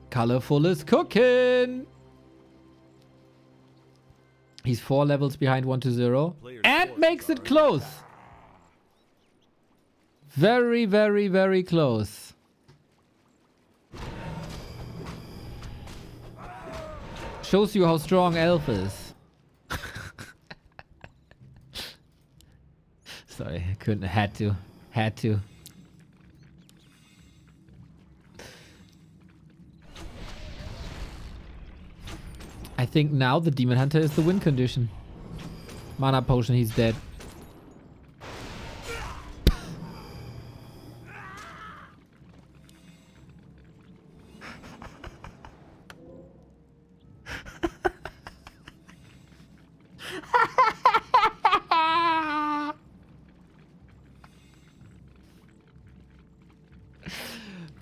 Colorful is cooking. He's 4 levels behind 1-0 and makes it close. Very, very, very close. Shows you how strong Elf is. Sorry, I couldn't. Had to. I think now the Demon Hunter is the win condition. Mana potion, he's dead.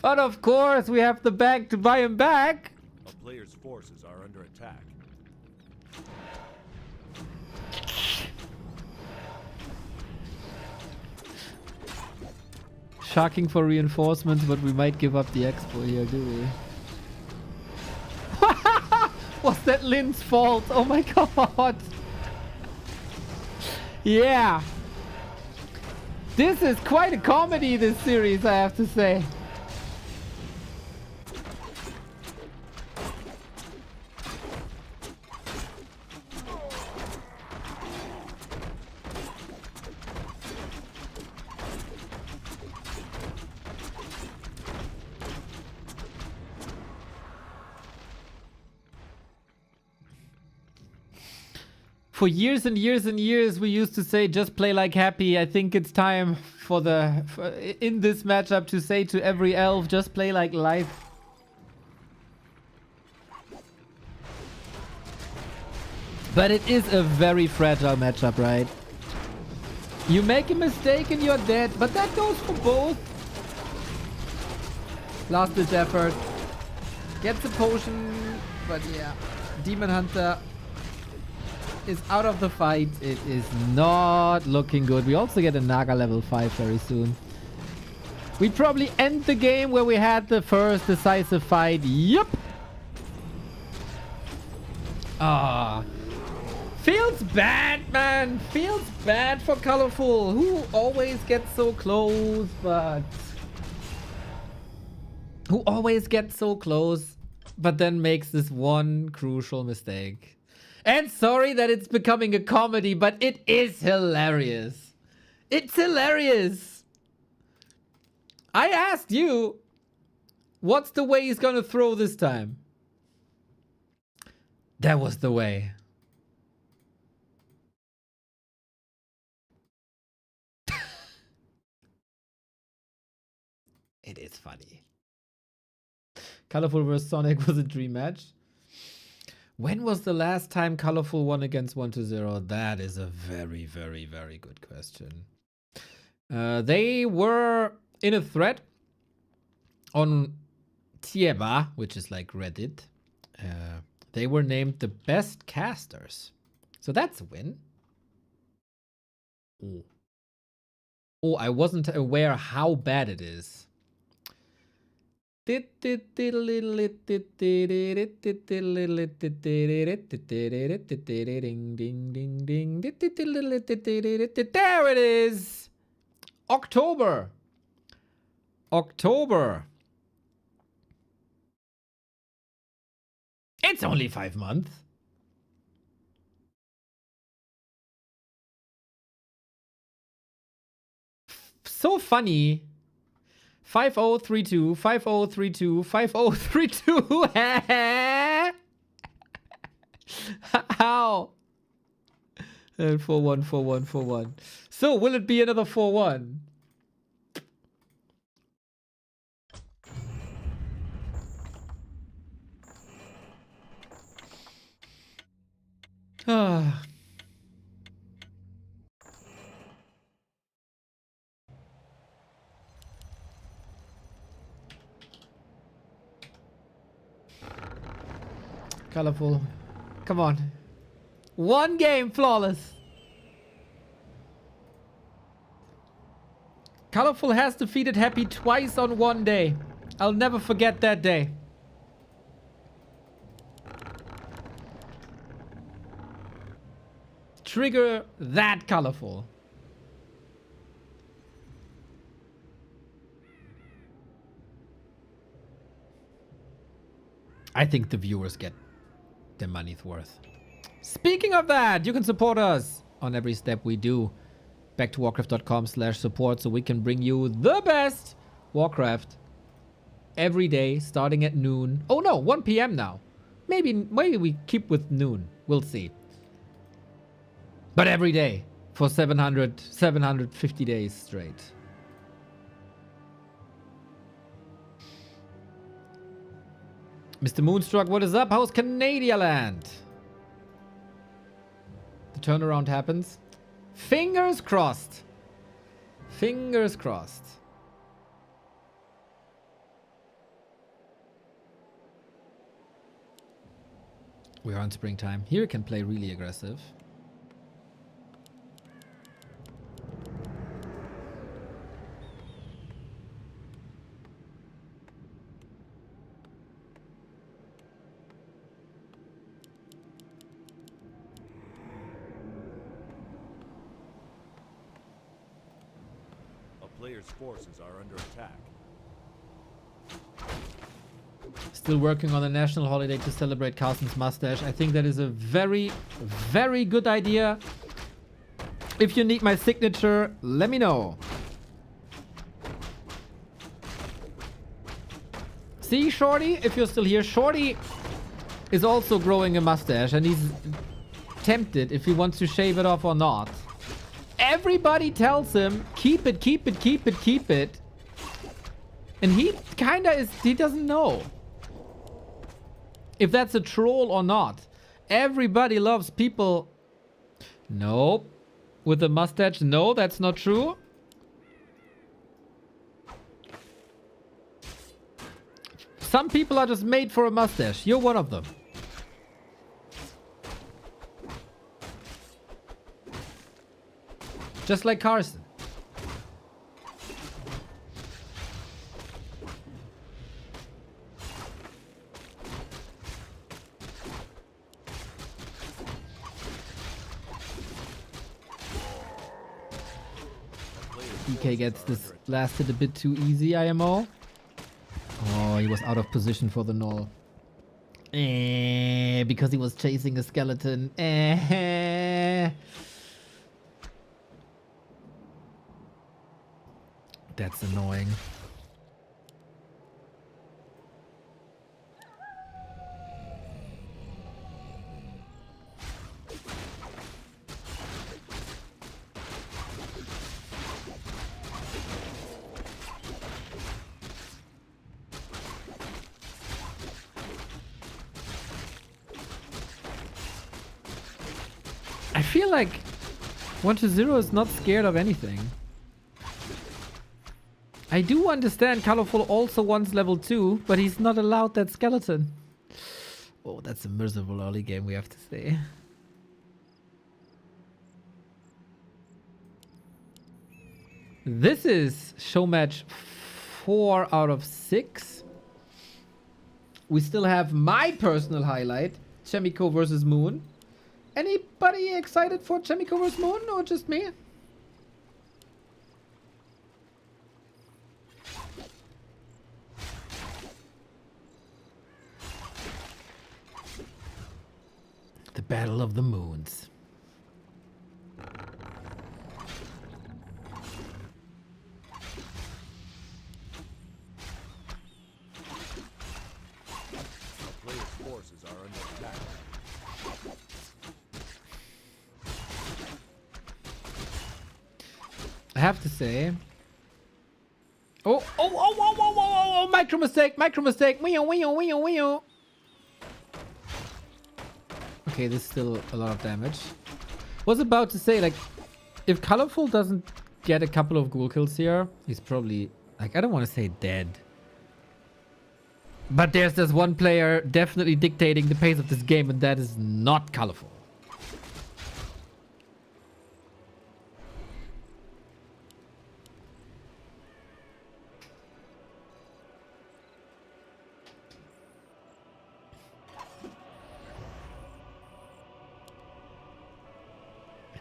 But of course, we have the bank to buy him back. A player's forces are under attack. Sharking for reinforcements, but we might give up the expo here, do we? Was that Lynn's fault? Oh my god. Yeah. This is quite a comedy, this series, I have to say. For years and years and years, we used to say, just play like happy. I think it's time for in this matchup to say to every elf, just play like life. But it is a very fragile matchup, right? You make a mistake and you're dead, but that goes for both. Last ditch effort. Gets a potion, but yeah. Demon Hunter is out of the fight. It is not looking good. We also get a Naga level 5 very soon. We probably end the game where we had the first decisive fight. Yup. Ah. Feels bad, man. Feels bad for Colorful, who always gets so close, but... Who always gets so close, but then makes this one crucial mistake. And sorry that it's becoming a comedy, but it is hilarious. It's hilarious. I asked you, what's the way he's gonna throw this time? That was the way. It is funny. Colorful vs Sonic was a dream match. When was the last time Colorful won against 1-0? That is a very, very, very good question. They were in a thread on Tieba, which is like Reddit. They were named the best casters. So that's a win. Oh. Oh, I wasn't aware how bad it is. There it is. October. October. It's only 5 months. So funny. 5032, 5032, 5032. How? 41, 41, 41. So will it be another 4-1? Ah. Colorful. Come on. One game flawless. Colorful has defeated Happy twice on one day. I'll never forget that day. Trigger that Colorful. I think the viewers get their money's worth. Speaking of that, you can support us on every step we do. Back to warcraft.com/support so we can bring you the best Warcraft every day starting at noon. Oh no, 1 p.m. now. Maybe we keep with noon. We'll see. But every day for 750 days straight. Mr. Moonstruck, what is up? How's Canada land? The turnaround happens. Fingers crossed. Fingers crossed. We are on springtime. Here you can play really aggressive. Players' forces are under attack. Still working on a national holiday to celebrate Carlson's mustache. I think that is a very, very good idea. If you need my signature, let me know. See, Shorty, if you're still here, Shorty is also growing a mustache and he's tempted if he wants to shave it off or not. Everybody tells him, keep it, keep it, keep it, keep it. And he kinda is, he doesn't know if that's a troll or not. Everybody loves people. Nope. With a mustache? No, that's not true. Some people are just made for a mustache. You're one of them. Just like Carson. DK gets this blasted a bit too easy, IMO. Oh, he was out of position for the null. Because he was chasing a skeleton. That's annoying. I feel like 1-0 is not scared of anything. I do understand Colorful also wants level 2, but he's not allowed that skeleton. Oh, that's a miserable early game, we have to say. This is show match 4 out of 6. We still have my personal highlight, Chemico versus Moon. Anybody excited for Chemico vs. Moon or just me? The Battle of the Moons. Player's forces are under attack. I have to say. Oh, micro mistake. Wee-oh. Okay, this is still a lot of damage. Was about to say, like, if Colorful doesn't get a couple of ghoul kills here, he's probably, like, I don't want to say dead. But there's this one player definitely dictating the pace of this game, and that is not Colorful.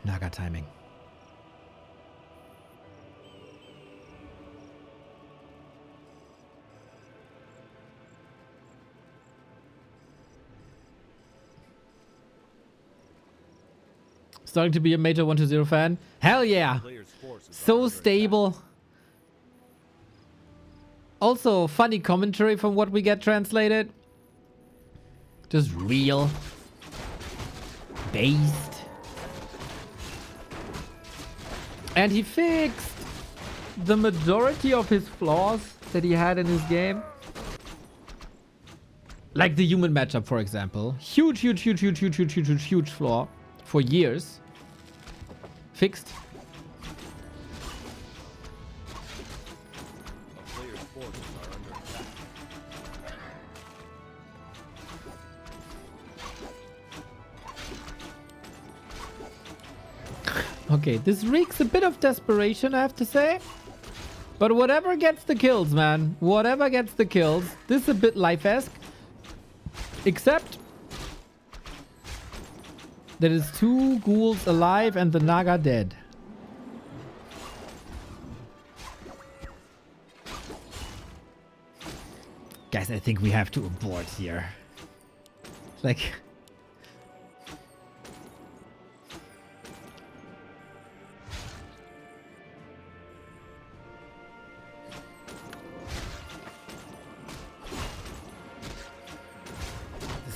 Naga timing. Starting to be a major 1-0 fan. Hell yeah. Player's forces are So under stable. Also, funny commentary from what we get translated. Just real. Based. And he fixed the majority of his flaws that he had in his game. Like the human matchup, for example. Huge flaw for years. Fixed. attack. Player's forces are under attack. Okay, this reeks a bit of desperation, I have to say. But whatever gets the kills, man. Whatever gets the kills. This is a bit life-esque. Except there is 2 ghouls alive and the Naga dead. Guys, I think we have to abort here. Like...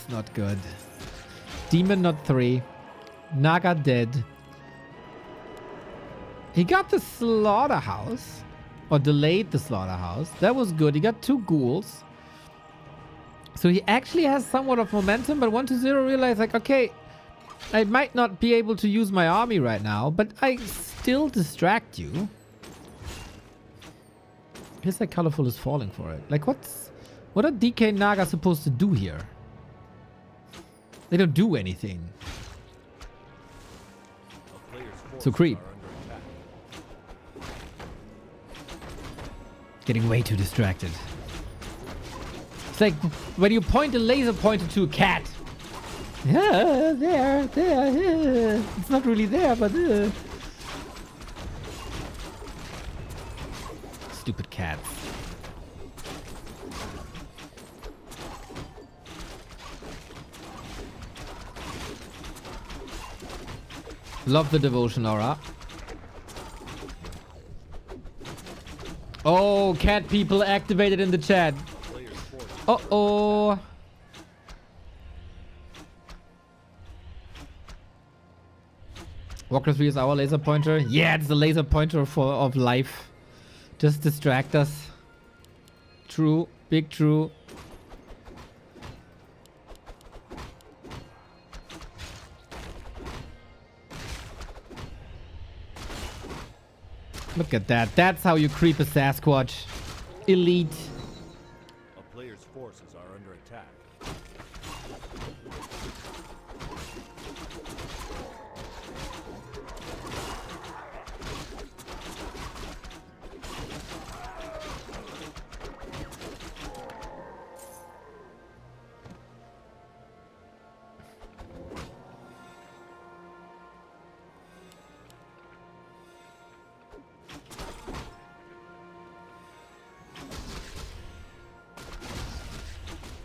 Not good. Demon not 3. Naga dead. He got the slaughterhouse. Or delayed the slaughterhouse. That was good. He got 2 ghouls. So he actually has somewhat of momentum, but 1-0 realized like, okay, I might not be able to use my army right now, but I still distract you. Feels like Colorful is falling for it. Like what are DK Naga supposed to do here? They don't do anything. A player's So forces creep. are under attack. Getting way too distracted. It's like when you point a laser pointer to a cat. Yeah, there. Yeah. It's not really there, but... Stupid cats. Love the devotion aura. Oh, cat people activated in the chat. Player's forces Uh-oh. Warcraft 3 is our laser pointer. Yeah, it's the laser pointer of life. Just distract us. True. Big true. Look at that. That's how you creep a Sasquatch. Elite. A player's forces are under attack.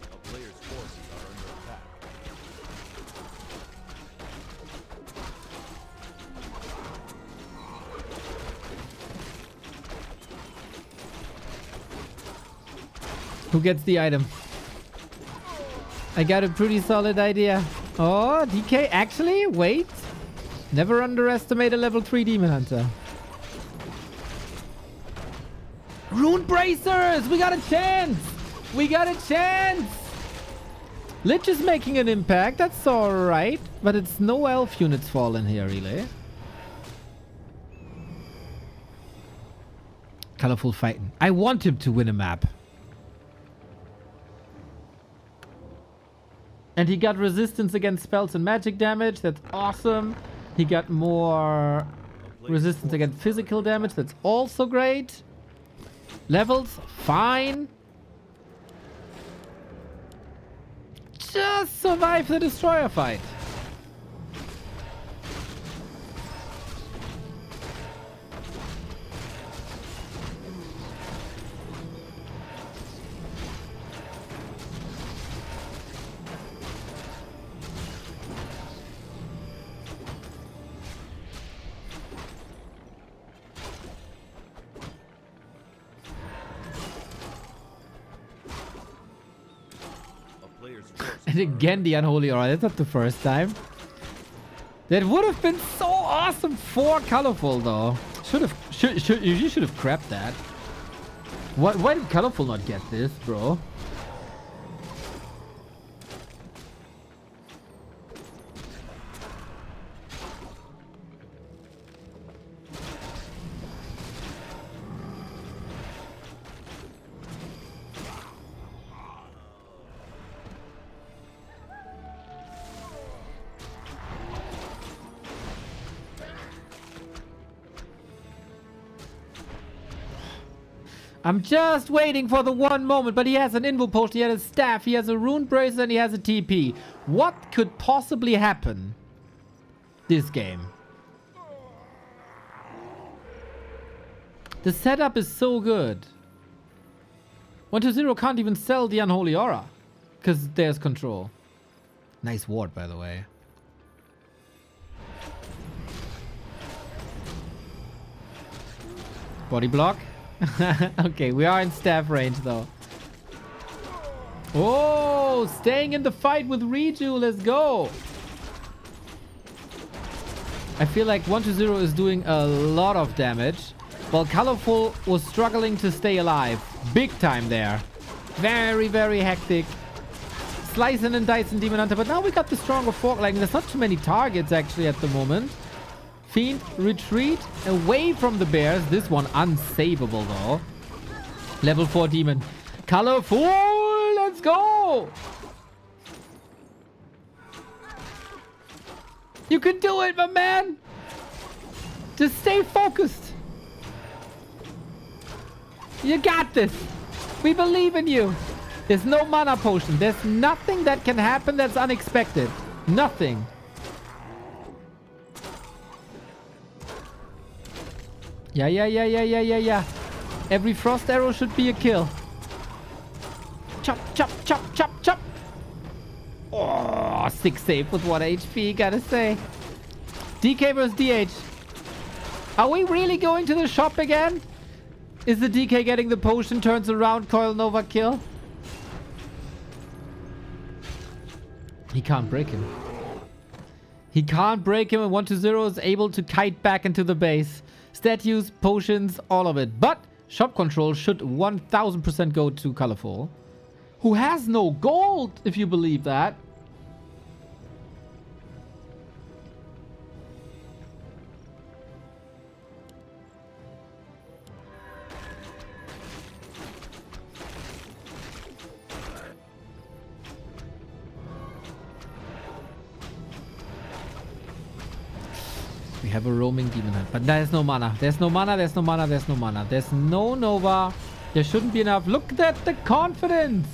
A player's forces are under attack. Who gets the item? I got a pretty solid idea. Oh, DK. Actually, wait. Never underestimate a level 3 Demon Hunter. Rune Bracers! We got a chance! We got a chance! Lich is making an impact. That's alright. But it's no elf units falling here, really. Colorful fighting. I want him to win a map. And he got resistance against spells and magic damage. That's awesome. He got more resistance against physical damage. That's also great. Levels, fine. Just survive the destroyer fight. A player's forces And again, the Unholy Aura. That's not the first time. That would have been so awesome for Colorful, though. You should have crapped that. Why did Colorful not get this, bro? I'm just waiting for the one moment, but he has an Invo Potion, he has a Staff, he has a Rune Bracer, and he has a TP. What could possibly happen this game? The setup is so good. 1-0 can't even sell the Unholy Aura, because there's control. Nice ward, by the way. Body block. Okay, we are in staff range though. Oh, staying in the fight with Reju. Let's go. I feel like 1-0 is doing a lot of damage, while Colorful was struggling to stay alive. Big time there. Very, very hectic. slicing and dicing Demon Hunter, but now we got the stronger Fork Lightning. There's not too many targets actually at the moment. Fiend, retreat away from the bears. This one unsavable though. Level 4 Demon. Colorful, let's go! You can do it, my man! Just stay focused. You got this. We believe in you. There's no mana potion. There's nothing that can happen that's unexpected. Nothing. Yeah. Every frost arrow should be a kill. Chop, chop, chop, chop, chop. Oh, 6 save with 1 HP, gotta say. DK versus DH. Are we really going to the shop again? Is the DK getting the potion, turns around, Coil Nova kill? He can't break him. He can't break him, and 1-0 is able to kite back into the base. Statues, potions, all of it. But shop control should 1000% go to Colorful, who has no gold, if you believe that. We have a roaming demon hunt, but there's no mana. There's no mana. There's no mana. There's no mana. There's no Nova. There shouldn't be enough. Look at the confidence.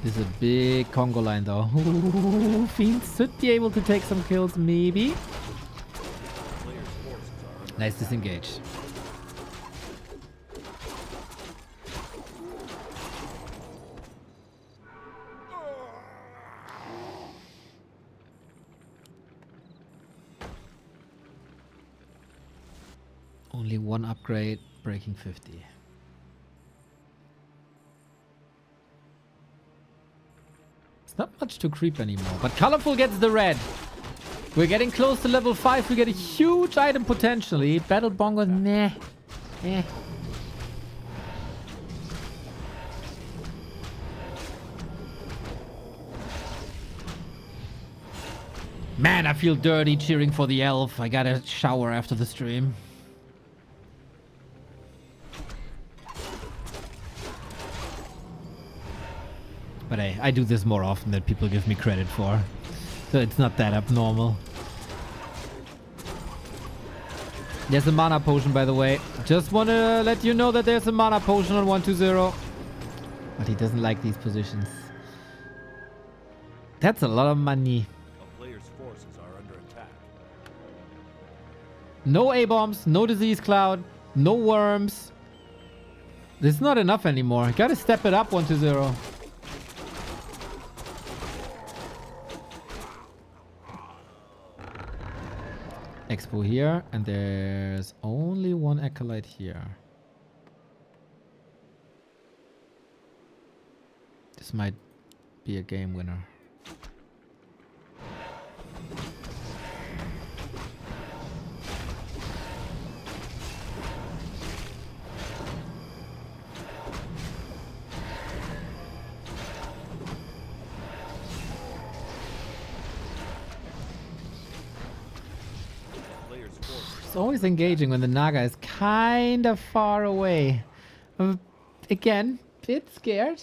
This is a big Congo line though. Ooh, Fiends should be able to take some kills, maybe. Nice disengage. Only one upgrade, breaking 50. It's not much to creep anymore, but Colorful gets the red. We're getting close to level 5. We get a huge item potentially. Battle Bongo, nah. Eh. Man, I feel dirty cheering for the elf. I gotta shower after the stream. But hey, I do this more often than people give me credit for. So it's not that abnormal. There's a mana potion, by the way. Just want to let you know that there's a mana potion on 120. But he doesn't like these positions. That's a lot of money. A player's forces are under attack. No A-bombs, no disease cloud, no worms. This is not enough anymore. Gotta step it up 120. Expo here, and there's only one acolyte here. This might be a game winner. It's always engaging when the Naga is kind of far away. Again, bit scared.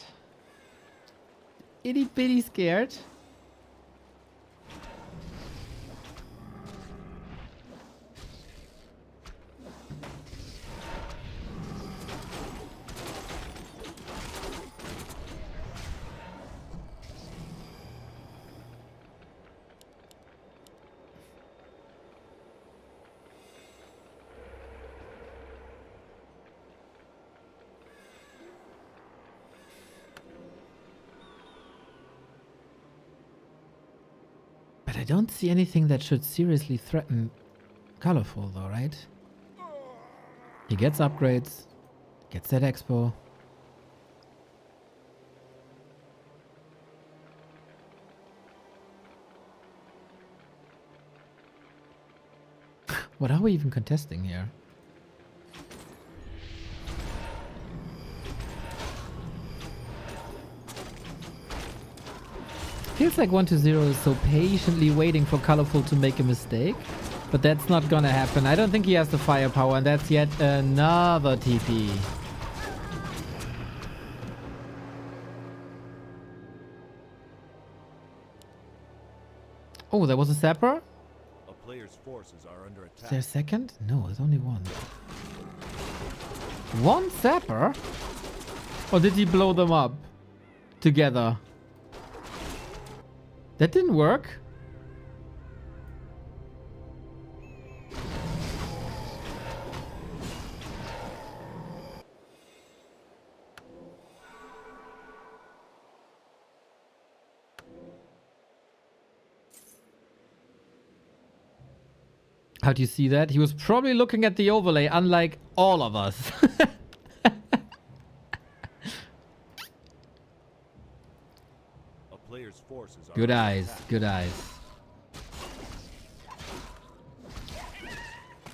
Itty bitty scared. But I don't see anything that should seriously threaten Colorful though, right? He gets upgrades, gets that expo. What are we even contesting here? feels like 1-0 is so patiently waiting for Colorful to make a mistake. But that's not gonna happen. I don't think he has the firepower, and that's yet another TP. Oh, there was a sapper? A player's forces are under Is attack. there a second? No, there's only one. One sapper? Or did he blow them up together? That didn't work. How do you see that? He was probably looking at the overlay, unlike all of us. A player's forces are Good under eyes, attack. good eyes.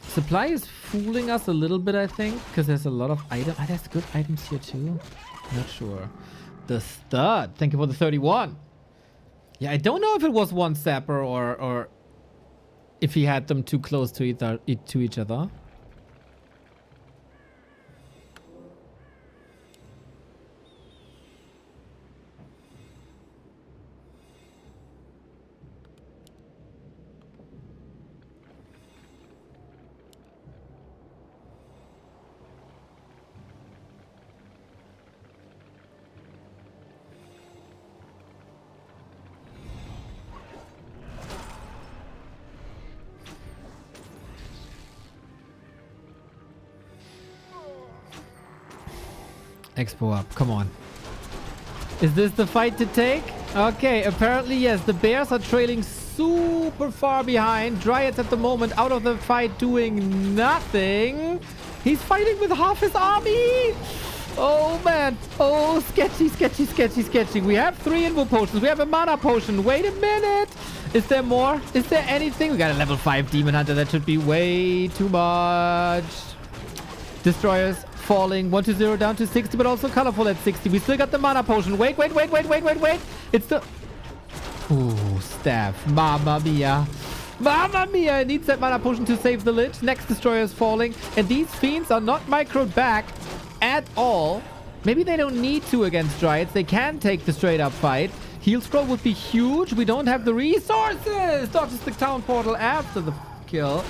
Supply is fooling us a little bit, I think, because there's a lot of items. Ah, there's good items here too. Not sure. The stud. Thank you for the 31. Yeah, I don't know if it was one sapper or if he had them too close to each other. Expo up, come on. Is this the fight to take? Okay, apparently yes. The Bears are trailing super far behind. Dryads at the moment out of the fight doing nothing. He's fighting with half his army. Oh man. Oh, sketchy, sketchy, sketchy, sketchy. We have 3 invo potions. We have a mana potion. Wait a minute. Is there more? Is there anything? We got a level 5 Demon Hunter. That should be way too much. Destroyers falling 1-0 down to 60, but also colorful at 60. We still got the mana potion. Wait. It's the... Ooh, staff. Mamma mia. Mamma mia. It needs that mana potion to save the lich. Next destroyer is falling. And these fiends are not microed back at all. Maybe they don't need to against Dryads. They can take the straight up fight. Heal scroll would be huge. We don't have the resources. Dodges the town portal after the kill.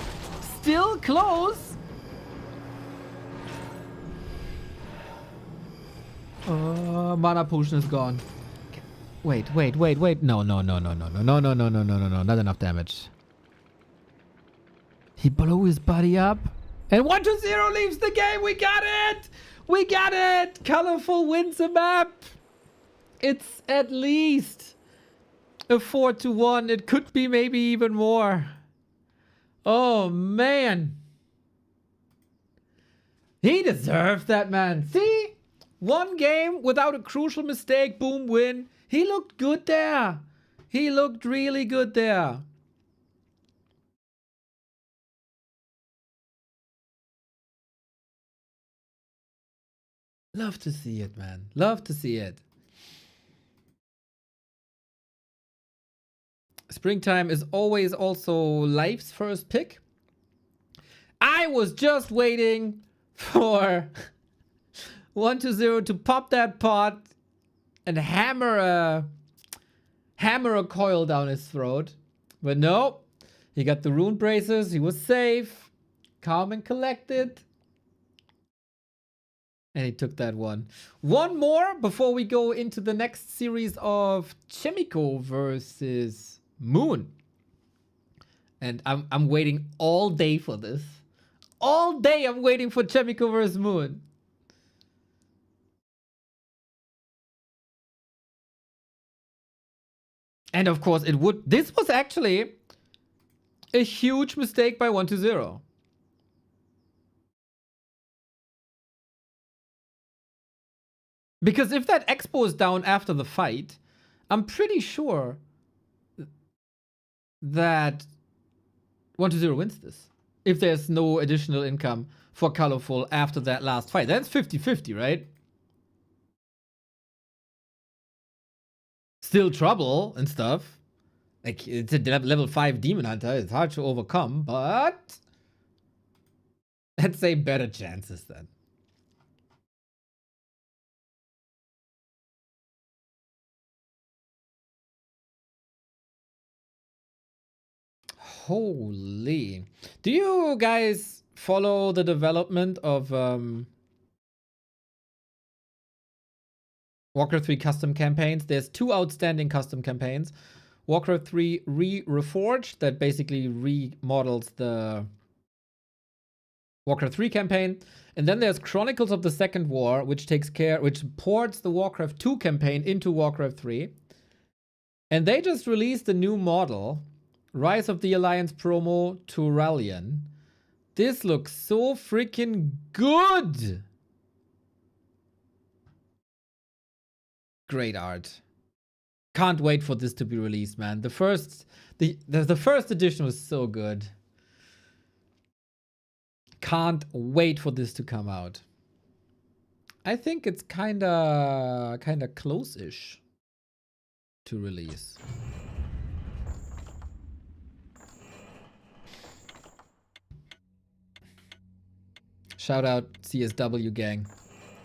Still close. Mana potion is gone. Wait. No. Not enough damage. He blew his body up. And 1-0 leaves the game. We got it. We got it. Colorful wins a map. It's at least a 4-1. It could be maybe even more. Oh, man. He deserves that, man. See? One game without a crucial mistake. Boom, win. He looked good there. He looked really good there. Love to see it, man. Love to see it. Springtime is always also life's first pick. I was just waiting for 1-0 to pop that pot and hammer a coil down his throat. But no, he got the rune braces. He was safe, calm and collected. And he took that one. One more before we go into the next series of Chemico versus Moon. And I'm waiting all day for this. All day I'm waiting for Chemico versus Moon. And of course it would... This was actually a huge mistake by 1-0. Because if that Expo is down after the fight, I'm pretty sure that 1-0 wins this. If there's no additional income for Colorful after that last fight. That's 50-50, right? still trouble and stuff. Like, it's a level 5 Demon Hunter. It's hard to overcome, but let's say better chances then. Holy. Do you guys follow the development of Warcraft 3 custom campaigns? There's 2 outstanding custom campaigns. Warcraft 3 Reforged, that basically remodels the Warcraft 3 campaign. And then there's Chronicles of the Second War, which ports the Warcraft 2 campaign into Warcraft 3. And they just released a new model, Rise of the Alliance promo to Rallian. This looks so freaking good. Great art. Can't wait for this to be released, man. The first edition was so good. Can't wait for this to come out. I think it's kinda close-ish to release. Shout out CSW gang.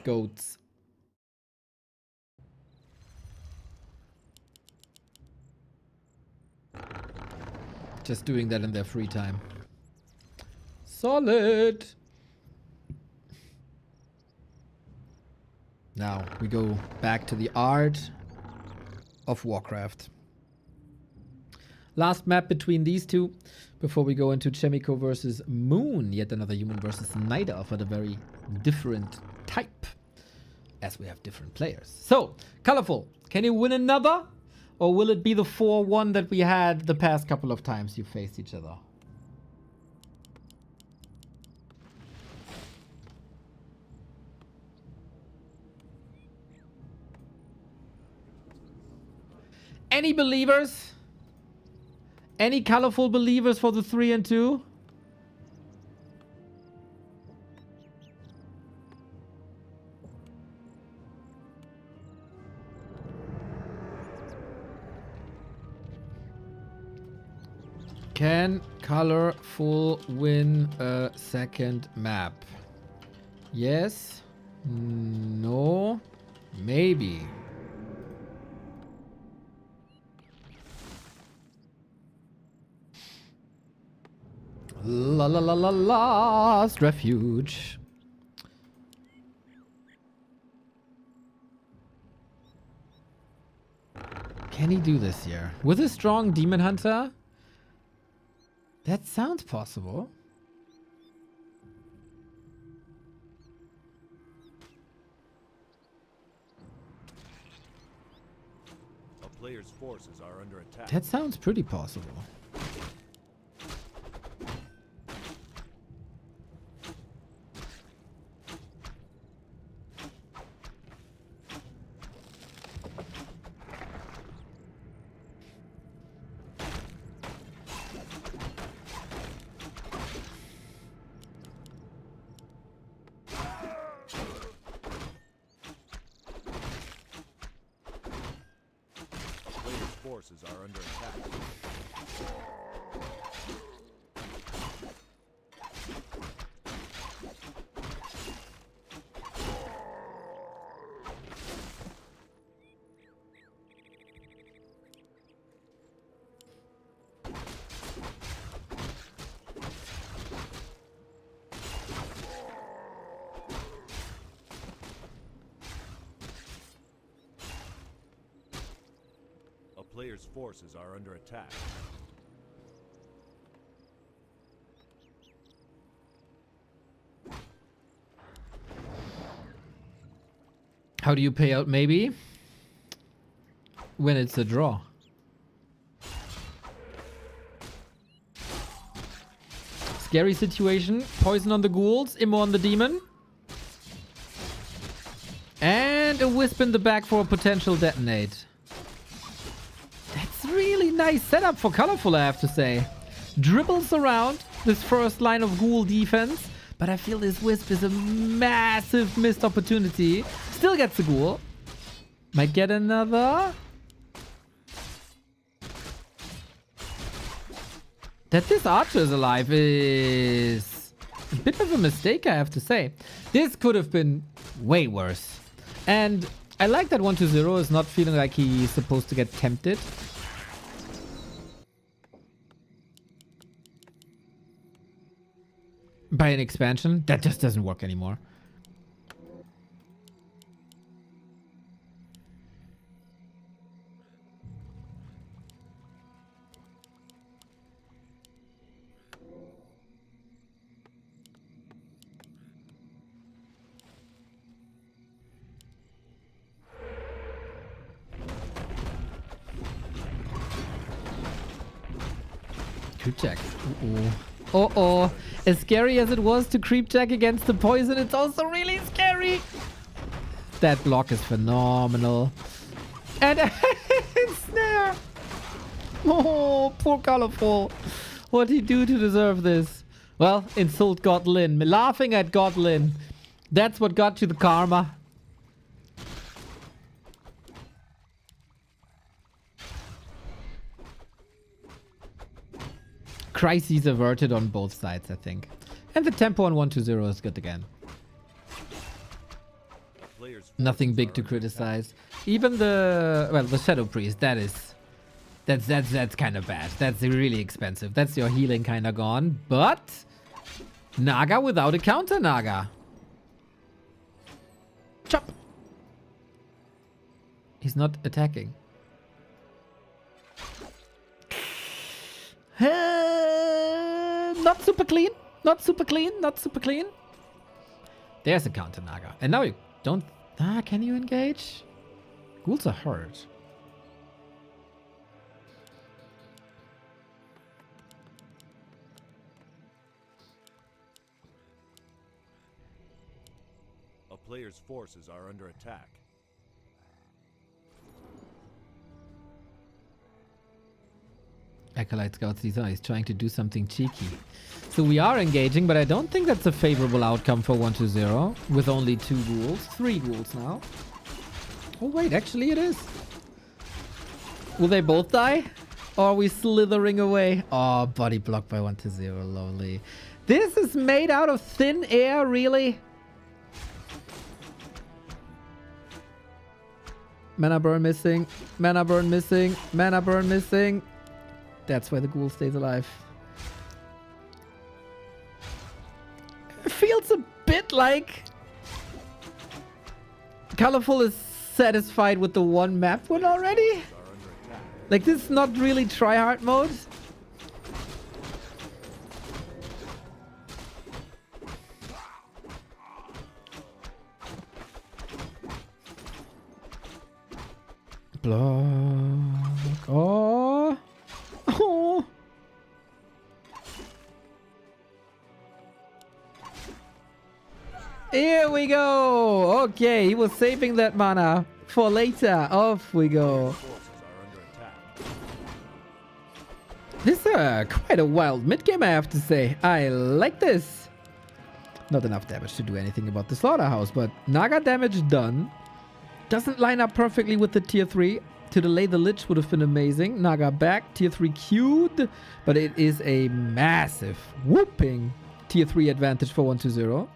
Goats. Just doing that in their free time. Solid. Now we go back to the art of Warcraft. Last map between these two before we go into Chemico versus Moon. Yet another human versus Nida for the very different type, as we have different players. So, Colorful, can you win another? Or will it be the 4-1 that we had the past couple of times you faced each other? Any believers? Any colorful believers for the 3 and 2? Can colorful win a second map? Yes? No? Maybe. La la la la last refuge. Can he do this here? With a strong Demon Hunter? That sounds possible. A player's forces are under attack. That sounds pretty possible. Forces are under attack. Player's forces are under attack. How do you pay out maybe? When it's a draw. Scary situation. Poison on the ghouls, Immo on the demon. And a wisp in the back for a potential detonate. Really nice setup for Colorful, I have to say. Dribbles around this first line of ghoul defense, but I feel this wisp is a massive missed opportunity. Still gets the ghoul. Might get another. That this archer is alive is a bit of a mistake, I have to say. This could have been way worse. And I like that 120 is not feeling like he's supposed to get tempted. By an expansion. That just doesn't work anymore. Creep check. Uh-oh. As scary as it was to creep check against the poison, it's also really scary. That block is phenomenal. And snare. Oh, poor Colorful. What'd he do to deserve this? Well, insult Godlin. Laughing at Godlin. That's what got you the karma. Crises averted on both sides, I think. And the tempo on 120 is good again. Nothing big to criticize. Even the, well, the Shadow Priest, that's kind of bad. That's really expensive. That's your healing kind of gone. But Naga without a counter Naga. Chop. He's not attacking. Not super clean. Not super clean. Not super clean. There's a counter Naga. And now you don't... Ah, can you engage? Ghouls are hurt. A player's forces are under attack. Acolyte Scouts, he's trying to do something cheeky. So we are engaging, but I don't think that's a favorable outcome for 120 with only 2 ghouls. 3 ghouls now. Oh wait, actually it is. Will they both die? Or are we slithering away? Oh, body blocked by 120, lovely. This is made out of thin air, really? Mana burn missing. Mana burn missing. Mana burn missing. That's why the ghoul stays alive. It feels a bit like Colorful is satisfied with the one map win already. Like, this is not really tryhard mode. Block. Oh. Oh. Here we go. Okay, he was saving that mana for later. Off we go. This is quite a wild mid-game, I have to say. I like this. Not enough damage to do anything about the slaughterhouse, but Naga damage done. Doesn't line up perfectly with the tier 3. To delay the Lich would have been amazing. Naga back, tier 3 queued, but it is a massive, whooping tier 3 advantage for 120.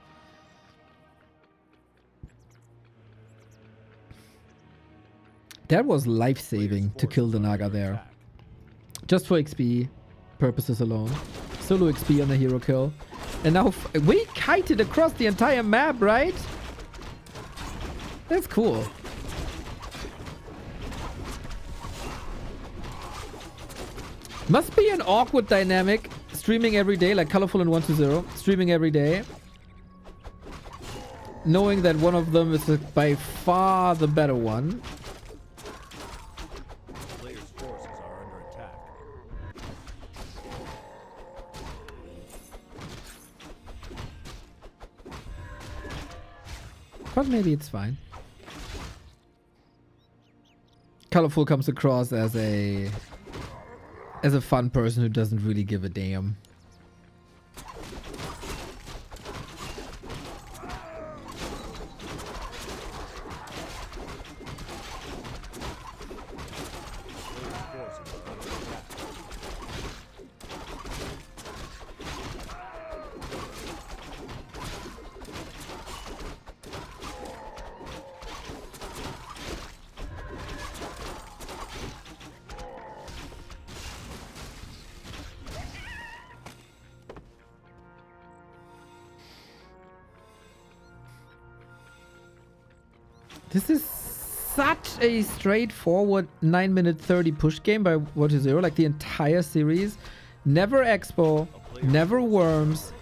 That was life-saving to kill the Naga there. Just for XP purposes alone. Solo XP on the hero kill. And now we kited across the entire map, right? That's cool. Must be an awkward dynamic. Streaming every day, like Colorful and 120. Streaming every day. Knowing that one of them is by far the better one. Players' forces are under attack. But maybe it's fine. Colorful comes across as a fun person who doesn't really give a damn. This is such a straightforward 9-minute 30 push game by Warcraft, like the entire series. Never Expo, never Worms,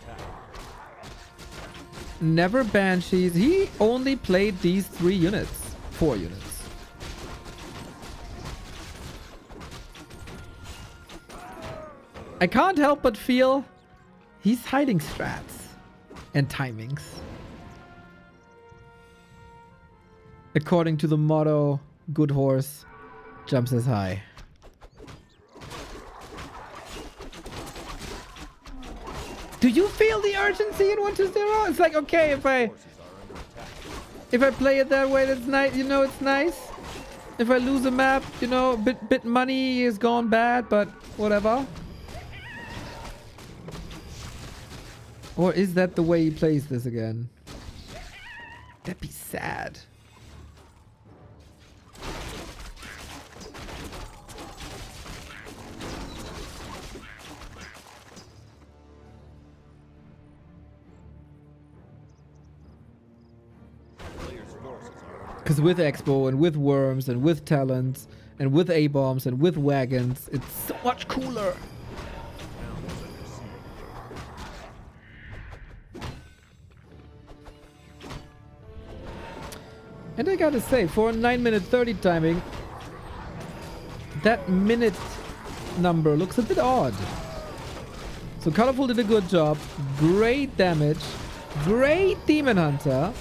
never Banshees. He only played these 4 units. I can't help but feel he's hiding strats and timings. According to the motto, good horse jumps as high. Do you feel the urgency in 1-2-0? It's like, okay, if I play it that way, that's nice. You know, it's nice. If I lose a map, you know, bit money is gone bad, but whatever. Or is that the way he plays this again? That'd be sad. Because with Expo and with Worms and with Talents and with A-Bombs and with Wagons, it's so much cooler. And I gotta say, for a 9-minute 30 timing, that minute number looks a bit odd. So Colorful did a good job. Great damage. Great Demon Hunter.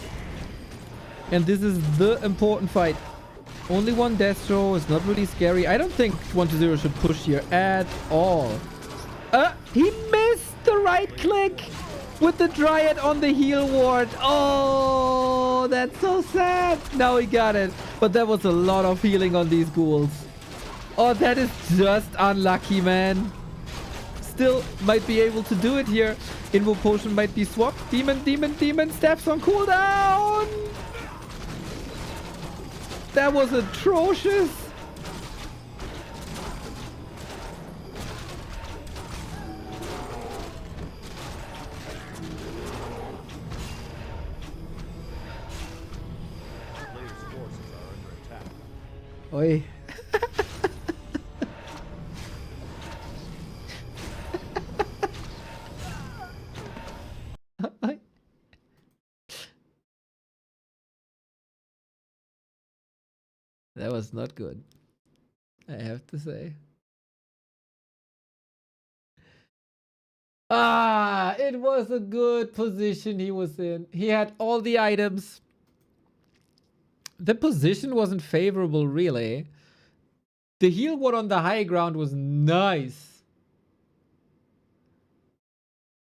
And this is the important fight. Only one Destro is not really scary. I don't think 1-0 should push here at all. He missed the right click with the Dryad on the heal ward. Oh, that's so sad. Now he got it. But that was a lot of healing on these ghouls. Oh, that is just unlucky, man. Still might be able to do it here. Invo Potion might be swapped. Demon. Steps on cooldown. That was atrocious. Oi. That was not good, I have to say. It was a good position he was in. He had all the items. The position wasn't favorable, really. The heal ward on the high ground was nice.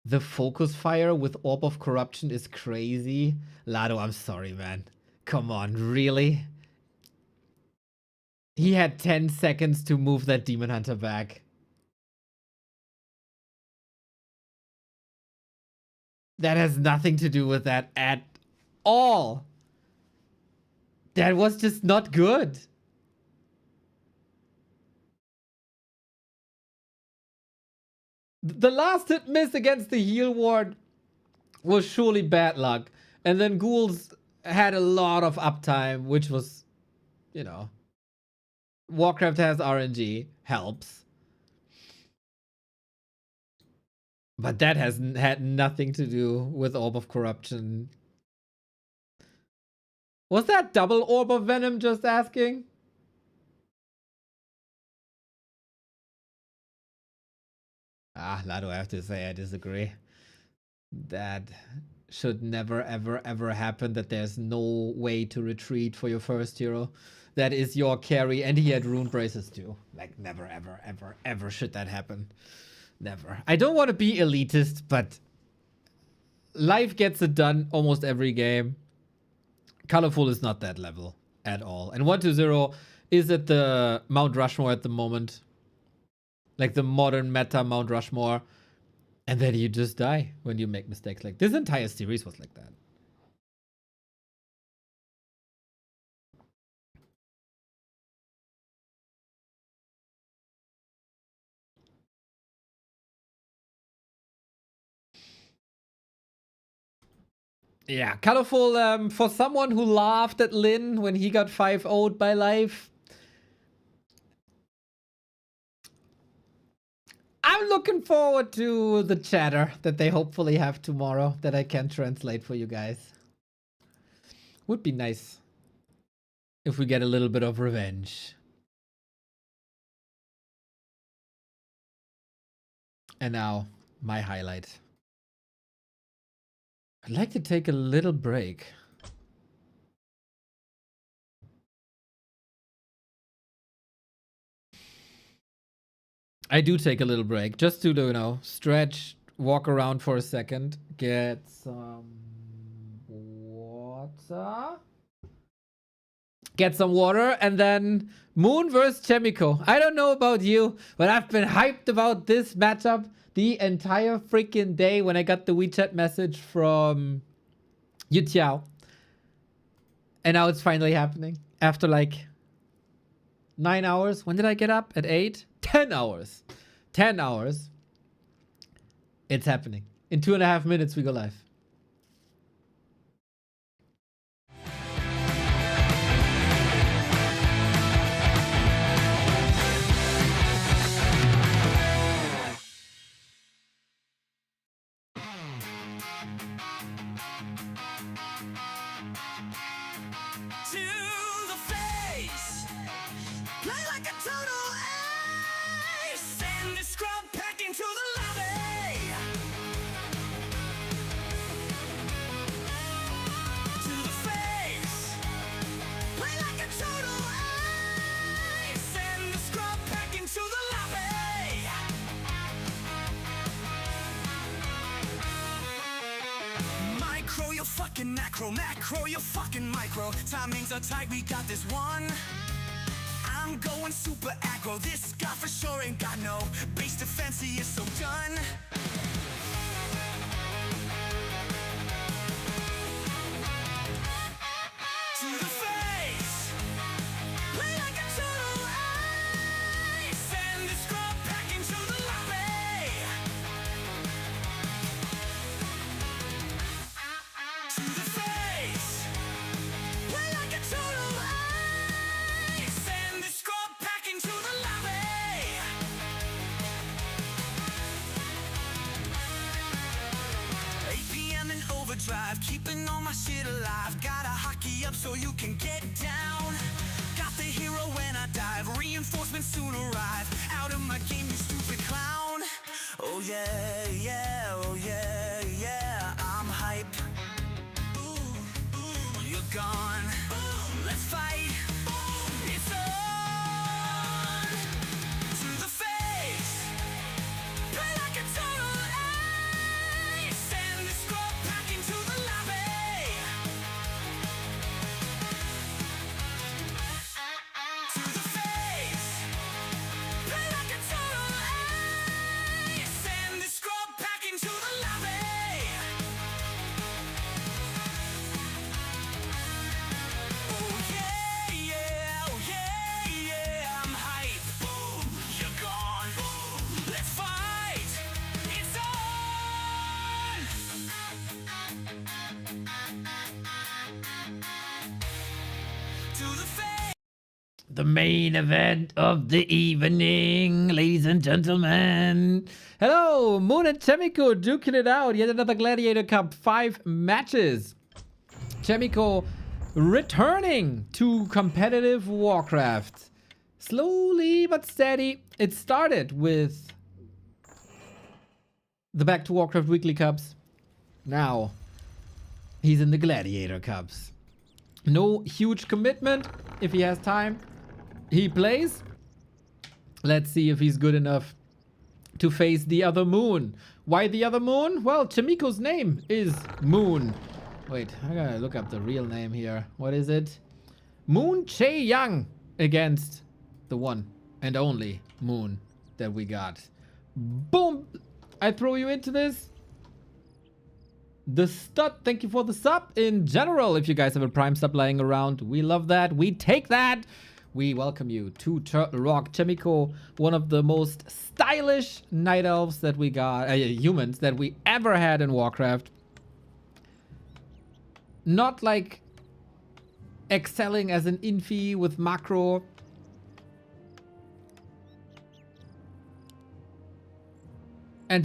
The focus fire with Orb of Corruption is crazy. Lado, I'm sorry, man. Come on, really? He had 10 seconds to move that Demon Hunter back. That has nothing to do with that at all. That was just not good. The last hit miss against the heal ward was surely bad luck. And then ghouls had a lot of uptime, which was, you know, Warcraft has RNG, helps. But that has had nothing to do with Orb of Corruption. Was that double Orb of Venom, just asking? Lado, I have to say I disagree. That should never, ever, ever happen, that there's no way to retreat for your first hero. That is your carry, and he had rune braces too. Like, never, ever, ever, ever should that happen. Never. I don't want to be elitist, but life gets it done almost every game. Colorful is not that level at all. And 1-2-0 is at the Mount Rushmore at the moment. Like the modern meta Mount Rushmore. And then you just die when you make mistakes. Like this entire series was like that. Yeah, colorful for someone who laughed at Lin when he got 5-0'd by life. I'm looking forward to the chatter that they hopefully have tomorrow that I can translate for you guys. Would be nice if we get a little bit of revenge. And now, my highlight. I'd like to take a little break. I do take a little break just to, you know, stretch, walk around for a second, get some water. Get some water, and then Moon versus Chemico. I don't know about you, but I've been hyped about this matchup the entire freaking day when I got the WeChat message from Yutiao. And now it's finally happening. After like 9 hours. When did I get up? At 8? 10 hours. 10 hours. It's happening. In 2.5 minutes, we go live. To the face, play like a total ace. Send the scrub pack into the lobby. To the face, play like a total ace. Send the scrub pack into the lobby. Micro, you fucking macro, macro, you fucking micro. Timings are tight, we got this one. I'm going super aggro. This guy for sure ain't got no base defense, he is so done. To the face, play like a total ace. Send the scrub pack into the lobby. To the face, play like a total ace. Send the scrub pack into the lobby. APM in overdrive, keeping all my shit alive. Gotta hockey up so you can get down. Got the hero when I dive, reinforcements soon arrive. Out of my game, you stupid clown. Oh yeah, yeah, oh yeah, yeah, I'm hype. You're gone. Let's fight. It's on. To the face. Play like a total ace. Send the scrub pack into the lobby. To the face. Play like a total ace. Send the scrub pack into the lobby. Oh yeah, yeah, oh yeah, yeah, I'm hype. Boom, you're gone. Boom, let's fight. It's on. To the face. The main event of the evening, ladies and gentlemen. Hello, Moon and Chemico duking it out. Yet another Gladiator Cup, 5 matches. Chemico returning to competitive Warcraft. Slowly but steady. It started with the Back to Warcraft Weekly Cups. Now, he's in the Gladiator Cups. No huge commitment. If he has time, he plays. Let's see if he's good enough to face the other Moon. Why the other Moon? Well, Chemico's name is Moon. Wait, I gotta look up the real name here. What is it? Moon Che Young against the one and only Moon that we got. Boom! I throw you into this. The stud, thank you for the sub. In general, if you guys have a prime sub lying around, we love that. We take that. We welcome you to Turtle Rock. Chemico, one of the most stylish night elves that we got, humans that we ever had in Warcraft. Not like excelling as an infi with macro. And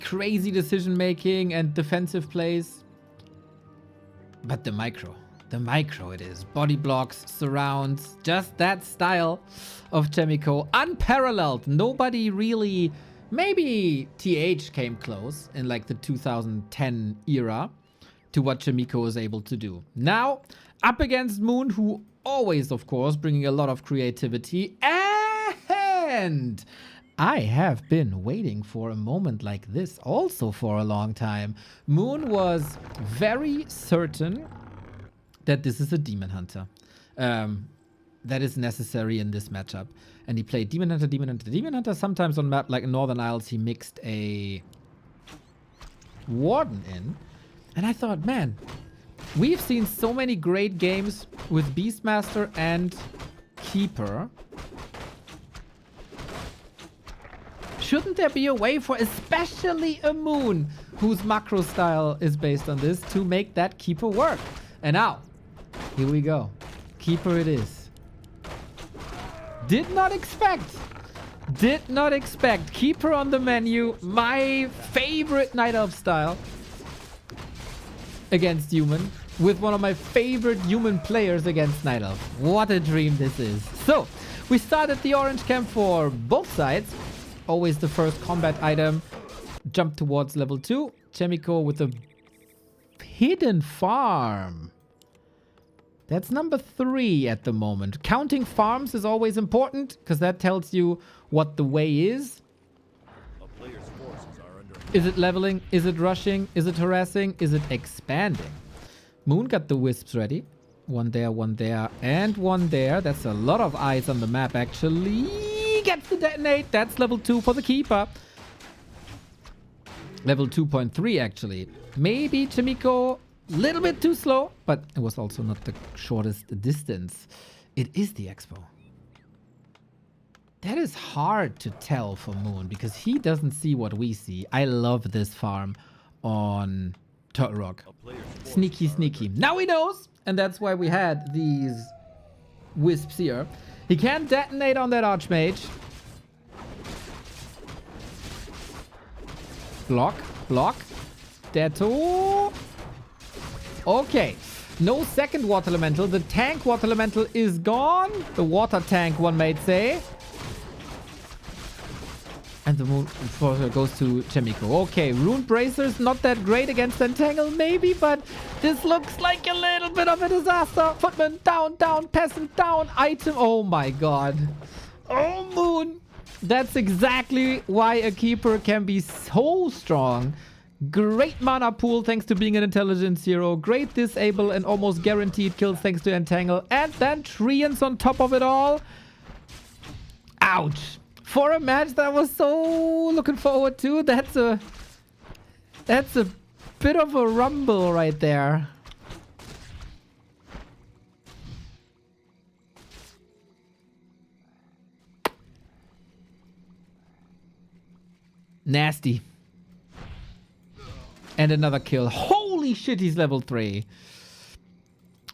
crazy decision making and defensive plays. But the micro it is. Body blocks, surrounds, just that style of Chemico. Unparalleled. Nobody really, maybe TH came close in like the 2010 era to what Chemico was able to do. Now, up against Moon, who always, of course, bringing a lot of creativity. And I have been waiting for a moment like this also for a long time. Moon was very certain that this is a Demon Hunter. That is necessary in this matchup. And he played Demon Hunter, Demon Hunter, Demon Hunter. Sometimes on map like Northern Isles, he mixed a Warden in. And I thought, man, we've seen so many great games with Beastmaster and Keeper. Shouldn't there be a way for especially a Moon, whose macro style is based on this, to make that Keeper work? And now, here we go. Keeper it is. Did not expect. Keeper on the menu. My favorite Night Elf style against Human. With one of my favorite Human players against Night Elf. What a dream this is. So, we started the orange camp for both sides. Always the first combat item. Jump towards level 2. Chemico with a hidden farm. That's number 3 at the moment. Counting farms is always important because that tells you what the way is. A player's forces are under attack. Is it leveling? Is it rushing? Is it harassing? Is it expanding? Moon got the wisps ready. One there, and one there. That's a lot of eyes on the map, actually. Gets the detonate. That's level 2 for the Keeper. Level 2.3, actually. Maybe Chemico, little bit too slow, but it was also not the shortest distance. It is the Expo. That is hard to tell for Moon because he doesn't see what we see. I love this farm on Turtle Rock. Sneaky. Now he knows, and that's why we had these wisps here. He can't detonate on that Archmage. Block. Detto. Okay. No second Water Elemental. The tank Water Elemental is gone. The water tank, one might say. And the Moon goes to Chemico. Okay, Rune Bracers, not that great against Entangle, maybe, but this looks like a little bit of a disaster. Footman, down, Peasant, down, item. Oh my god. Oh, Moon. That's exactly why a Keeper can be so strong. Great mana pool thanks to being an intelligence hero. Great disable and almost guaranteed kills thanks to Entangle. And then Treants on top of it all. Ouch. For a match that I was so looking forward to, that's a bit of a rumble right there. Nasty. And another kill. Holy shit, he's level 3.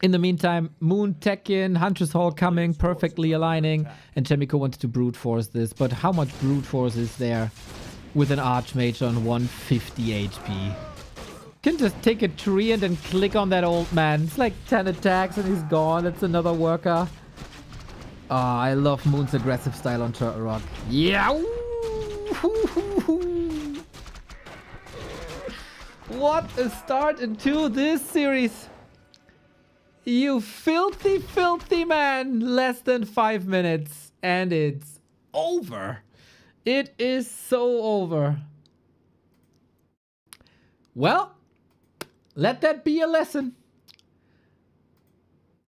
In the meantime, Moon tech in, Huntress Hall coming, perfectly aligning, and Chemico wanted to brute force this, but how much brute force is there with an Archmage on 150 HP? Can just take a tree and then click on that old man. It's like 10 attacks and he's gone. It's another worker. Ah, I love Moon's aggressive style on Turtle Rock. Yeah! What a start into this series. You filthy, filthy man. Less than 5 minutes. And it's over. It is so over. Well, let that be a lesson.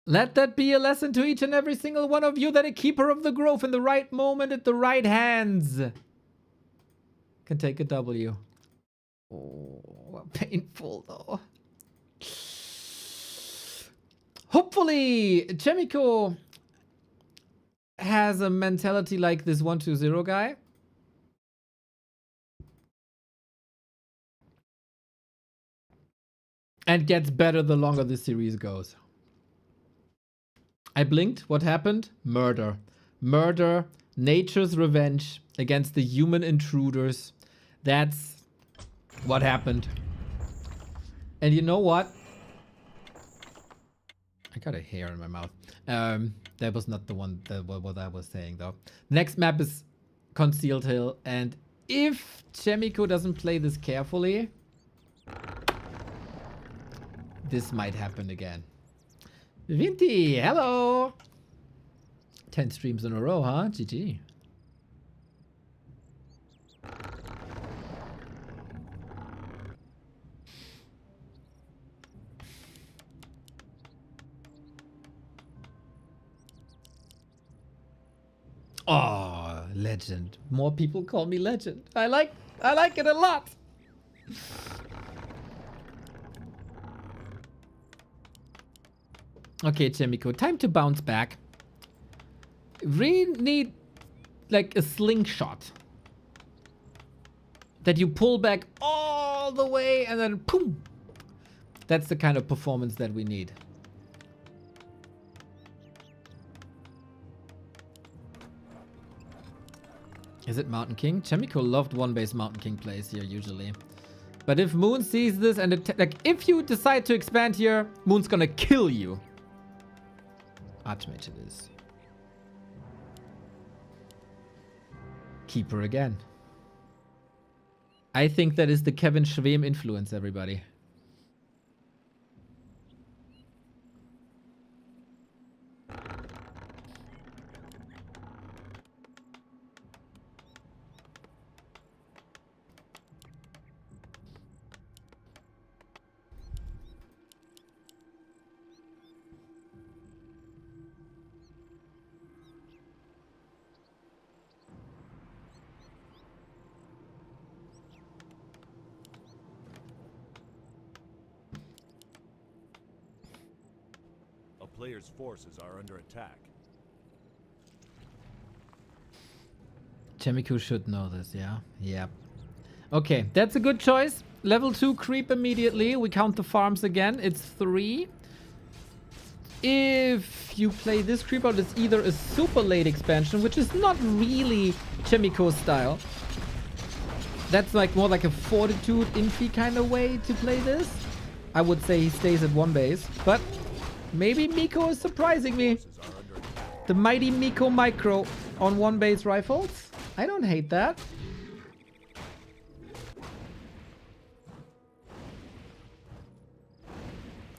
Let that be a lesson to each and every single one of you that a Keeper of the Grove in the right moment at the right hands can take a W. Oh, painful though. Hopefully, Chemico has a mentality like this 1-2-0 guy. And gets better the longer the series goes. I blinked. What happened? Murder. Murder. Nature's revenge against the human intruders. That's what happened. And you know what? I got a hair in my mouth. That was not the one that what I was saying though. Next map is Concealed Hill, and if Chemico doesn't play this carefully, this might happen again. Vinti, hello! 10 streams in a row, huh? GG. Oh, legend. More people call me legend. I like it a lot. Okay, Chemico, time to bounce back. We need like a slingshot that you pull back all the way and then boom. That's the kind of performance that we need. Is it Mountain King? Chemico loved one-base Mountain King plays here usually. But if Moon sees this and like if you decide to expand here, Moon's gonna kill you. Archmage it is. Keeper again. I think that is the Kevin Schwem influence, everybody. A player's forces are under attack. Chemico should know this, yeah? Yep. Okay, that's a good choice. Level 2 creep immediately. We count the farms again. It's 3. If you play this creep out, it's either a super late expansion, which is not really Chemico style. That's like more like a fortitude infi kind of way to play this. I would say he stays at one base, but maybe Miko is surprising me. The mighty Miko Micro on one base rifles. I don't hate that.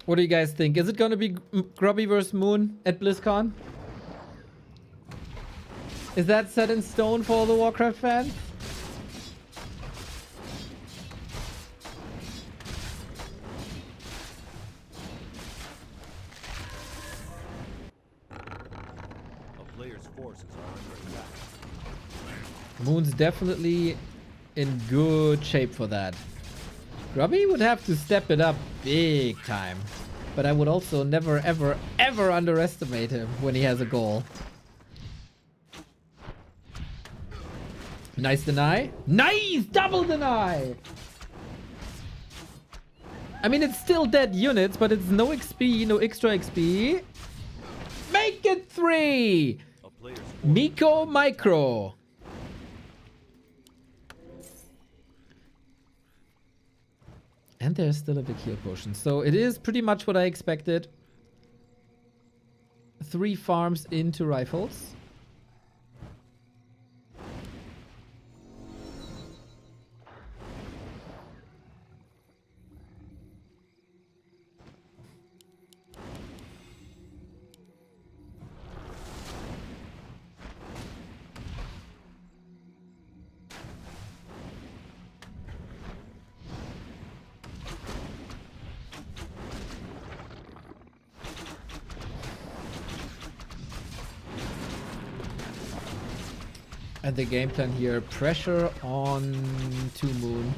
What do you guys think? Is it gonna be Grubby vs Moon at BlizzCon? Is that set in stone for all the Warcraft fans? A player's forces are under attack. Moon's definitely in good shape for that. Grubby would have to step it up big time. But I would also never, ever, ever underestimate him when he has a goal. Nice deny. Nice! Double deny! I mean, it's still dead units, but it's no XP, no extra XP. Make it 3! A player's Miko Micro. And there's still a big heal potion. So it is pretty much what I expected. 3 farms into rifles. And the game plan here, pressure on 2 Moon.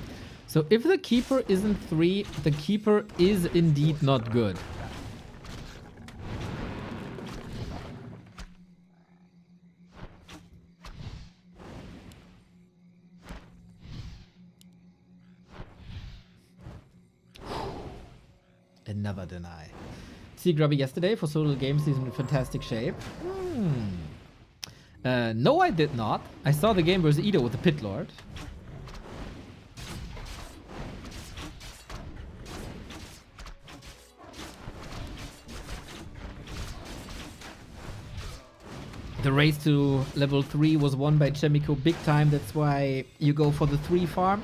So if the Keeper isn't 3, the Keeper is indeed not good. never deny. See Grubby yesterday for solo games. He's in fantastic shape. No, I did not. I saw the game versus Edo with the Pit Lord. The race to level 3 was won by Chemico big time. That's why you go for the 3 farm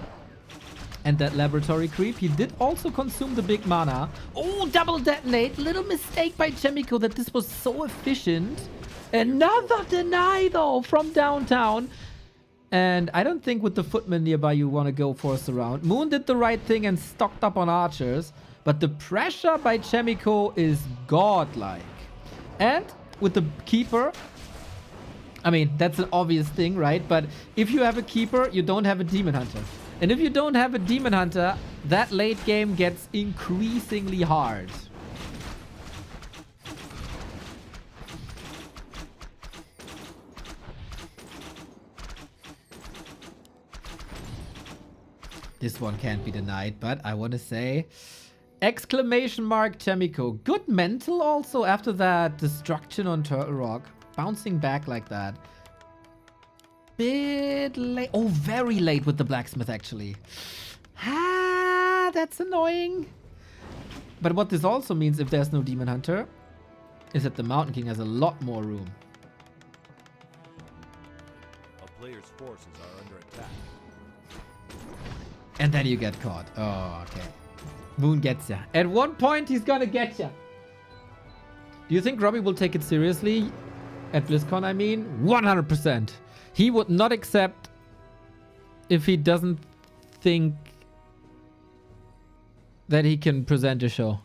and that laboratory creep. He did also consume the big mana. Oh, double detonate. Little mistake by Chemico that this was so efficient. Another deny though from downtown. And I don't think with the footman nearby you want to go for a surround. Moon did the right thing and stocked up on archers. But the pressure by Chemico is godlike. And with the keeper... I mean, that's an obvious thing, right? But if you have a keeper, you don't have a demon hunter. And if you don't have a demon hunter, that late game gets increasingly hard. This one can't be denied, but I want to say... Exclamation mark Chemico. Good mental also after that destruction on Turtle Rock. Bouncing back like that. Bit late. Oh, very late with the blacksmith, actually. Ah, that's annoying. But what this also means, if there's no demon hunter, is that the Mountain King has a lot more room. A player's forces are under attack. And then you get caught. Oh, okay. Moon gets ya. At one point, he's gonna get ya. Do you think Robbie will take it seriously? At BlizzCon, I mean? 100%. He would not accept if he doesn't think that he can present a show.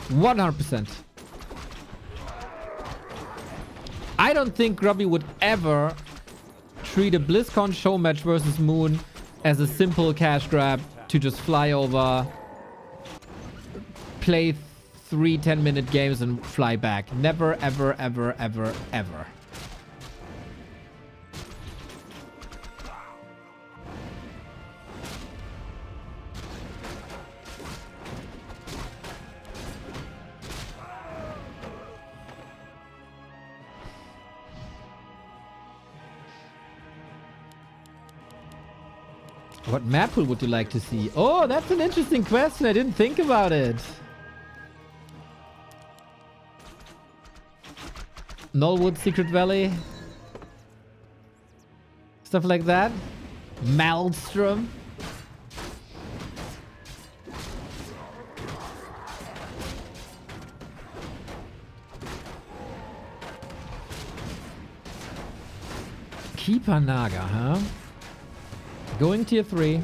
100%. I don't think Grubby would ever treat a BlizzCon show match versus Moon as a simple cash grab to just fly over, play 3 10-minute games and fly back. Never, ever, ever, ever, ever. What map pool would you like to see? Oh, that's an interesting question. I didn't think about it. Nullwood, Secret Valley. Stuff like that. Maelstrom. Keeper Naga, huh? Going tier 3.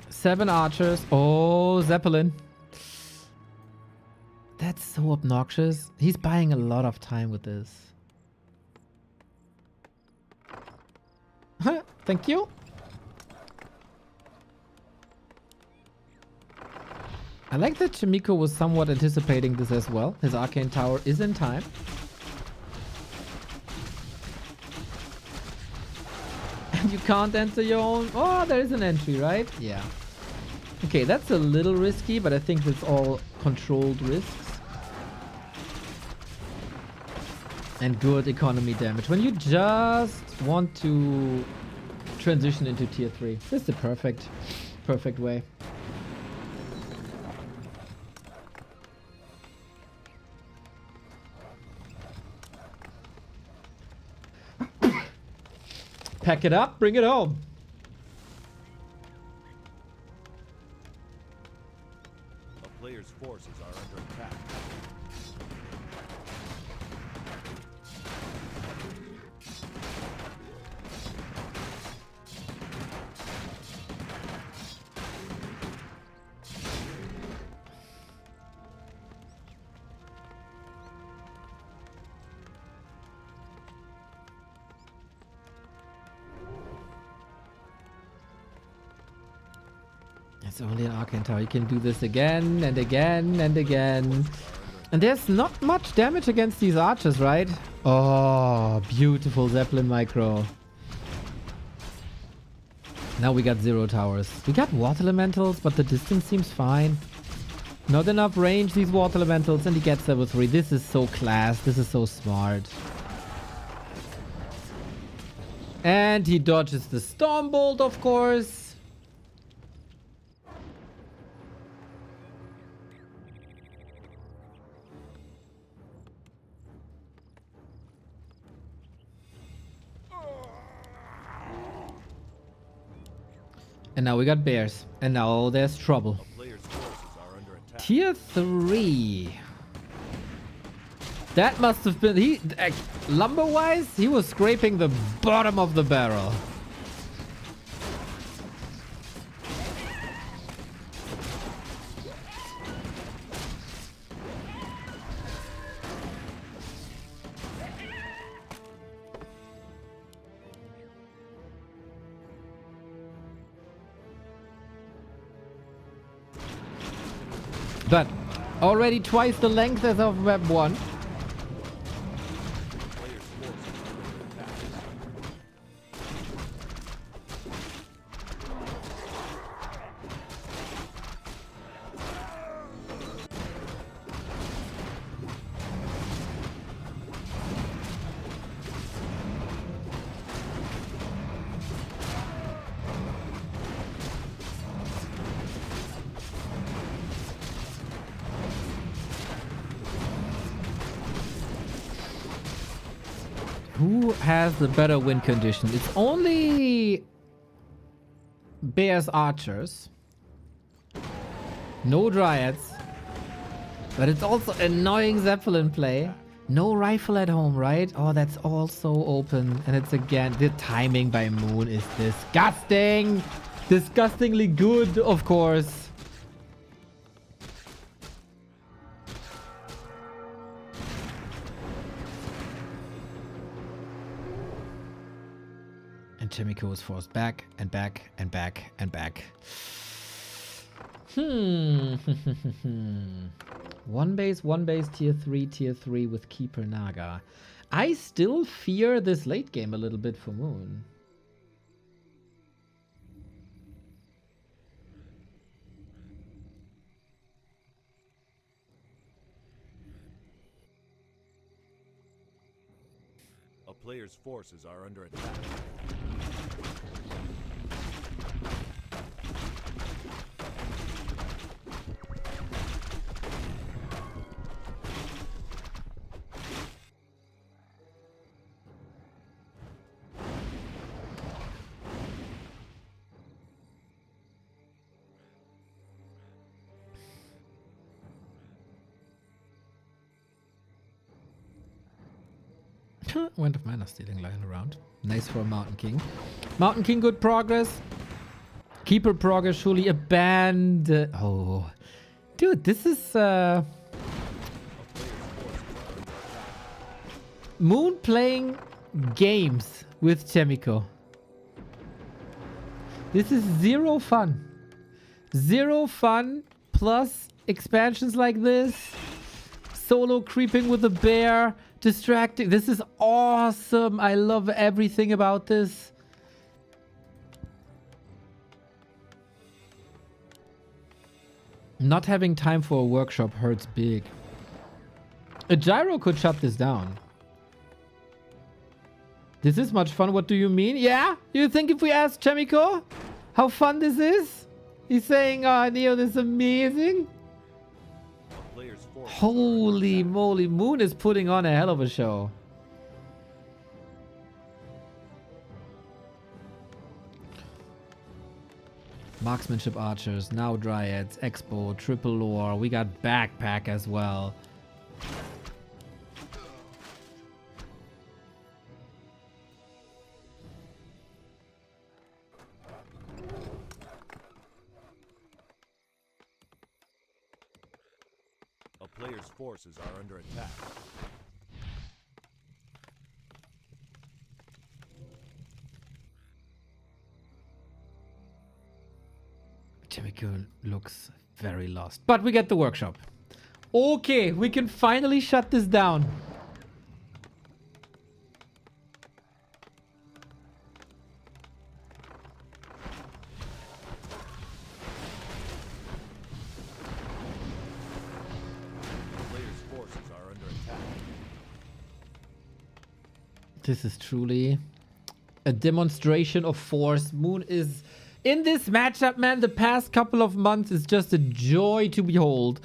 7 archers. Oh, Zeppelin. That's so obnoxious. He's buying a lot of time with this. Thank you. I like that Chimico was somewhat anticipating this as well. His arcane tower is in time. And you can't enter your own... Oh, there is an entry, right? Yeah. Okay, that's a little risky, but I think it's all controlled risks. And good economy damage. When you just want to transition into tier 3. This is the perfect way. Pack it up, bring it home. A player's forces are under attack. It's only an Arcane Tower. You can do this again and again and again. And there's not much damage against these archers, right? Oh, beautiful Zeppelin micro. Now we got 0 towers. We got water elementals, but the distance seems fine. Not enough range, these water elementals, and he gets level 3. This is so class. This is so smart. And he dodges the Storm Bolt, of course. And now we got bears. And now there's trouble. A player's forces are under attack. Tier 3. That must have been... he lumber-wise, he was scraping the bottom of the barrel. But already twice the length as of map 1. Player's forces are under attack. Who has the better win condition? It's only Bears Archers. No Dryads. But it's also annoying Zeppelin play. No rifle at home, right? Oh, that's also open. And it's again, the timing by Moon is disgusting. Disgustingly good, of course. And Chemico is forced back and back and back and back. One base, tier 3 with Keeper Naga. I still fear this late game a little bit for Moon. A player's forces are under attack. Went of mana stealing lying around. Nice for a Mountain King. Mountain King, good progress. Keeper progress, surely a band. Oh. Dude, this is... Moon playing games with Chemico. This is zero fun. Zero fun plus expansions like this. Solo creeping with a bear. Distracting. This is awesome. I love everything about this. Not having time for a workshop hurts big. A gyro could shut this down. This is much fun. What do you mean? Yeah? You think if we ask Chemico how fun this is? He's saying, oh, Neo, this is amazing. A player's forces Holy moly, Moon is putting on a hell of a show. Marksmanship archers, now dryads, expo, triple lore. We got backpack as well. A player's forces are under attack. Chemical looks very lost. But we get the workshop. Okay, we can finally shut this down. This is truly a demonstration of force. Moon is in this matchup, man. The past couple of months is just a joy to behold.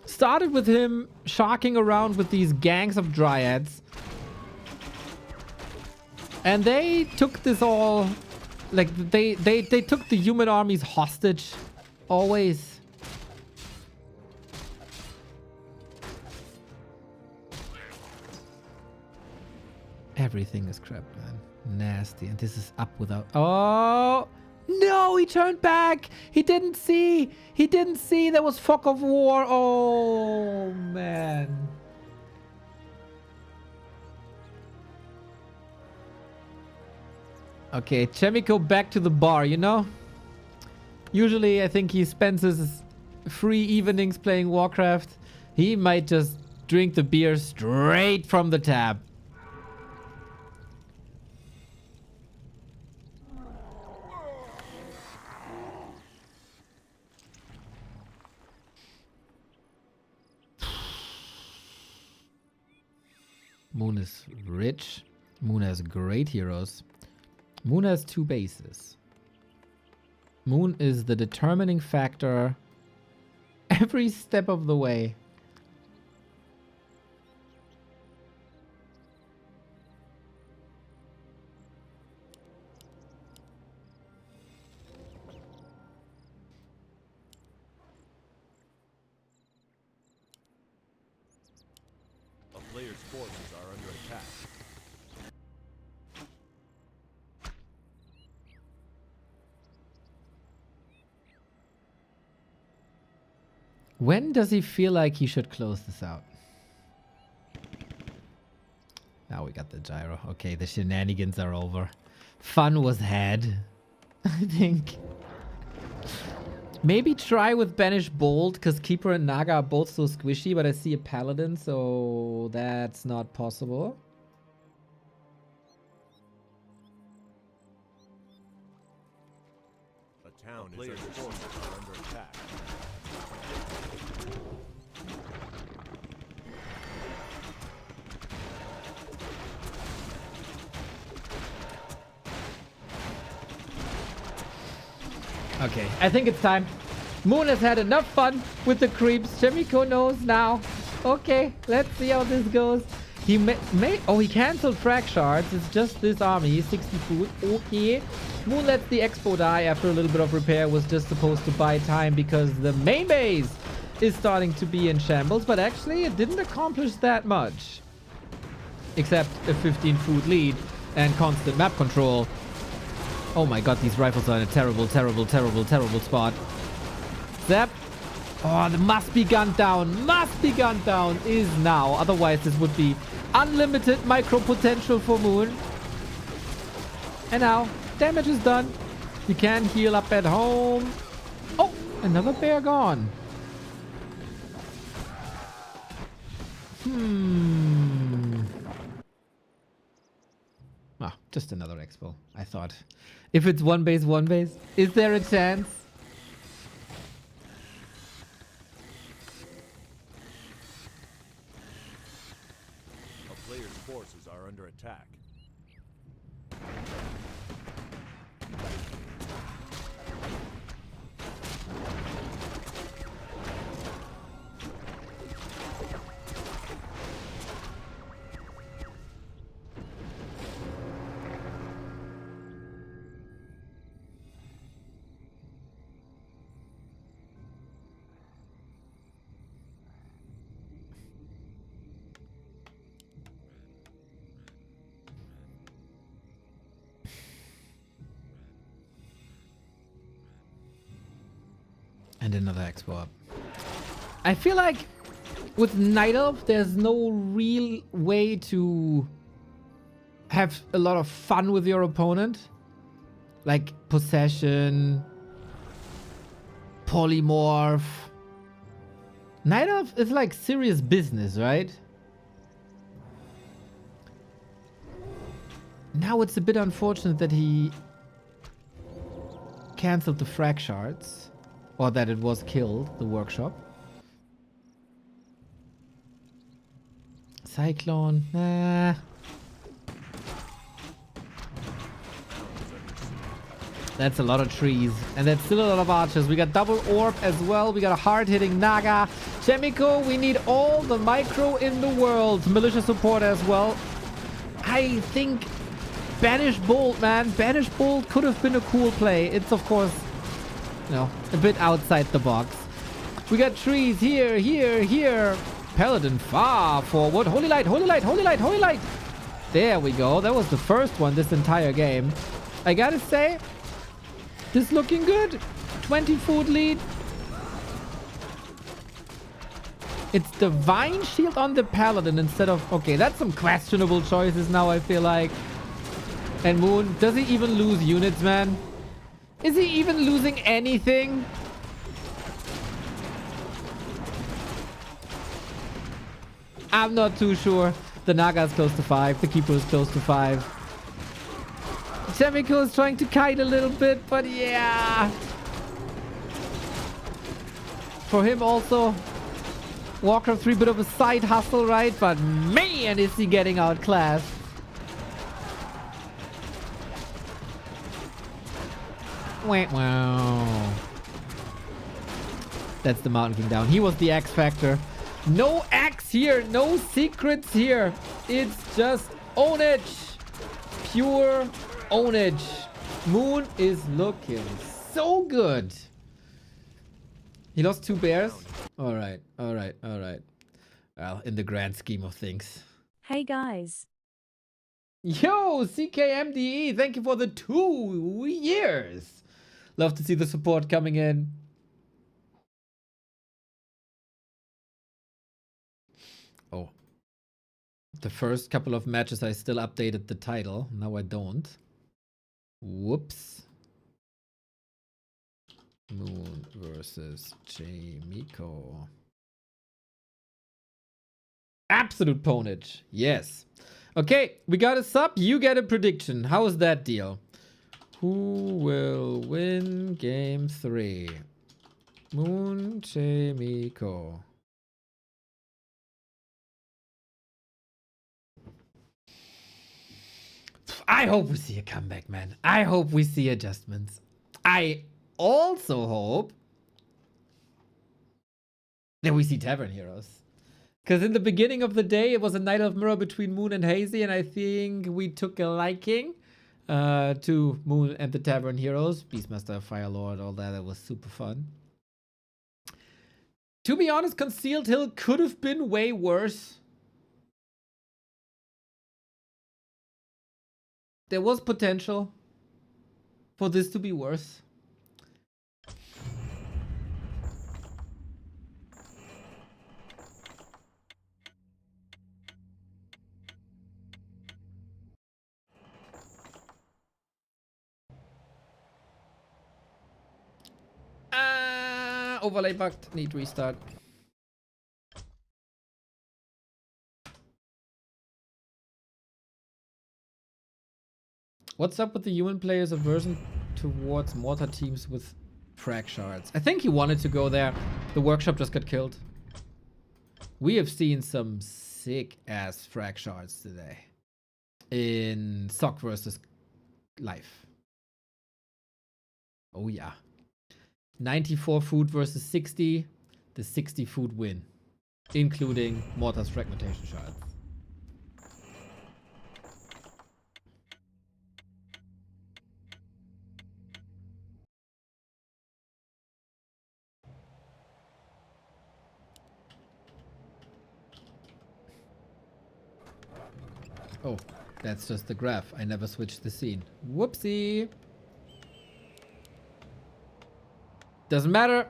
Started with him sharking around with these gangs of dryads. And they took this all, like, they took the human armies hostage. Always. Everything is crap, man. Nasty. And this is up without... Oh! No, he turned back. He didn't see. He didn't see there was fog of war. Oh, man. Okay, Chemico back to the bar, you know? Usually, I think he spends his free evenings playing Warcraft. He might just drink the beer straight from the tap. Moon is rich. Moon has great heroes. Moon has 2 bases. Moon is the determining factor every step of the way. A player's forces are under attack. When does he feel like he should close this out? Now we got the gyro. Okay, the shenanigans are over. Fun was had, I think. Maybe try with Banish Bolt, because Keeper and Naga are both so squishy, but I see a Paladin, so that's not possible. A town is under forces are under attack. Okay, I think it's time. Moon has had enough fun with the creeps. Chemico knows now. Okay, let's see how this goes. He he canceled frag shards. It's just this army, 60 food. Okay. Moon lets the expo die after a little bit of repair. Was just supposed to buy time because the main base is starting to be in shambles. But actually, it didn't accomplish that much. Except a 15 food lead and constant map control. Oh my god, these rifles are in a terrible, terrible, terrible, terrible spot. Zap. Oh, the must be gunned down. Must be gunned down is now. Otherwise, this would be unlimited micro potential for Moon. And now, damage is done. You can heal up at home. Oh, another bear gone. Ah, just another expo. I thought. If it's one base, is there a chance? A player's forces are under attack. And another expo up. I feel like with Night Elf, there's no real way to have a lot of fun with your opponent. Like possession, polymorph. Night Elf is like serious business, right? Now it's a bit unfortunate that he cancelled the frag shards. Or that it was killed, the workshop. Cyclone, nah. That's a lot of trees. And that's still a lot of archers. We got double orb as well. We got a hard-hitting Naga. Chemico, we need all the micro in the world. Militia support as well. I think Banish Bolt, man. Banish Bolt could have been a cool play. It's, of course, you know, a bit outside the box. We got trees here, here, here. Paladin far forward. Holy light, holy light, holy light, holy light. There we go. That was the first one this entire game. I gotta say, this looking good. 20 food lead. It's Divine Shield on the Paladin instead of... Okay, that's some questionable choices now, I feel like. And Moon, does he even lose units, man? Is he even losing anything? I'm not too sure. The Naga is close to 5. The Keeper is close to 5. Chemical is trying to kite a little bit, but yeah. For him also, Warcraft 3, bit of a side hustle, right? But man, is he getting outclassed. Wow. That's the Mountain King down. He was the X Factor. No X here. No secrets here. It's just ownage. Pure ownage. Moon is looking so good. He lost 2 bears. All right. All right. All right. Well, in the grand scheme of things. Hey guys. Yo, CKMDE. Thank you for the 2 years. Love to see the support coming in. Oh. The first couple of matches I still updated the title. Now I don't. Whoops. Moon versus Jamiko. Absolute ponage. Yes. Okay, we got a sub. You get a prediction. How is that deal? Who will win game 3? Moon, Jamiko. I hope we see a comeback, man. I hope we see adjustments. I also hope that we see Tavern Heroes. Because in the beginning of the day, it was a Night of Mirror between Moon and Hazy, and I think we took a liking to Moon and the Tavern Heroes. Beastmaster, Firelord, all that. That was super fun. To be honest, Concealed Hill could have been way worse. There was potential for this to be worse. Overlay bugged. Need restart. What's up with the human player's aversion towards mortar teams with frag shards? I think he wanted to go there. The workshop just got killed. We have seen some sick ass frag shards today in Sock versus Life. Oh yeah. 94 food versus 60. The 60 food win, including Mortar's fragmentation shards. Oh, that's just the graph. I never switched the scene. Whoopsie. Doesn't matter.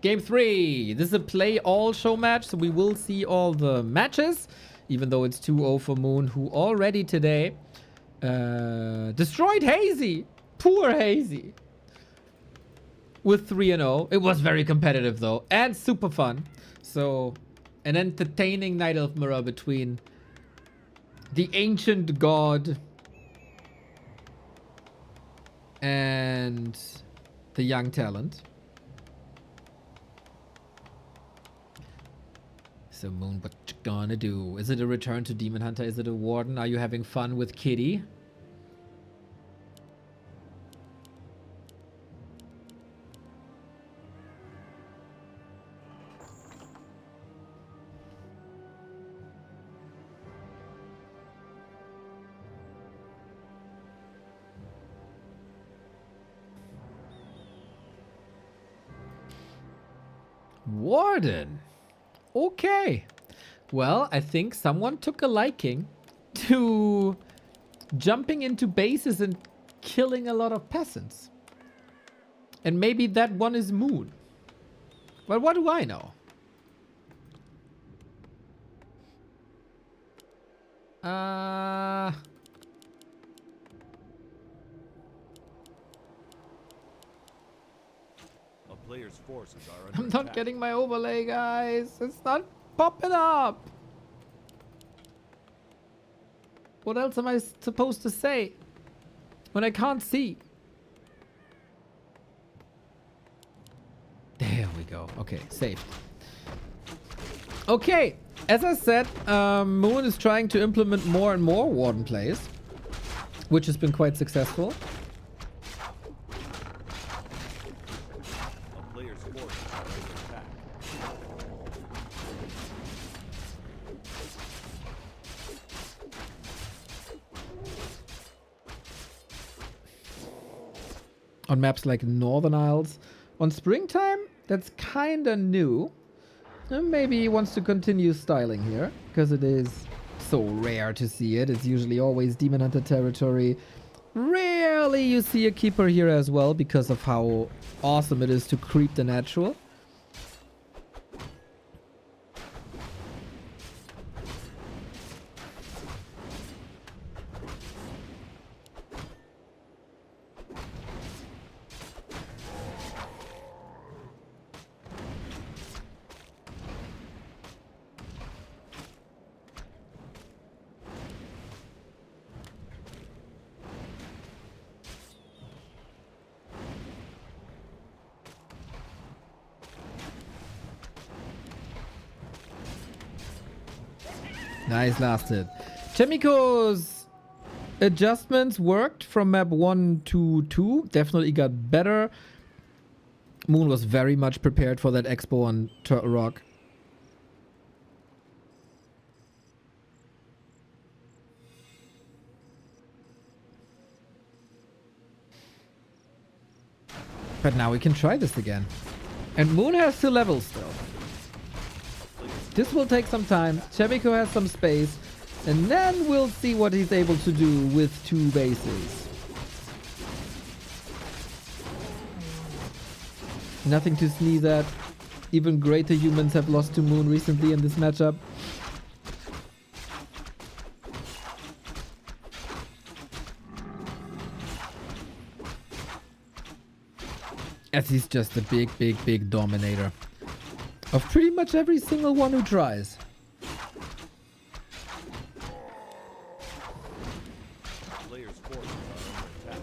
Game 3. This is a play all show match, so we will see all the matches, even though it's 2-0 for Moon, who already today destroyed Hazy. Poor Hazy. With 3-0. It was very competitive though, and super fun. So, an entertaining Night of Mirror between the ancient god and the young talent. So Moon, what you gonna do? Is it a return to Demon Hunter? Is it a Warden? Are you having fun with Kitty? Warden. Okay. Well, I think someone took a liking to jumping into bases and killing a lot of peasants. And maybe that one is Moon. But what do I know? A player's forces are under I'm not attack. getting my overlay, guys. It's not popping up. What else am I supposed to say when I can't see? There we go. Okay, saved. Okay, as I said, Moon is trying to implement more and more Warden plays, which has been quite successful. A player's forces are under attack. On maps like Northern Isles. On Springtime, that's kinda new. And maybe he wants to continue styling here, because it is so rare to see it. It's usually always Demon Hunter territory. Rarely you see a Keeper here as well, because of how awesome it is to creep the natural. Nice last hit. Chemico's adjustments worked from map 1 to 2. Definitely got better. Moon was very much prepared for that expo on Turtle Rock. But now we can try this again. And Moon has 2 levels still. This will take some time. Chemico has some space. And then we'll see what he's able to do with 2 bases. Nothing to sneeze at. Even greater humans have lost to Moon recently in this matchup. As he's just a big, big, big dominator of pretty much every single one who tries. A player's forces are under attack.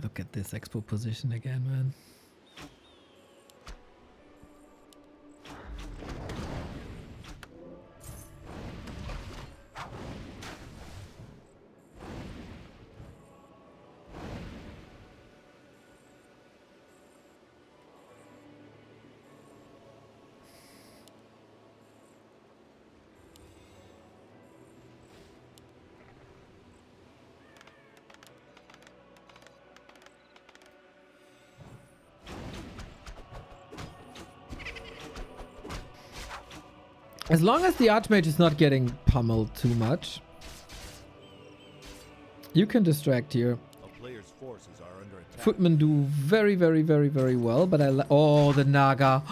Look at this expo position again, man. As long as the Archmage is not getting pummeled too much, you can distract here. A player's forces are under attack. Footmen do very, very, very, very well, but oh, the Naga.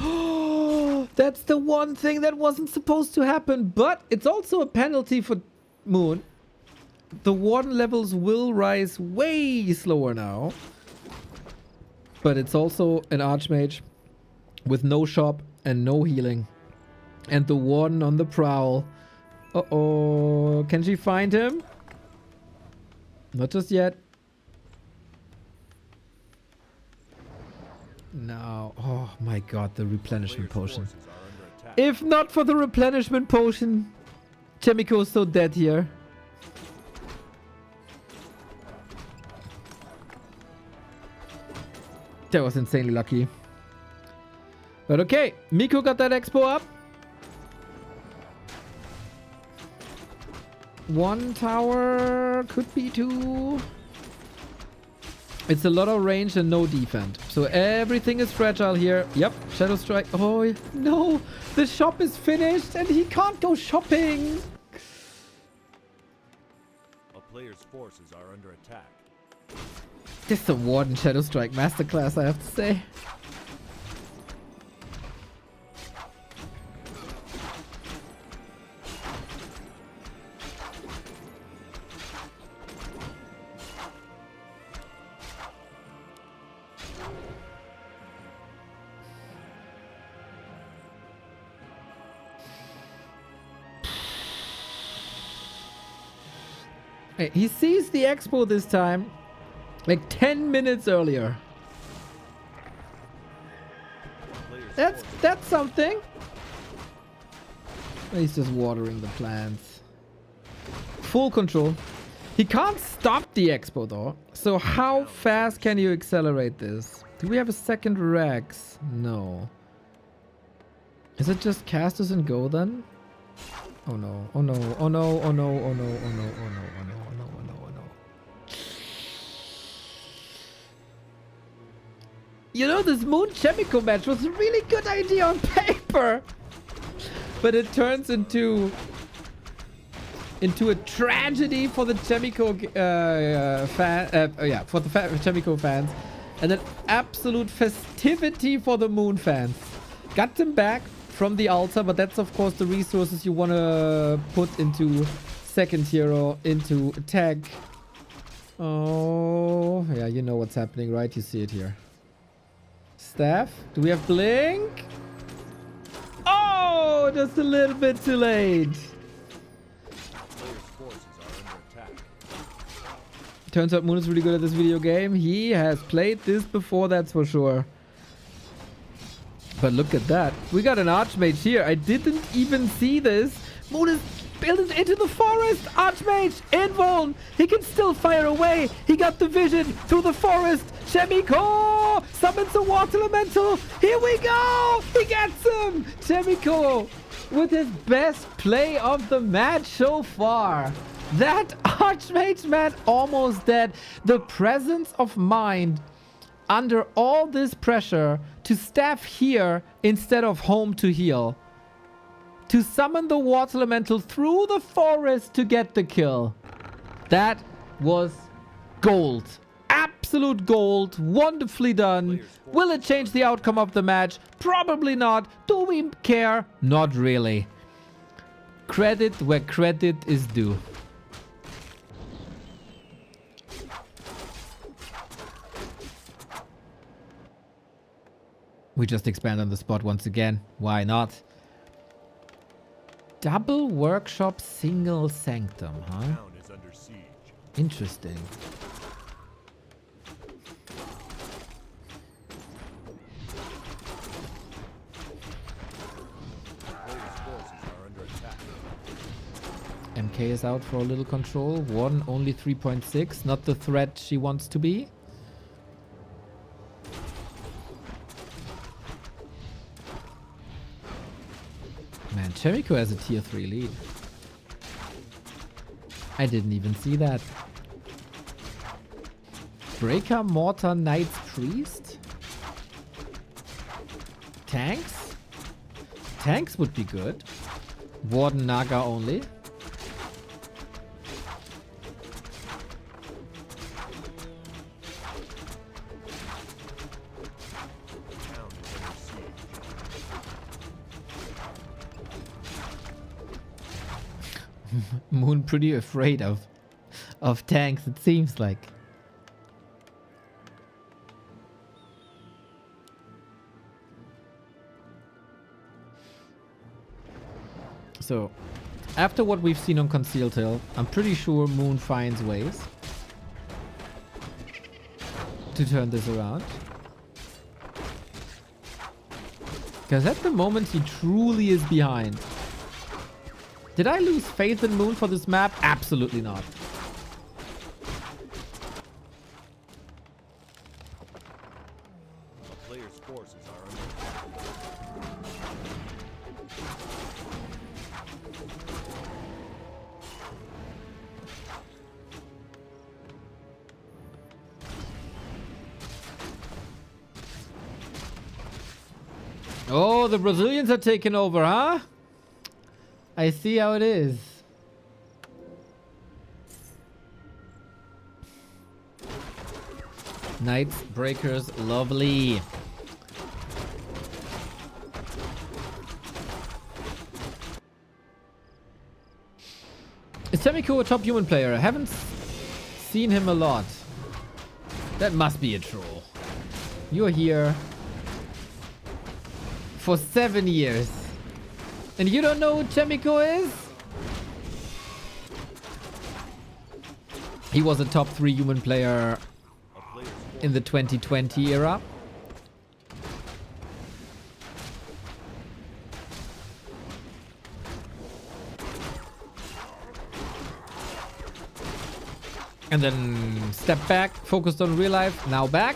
That's the one thing that wasn't supposed to happen, but it's also a penalty for Moon. The Warden levels will rise way slower now, but it's also an Archmage with no shop and no healing. And the Warden on the prowl. Uh-oh. Can she find him? Not just yet. No. Oh my god, the replenishment Player's potion. forces are under attack. If not for the replenishment potion, Chemico is so dead here. That was insanely lucky. But okay, Miko got that expo up. One tower, could be two. It's a lot of range and no defense. So everything is fragile here. Yep, Shadow Strike. Oh, no. The shop is finished and he can't go shopping. A player's forces are under attack. This is a Warden Shadow Strike masterclass, I have to say. Hey, he sees the expo this time, like 10 minutes earlier. That's something. He's just watering the plants. Full control. He can't stop the expo though. So how fast can you accelerate this? Do we have a second Rex? No. Is it just cast us and go then? Oh no, oh no, oh no, oh no, oh no, oh no, oh no, oh no, oh no, oh no, oh no, oh no. You know, this Moon Chemical match was a really good idea on paper. But it turns into a tragedy for the Chemical for the Chemical fans. And an absolute festivity for the Moon fans. Got them back from the altar, but that's of course the resources you want to put into second hero, into attack. Oh, yeah, you know what's happening, right? You see it here. Staff. Do we have blink? Oh, just a little bit too late. Player's forces are under attack. Turns out Moon is really good at this video game. He has played this before, that's for sure. But look at that. We got an Archmage here. I didn't even see this. Moon is built into the forest. Archmage, invuln. He can still fire away. He got the vision through the forest. Chemico summons a water elemental. Here we go. He gets him. Chemico with his best play of the match so far. That Archmage, man, almost dead. The presence of mind under all this pressure to staff here instead of home to heal. To summon the water elemental through the forest to get the kill. That was gold. Absolute gold. Wonderfully done. Will it change the outcome of the match? Probably not. Do we care? Not really. Credit where credit is due. We just expand on the spot once again. Why not? Double workshop, single sanctum, huh? Town is under siege. Interesting. Player's forces are under attack. MK is out for a little control. One, only 3.6. Not the threat she wants to be. Man, Chemico has a tier 3 lead. I didn't even see that. Breaker, Mortar, Knight's Priest? Tanks? Tanks would be good. Warden, Naga only. Town is under siege. Moon pretty afraid of tanks, it seems like. So, after what we've seen on Concealed Hill, I'm pretty sure Moon finds ways to turn this around. Because at the moment he truly is behind. Did I lose faith in Moon for this map? Absolutely not. forces are under attack. Oh, the Brazilians are taking over, huh? I see how it is. Knights, breakers, lovely. Is Semiko a top human player? I haven't seen him a lot. That must be a troll. You're here for 7 years. And you don't know who Chemico is? He was a top 3 human player A player's forces in the 2020 era. And then step back, focused on real life, now back.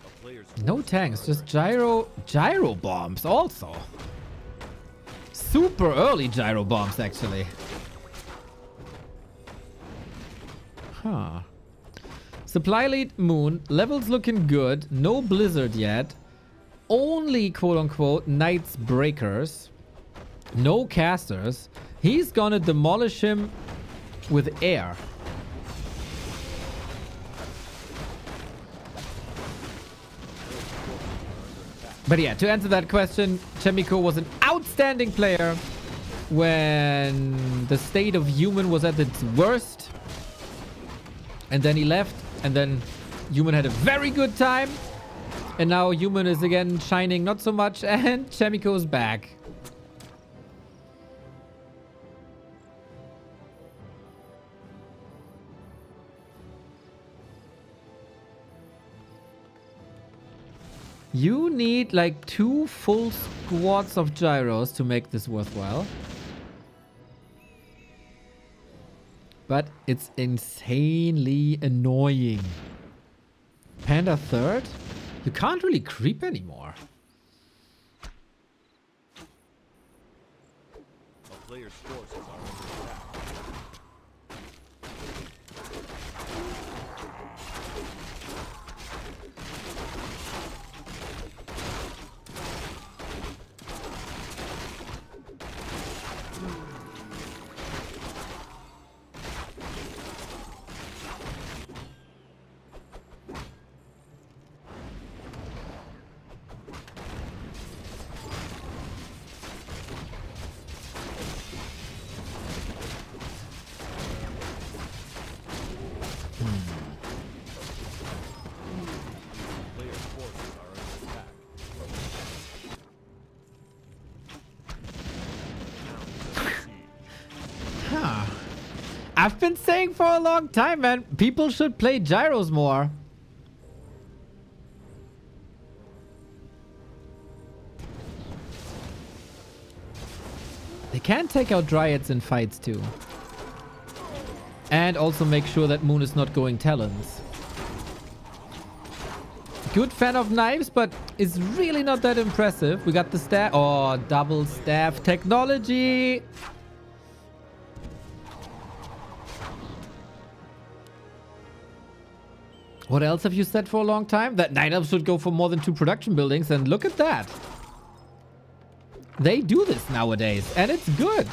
a player's No tanks, just gyro bombs also. Super early gyro bombs actually. Huh. Supply lead Moon, levels looking good, no blizzard yet. Only quote unquote Knights breakers. No casters. He's gonna demolish him with air. But yeah, to answer that question, Chemico was an outstanding player when the state of human was at its worst. And then he left, and then human had a very good time. And now human is again shining not so much, and Chemico's back. You need like 2 full squads of gyros to make this worthwhile. But it's insanely annoying. Panda third? You can't really creep anymore. a player's forces are under attack. Player's forces are under attack. Town is under siege. Huh. I've been saying for a long time, man, people should play gyros more. They can take out dryads in fights too. And also make sure that Moon is not going talons. Good fan of knives, but it's really not that impressive. We got the staff. Oh, double staff technology. What else have you said for a long time? That Night Elves should go for more than 2 production buildings, and look at that. They do this nowadays, and it's good.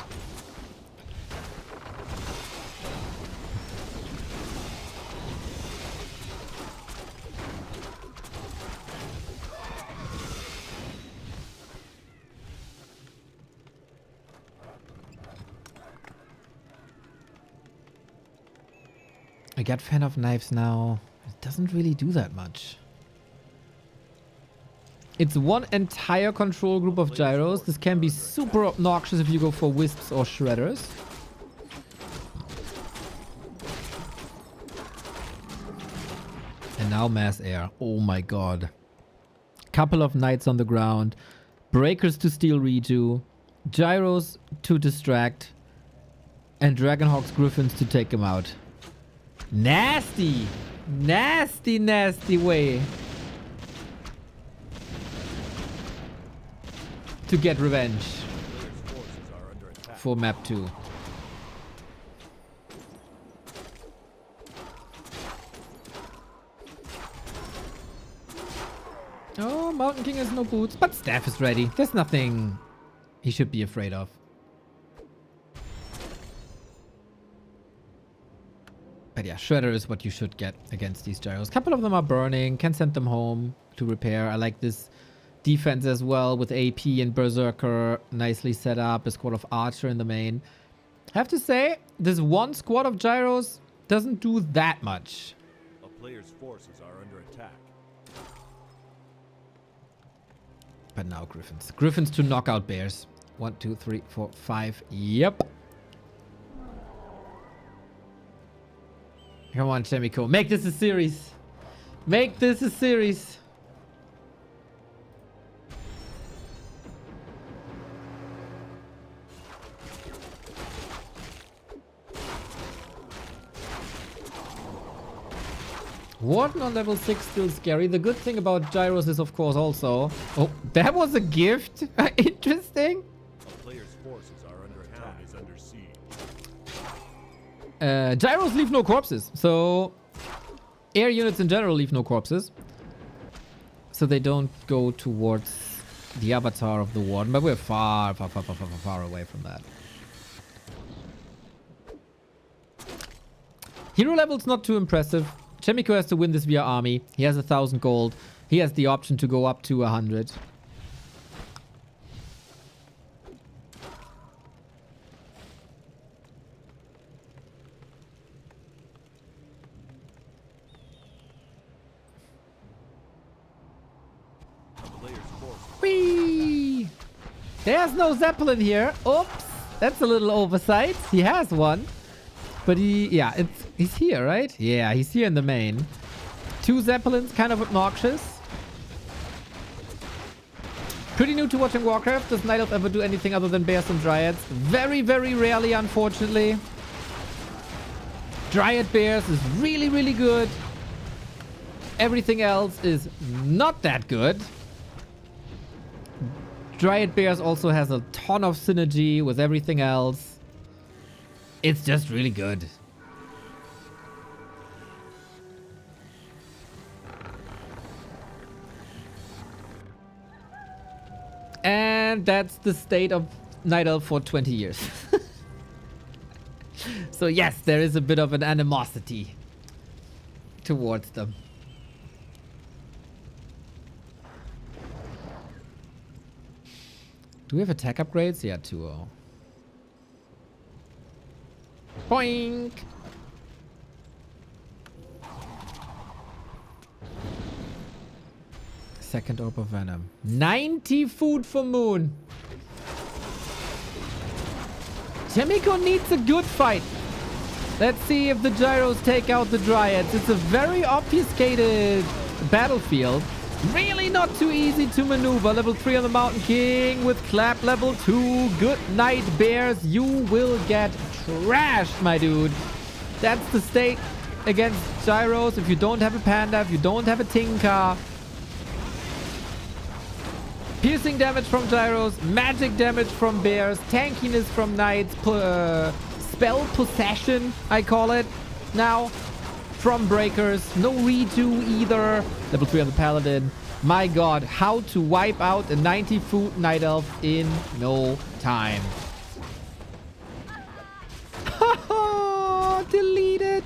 I got fan of knives now. It doesn't really do that much. It's one entire control group of gyros. This can be super obnoxious if you go for wisps or shredders. And now mass air. Oh my god. Couple of knights on the ground. Breakers to steal redo. Gyros to distract. And Dragonhawks Griffins to take him out. Nasty! Nasty, nasty way to get revenge for map 2. Oh, Mountain King has no boots, but Staff is ready. There's nothing he should be afraid of. But yeah, Shredder is what you should get against these gyros. A couple of them are burning. Can send them home to repair. I like this defense as well with AP and Berserker nicely set up. A squad of Archer in the main. I have to say, this one squad of gyros doesn't do that much. A player's forces are under attack. But now Griffins. Griffins to knock out bears. 1, 2, 3, 4, 5. Yep. Come on, Chemico. Make this a series. Make this a series. Warden on level 6 still scary. The good thing about gyros is, of course, also... Oh, that was a gift. Interesting. A player's forces are under attack. Is under siege. Gyros leave no corpses. So, air units in general leave no corpses. So they don't go towards the avatar of the Warden. But we're far, far, far, far, far, far away from that. Hero level's not too impressive. Chemico has to win this via army. He has 1,000 gold. He has the option to go up to 100. Whee! There's no Zeppelin here. Oops. That's a little oversight. He has one. But he's here, right? Yeah, he's here in the main. 2 Zeppelins, kind of obnoxious. Pretty new to watching Warcraft. Does Night Elf ever do anything other than Bears and Dryads? Very, very rarely, unfortunately. Dryad Bears is really, really good. Everything else is not that good. Dryad Bears also has a ton of synergy with everything else. It's just really good. And that's the state of Night Elf for 20 years. So yes, there is a bit of an animosity towards them. Do we have attack upgrades? Yeah, 2-0. Boink! Second Orb of Venom. 90 food for Moon. Chemico needs a good fight. Let's see if the gyros take out the Dryads. It's a very obfuscated battlefield. Really not too easy to maneuver. Level 3 on the Mountain King with Clap level 2. Good night, Bears. You will get trashed, my dude. That's the state against gyros. If you don't have a Panda, if you don't have a Tinker. Piercing damage from gyros, magic damage from bears, tankiness from knights, spell possession, I call it now, from breakers. No redo either. Level 3 on the paladin. My god, how to wipe out a 90 food night elf in no time. Delete it.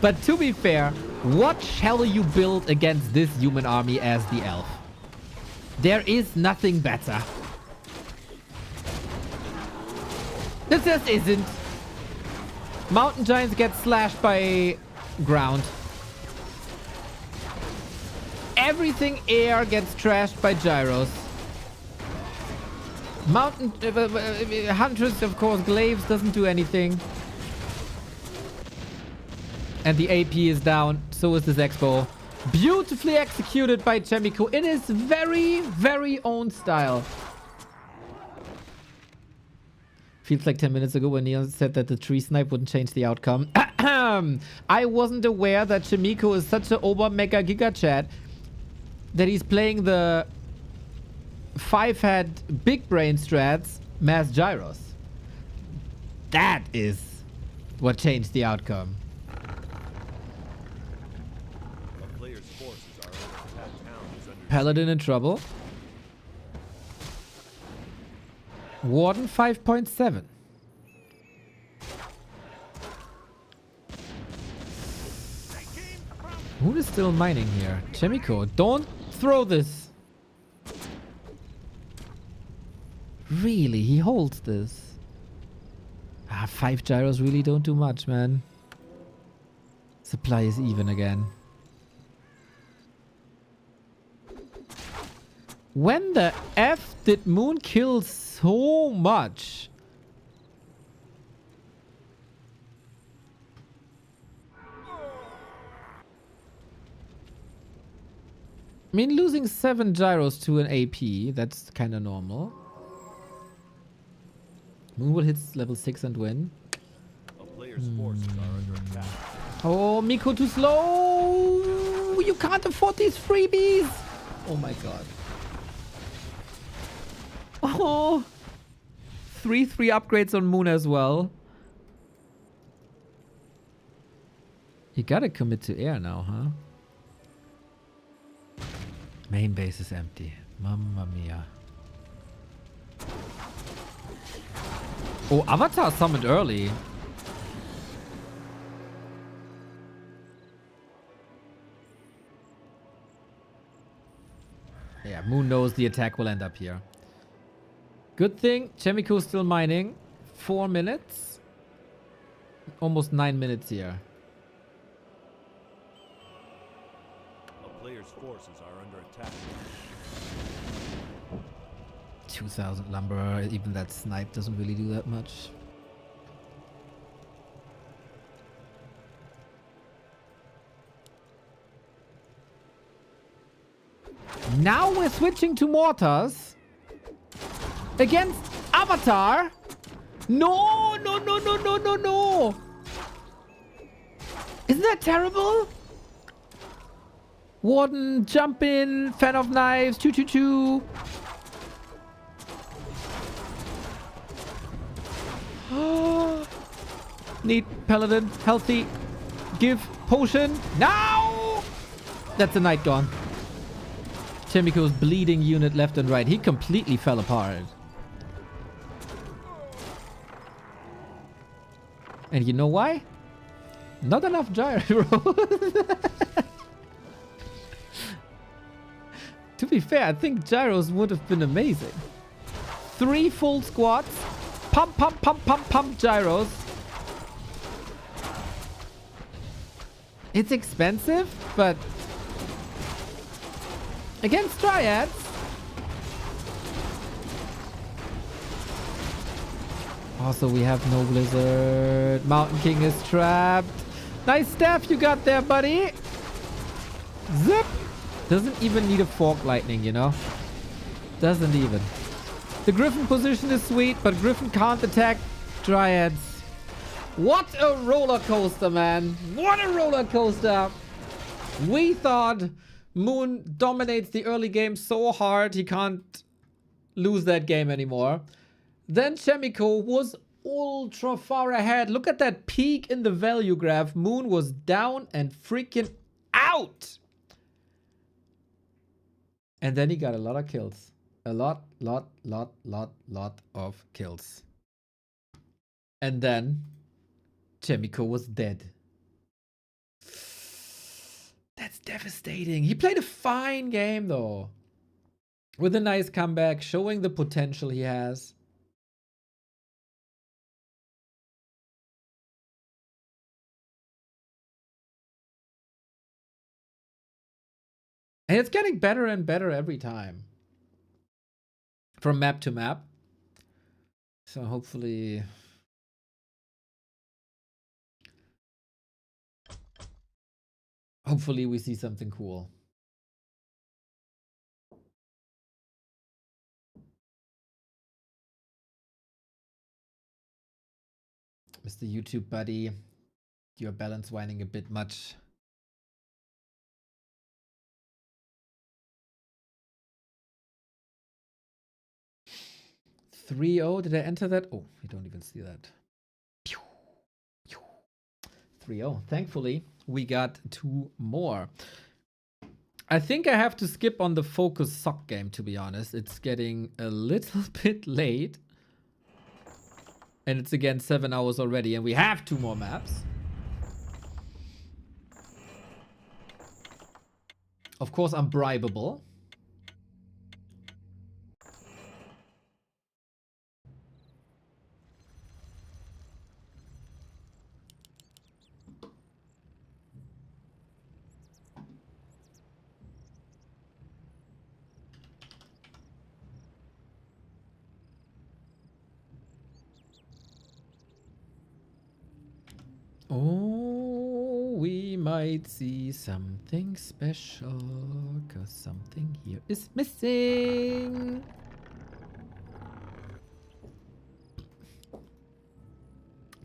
But to be fair, what shall you build against this human army as the elf? There is nothing better. This just isn't. Mountain giants get slashed by ground. Everything air gets trashed by gyros. Mountain Huntress, of course, glaives doesn't do anything. And the AP is down. So is this Expo. Beautifully executed by Chemico in his very, very own style. Feels like 10 minutes ago when Neon said that the tree snipe wouldn't change the outcome. I wasn't aware that Chemico is such an over mega giga chat that he's playing the 5-head big brain strats mass gyros. That is what changed the outcome. A player's forces are under attack. Town is under Paladin in trouble. Warden 5.7. Who is still mining here? Chemico, don't throw this. Really, he holds this. 5 gyros really don't do much, man. Supply is even again. When the F did Moon kill so much? I mean, losing 7 gyros to an AP, that's kind of normal. Moon will hit level 6 and win. a player's forces are under attack. Oh, Miko too slow! You can't afford these freebies! Oh my god. Oh! 3 upgrades on Moon as well. You gotta commit to air now, huh? Main base is empty. Mamma mia. Oh, Avatar summoned early. Yeah, Moon knows the attack will end up here. Good thing Chemico's still mining. 4 minutes. Almost 9 minutes here. A player's forces are under attack. 2000 lumber. Even that snipe doesn't really do that much. Now we're switching to mortars. Against Avatar. No, no, no, no, no, no, no. Isn't that terrible? Warden, jump in. Fan of knives. Choo, choo, choo. Need paladin. Healthy. Give potion. Now! That's a knight gone. Chemico's bleeding unit left and right. He completely fell apart. And you know why? Not enough gyro. To be fair, I think gyros would have been amazing. 3 full squats. Pump, pump, pump, pump, pump gyros. It's expensive, but against Dryads. Also, we have no blizzard. Mountain King is trapped. Nice staff you got there, buddy. Zip. Doesn't even need a fork lightning, you know? Doesn't even. The Griffin position is sweet, but Griffin can't attack Dryads. What a roller coaster, man. What a roller coaster. We thought Moon dominates the early game so hard he can't lose that game anymore. Then Chemico was ultra far ahead. Look at that peak in the value graph. Moon was down and freaking out. And then he got a lot of kills. A lot of kills. And then Chemico was dead. That's devastating. He played a fine game though. With a nice comeback, showing the potential he has. And it's getting better and better every time. From map to map. So hopefully Hopefully we see something cool. Mr. YouTube buddy, you're balance whining a bit much. Three 0. Did I enter that? Oh, you don't even see that. 3-0. Thankfully, we got 2 more. I think I have to skip on the focus sock game, to be honest. It's getting a little bit late. And it's again 7 hours already, and we have 2 more maps. Of course, I'm bribable. Oh, we might see something special, cause something here is missing.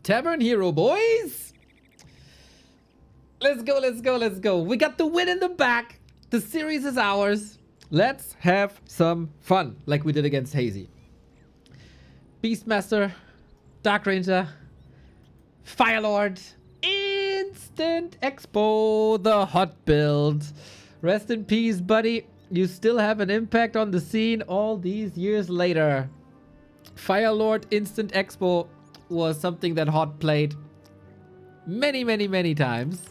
Tavern Hero, boys! Let's go, let's go, let's go. We got the win in the back. The series is ours. Let's have some fun, like we did against Hazy. Beastmaster, Dark Ranger, Firelord, Instant Expo, the hot build. Rest in peace, buddy. You still have an impact on the scene all these years later. Firelord Instant Expo was something that Hot played many, many, many times.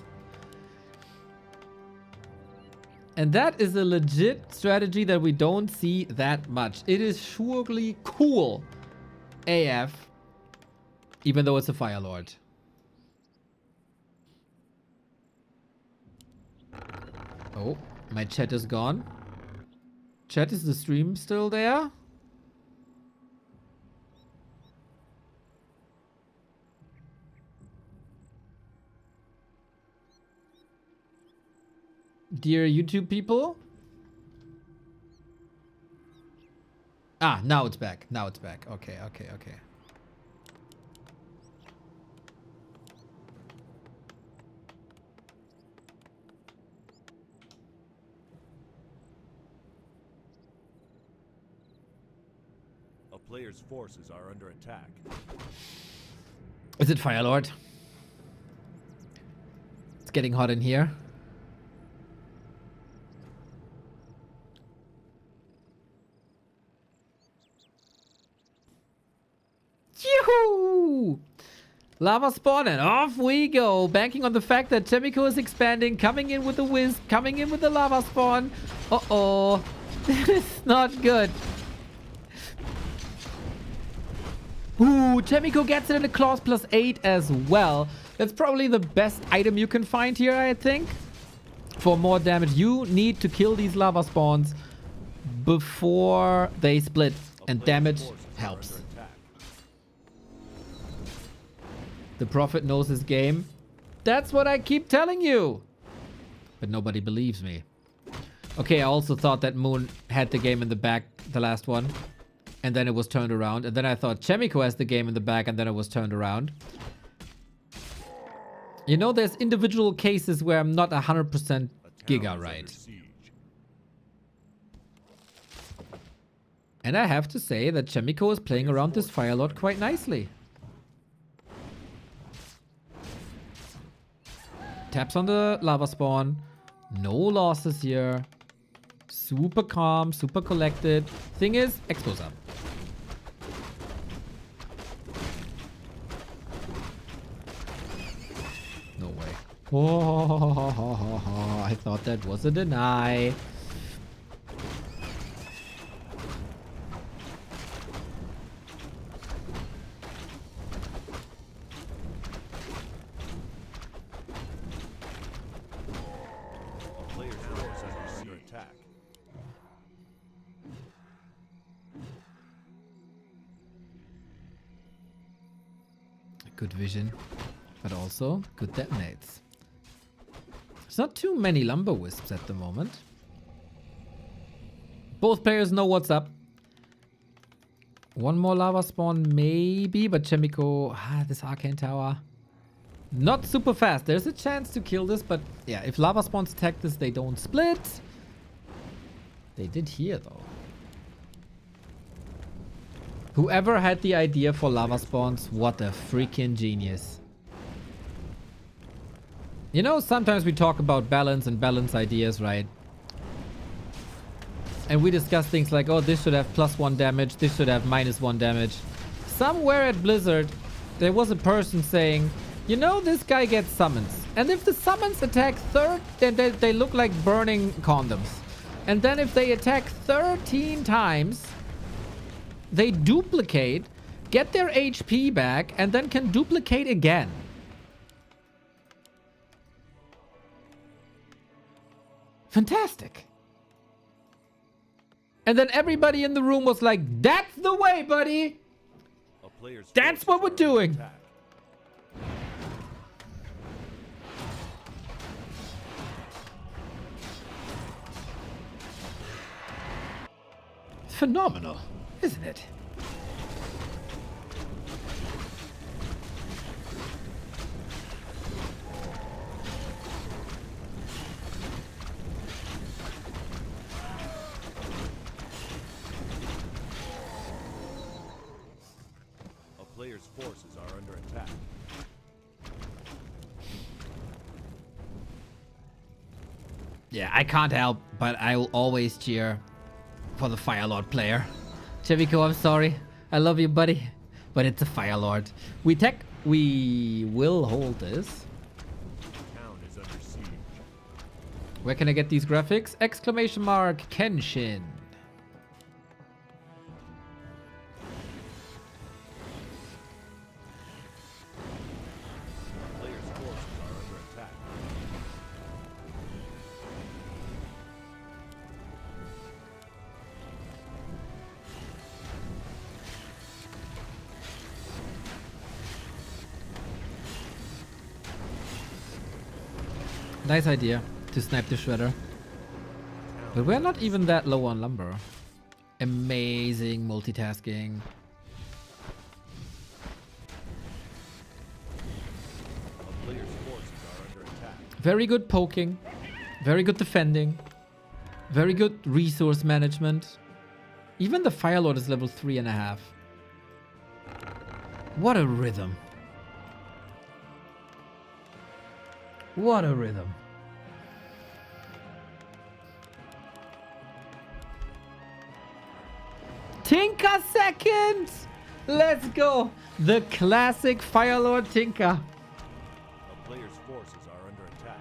And that is a legit strategy that we don't see that much. It is surely cool AF, even though it's a Firelord. Oh, my chat is gone. Chat, is the stream still there? Dear YouTube people? Ah, now it's back. Now it's back. Okay, okay, okay. A player's forces are under attack. Is it Firelord? It's getting hot in here. Yoo-hoo! Lava spawn and off we go. Banking on the fact that Chemico is expanding, coming in with the wisp, coming in with the lava spawn. Uh-oh. This is not good. Ooh, Chemico gets it in a claws +8 as well. That's probably the best item you can find here, I think. For more damage, you need to kill these lava spawns before they split, and damage helps. The Prophet knows his game. That's what I keep telling you. But nobody believes me. Okay, I also thought that Moon had the game in the back, the last one. And then it was turned around. And then I thought Chemico has the game in the back, and then it was turned around. You know, there's individual cases where I'm not 100% Giga right. And I have to say that Chemico is playing around this Firelord quite nicely. Taps on the lava spawn. No losses here. Super calm, super collected. Thing is, Expo's up. No way. Oh, I thought that was a deny. Good vision, but also good detonates. There's not too many Lumber Wisps at the moment. Both players know what's up. One more lava spawn, maybe, but Chemico, this Arcane Tower, not super fast. There's a chance to kill this, but yeah, if lava spawns attack this, they don't split. They did here, though. Whoever had the idea for lava spawns, what a freaking genius. You know, sometimes we talk about balance and balance ideas, right? And we discuss things like, oh, this should have +1 damage, this should have -1 damage. Somewhere at Blizzard, there was a person saying, you know, this guy gets summons. And if the summons attack then they look like burning condoms. And then if they attack 13 times, they duplicate, get their HP back, and then can duplicate again. Fantastic. And then everybody in the room was like, that's the way, buddy. That's what we're doing. Phenomenal, isn't it? Player's forces are under attack. Yeah, I can't help, but I will always cheer for the Fire Lord player. Cheviko, I'm sorry. I love you, buddy. But it's a Fire Lord. We will hold this. Town is under siege. Where can I get these graphics? Exclamation mark Kenshin. Player's forces are under attack. Nice idea to snipe the shredder. But we're not even that low on lumber. Amazing multitasking. A player's forces are under attack. Very good poking. Very good defending. Very good resource management. Even the Fire Lord is level 3.5. What a rhythm. What a rhythm. Tinka second! Let's go! The classic Fire Lord Tinka. A player's forces are under attack.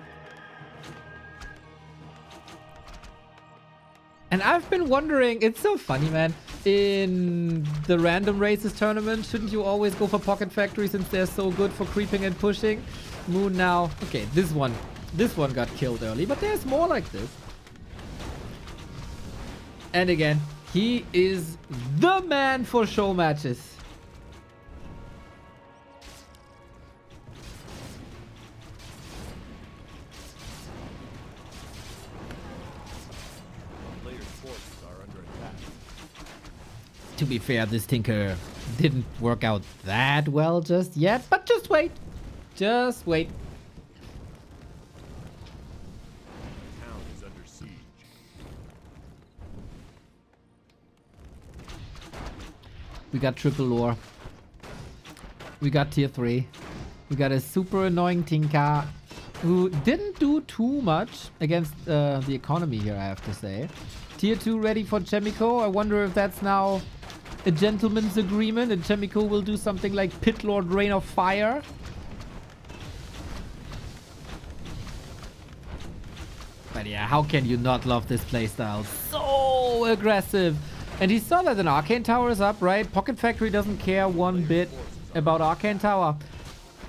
And I've been wondering, it's so funny, man. In the random races tournament, shouldn't you always go for Pocket Factory since they're so good for creeping and pushing? Moon now. Okay, this one got killed early, but there's more like this. And again, he is the man for show matches. Player's forces are under attack. To be fair, this Tinker didn't work out that well just yet, but just wait. Just wait. Town is under siege. We got triple lore. We got tier 3. We got a super annoying Tinka who didn't do too much against the economy here, I have to say. Tier 2 ready for Chemico. I wonder if that's now a gentleman's agreement and Chemico will do something like Pit Lord Rain of Fire. But yeah, how can you not love this playstyle? So aggressive. And he saw that an Arcane Tower is up, right? Pocket Factory doesn't care one bit about Arcane Tower.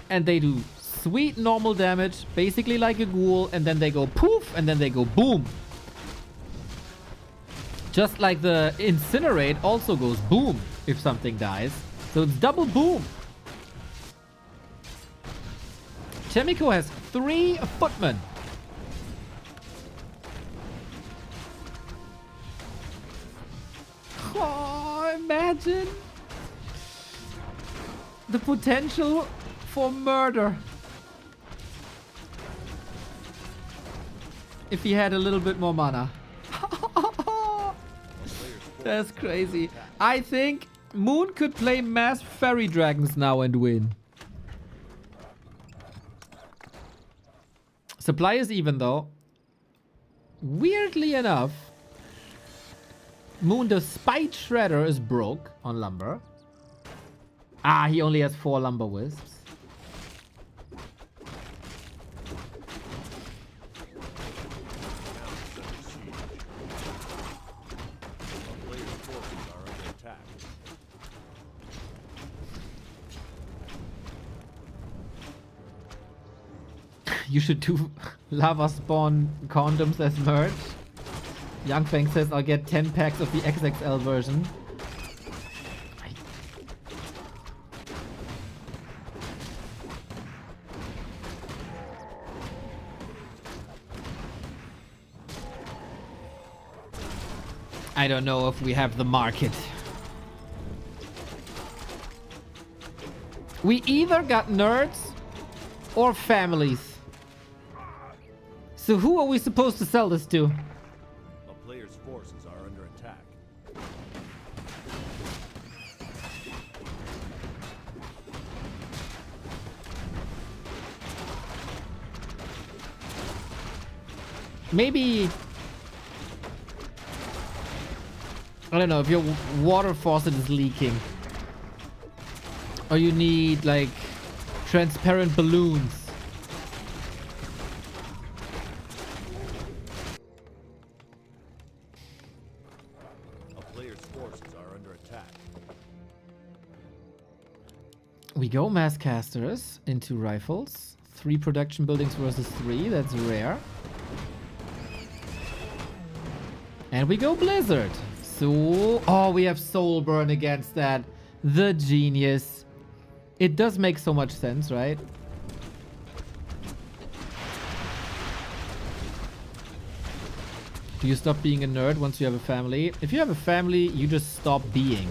And they do sweet normal damage, basically like a ghoul, and then they go poof, and then they go boom. Just like the Incinerate also goes boom if something dies. So it's double boom. Chemico has 3 footmen. imagine the potential for murder if he had a little bit more mana. That's crazy. I think Moon could play mass fairy dragons now and win. Supply is even though. Weirdly enough, Moon, despite Shredder, is broke on lumber. Ah, he only has 4 lumber wisps. You should do lava spawn condoms as merch. YangFeng says I'll get 10 packs of the XXL version. I don't know if we have the market. We either got nerds or families. So who are we supposed to sell this to? A player's forces are under attack. Maybe... I don't know, if your water faucet is leaking. Or you need, like, transparent balloons. A player's forces are under attack. We go mass casters into rifles. 3 production buildings versus 3. That's rare. And we go blizzard. So, oh, we have soul burn against that. The genius. It does make so much sense, right? Do you stop being a nerd once you have a family? If you have a family, you just stop being.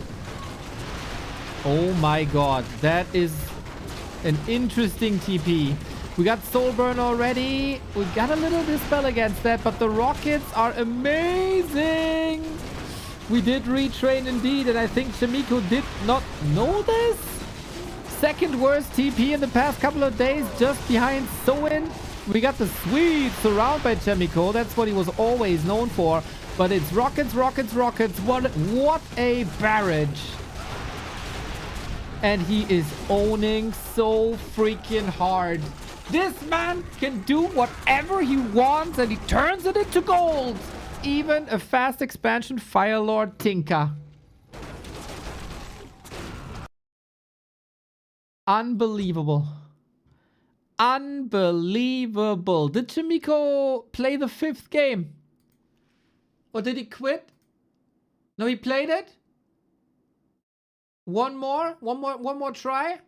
Oh my god, that is an interesting TP. We got soul burn already. We got a little dispel against that, but the rockets are amazing. We did retrain indeed, and I think Shamiko did not know this. Second worst TP in the past couple of days, just behind Soin. We got the sweet surround by Shamiko. That's what he was always known for. But it's rockets, rockets, rockets. What a barrage. And he is owning so freaking hard. This man can do whatever he wants and he turns it into gold. Even a fast expansion Firelord Tinka. Unbelievable. Unbelievable. Did Chimiko play the 5th game? Or did he quit? No, he played it? One more try?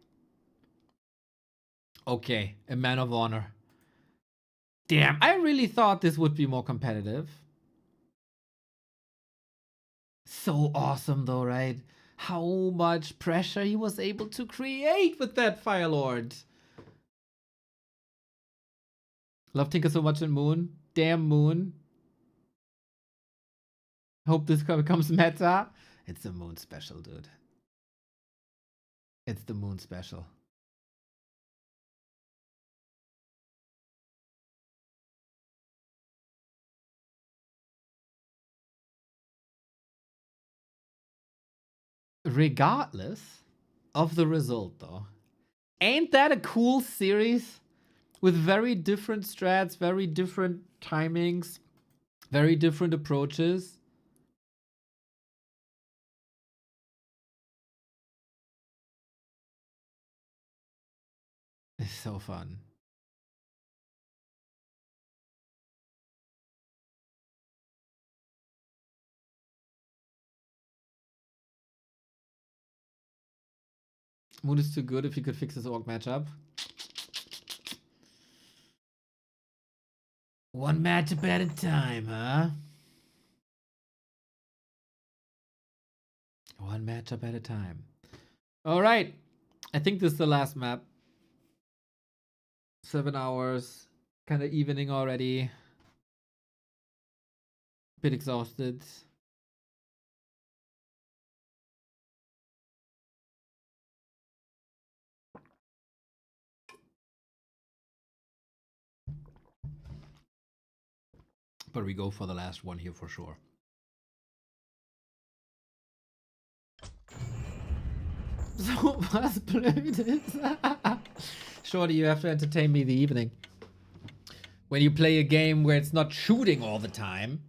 Okay, a man of honor. Damn, I really thought this would be more competitive. So awesome though, right? How much pressure he was able to create with that Firelord. Love Tinker so much in Moon. Damn Moon. Hope this becomes meta. It's the Moon special, dude. It's the Moon special. Regardless of the result, though, ain't that a cool series with very different strats, very different timings, very different approaches? It's so fun. Moon is too good if he could fix his orc matchup. One matchup at a time, huh? One matchup at a time. All right. I think this is the last map. 7 hours. Kind of evening already. Bit exhausted. But we go for the last one here for sure. So was blöd. Shorty, you have to entertain me the evening. When you play a game where it's not shooting all the time,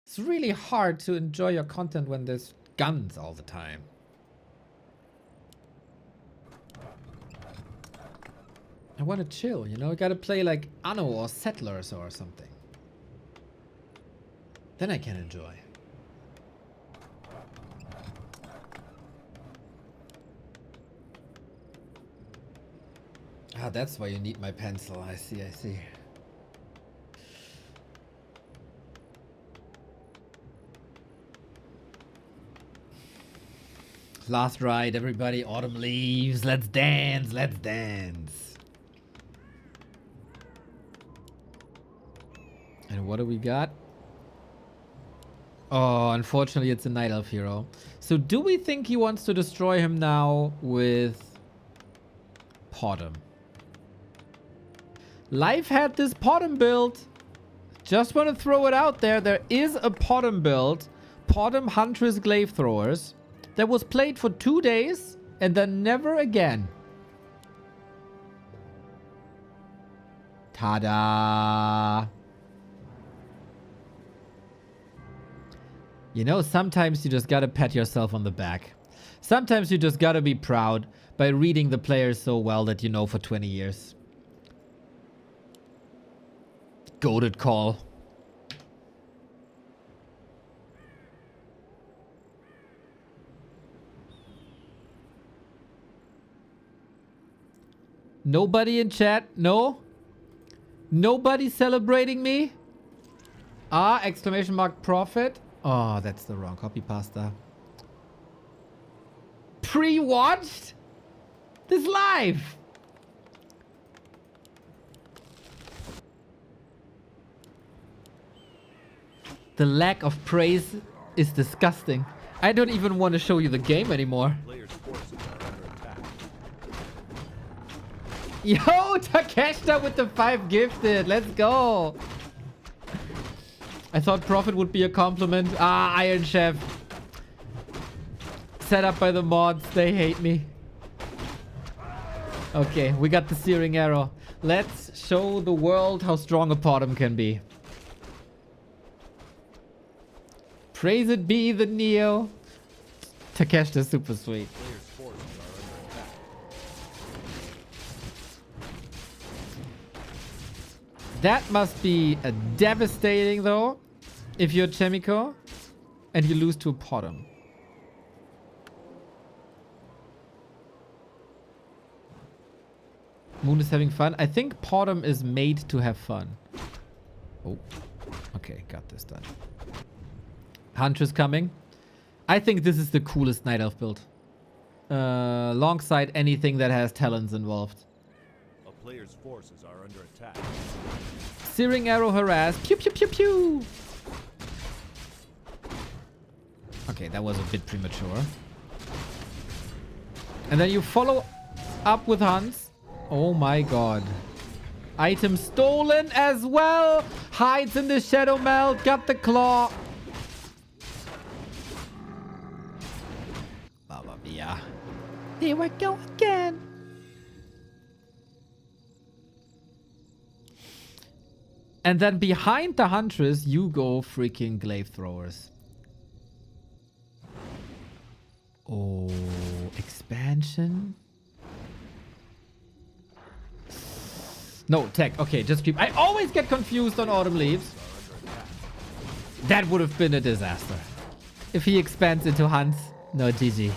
it's really hard to enjoy your content when there's guns all the time. I want to chill, you know? I gotta play like Anno or Settlers or something. Then I can enjoy. Ah, that's why you need my pencil. I see, I see. Last ride, everybody. Autumn leaves. Let's dance. Let's dance. And what do we got? Oh, unfortunately, it's a Night Elf hero. So do we think he wants to destroy him now with Potom? Life had this Potom build. Just want to throw it out there. There is a Potom build. Potom Huntress Glaive Throwers. That was played for 2 days and then never again. Ta-da! You know, sometimes you just gotta pat yourself on the back. Sometimes you just gotta be proud by reading the players so well that you know for 20 years. Goated call. Nobody in chat? No? Nobody celebrating me? Ah, exclamation mark profit. Oh, that's the wrong copy pasta. Pre-watched? This live. The lack of praise is disgusting. I don't even want to show you the game anymore. Players' forces are under attack. Yo, Takeshita with the 5 gifted. Let's go. I thought profit would be a compliment. Ah, Iron Chef. Set up by the mods. They hate me. Okay, we got the searing arrow. Let's show the world how strong a Potom can be. Praise it be the Neo. Takeshita's super sweet. Players' forces are under attack. That must be a devastating though, if you're Chemico and you lose to a Potom. Moon is having fun. I think Potom is made to have fun. Oh, okay, got this done. Huntress coming. I think this is the coolest Night Elf build. Alongside anything that has talents involved. A player's forces are under attack. Searing arrow harass. Pew pew pew pew. Okay, that was a bit premature. And then you follow up with hunts. Oh my god. Item stolen as well. Hides in the shadow melt. Got the claw. Mamma mia. Here we go again. And then behind the Huntress, you go freaking glaive throwers. Oh, expansion? No, tech. Okay, just creep. I always get confused on autumn leaves. That would have been a disaster. If he expands into hunts. No, GG.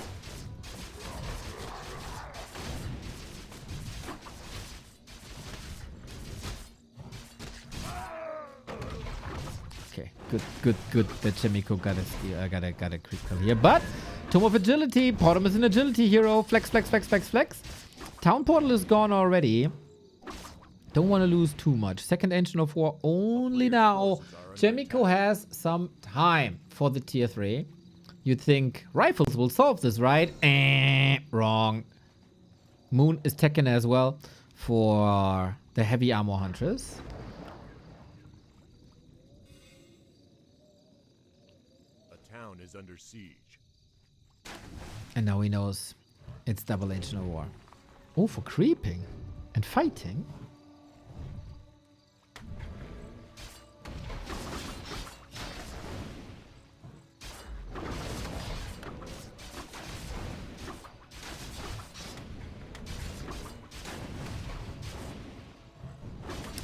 Okay, good that Chemico got a creep kill here. But Tome of Agility. Bottom is an agility hero. Flex, flex, flex, flex, flex. Town Portal is gone already. Don't want to lose too much. Second Engine of War only now. Jemiko has some time for the tier 3. You'd think rifles will solve this, right? Wrong. Moon is taken as well for the heavy armor hunters. A town is under siege. And now he knows it's double Engine of War. Oh, for creeping and fighting.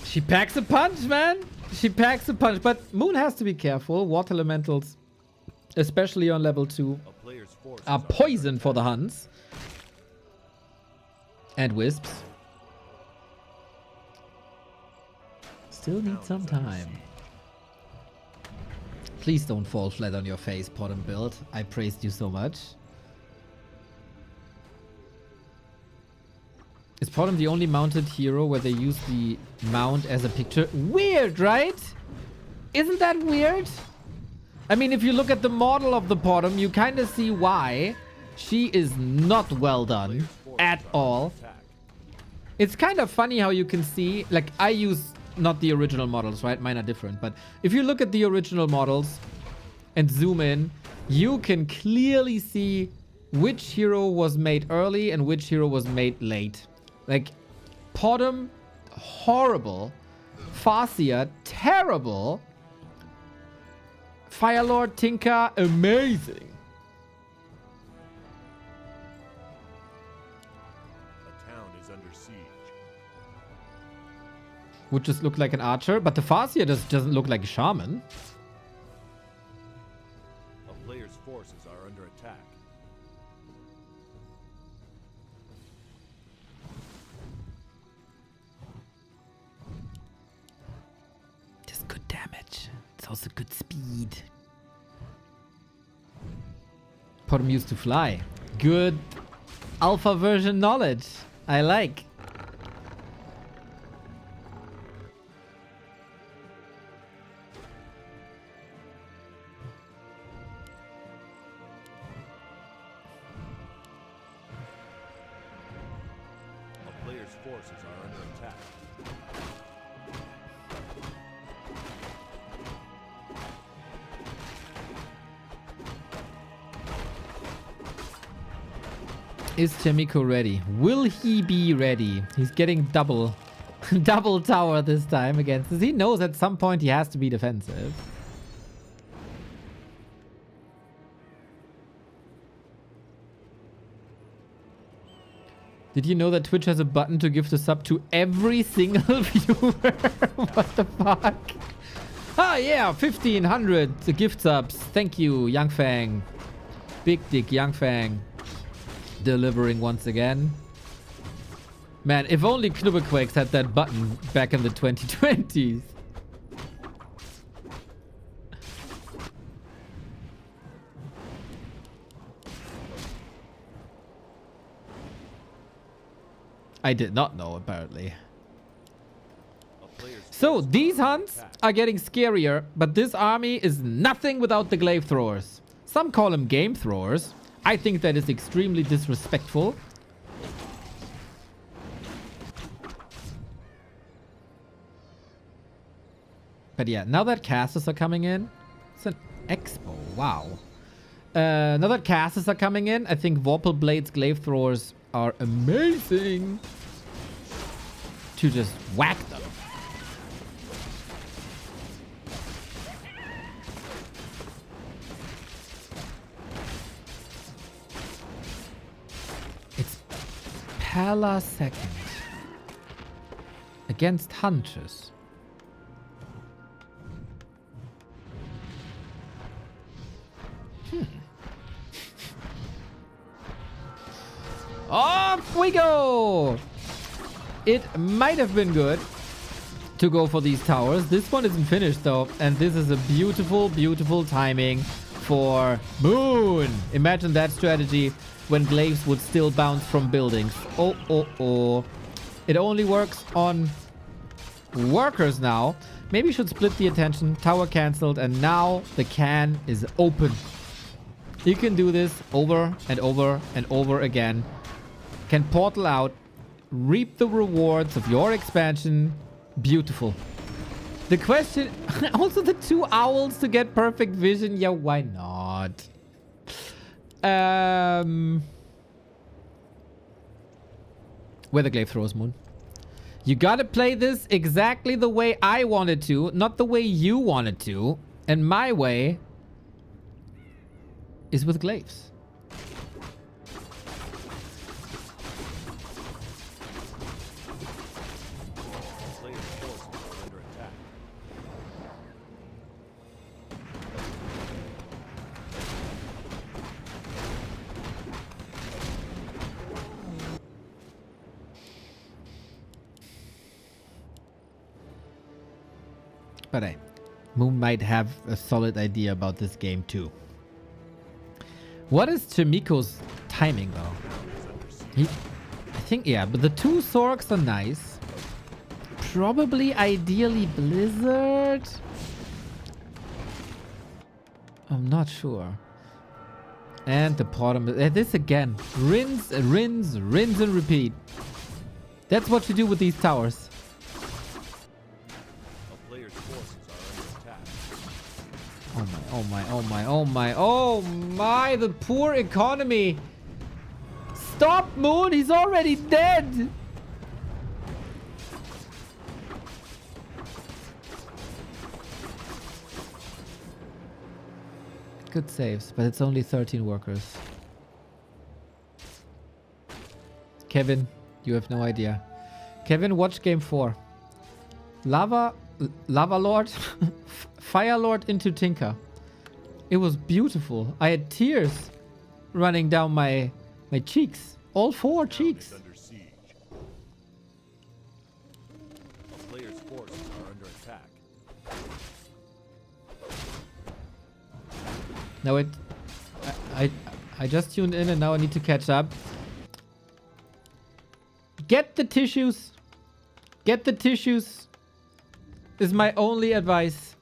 She packs a punch, man. She packs a punch. But Moon has to be careful. Water elementals, especially on level 2, A player's forces are poison for the Huns. And Wisps. Still need some time. Please don't fall flat on your face, Potom build. I praised you so much. Is Potom the only mounted hero where they use the mount as a picture? Weird, right? Isn't that weird? I mean, if you look at the model of the Potom, you kind of see why. She is not well done at all. It's kind of funny how you can see, like, I use not the original models, right? Mine are different. But if you look at the original models and zoom in, you can clearly see which hero was made early and which hero was made late. Like, Potom, horrible. Farseer, terrible. Firelord, Tinker, amazing. A town is under siege. Would just look like an archer, but the Farseer doesn't look like a shaman. A player's forces are under attack. Just good damage. It's also good speed. Potom used to fly. Good alpha version knowledge. I like. A player's forces are under attack. Is Jemiko ready? Will he be ready? He's getting double tower this time against this. He knows at some point he has to be defensive. Did you know that Twitch has a button to give the sub to every single viewer? What the fuck? Ah, yeah, 1,500 gift subs. Thank you, YangFeng. Big dick YangFeng. Delivering once again. Man, if only Knubbequakes had that button back in the 2020s. I did not know, apparently. So, these hunts are getting scarier, but this army is nothing without the glaive throwers. Some call them game throwers. I think that is extremely disrespectful. But yeah, now that casters are coming in, it's an expo. Wow. Now that casters are coming in, I think Vorpal Blade's glaive throwers are amazing to just whack them. Pala second against Hunters. Off we go! It might have been good to go for these towers. This one isn't finished though, and this is a beautiful, beautiful timing for Moon. Imagine that strategy when glaives would still bounce from buildings. Oh. It only works on workers now. Maybe you should split the attention. Tower cancelled, and now the can is open. You can do this over and over and over again. Can portal out, reap the rewards of your expansion. Beautiful. The question, also the 2 owls to get perfect vision. Yeah, why not? Where the glaive throws, Moon. You gotta play this exactly the way I wanted to, not the way you wanted to. And my way is with glaives. Player's forces are under attack. But hey, Moon might have a solid idea about this game too. What is Chimiko's timing though? I think, yeah, but the 2 Sorks are nice. Probably ideally Blizzard. I'm not sure. And the bottom, this again. Rinse, rinse, rinse and repeat. That's what you do with these towers. A player's forces are under attack. Oh my, the poor economy. Stop, Moon, he's already dead. Good saves, but it's only 13 workers. Kevin, you have no idea. Kevin, watch game 4. Lava Lord, Fire Lord into Tinker. It was beautiful. I had tears running down my cheeks. All 4 cheeks. Under siege. A player's forces are under attack. Now I just tuned in and now I need to catch up. Get the tissues. Get the tissues. Is my only advice.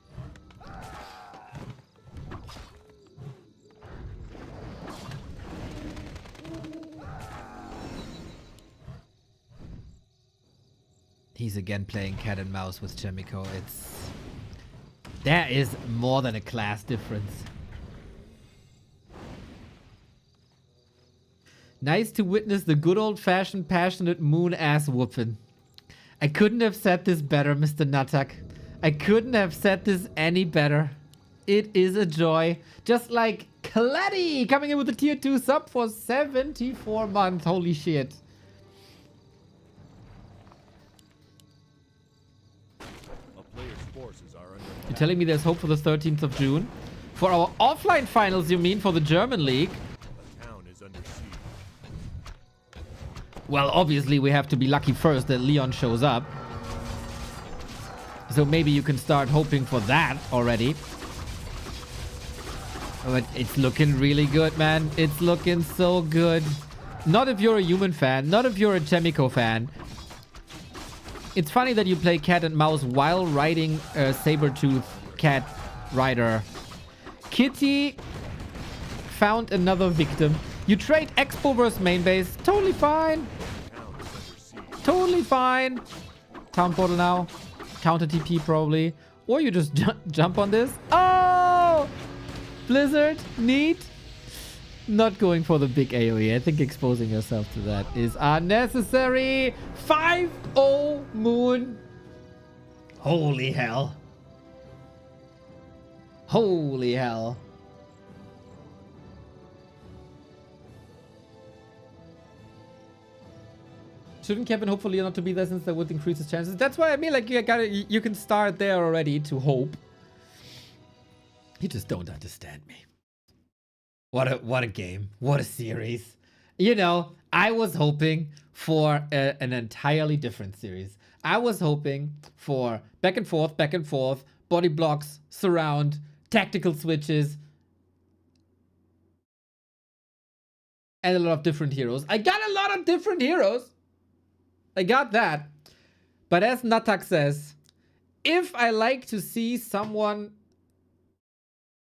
He's again playing cat and mouse with Chemico. There is more than a class difference. Nice to witness the good old-fashioned passionate Moon ass whooping. I couldn't have said this better, Mr. Natak. I couldn't have said this any better. It is a joy. Just like Claddy coming in with a tier 2 sub for 74 months. Holy shit. A player's forces are under You're attack. telling me there's hope for the 13th of June? For our offline finals, you mean? For the German league? The town is under siege. Well, obviously we have to be lucky first that Leon shows up. So maybe you can start hoping for that already. But it's looking really good, man. It's looking so good. Not if you're a human fan. Not if you're a Chemico fan. It's funny that you play cat and mouse while riding a saber-tooth cat rider. Kitty found another victim. You trade Expo versus main base. Totally fine. Totally fine. Town portal now. Counter TP probably. Or you just jump on this. Oh! Blizzard. Neat. Not going for the big AoE. I think exposing yourself to that is unnecessary. 5-0 Moon. Holy hell. Holy hell. Shouldn't Kevin hopefully not to be there since that would increase his chances? That's why I mean, like, you can start there already to hope. You just don't understand me. What a game. What a series. You know, I was hoping for an entirely different series. I was hoping for back and forth, body blocks, surround, tactical switches, and a lot of different heroes. I got a lot of different heroes. I got that. But as Natak says, if I like to see someone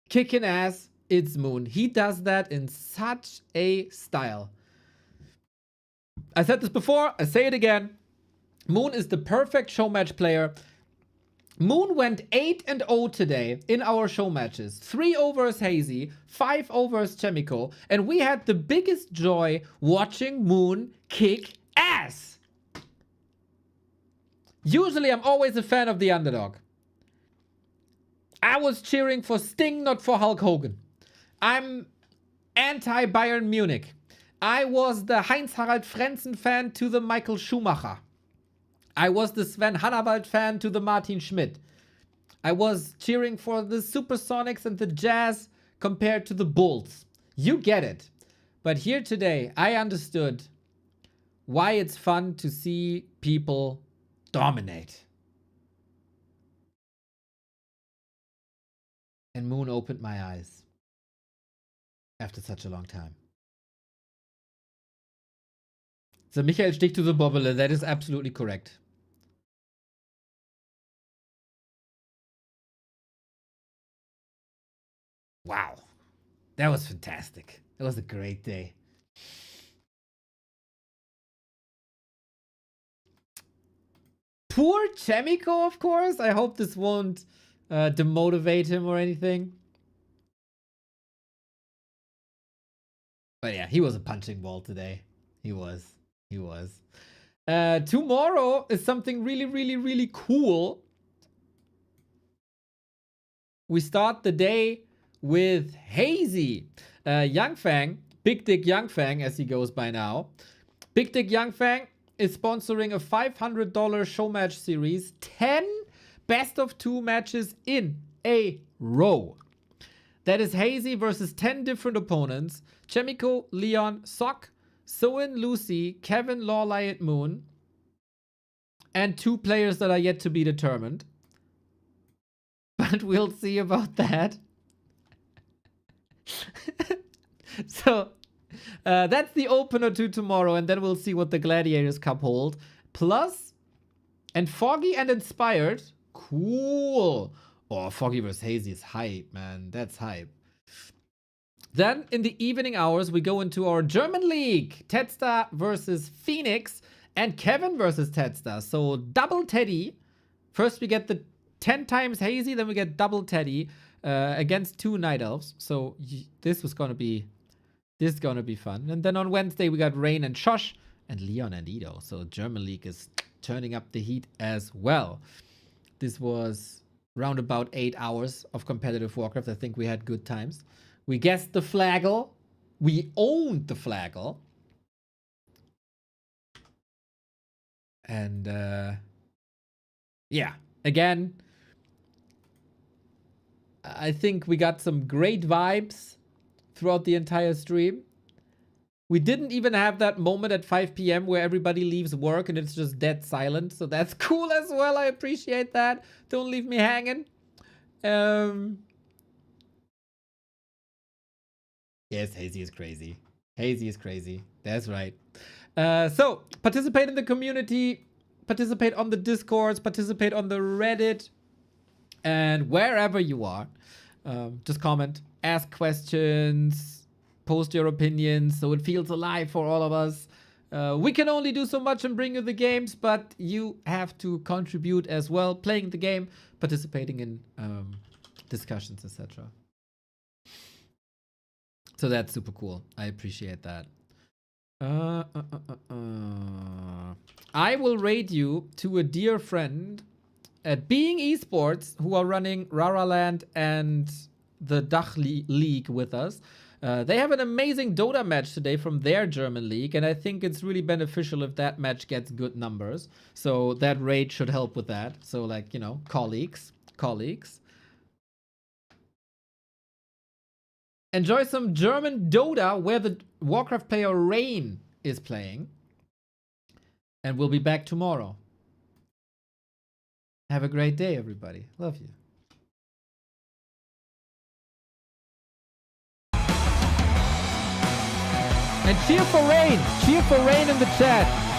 kicking ass, it's Moon. He does that in such a style. I said this before, I say it again. Moon is the perfect show match player. Moon went 8-0 today in our show matches. 3-0 versus Hazy, 5-0 versus Chemico, and we had the biggest joy watching Moon kick ass. Usually I'm always a fan of the underdog. I was cheering for Sting, not for Hulk Hogan. I'm anti-Bayern Munich. I was the Heinz-Harald Frenzen fan to the Michael Schumacher. I was the Sven Hannawald fan to the Martin Schmidt. I was cheering for the Supersonics and the Jazz compared to the Bulls. You get it. But here today, I understood why it's fun to see people dominate. And Moon opened my eyes after such a long time. So Michael stick to the bobble. That is absolutely correct. Wow. That was fantastic. That was a great day. Poor Chemico, of course. I hope this won't demotivate him or anything. But yeah, he was a punching ball today. He was. He was. Tomorrow is something really, really, really cool. We start the day with Hazy. YangFeng, Big Dick YangFeng, as he goes by now. Big Dick YangFeng is sponsoring a $500 show match series. 10 best of 2 matches in a row. That is Hazy versus 10 different opponents. Chemico, Leon, Sok, Soin, Lucy, Kevin, Lawlight, Moon. And 2 players that are yet to be determined. But we'll see about that. So, that's the opener to tomorrow. And then we'll see what the Gladiators Cup hold. Plus, and Foggy and Inspired. Cool. Oh, Foggy vs. Hazy is hype, man. That's hype. Then, in the evening hours, we go into our German League. Tedstar versus Phoenix. And Kevin versus Tedstar. So, double Teddy. First, we get the 10 times Hazy. Then we get double Teddy against 2 Night Elves. So, this is gonna be fun. And then on Wednesday, we got Rain and Shosh. And Leon and Ido. So, German League is turning up the heat as well. This was round about 8 hours of competitive Warcraft. I think we had good times. We guessed the Flaggle. We owned the Flaggle. And, yeah. Again, I think we got some great vibes throughout the entire stream. We didn't even have that moment at 5 p.m. where everybody leaves work and it's just dead silent. So that's cool as well. I appreciate that. Don't leave me hanging. Yes, Hazy is crazy. Hazy is crazy. That's right. So, participate in the community. Participate on the Discords. Participate on the Reddit. And wherever you are, just comment. Ask questions. Post your opinions so it feels alive for all of us. We can only do so much and bring you the games, but you have to contribute as well. Playing the game, participating in discussions, etc. So that's super cool. I appreciate that. I will raid you to a dear friend at Being Esports who are running Raraland and the Dach League with us. They have an amazing Dota match today from their German league, and I think it's really beneficial if that match gets good numbers. So that raid should help with that. So, like, you know, colleagues. Enjoy some German Dota where the Warcraft player Rain is playing. And we'll be back tomorrow. Have a great day, everybody. Love you. And cheer for Rain. Cheer for Rain in the chat.